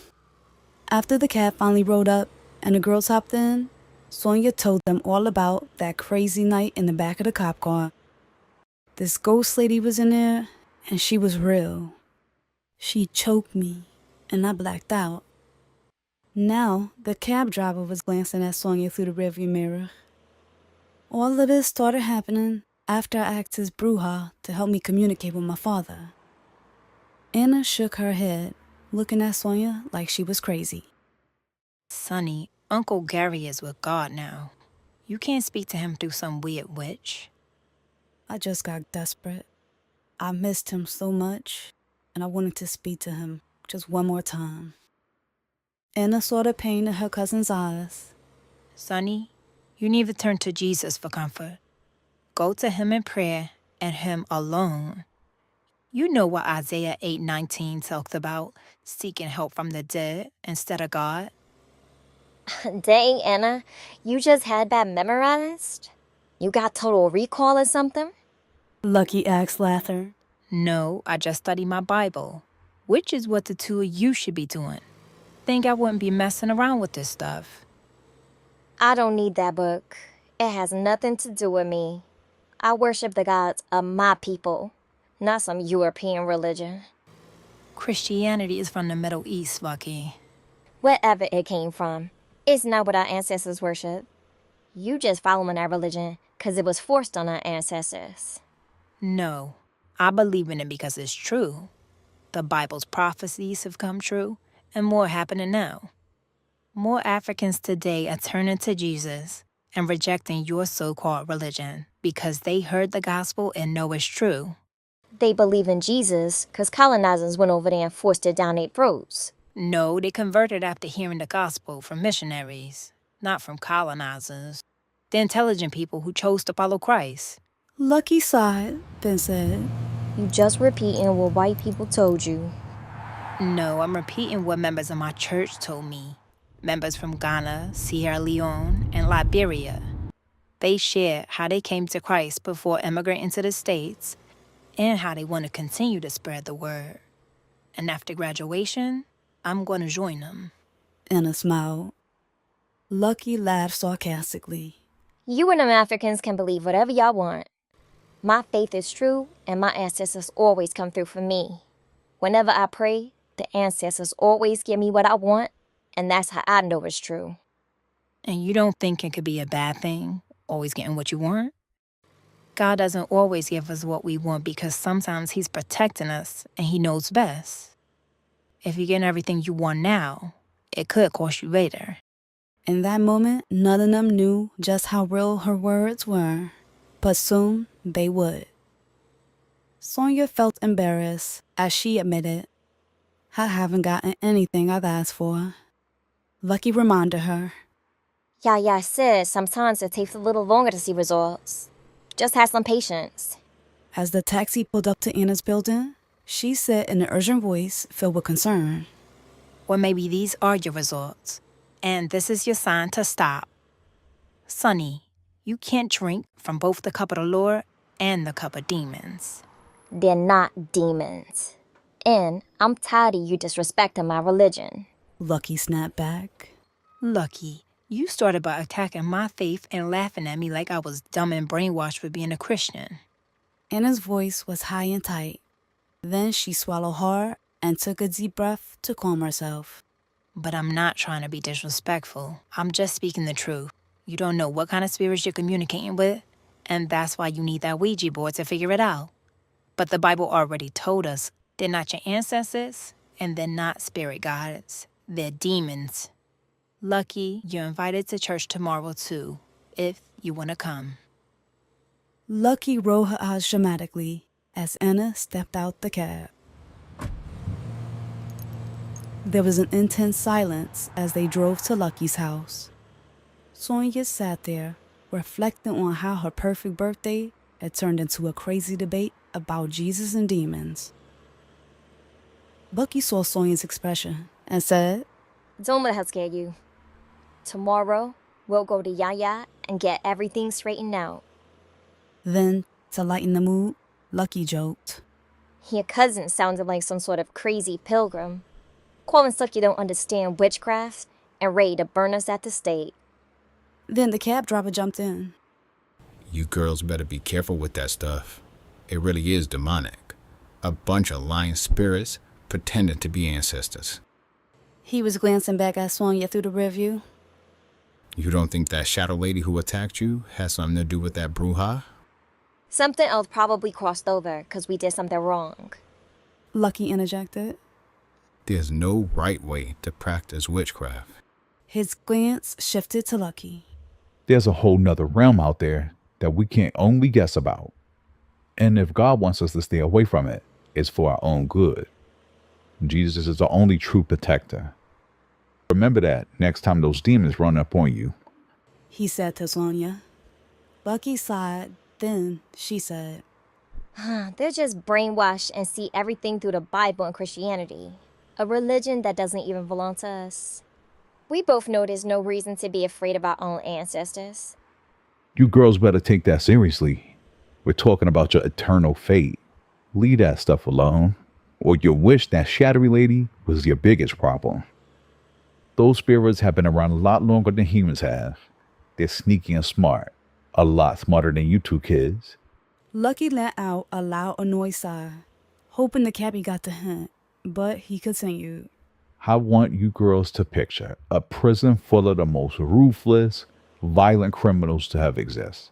After the cab finally rolled up and the girls hopped in, Sonia told them all about that crazy night in the back of the cop car. This ghost lady was in there, and she was real. She choked me, and I blacked out. Now, the cab driver was glancing at Sonia through the rearview mirror. All of this started happening after I asked his bruja to help me communicate with my father. Anna shook her head, looking at Sonia like she was crazy. Sonny, Uncle Gary is with God now. You can't speak to him through some weird witch. I just got desperate. I missed him so much, and I wanted to speak to him just one more time. Anna saw the pain in her cousin's eyes. Sonny, you need to turn to Jesus for comfort. Go to him in prayer and him alone. You know what Isaiah 8:19 talked about, seeking help from the dead instead of God. Dang, Anna, you just had that memorized? You got total recall or something? Lucky asked, laughing. No, I just studied my Bible, which is what the two of you should be doing. Think I wouldn't be messing around with this stuff. I don't need that book. It has nothing to do with me. I worship the gods of my people, not some European religion. Christianity is from the Middle East, Lucky. Wherever it came from, it's not what our ancestors worshiped. You just following our religion because it was forced on our ancestors. No, I believe in it because it's true. The Bible's prophecies have come true, and more happening now. More Africans today are turning to Jesus and rejecting your so-called religion because they heard the gospel and know it's true. They believe in Jesus because colonizers went over there and forced it down their throats. No, they converted after hearing the gospel from missionaries, not from colonizers. The intelligent people who chose to follow Christ. Lucky sighed, then said, You just repeating what white people told you. No, I'm repeating what members of my church told me. Members from Ghana, Sierra Leone, and Liberia. They shared how they came to Christ before immigrating to the States and how they want to continue to spread the word. And after graduation, I'm going to join them. Anna smiled. Lucky laughed sarcastically. You and them Africans can believe whatever y'all want. My faith is true, and my ancestors always come through for me. Whenever I pray, the ancestors always give me what I want, and that's how I know it's true. And you don't think it could be a bad thing, always getting what you want? God doesn't always give us what we want because sometimes he's protecting us and he knows best. If you're getting everything you want now, It could cost you later. In that moment, none of them knew just how real her words were, but soon they would. Sonia felt embarrassed as she admitted, "I haven't gotten anything I've asked for." Lucky reminded her, Yeah, sis, sometimes it takes a little longer to see results. Just have some patience. As the taxi pulled up to Anna's building, she said in an urgent voice filled with concern, Or maybe these are your results, and this is your sign to stop. Sonny, you can't drink from both the cup of the Lord and the cup of demons. They're not demons. And I'm tired of you disrespecting my religion. Lucky snapped back. Lucky, you started by attacking my faith and laughing at me like I was dumb and brainwashed for being a Christian. Anna's voice was high and tight. Then she swallowed hard and took a deep breath to calm herself. But I'm not trying to be disrespectful. I'm just speaking the truth. You don't know what kind of spirits you're communicating with, and that's why you need that Ouija board to figure it out. But the Bible already told us they're not your ancestors, and they're not spirit guides. They're demons. Lucky, you're invited to church tomorrow, too, if you want to come. Lucky rolled her eyes dramatically as Anna stepped out the cab. There was an intense silence as they drove to Lucky's house. Sonia sat there, reflecting on how her perfect birthday had turned into a crazy debate about Jesus and demons. Lucky saw Sonia's expression and said, Don't let her scare you. Tomorrow, we'll go to Yaya and get everything straightened out. Then, to lighten the mood, Lucky joked, Your cousin sounded like some sort of crazy pilgrim, calling stuff you don't understand witchcraft and ready to burn us at the stake. Then the cab driver jumped in. You girls better be careful with that stuff. It really is demonic. A bunch of lying spirits pretending to be ancestors. He was glancing back at Sonia through the rearview. You don't think that shadow lady who attacked you has something to do with that brouhaha? Something else probably crossed over because we did something wrong. Lucky interjected. There's no right way to practice witchcraft. His glance shifted to Lucky. There's a whole nother realm out there that we can only guess about. And if God wants us to stay away from it, it's for our own good. Jesus is the only true protector. Remember that next time those demons run up on you. He said to Sonia. Lucky sighed, then she said, They're just brainwashed and see everything through the Bible and Christianity, a religion that doesn't even belong to us. We both know there's no reason to be afraid of our own ancestors. You girls better take that seriously. We're talking about your eternal fate. Leave that stuff alone, or you'll wish that shadowy lady was your biggest problem. Those spirits have been around a lot longer than humans have. They're sneaky and smart. A lot smarter than you two kids. Lucky let out a loud, annoyed sigh, hoping the cabbie got the hint, but he continued. I want you girls to picture a prison full of the most ruthless, violent criminals to ever exist.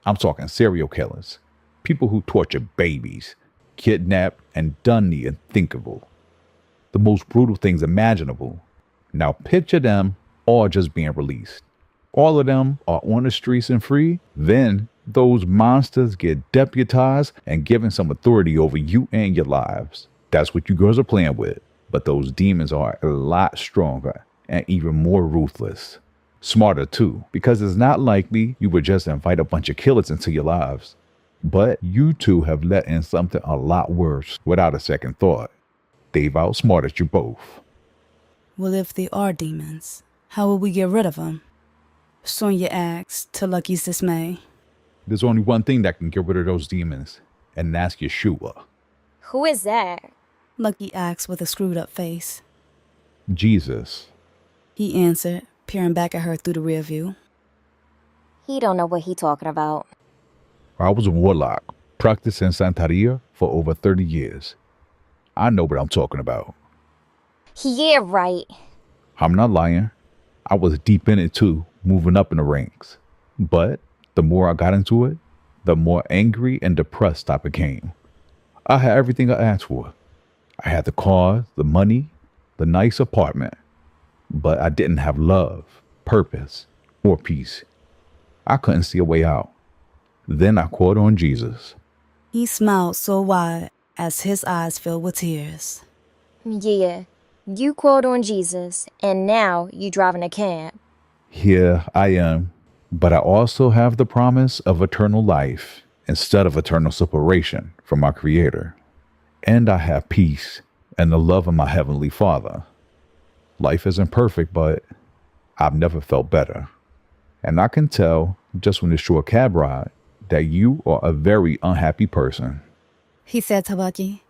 I'm talking serial killers, people who torture babies, kidnap and done the unthinkable. The most brutal things imaginable. Now picture them all just being released. All of them are on the streets and free. Then those monsters get deputized and given some authority over you and your lives. That's what you girls are playing with. But those demons are a lot stronger and even more ruthless. Smarter too, because it's not likely you would just invite a bunch of killers into your lives. But you two have let in something a lot worse without a second thought. They've outsmarted you both. Well, if they are demons, how will we get rid of them? Sonia asked, to Lucky's dismay. There's only one thing that can get rid of those demons, and that's Yeshua. Who is that? Lucky asked with a screwed-up face. Jesus. He answered, peering back at her through the rear view. He don't know what he talking about. I was a warlock, practiced in Santeria for over 30 years. I know what I'm talking about. Yeah, right. I'm not lying. I was deep in it too, moving up in the ranks. But the more I got into it, the more angry and depressed I became. I had everything I asked for. I had the car, the money, the nice apartment. but I didn't have love, purpose, or peace. I couldn't see a way out. Then I called on Jesus. He smiled so wide as his eyes filled with tears. Yeah, you called on Jesus, and now you driving a cab. Here I am, but I also have the promise of eternal life instead of eternal separation from my Creator. And I have peace and the love of my Heavenly Father. Life isn't perfect, but I've never felt better. And I can tell just from this short cab ride that you are a very unhappy person. He said to Bucky.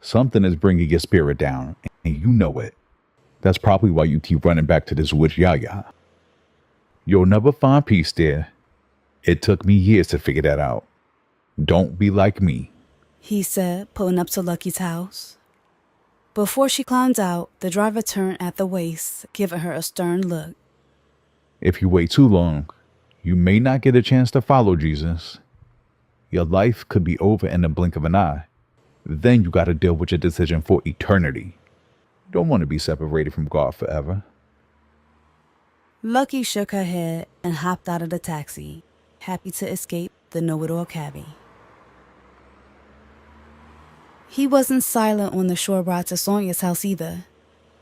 Something is bringing your spirit down, and you know it. That's probably why you keep running back to this witch Yaya. You'll never find peace there. It took me years to figure that out. Don't be like me, he said, pulling up to Lucky's house. Before she climbed out, the driver turned at the waist, giving her a stern look. If you wait too long, you may not get a chance to follow Jesus. Your life could be over in the blink of an eye. Then you got to deal with your decision for eternity. You don't want to be separated from God forever. Lucky shook her head and hopped out of the taxi, happy to escape the know-it-all cabbie. He wasn't silent on the short ride to Sonia's house either.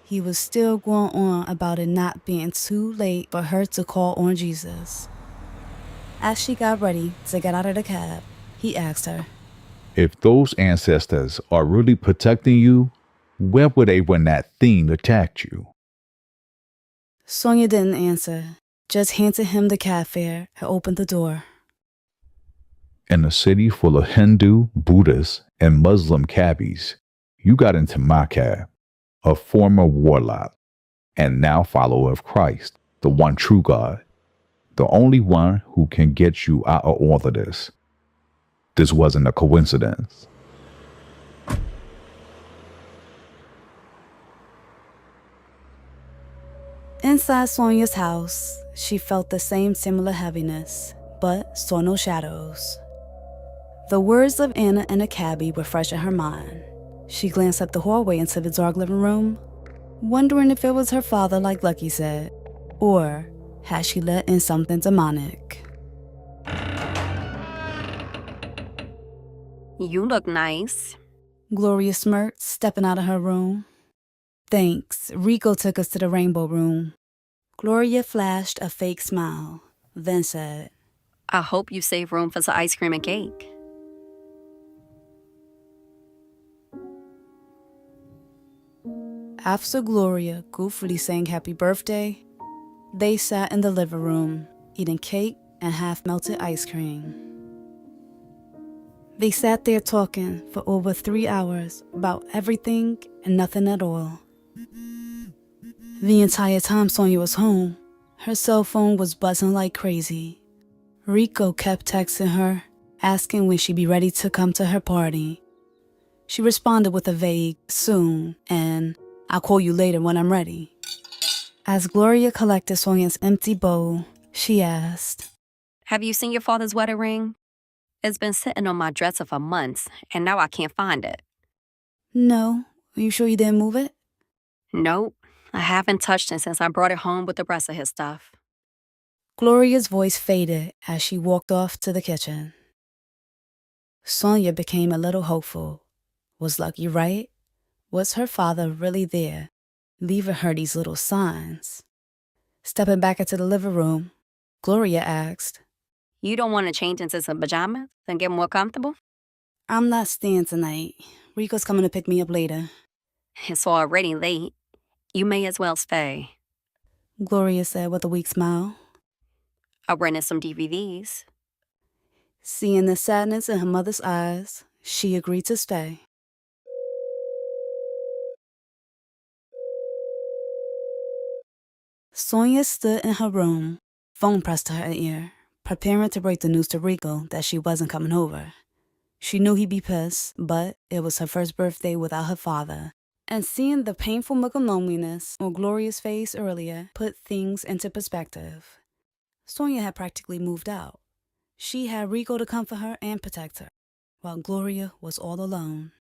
He was still going on about it not being too late for her to call on Jesus. As she got ready to get out of the cab, he asked her, If those ancestors are really protecting you, where were they when that thing attacked you? Sonia didn't answer, just handed him the cab fare and opened the door. In a city full of Hindu, Buddhist, and Muslim cabbies, you got into my cab, a former warlock, and now follower of Christ, the one true God, the only one who can get you out of all of this. This wasn't a coincidence. Inside Sonia's house, she felt the same similar heaviness, but saw no shadows. The words of Anna and the cabbie were fresh in her mind. She glanced up the hallway into the dark living room, wondering if it was her father like Lucky said, or had she let in something demonic. You look nice. Gloria smirked, stepping out of her room. Thanks. Rico took us to the rainbow room. Gloria flashed a fake smile, then said, I hope you save room for some ice cream and cake. After Gloria goofily sang happy birthday, they sat in the living room, eating cake and half-melted ice cream. They sat there talking for over 3 hours about everything and nothing at all. The entire time Sonia was home, her cell phone was buzzing like crazy. Rico kept texting her, asking when she'd be ready to come to her party. She responded with a vague, soon, and I'll call you later when I'm ready. As Gloria collected Sonia's empty bowl, she asked, Have you seen your father's wedding ring? It's been sitting on my dresser for months, and now I can't find it. No. Are you sure you didn't move it? Nope. I haven't touched it since I brought it home with the rest of his stuff. Gloria's voice faded as she walked off to the kitchen. Sonia became a little hopeful. Was Lucky right? Was her father really there, leaving her these little signs? Stepping back into the living room, Gloria asked, You don't want to change into some pajamas and get more comfortable? I'm not staying tonight. Rico's coming to pick me up later. It's already late. You may as well stay. Gloria said with a weak smile. I rented some DVDs. Seeing the sadness in her mother's eyes, she agreed to stay. Sonia stood in her room, phone pressed to her ear, preparing to break the news to Rico that she wasn't coming over. She knew he'd be pissed, but it was her first birthday without her father, and seeing the painful look of loneliness on Gloria's face earlier put things into perspective. Sonia had practically moved out. She had Rico to comfort her and protect her, while Gloria was all alone.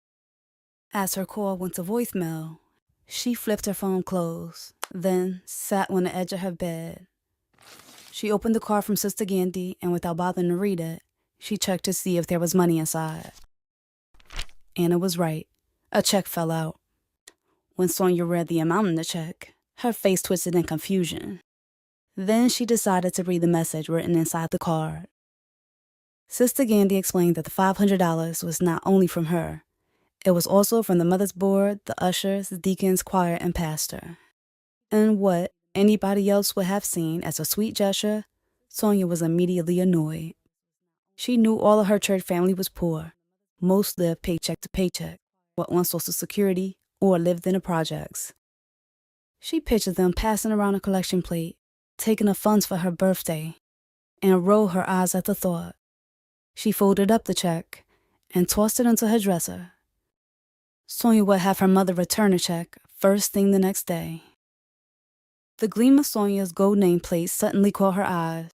As her call went to voicemail, she flipped her phone closed, then sat on the edge of her bed. She opened the card from Sister Gandy, and without bothering to read it, she checked to see if there was money inside. Anna was right. A check fell out. When Sonia read the amount in the check, her face twisted in confusion. Then she decided to read the message written inside the card. Sister Gandy explained that the $500 was not only from her. It was also from the mother's board, the ushers, deacons, choir, and pastor. And what anybody else would have seen as a sweet gesture, Sonia was immediately annoyed. She knew all of her church family was poor. Most lived paycheck to paycheck, were on Social Security, or lived in the projects. She pictured them passing around a collection plate, taking the funds for her birthday, and rolled her eyes at the thought. She folded up the check and tossed it into her dresser. Sonia would have her mother return the check first thing the next day. The gleam of Sonia's gold nameplate suddenly caught her eyes.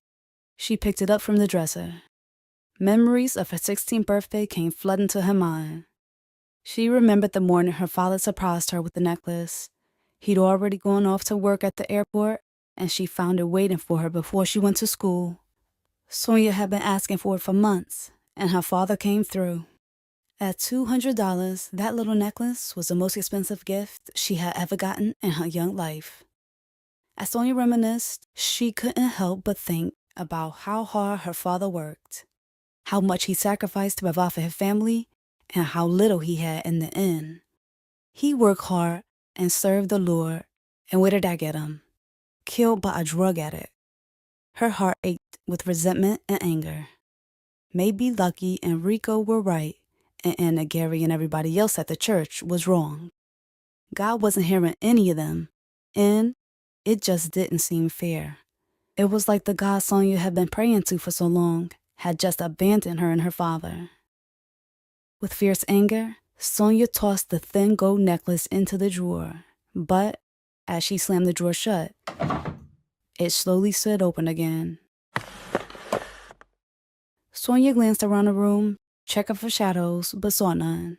She picked it up from the dresser. Memories of her 16th birthday came flooding to her mind. She remembered the morning her father surprised her with the necklace. He'd already gone off to work at the airport, and she found it waiting for her before she went to school. Sonia had been asking for it for months, and her father came through. At $200, that little necklace was the most expensive gift she had ever gotten in her young life. As Sonia reminisced, she couldn't help but think about how hard her father worked, how much he sacrificed to provide for his family, and how little he had in the end. He worked hard and served the Lord, and where did that get him? Killed by a drug addict. Her heart ached with resentment and anger. Maybe Lucky and Rico were right, and Anna, Gary, and everybody else at the church was wrong. God wasn't hearing any of them, and it just didn't seem fair. It was like the God Sonia had been praying to for so long had just abandoned her and her father. With fierce anger, Sonia tossed the thin gold necklace into the drawer, but as she slammed the drawer shut, it slowly slid open again. Sonia glanced around the room, checking for shadows, but saw none.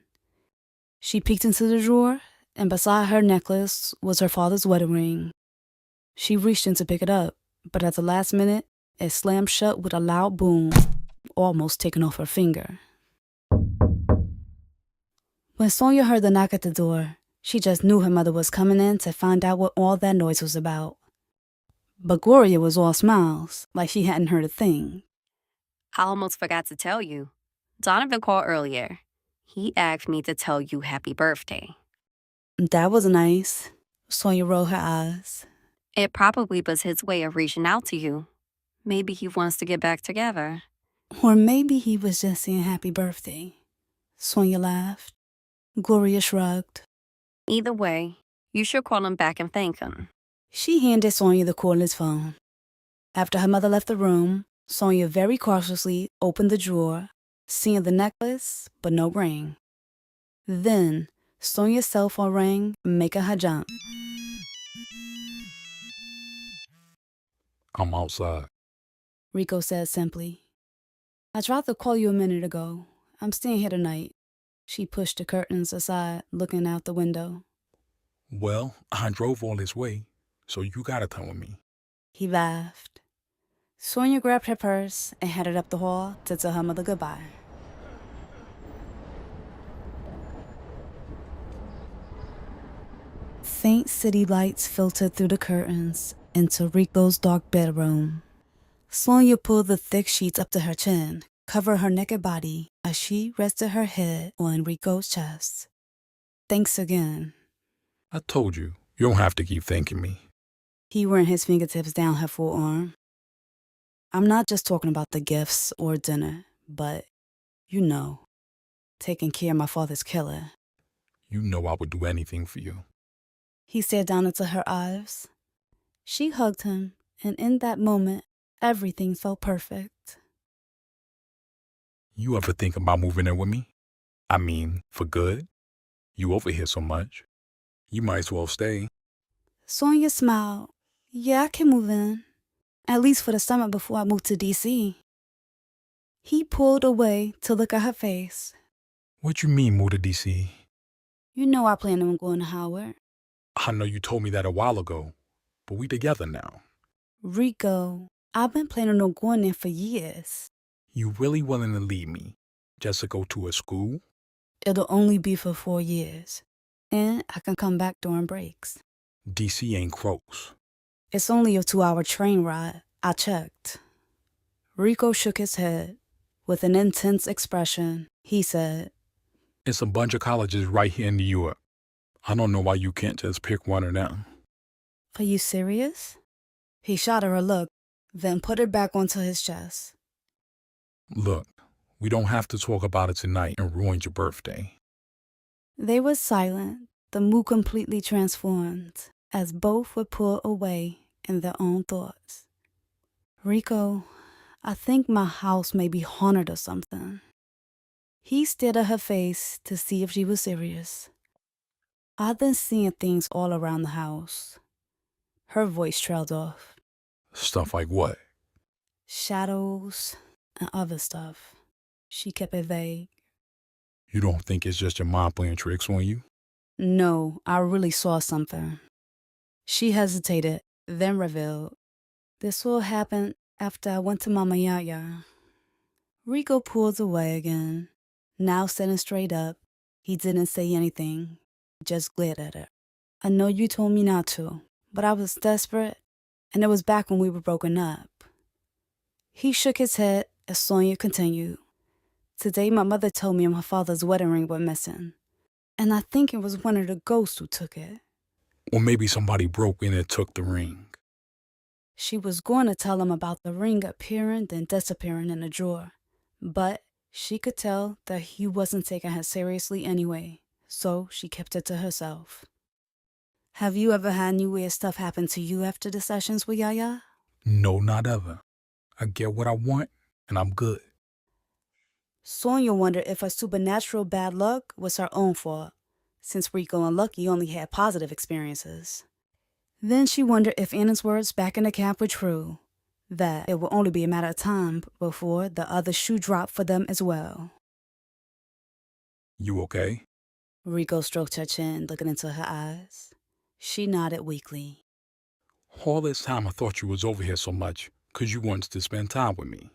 She peeked into the drawer, and beside her necklace was her father's wedding ring. She reached in to pick it up, but at the last minute, it slammed shut with a loud boom, almost taking off her finger. When Sonia heard the knock at the door, she just knew her mother was coming in to find out what all that noise was about. But Gloria was all smiles, like she hadn't heard a thing. I almost forgot to tell you. Donovan called earlier. He asked me to tell you happy birthday. That was nice. Sonia rolled her eyes. It probably was his way of reaching out to you. Maybe he wants to get back together. Or maybe he was just saying happy birthday. Sonia laughed. Gloria shrugged. Either way, you should call him back and thank him. She handed Sonia the cordless phone. After her mother left the room, Sonia very cautiously opened the drawer, seeing the necklace, but no ring. Then, Sonia's cell phone rang, making her jump. I'm outside. Rico said simply. I tried to call you a minute ago. I'm staying here tonight. She pushed the curtains aside, looking out the window. Well, I drove all this way, so you gotta come with me. He laughed. Sonia grabbed her purse and headed up the hall to tell her mother goodbye. Faint city lights filtered through the curtains into Rico's dark bedroom. Sonia pulled the thick sheets up to her chin, covered her naked body as she rested her head on Rico's chest. Thanks again. I told you, you don't have to keep thanking me. He ran his fingertips down her forearm. I'm not just talking about the gifts or dinner, but, taking care of my father's killer. You know I would do anything for you. He stared down into her eyes. She hugged him, and in that moment, everything felt perfect. You ever think about moving in with me? I mean, for good? You over here so much. You might as well stay. Sonia smiled. Yeah, I can move in. At least for the summer before I move to D.C. He pulled away to look at her face. What you mean, move to D.C.? You know I plan on going to Howard. I know you told me that a while ago. but we together now. Rico, I've been planning on going there for years. You really willing to leave me just to go to a school? It'll only be for 4 years, and I can come back during breaks. DC ain't close. It's only a 2-hour train ride. I checked. Rico shook his head. With an intense expression, he said, It's a bunch of colleges right here in New York. I don't know why you can't just pick one of them. Are you serious? He shot her a look, then put it back onto his chest. Look, we don't have to talk about it tonight and ruin your birthday. They were silent, the mood completely transformed, as both were pulled away in their own thoughts. Rico, I think my house may be haunted or something. He stared at her face to see if she was serious. I've been seeing things all around the house. Her voice trailed off. Stuff like what? Shadows and other stuff. She kept it vague. You don't think it's just your mom playing tricks on you? No, I really saw something. She hesitated, then revealed. This all happened after I went to Mama Yaya. Rico pulled away again. Now sitting straight up, he didn't say anything, just glared at her. I know you told me not to, but I was desperate, and it was back when we were broken up. He shook his head as Sonia continued. Today my mother told me my father's wedding ring went missing, and I think it was one of the ghosts who took it. Or maybe somebody broke in and took the ring. She was going to tell him about the ring appearing then disappearing in a drawer, but she could tell that he wasn't taking her seriously anyway, so she kept it to herself. Have you ever had any weird stuff happen to you after the sessions with Yaya? No, not ever. I get what I want, and I'm good. Sonia wondered if her supernatural bad luck was her own fault, since Rico and Lucky only had positive experiences. Then she wondered if Anna's words back in the camp were true, that it would only be a matter of time before the other shoe dropped for them as well. You okay? Rico stroked her chin, looking into her eyes. She nodded weakly. All this time I thought you was over here so much because you wanted to spend time with me.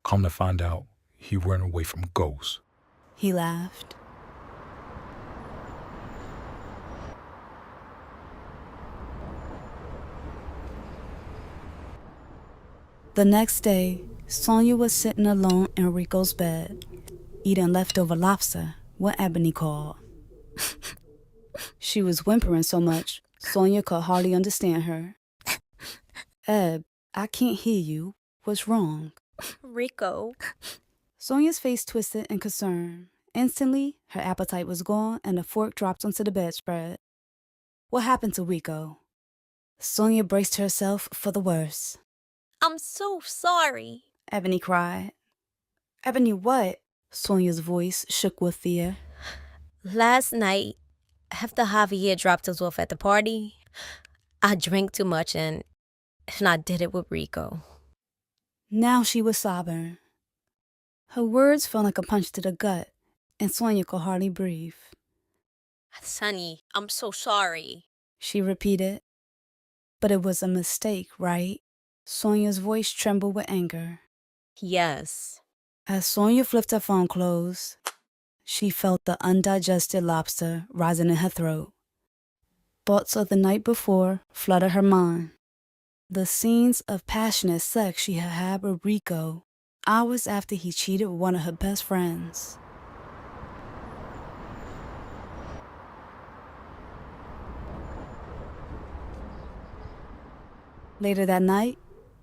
Come to find out, he ran away from ghosts. He laughed. The next day, Sonia was sitting alone in Rico's bed, eating leftover lobster when Ebony called. She was whimpering so much, Sonia could hardly understand her. Eb, I can't hear you. What's wrong? Rico. Sonia's face twisted in concern. Instantly, her appetite was gone and the fork dropped onto the bedspread. What happened to Rico? Sonia braced herself for the worst. I'm so sorry. Ebony cried. Ebony what? Sonia's voice shook with fear. Last night, after Javier dropped us off at the party, I drank too much and I did it with Rico. Now she was sobbing. Her words felt like a punch to the gut, and Sonia could hardly breathe. Sonny, I'm so sorry. She repeated. But it was a mistake, right? Sonia's voice trembled with anger. Yes. As Sonia flipped her phone closed, she felt the undigested lobster rising in her throat. Thoughts of the night before flooded her mind. The scenes of passionate sex she had had with Rico hours after he cheated with one of her best friends. Later that night,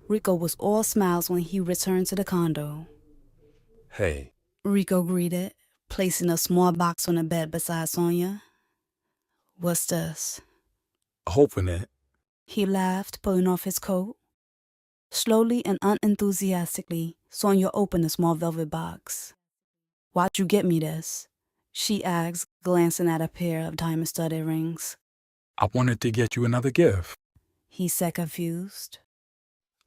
Rico was all smiles when he returned to the condo. Hey. Rico greeted, placing a small box on the bed beside Sonia. What's this? Open it. He laughed, pulling off his coat. Slowly and unenthusiastically, Sonia opened the small velvet box. Why'd you get me this? She asked, glancing at a pair of diamond-studded rings. I wanted to get you another gift. He said, confused.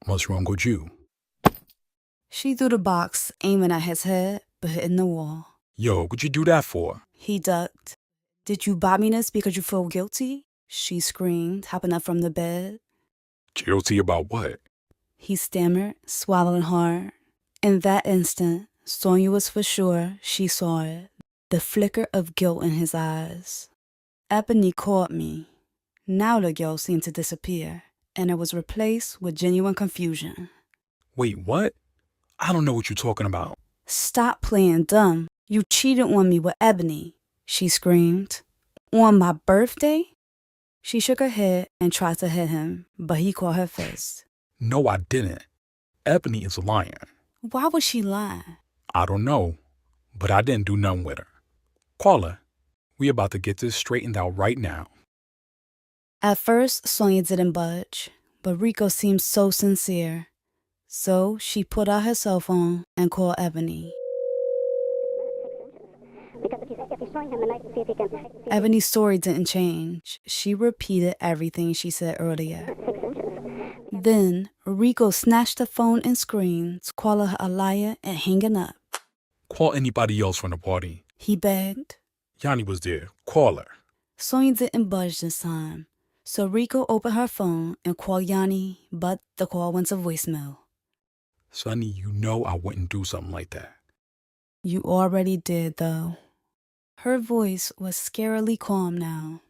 What's wrong with you? She threw the box, aiming at his head, but hitting the wall. Yo, what'd you do that for? He ducked. Did you buy me this because you feel guilty? She screamed, hopping up from the bed. Guilty about what? He stammered, swallowing hard. In that instant, Sonia was for sure she saw it, the flicker of guilt in his eyes. Ebony caught me. Now the guilt seemed to disappear, and it was replaced with genuine confusion. Wait, what? I don't know what you're talking about. Stop playing dumb. You cheated on me with Ebony, she screamed. On my birthday? She shook her head and tried to hit him, but he caught her fist. No, I didn't. Ebony is lying. Why would she lie? I don't know, but I didn't do nothing with her. Call her. We about to get this straightened out right now. At first, Sonia didn't budge, but Rico seemed so sincere. So she pulled out her cell phone and called Ebony. Ebony's story didn't change. She repeated everything she said earlier. Then Rico snatched the phone and screamed, calling her a liar and hanging up. Call anybody else from the party. He begged. Yanni was there. Call her. Sonia didn't budge this time. So Rico opened her phone and called Yanni, but the call went to voicemail. Sonny, you know I wouldn't do something like that. You already did, though. Her voice was scarily calm now.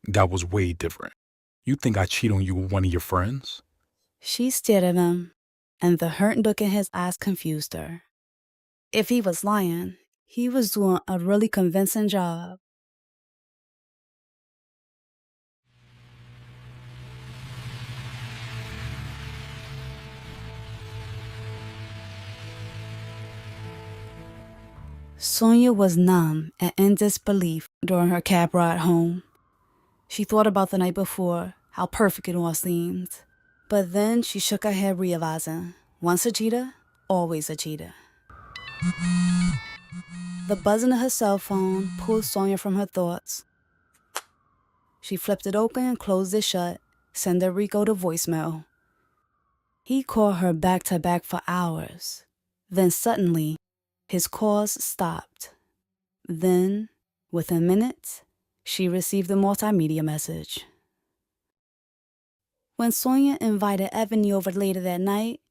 That was way different. You think I cheat on you with one of your friends? She stared at him, and the hurt look in his eyes confused her. If he was lying, he was doing a really convincing job. Sonia was numb and in disbelief during her cab ride home. She thought about the night before, how perfect it all seemed. But then she shook her head, realizing, once a cheater, always a cheater. The buzzing of her cell phone pulled Sonia from her thoughts. She flipped it open and closed it shut, sending Rico to voicemail. He called her back to back for hours. Then suddenly, his calls stopped. Then, within minutes, she received a multimedia message. When Sonia invited Ebony over later that night,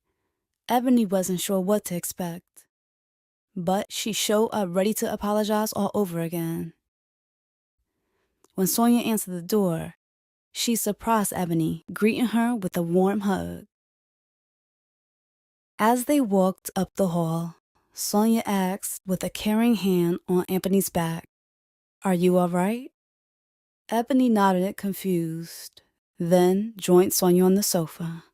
Ebony wasn't sure what to expect. But she showed up ready to apologize all over again. When Sonia answered the door, she surprised Ebony, greeting her with a warm hug. As they walked up the hall, Sonia asked with a caring hand on Ebony's back, "Are you all right?" Ebony nodded, confused, then joined Sonia on the sofa.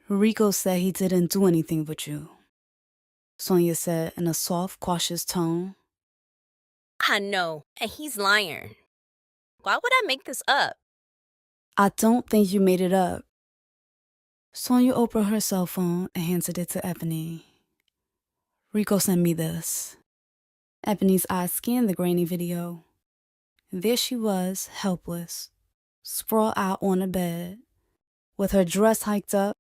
"Rico said he didn't do anything with you," Sonia said in a soft, cautious tone. I know, and he's lying. Why would I make this up? "I don't think you made it up." Sonia opened her cell phone and handed it to Ebony. "Rico sent me this." Ebony's eyes scanned the grainy video. There she was, helpless, sprawled out on the bed, with her dress hiked up.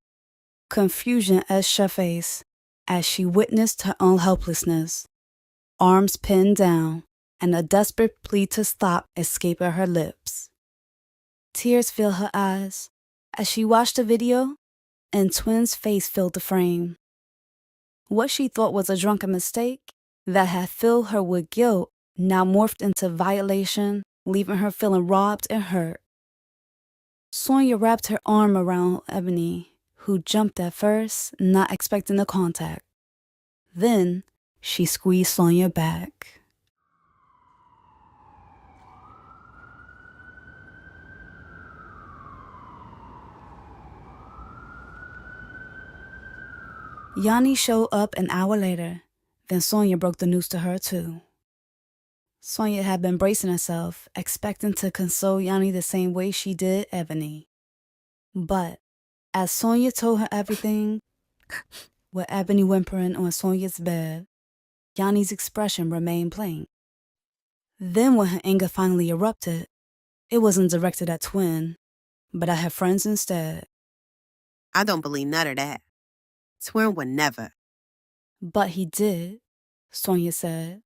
Confusion etched her face as she witnessed her own helplessness, arms pinned down, and a desperate plea to stop escaping her lips. Tears filled her eyes as she watched the video, and Twin's face filled the frame. What she thought was a drunken mistake that had filled her with guilt now morphed into violation, leaving her feeling robbed and hurt. Sonia wrapped her arm around Ebony, who jumped at first, not expecting the contact. Then she squeezed Sonia back. Yanni showed up an hour later. Then Sonia broke the news to her, too. Sonia had been bracing herself, expecting to console Yanni the same way she did Ebony. But as Sonia told her everything, with Ebony whimpering on Sonia's bed, Yanni's expression remained blank. Then when her anger finally erupted, it wasn't directed at Twin, but at her friends instead. I don't believe none of that. Twin would never. "But he did," Sonia said.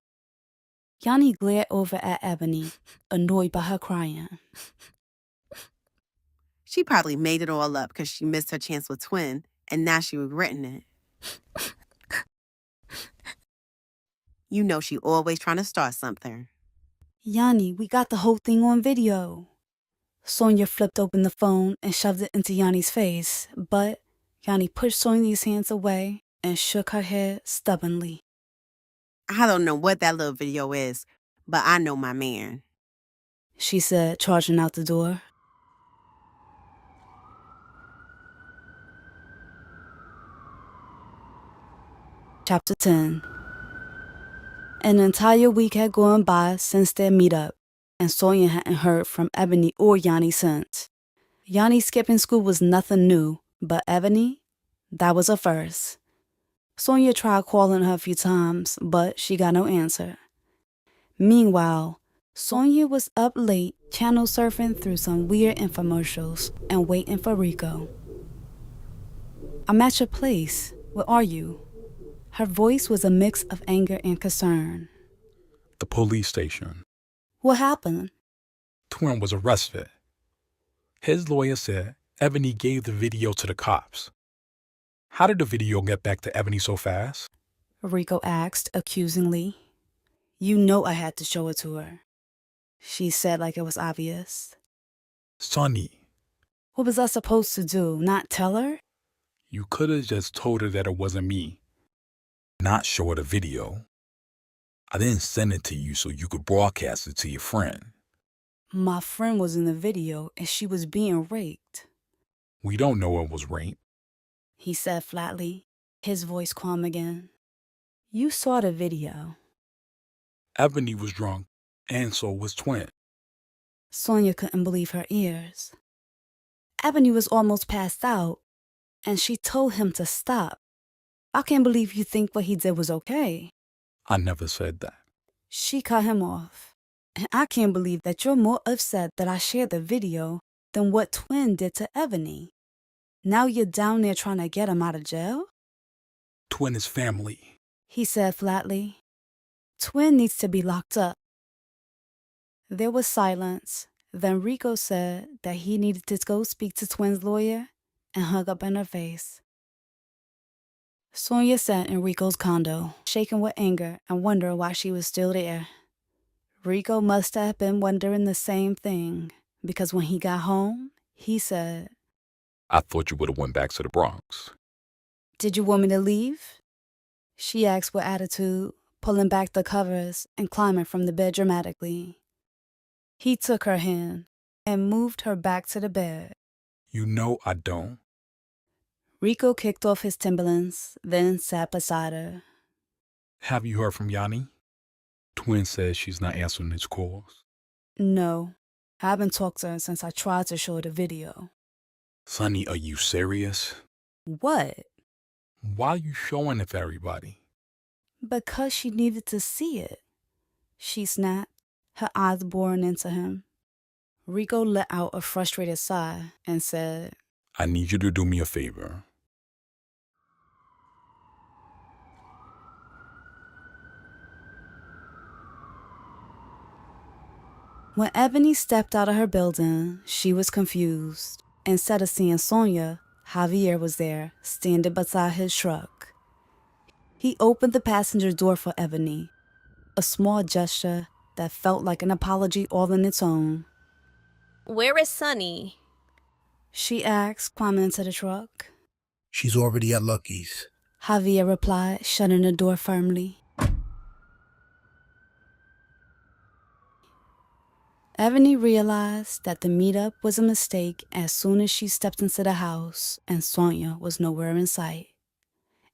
Yanni glared over at Ebony, annoyed by her crying. She probably made it all up because she missed her chance with Twin, and now she regretting it. You know she always trying to start something. Yanni, we got the whole thing on video. Sonia flipped open the phone and shoved it into Yanni's face, but Yanni pushed Sonia's hands away and shook her head stubbornly. I don't know what that little video is, but I know my man, she said, charging out the door. Chapter 10. An entire week had gone by since their meetup, and Sonia hadn't heard from Ebony or Yanni since. Yanni skipping school was nothing new, but Ebony, that was a first. Sonia tried calling her a few times, but she got no answer. Meanwhile, Sonia was up late channel surfing through some weird infomercials and waiting for Rico. "I'm at your place. Where are you?" Her voice was a mix of anger and concern. The police station. "What happened?" Twin was arrested. His lawyer said Ebony gave the video to the cops. How did the video get back to Ebony so fast? Rico asked accusingly. "You know I had to show it to her," she said like it was obvious. Sonny. What was I supposed to do, not tell her? You could have just told her that it wasn't me. Not show her the video. I didn't send it to you so you could broadcast it to your friend. My friend was in the video and she was being raped. We don't know it was rape, he said flatly, his voice calm again. You saw the video. Ebony was drunk, and so was Twin. Sonia couldn't believe her ears. Ebony was almost passed out, and she told him to stop. I can't believe you think what he did was okay. I never said that. She cut him off. And I can't believe that you're more upset that I shared the video than what Twin did to Ebony. Now you're down there trying to get him out of jail? Twin is family, he said flatly. Twin needs to be locked up. There was silence. Then Rico said that he needed to go speak to Twin's lawyer and hung up in her face. Sonia sat in Rico's condo, shaking with anger and wondering why she was still there. Rico must have been wondering the same thing, because when he got home, he said, I thought you would have went back to the Bronx. Did you want me to leave? She asked with attitude, pulling back the covers and climbing from the bed dramatically. He took her hand and moved her back to the bed. You know I don't. Rico kicked off his Timberlands, then sat beside her. Have you heard from Yanni? Twin says she's not answering his calls. No, I haven't talked to her since I tried to show her the video. Sonny, are you serious? What? Why are you showing it for everybody? Because she needed to see it. She snapped, her eyes boring into him. Rico let out a frustrated sigh and said, I need you to do me a favor. When Ebony stepped out of her building, she was confused. Instead of seeing Sonia, Javier was there, standing beside his truck. He opened the passenger door for Ebony, a small gesture that felt like an apology all on its own. Where is Sunny? She asked, climbing into the truck. She's already at Lucky's, Javier replied, shutting the door firmly. Ebony realized that the meetup was a mistake as soon as she stepped into the house and Sonia was nowhere in sight.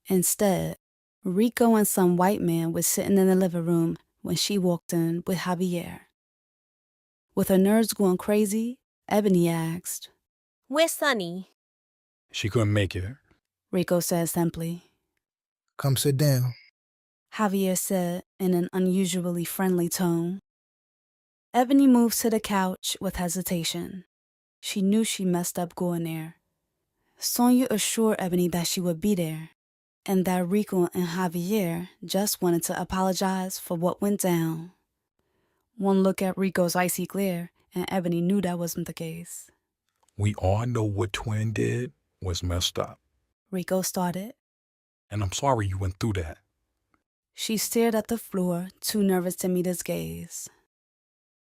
Instead, Rico and some white man was sitting in the living room when she walked in with Javier. With her nerves going crazy, Ebony asked, Where's Sunny? She couldn't make it. Rico said simply. Come sit down, Javier said in an unusually friendly tone. Ebony moved to the couch with hesitation. She knew she messed up going there. Sonia assured Ebony that she would be there, and that Rico and Javier just wanted to apologize for what went down. One look at Rico's icy glare, and Ebony knew that wasn't the case. We all know what Twin did was messed up. Rico started. And I'm sorry you went through that. She stared at the floor, too nervous to meet his gaze.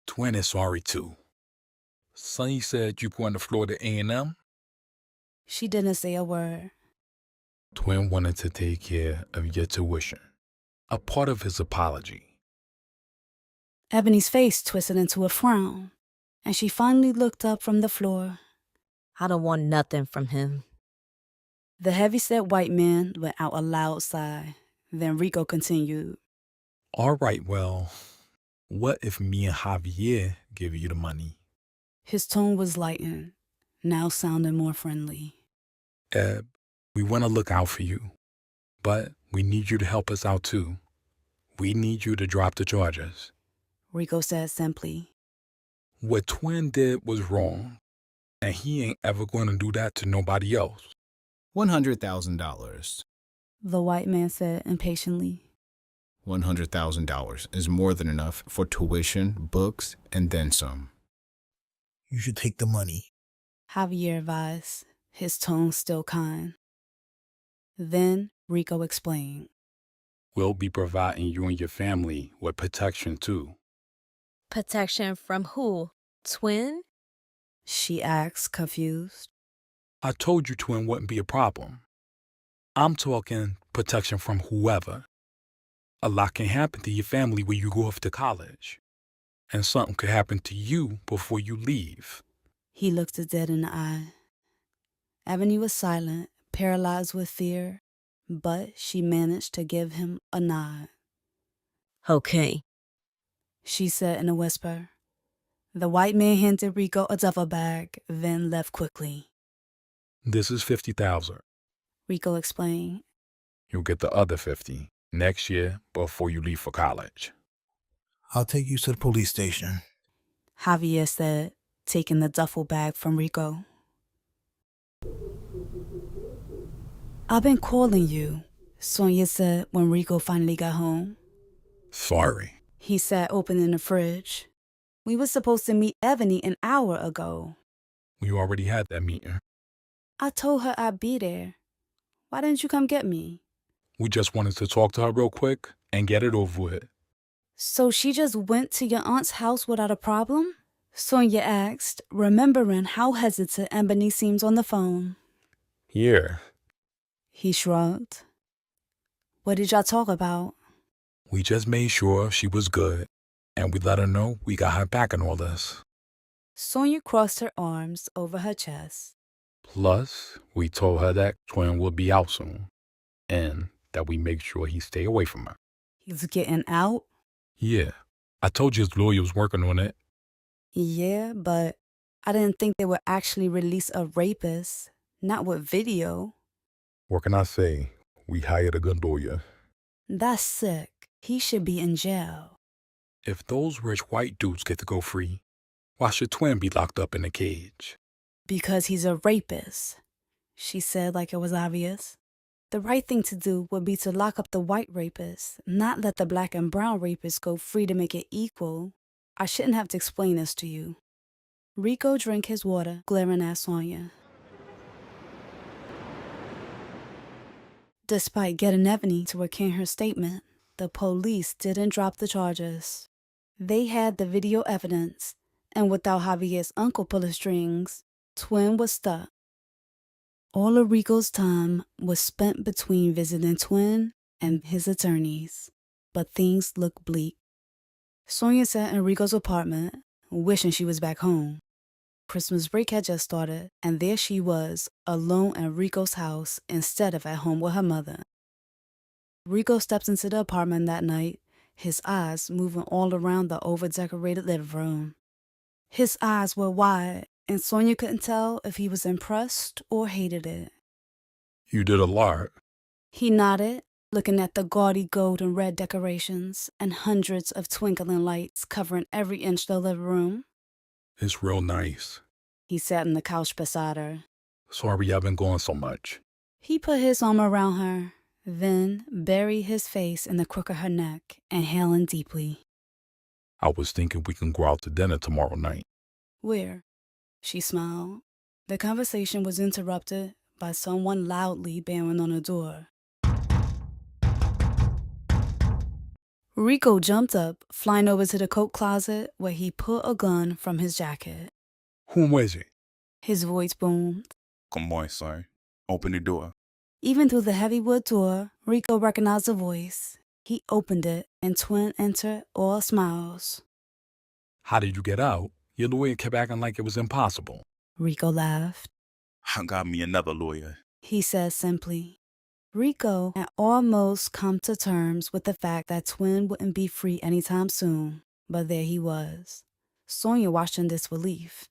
Twin is sorry too. Sonny said you going to Florida A&M? She didn't say a word. Twin wanted to take care of your tuition. A part of his apology. Ebony's face twisted into a frown, and she finally looked up from the floor. I don't want nothing from him. The heavy-set white man let out a loud sigh. Then Rico continued. All right, well, what if me and Javier give you the money? His tone was lightened, now sounding more friendly. Eb, we want to look out for you, but we need you to help us out too. We need you to drop the charges. Rico said simply. What Twin did was wrong, and he ain't ever going to do that to nobody else. $100,000. The white man said impatiently. $100,000 is more than enough for tuition, books, and then some. You should take the money, Javier advised, his tone still kind. Then Rico explained. We'll be providing you and your family with protection too. Protection from who? Twin? She asked, confused. I told you Twin wouldn't be a problem. I'm talking protection from whoever. A lot can happen to your family when you go off to college. And something could happen to you before you leave. He looked her dead in the eye. Ebony was silent, paralyzed with fear, but she managed to give him a nod. Okay, she said in a whisper. The white man handed Rico a duffel bag, then left quickly. This is $50,000. Rico explained. You'll get the other $50 next year before you leave for college. I'll take you to the police station, Javier said, taking the duffel bag from Rico. I've been calling you, Sonia said when Rico finally got home. Sorry, he said, opening the fridge. We were supposed to meet Ebony an hour ago. We already had that meeting. I told her I'd be there. Why didn't you come get me? We just wanted to talk to her real quick and get it over with. So she just went to your aunt's house without a problem? Sonia asked, remembering how hesitant Ebony seems on the phone. Yeah. He shrugged. What did y'all talk about? We just made sure she was good, and we let her know we got her back in all this. Sonia crossed her arms over her chest. Plus, we told her that Twin will be out soon, and that we make sure he stay away from her. He's getting out? Yeah, I told you his lawyer was working on it. Yeah, but I didn't think they would actually release a rapist, not with video. What can I say? We hired a good lawyer. That's sick. He should be in jail. If those rich white dudes get to go free, why should Twin be locked up in a cage? Because he's a rapist, she said like it was obvious. The right thing to do would be to lock up the white rapists, not let the black and brown rapists go free to make it equal. I shouldn't have to explain this to you. Rico drank his water, glaring at Sonia. Despite getting Ebony to recant her statement, the police didn't drop the charges. They had the video evidence, and without Javier's uncle pulling strings, Twin was stuck. All of Rico's time was spent between visiting Twin and his attorneys, but things looked bleak. Sonia sat in Rico's apartment, wishing she was back home. Christmas break had just started, and there she was, alone at Rico's house instead of at home with her mother. Rico stepped into the apartment that night, his eyes moving all around the over-decorated living room. His eyes were wide, and Sonia couldn't tell if he was impressed or hated it. You did a lot. He nodded, looking at the gaudy gold and red decorations and hundreds of twinkling lights covering every inch of the living room. It's real nice. He sat on the couch beside her. Sorry I've been gone so much. He put his arm around her, then buried his face in the crook of her neck, inhaling deeply. I was thinking we can go out to dinner tomorrow night. Where? She smiled. The conversation was interrupted by someone loudly banging on the door. Rico jumped up, flying over to the coat closet where he pulled a gun from his jacket. Whom was it? His voice boomed. Come on, son. Open the door. Even through the heavy wood door, Rico recognized the voice. He opened it, and Twin entered, all smiles. How did you get out? Your lawyer kept acting like it was impossible. Rico laughed. I got me another lawyer. He said simply. Rico had almost come to terms with the fact that Twin wouldn't be free anytime soon, but there he was. Sonia watched in disbelief.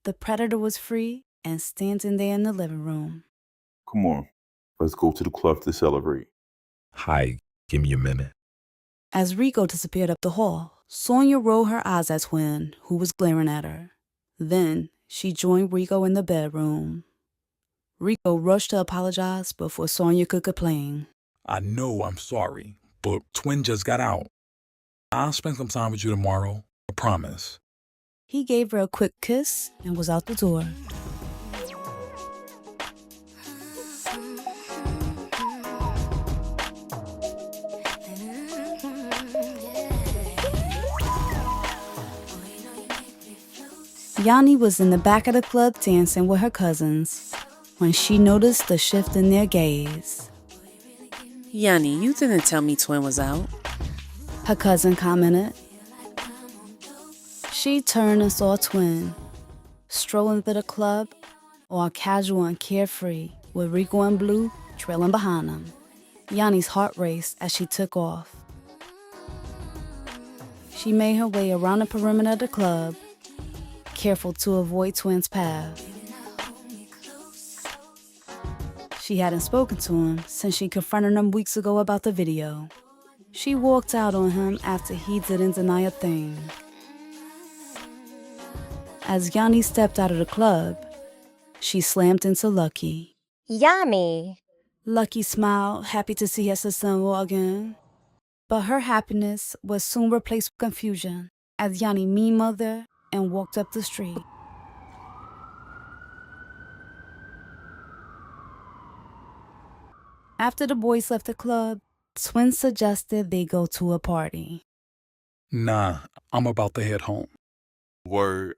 The predator was free and standing there in the living room. Come on. Let's go to the club to celebrate. Hi, give me a minute. As Rico disappeared up the hall, Sonia rolled her eyes at Twin, who was glaring at her. Then she joined Rico in the bedroom. Rico rushed to apologize before Sonia could complain. I know I'm sorry, but Twin just got out. I'll spend some time with you tomorrow, I promise. He gave her a quick kiss and was out the door. Yanni was in the back of the club dancing with her cousins when she noticed the shift in their gaze. Yanni, you didn't tell me Twin was out. Her cousin commented. She turned and saw Twin, strolling through the club, all casual and carefree, with Rico and Blue trailing behind him. Yanni's heart raced as she took off. She made her way around the perimeter of the club, careful to avoid Twin's path. She hadn't spoken to him since she confronted him weeks ago about the video. She walked out on him after he didn't deny a thing. As Yanni stepped out of the club, she slammed into Lucky. Yummy! Lucky smiled, happy to see her sister-in-law again. But her happiness was soon replaced with confusion as Yanni mean-mothered and walked up the street. After the boys left the club, Twin suggested they go to a party. Nah, I'm about to head home. Word.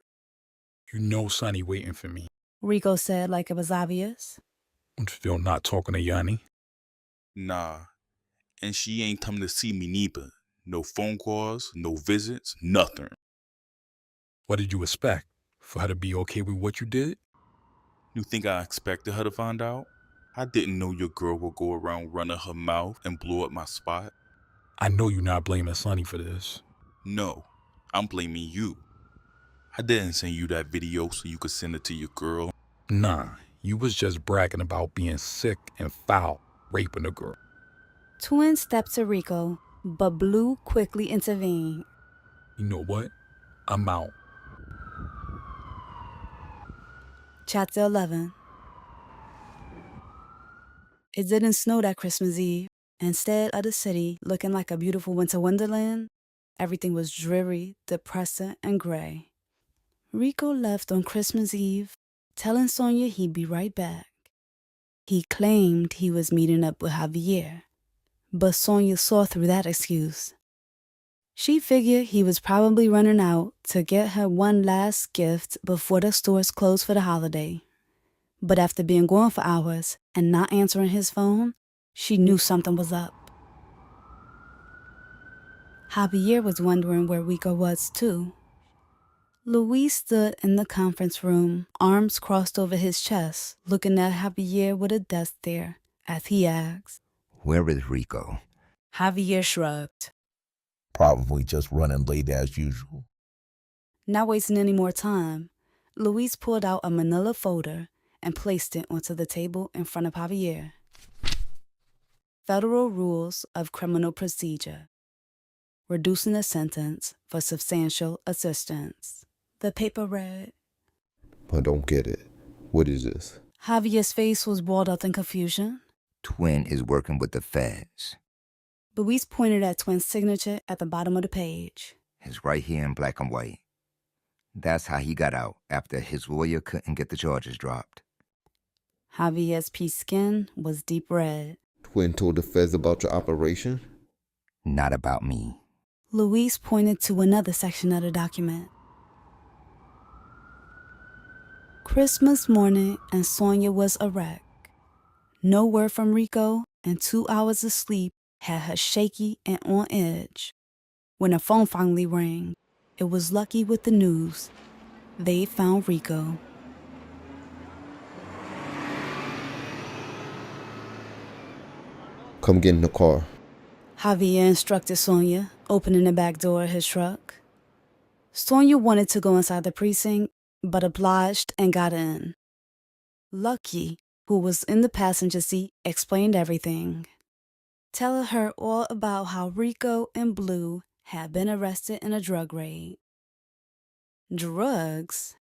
You know Sonny waiting for me. Rico said like it was obvious. I'm still not talking to Yanni. Nah. And she ain't come to see me neither. No phone calls, no visits, nothing. What did you expect? For her to be okay with what you did? You think I expected her to find out? I didn't know your girl would go around running her mouth and blow up my spot. I know you're not blaming Sonny for this. No, I'm blaming you. I didn't send you that video so you could send it to your girl. Nah, you was just bragging about being sick and foul, raping a girl. Twin stepped to Rico, but Blue quickly intervened. You know what? I'm out. Chapter 11. It didn't snow that Christmas Eve. Instead of the city looking like a beautiful winter wonderland, everything was dreary, depressing, and gray. Rico left on Christmas Eve, telling Sonia he'd be right back. He claimed he was meeting up with Javier, but Sonia saw through that excuse. She figured he was probably running out to get her one last gift before the stores closed for the holiday. But after being gone for hours and not answering his phone, she knew something was up. Javier was wondering where Rico was, too. Luis stood in the conference room, arms crossed over his chest, looking at Javier with a death stare, as he asked, Where is Rico? Javier shrugged. Probably just running late as usual. Not wasting any more time, Luis pulled out a manila folder and placed it onto the table in front of Javier. Federal Rules of Criminal Procedure. Reducing a sentence for substantial assistance. The paper read. I don't get it. What is this? Javier's face was balled up in confusion. Twin is working with the feds. Luis pointed at Twin's signature at the bottom of the page. It's right here in black and white. That's how he got out after his lawyer couldn't get the charges dropped. Javier's pea skin was deep red. Twin told the feds about your operation? Not about me. Luis pointed to another section of the document. Christmas morning, and Sonia was a wreck. No word from Rico, and 2 hours of sleep had her shaky and on edge. When her phone finally rang, it was Lucky with the news. They found Rico. Come get in the car. Javier instructed Sonia, opening the back door of his truck. Sonia wanted to go inside the precinct, but obliged and got in. Lucky, who was in the passenger seat, explained everything, telling her all about how Rico and Blue had been arrested in a drug raid. Drugs?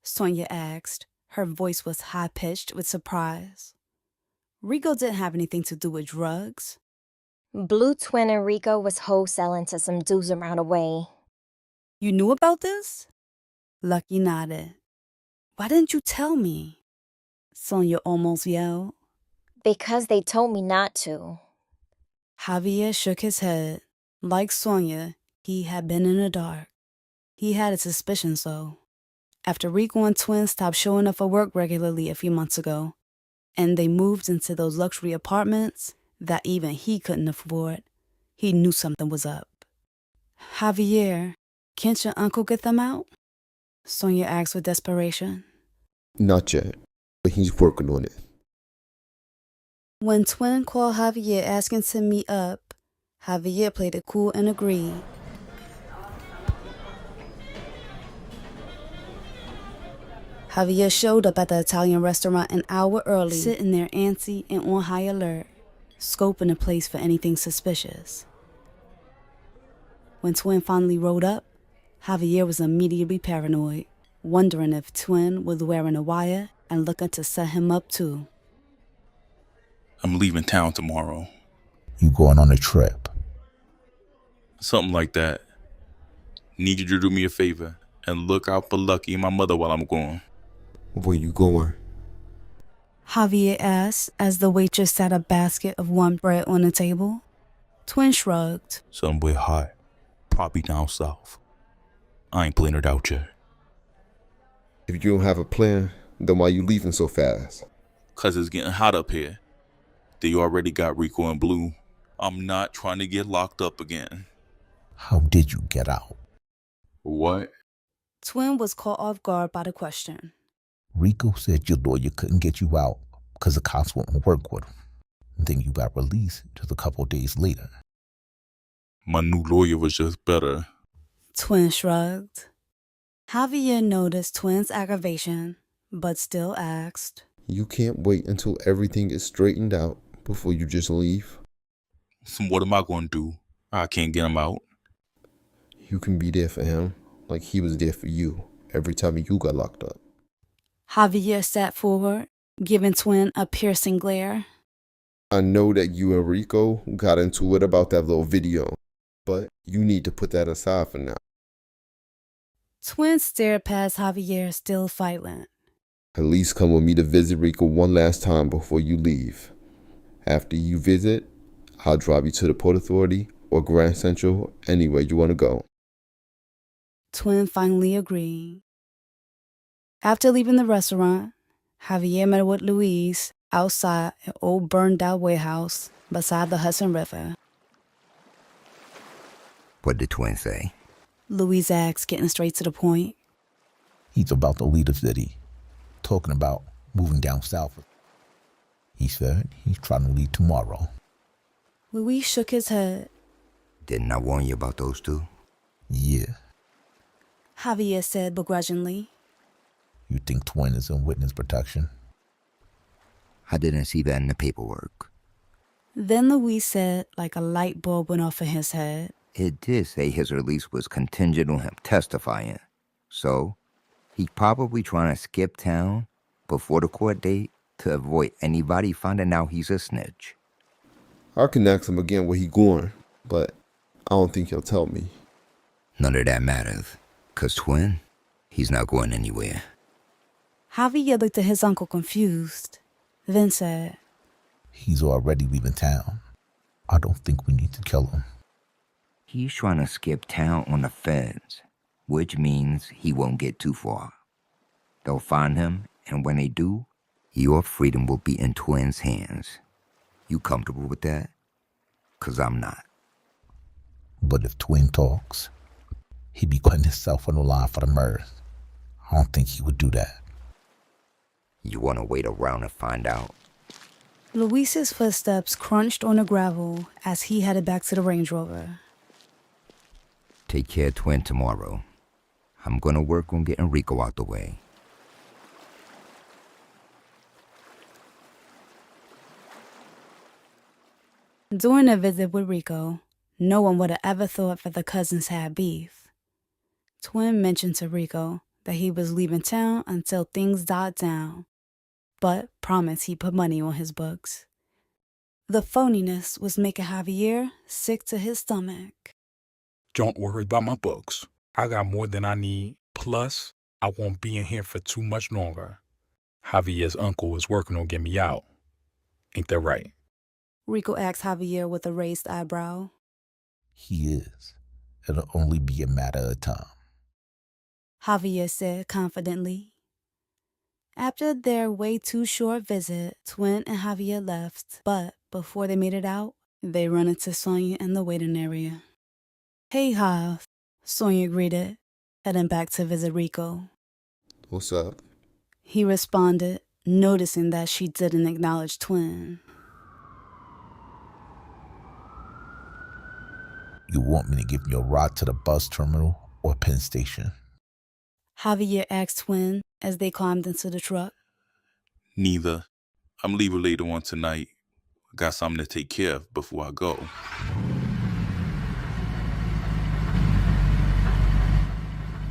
Sonia asked. Her voice was high-pitched with surprise. Rico didn't have anything to do with drugs. Blue Twin and Rico was wholesaling to some dudes around the way. You knew about this? Lucky nodded. Why didn't you tell me? Sonia almost yelled. Because they told me not to. Javier shook his head. Like Sonia, he had been in the dark. He had his suspicions, though. After Rico and Twin stopped showing up for work regularly a few months ago, and they moved into those luxury apartments that even he couldn't afford, he knew something was up. Javier, can't your uncle get them out? Sonia asked with desperation. Not yet, but he's working on it. When Twin called Javier asking to meet up, Javier played it cool and agreed. Javier showed up at the Italian restaurant an hour early, sitting there antsy and on high alert, scoping the place for anything suspicious. When Twin finally rode up, Javier was immediately paranoid, wondering if Twin was wearing a wire and looking to set him up too. I'm leaving town tomorrow. You going on a trip? Something like that. Need you to do me a favor and look out for Lucky and my mother while I'm gone. Where you going? Javier asked as the waitress set a basket of warm bread on the table. Twin shrugged. Somewhere hot. Probably down south. I ain't playing it out yet. If you don't have a plan, then why you leaving so fast? 'Cause it's getting hot up here. They already got Rico and Blue. I'm not trying to get locked up again. How did you get out? What? Twin was caught off guard by the question. Rico said your lawyer couldn't get you out because the cops wouldn't work with him. Then you got released just a couple of days later. My new lawyer was just better. Twin shrugged. Javier noticed Twin's aggravation, but still asked. You can't wait until everything is straightened out before you just leave? So what am I going to do? I can't get him out. You can be there for him like he was there for you every time you got locked up. Javier sat forward, giving Twin a piercing glare. I know that you and Rico got into it about that little video, but you need to put that aside for now. Twin stared past Javier, still silent. At least come with me to visit Rico one last time before you leave. After you visit, I'll drive you to the Port Authority or Grand Central, anywhere you want to go. Twin finally agreed. After leaving the restaurant, Javier met with Louise outside an old burned-out warehouse beside the Hudson River. What did Twin say? Louise asked, getting straight to the point. He's about to leave the city, talking about moving down south. He said he's trying to leave tomorrow. Louise shook his head. Didn't I warn you about those two? Yeah. Javier said begrudgingly. You think Twin is in witness protection? I didn't see that in the paperwork. Then Louise said, like a light bulb went off in his head. It did say his release was contingent on him testifying. So, he's probably trying to skip town before the court date to avoid anybody finding out he's a snitch. I can ask him again where he going, but I don't think he'll tell me. None of that matters, 'cause Twin, He's not going anywhere. Javier looked at his uncle confused, then said, He's already leaving town. I don't think we need to kill him. He's trying to skip town on the fence, which means he won't get too far. They'll find him, and when they do, your freedom will be in Twin's hands. You comfortable with that? 'Cause I'm not. But if Twin talks, he'd be putting himself on the line for the murder. I don't think he would do that. You want to wait around and find out? Luis's footsteps crunched on the gravel as he headed back to the Range Rover. Take care of Twin tomorrow. I'm going to work on getting Rico out the way. During the visit with Rico, no one would have ever thought that the cousins had beef. Twin mentioned to Rico that he was leaving town until things died down, but promised he'd put money on his books. The phoniness was making Javier sick to his stomach. Don't worry about my books. I got more than I need. Plus, I won't be in here for too much longer. Javier's uncle is working on getting me out. Ain't that right? Rico asked Javier with a raised eyebrow. He is. It'll only be a matter of time. Javier said confidently. After their way too short visit, Twin and Javier left, but before they made it out, they run into Sonia in the waiting area. Hey, Jav, Sonia greeted, heading back to visit Rico. What's up? He responded, noticing that she didn't acknowledge Twin. You want me to give you a ride to the bus terminal or Penn Station? Javier asked Twin as they climbed into the truck. Neither. I'm leaving later on tonight. Got something to take care of before I go.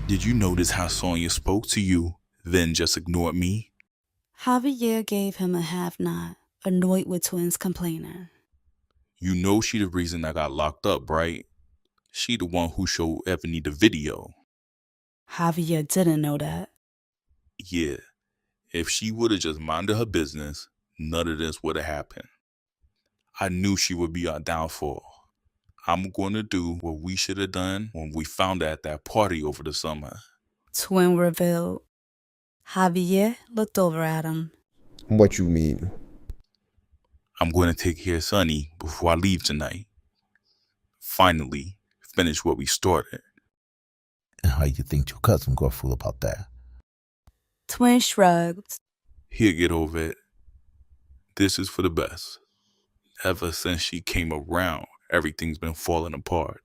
Did you notice how Sonia spoke to you, then just ignored me? Javier gave him a half nod, annoyed with Twin's complaining. You know she the reason I got locked up, right? She the one who showed Ebony the video. Javier didn't know that. Yeah, if she would have just minded her business, none of this would have happened. I knew she would be our downfall. I'm going to do what we should have done when we found her at that party over the summer. Twin revealed. Javier looked over at him. What you mean? I'm going to take care of Sonny before I leave tonight. Finally, finish what we started. And how you think your cousin gonna feel about that? Twin shrugged. He'll get over it. This is for the best. Ever since she came around, everything's been falling apart.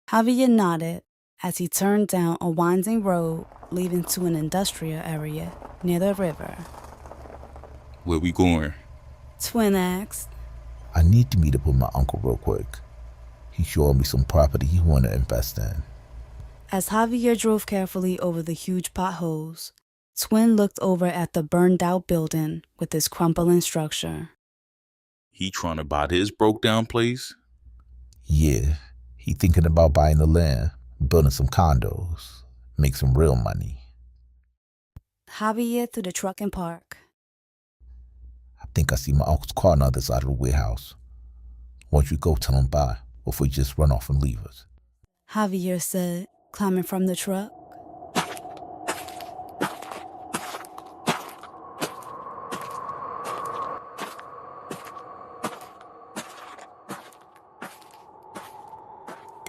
Javier nodded as he turned down a winding road leading to an industrial area near the river. Where we going? Twin asked. I need to meet up with my uncle real quick. He showed me some property he want to invest in. As Javier drove carefully over the huge potholes, Twin looked over at the burned-out building with its crumbling structure. He trying to buy this broke-down place? Yeah, he thinking about buying the land, building some condos, make some real money. Javier threw the truck in park. I think I see my uncle's car on the other side of the warehouse. Once you go, tell him bye, before he just run off and leave us. Javier said, climbing from the truck.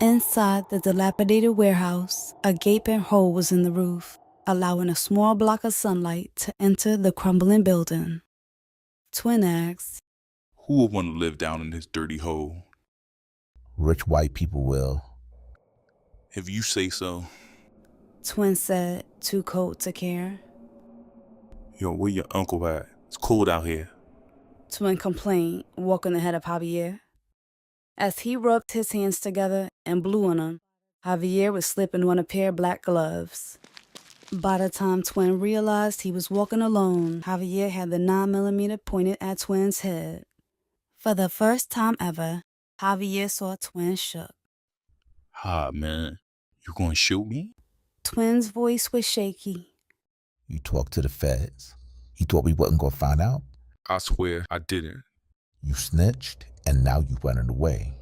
Inside the dilapidated warehouse, a gaping hole was in the roof, allowing a small block of sunlight to enter the crumbling building. Twin asked, Who would want to live down in this dirty hole? Rich white people will. If you say so. Twin said, too cold to care. Yo, where your uncle at? It's cold out here. Twin complained, walking ahead of Javier. As he rubbed his hands together and blew on them, Javier was slipping on a pair of black gloves. By the time Twin realized he was walking alone, Javier had the 9mm pointed at Twin's head. For the first time ever, Javier saw Twin shook. Ah, man, you gonna shoot me? Twin's voice was shaky. You talked to the feds. You thought we wasn't gonna find out? I swear I didn't. You snitched, and now you running away.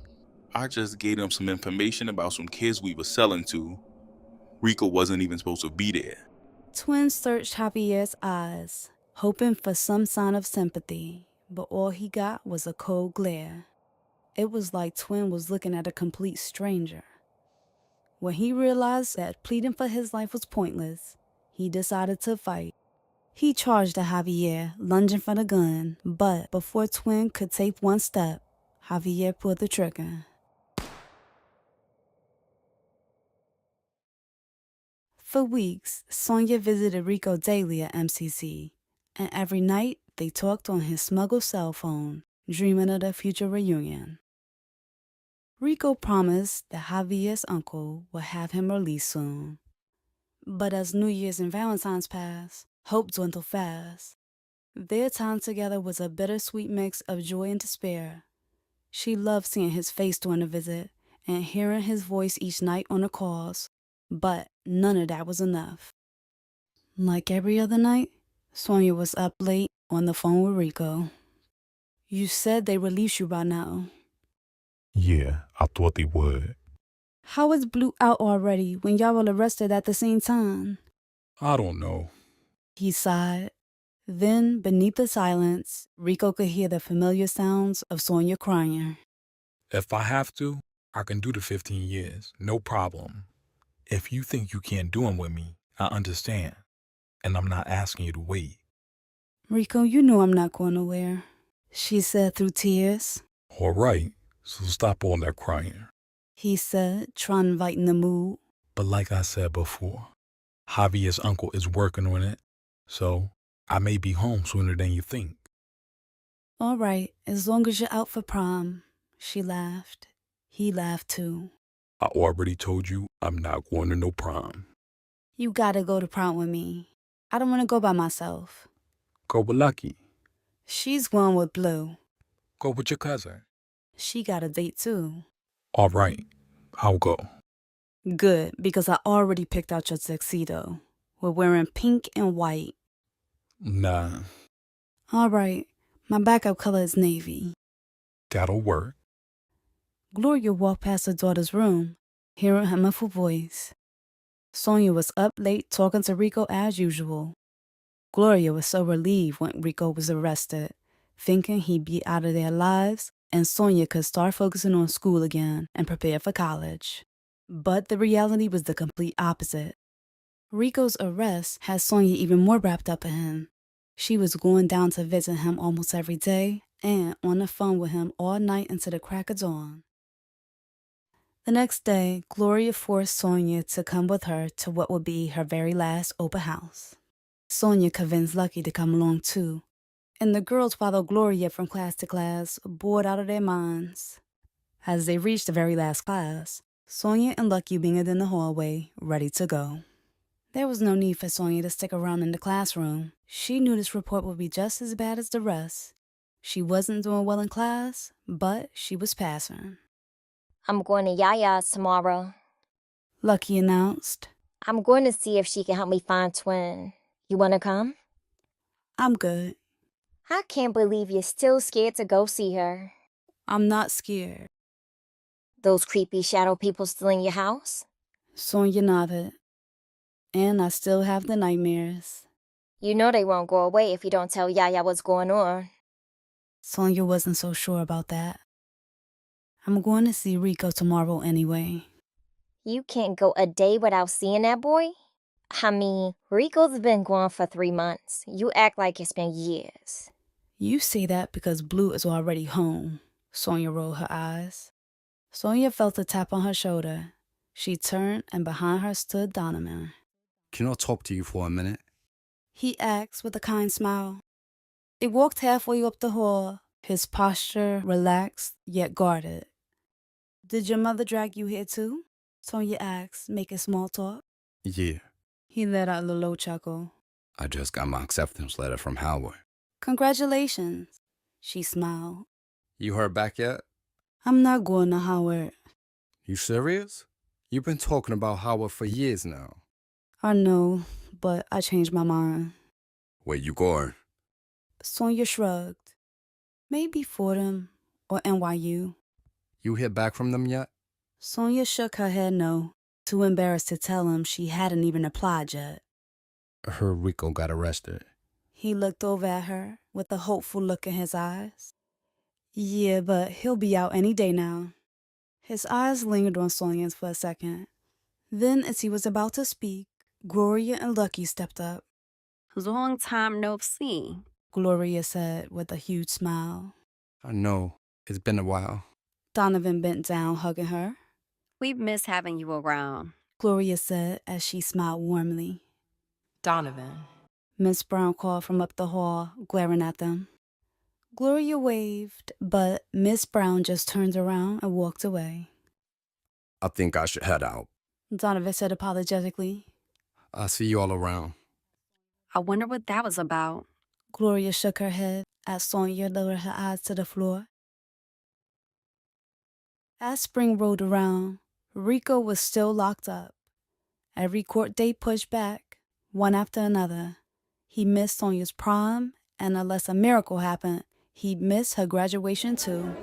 I just gave them some information about some kids we were selling to. Rico wasn't even supposed to be there. Twin searched Javier's eyes, hoping for some sign of sympathy, but all he got was a cold glare. It was like Twin was looking at a complete stranger. When he realized that pleading for his life was pointless, he decided to fight. He charged at Javier, lunging for the gun, but before Twin could take one step, Javier pulled the trigger. For weeks, Sonia visited Rico daily at MCC, and every night they talked on his smuggled cell phone, dreaming of their future reunion. Rico promised that Javier's uncle would have him released soon. But as New Year's and Valentine's passed, hope dwindled fast. Their time together was a bittersweet mix of joy and despair. She loved seeing his face during the visit and hearing his voice each night on the calls, but none of that was enough. Like every other night, Sonia was up late on the phone with Rico. You said they released you by now. Yeah, I thought they would. How is Blue out already when y'all were arrested at the same time? I don't know. He sighed. Then, beneath the silence, Rico could hear the familiar sounds of Sonia crying. If I have to, I can do the 15 years, no problem. If you think you can't do them with me, I understand. And I'm not asking you to wait. Rico, you know I'm not going nowhere, she said through tears. All right, so stop all that crying. He said, trying to lighten the mood. But like I said before, Javier's uncle is working on it, so I may be home sooner than you think. All right, as long as you're out for prom, she laughed. He laughed too. I already told you I'm not going to no prom. You gotta go to prom with me. I don't want to go by myself. Go with Lucky. She's going with Blue. Go with your cousin. She got a date too. All right, I'll go. Good, because I already picked out your tuxedo. We're wearing pink and white. Nah. All right, my backup color is navy. That'll work. Gloria walked past her daughter's room, hearing her muffled voice. Sonia was up late talking to Rico as usual. Gloria was so relieved when Rico was arrested, thinking he'd be out of their lives and Sonia could start focusing on school again and prepare for college. But the reality was the complete opposite. Rico's arrest had Sonia even more wrapped up in him. She was going down to visit him almost every day and on the phone with him all night until the crack of dawn. The next day, Gloria forced Sonia to come with her to what would be her very last open house. Sonia convinced Lucky to come along too, and the girls followed Gloria from class to class, bored out of their minds. As they reached the very last class, Sonia and Lucky mingled in the hallway, ready to go. There was no need for Sonia to stick around in the classroom. She knew this report would be just as bad as the rest. She wasn't doing well in class, but she was passing. I'm going to Yaya's tomorrow, Lucky announced. I'm going to see if she can help me find Twin. You want to come? I'm good. I can't believe you're still scared to go see her. I'm not scared. Those creepy shadow people still in your house? Sonia nodded. And I still have the nightmares. You know they won't go away if you don't tell Yaya what's going on. Sonia wasn't so sure about that. I'm going to see Rico tomorrow anyway. You can't go a day without seeing that boy? I mean, Rico's been gone for 3 months. You act like it's been years. You say that because Blue is already home. Sonia rolled her eyes. Sonia felt a tap on her shoulder. She turned and behind her stood Donovan. Can I talk to you for a minute? He asked with a kind smile. They walked halfway up the hall, his posture relaxed yet guarded. Did your mother drag you here too? Sonia asked, making small talk. Yeah. He let out a low chuckle. I just got my acceptance letter from Howard. Congratulations. She smiled. You heard back yet? I'm not going to Howard. You serious? You've been talking about Howard for years now. I know, but I changed my mind. Where you going? Sonia shrugged. Maybe Fordham or NYU. You hear back from them yet? Sonia shook her head no, too embarrassed to tell him she hadn't even applied yet. I heard Rico got arrested. He looked over at her with a hopeful look in his eyes. Yeah, but he'll be out any day now. His eyes lingered on Sonia's for a second. Then, as he was about to speak, Gloria and Lucky stepped up. Long time no see. Gloria said with a huge smile. I know. It's been a while. Donovan bent down, hugging her. We've missed having you around. Gloria said as she smiled warmly. Donovan. Miss Brown called from up the hall, glaring at them. Gloria waved, but Miss Brown just turned around and walked away. I think I should head out. Donovan said apologetically. I'll see you all around. I wonder what that was about. Gloria shook her head as Sonia lowered her eyes to the floor. As spring rolled around, Rico was still locked up. Every court date pushed back, one after another. He missed Sonia's prom, and unless a miracle happened, he'd miss her graduation too.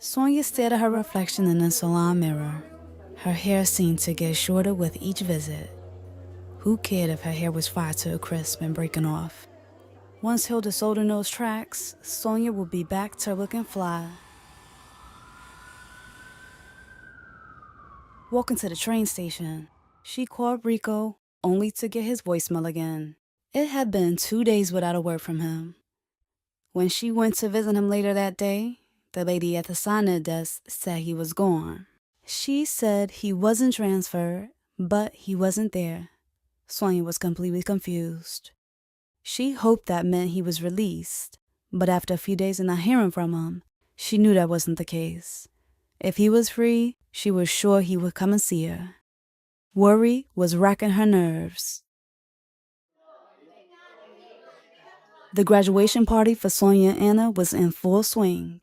Sonia stared at her reflection in the salon mirror. Her hair seemed to get shorter with each visit. Who cared if her hair was fried to a crisp and breaking off? Once Hilda sold in those tracks, Sonia would be back to looking fly. Walking to the train station, she called Rico, only to get his voicemail again. It had been 2 days without a word from him. When she went to visit him later that day, the lady at the sign-in desk said he was gone. She said he wasn't transferred, but he wasn't there. Sonia was completely confused. She hoped that meant he was released, but after a few days of not hearing from him, she knew that wasn't the case. If he was free, she was sure he would come and see her. Worry was racking her nerves. The graduation party for Sonia and Anna was in full swing.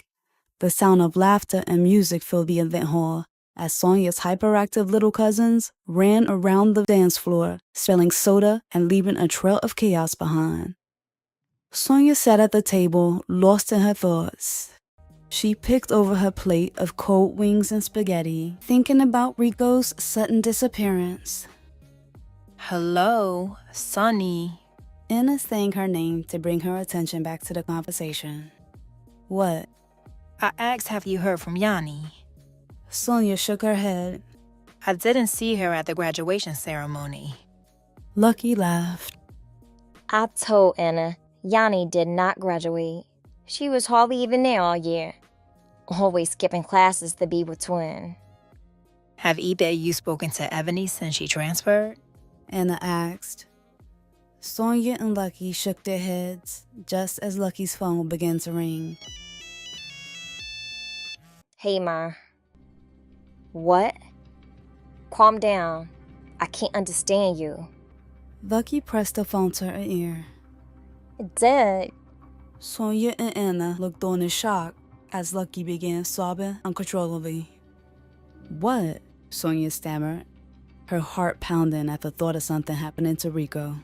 The sound of laughter and music filled the event hall as Sonia's hyperactive little cousins ran around the dance floor, spilling soda and leaving a trail of chaos behind. Sonia sat at the table, lost in her thoughts. She picked over her plate of cold wings and spaghetti, thinking about Rico's sudden disappearance. Hello, Sonny. Anna sang her name to bring her attention back to the conversation. What? I asked, have you heard from Yanni? Sonia shook her head. I didn't see her at the graduation ceremony. Lucky laughed. I told Anna, Yanni did not graduate. She was hardly even there all year. Always skipping classes to be with Twin. Have either of you spoken to Ebony since she transferred? Anna asked. Sonia and Lucky shook their heads just as Lucky's phone began to ring. Hey, Ma. What? Calm down. I can't understand you. Lucky pressed the phone to her ear. Dad. Sonia and Anna looked on in shock as Lucky began sobbing uncontrollably. What? Sonia stammered, her heart pounding at the thought of something happening to Rico.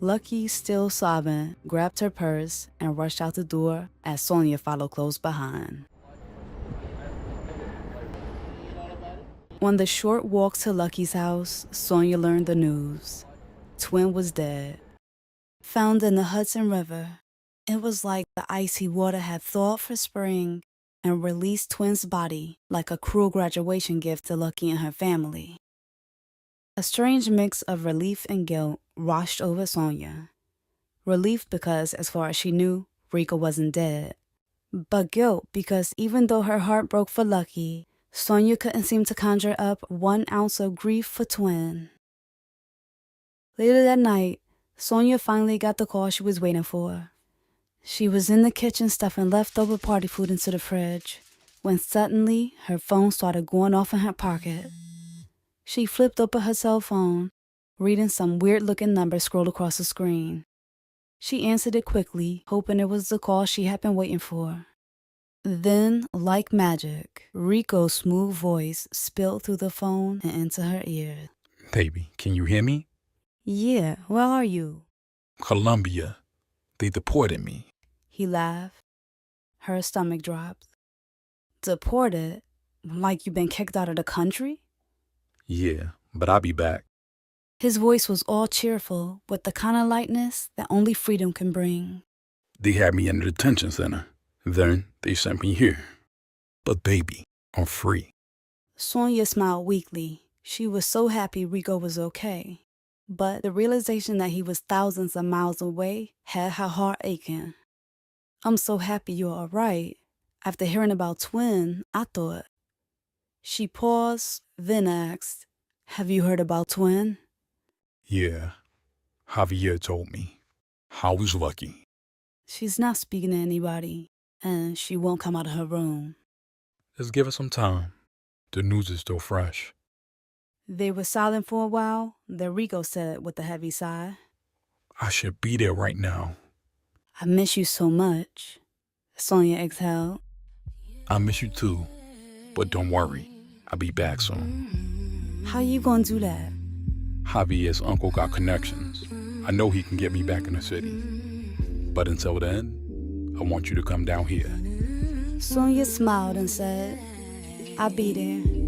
Lucky, still sobbing, grabbed her purse and rushed out the door as Sonia followed close behind. On the short walk to Lucky's house, Sonia learned the news. Twin was dead. Found in the Hudson River, it was like the icy water had thawed for spring and released Twin's body like a cruel graduation gift to Lucky and her family. A strange mix of relief and guilt washed over Sonia. Relief because, as far as she knew, Rico wasn't dead. But guilt because even though her heart broke for Lucky, Sonia couldn't seem to conjure up 1 ounce of grief for Twin. Later that night, Sonia finally got the call she was waiting for. She was in the kitchen stuffing leftover party food into the fridge when suddenly her phone started going off in her pocket. She flipped open her cell phone, reading some weird-looking number scroll across the screen. She answered it quickly, hoping it was the call she had been waiting for. Then, like magic, Rico's smooth voice spilled through the phone and into her ear. Baby, can you hear me? Yeah, where are you? Colombia. They deported me. He laughed. Her stomach dropped. Deported? Like you've been kicked out of the country? Yeah, but I'll be back. His voice was all cheerful, with the kind of lightness that only freedom can bring. They had me in the detention center. Then they sent me here. But baby, I'm free. Sonia smiled weakly. She was so happy Rico was okay. But the realization that he was thousands of miles away had her heart aching. I'm so happy you're all right. After hearing about Twin, I thought. She paused, then asked, have you heard about Twin? Yeah, Javier told me. I was lucky. She's not speaking to anybody, and she won't come out of her room. Just give her some time. The news is still fresh. They were silent for a while, then Rico said with a heavy sigh, I should be there right now. I miss you so much. Sonia exhaled. I miss you too, but don't worry. I'll be back soon. How you gonna do that? Javier's uncle got connections. I know he can get me back in the city. But until then, I want you to come down here. Sonia smiled and said, I'll be there.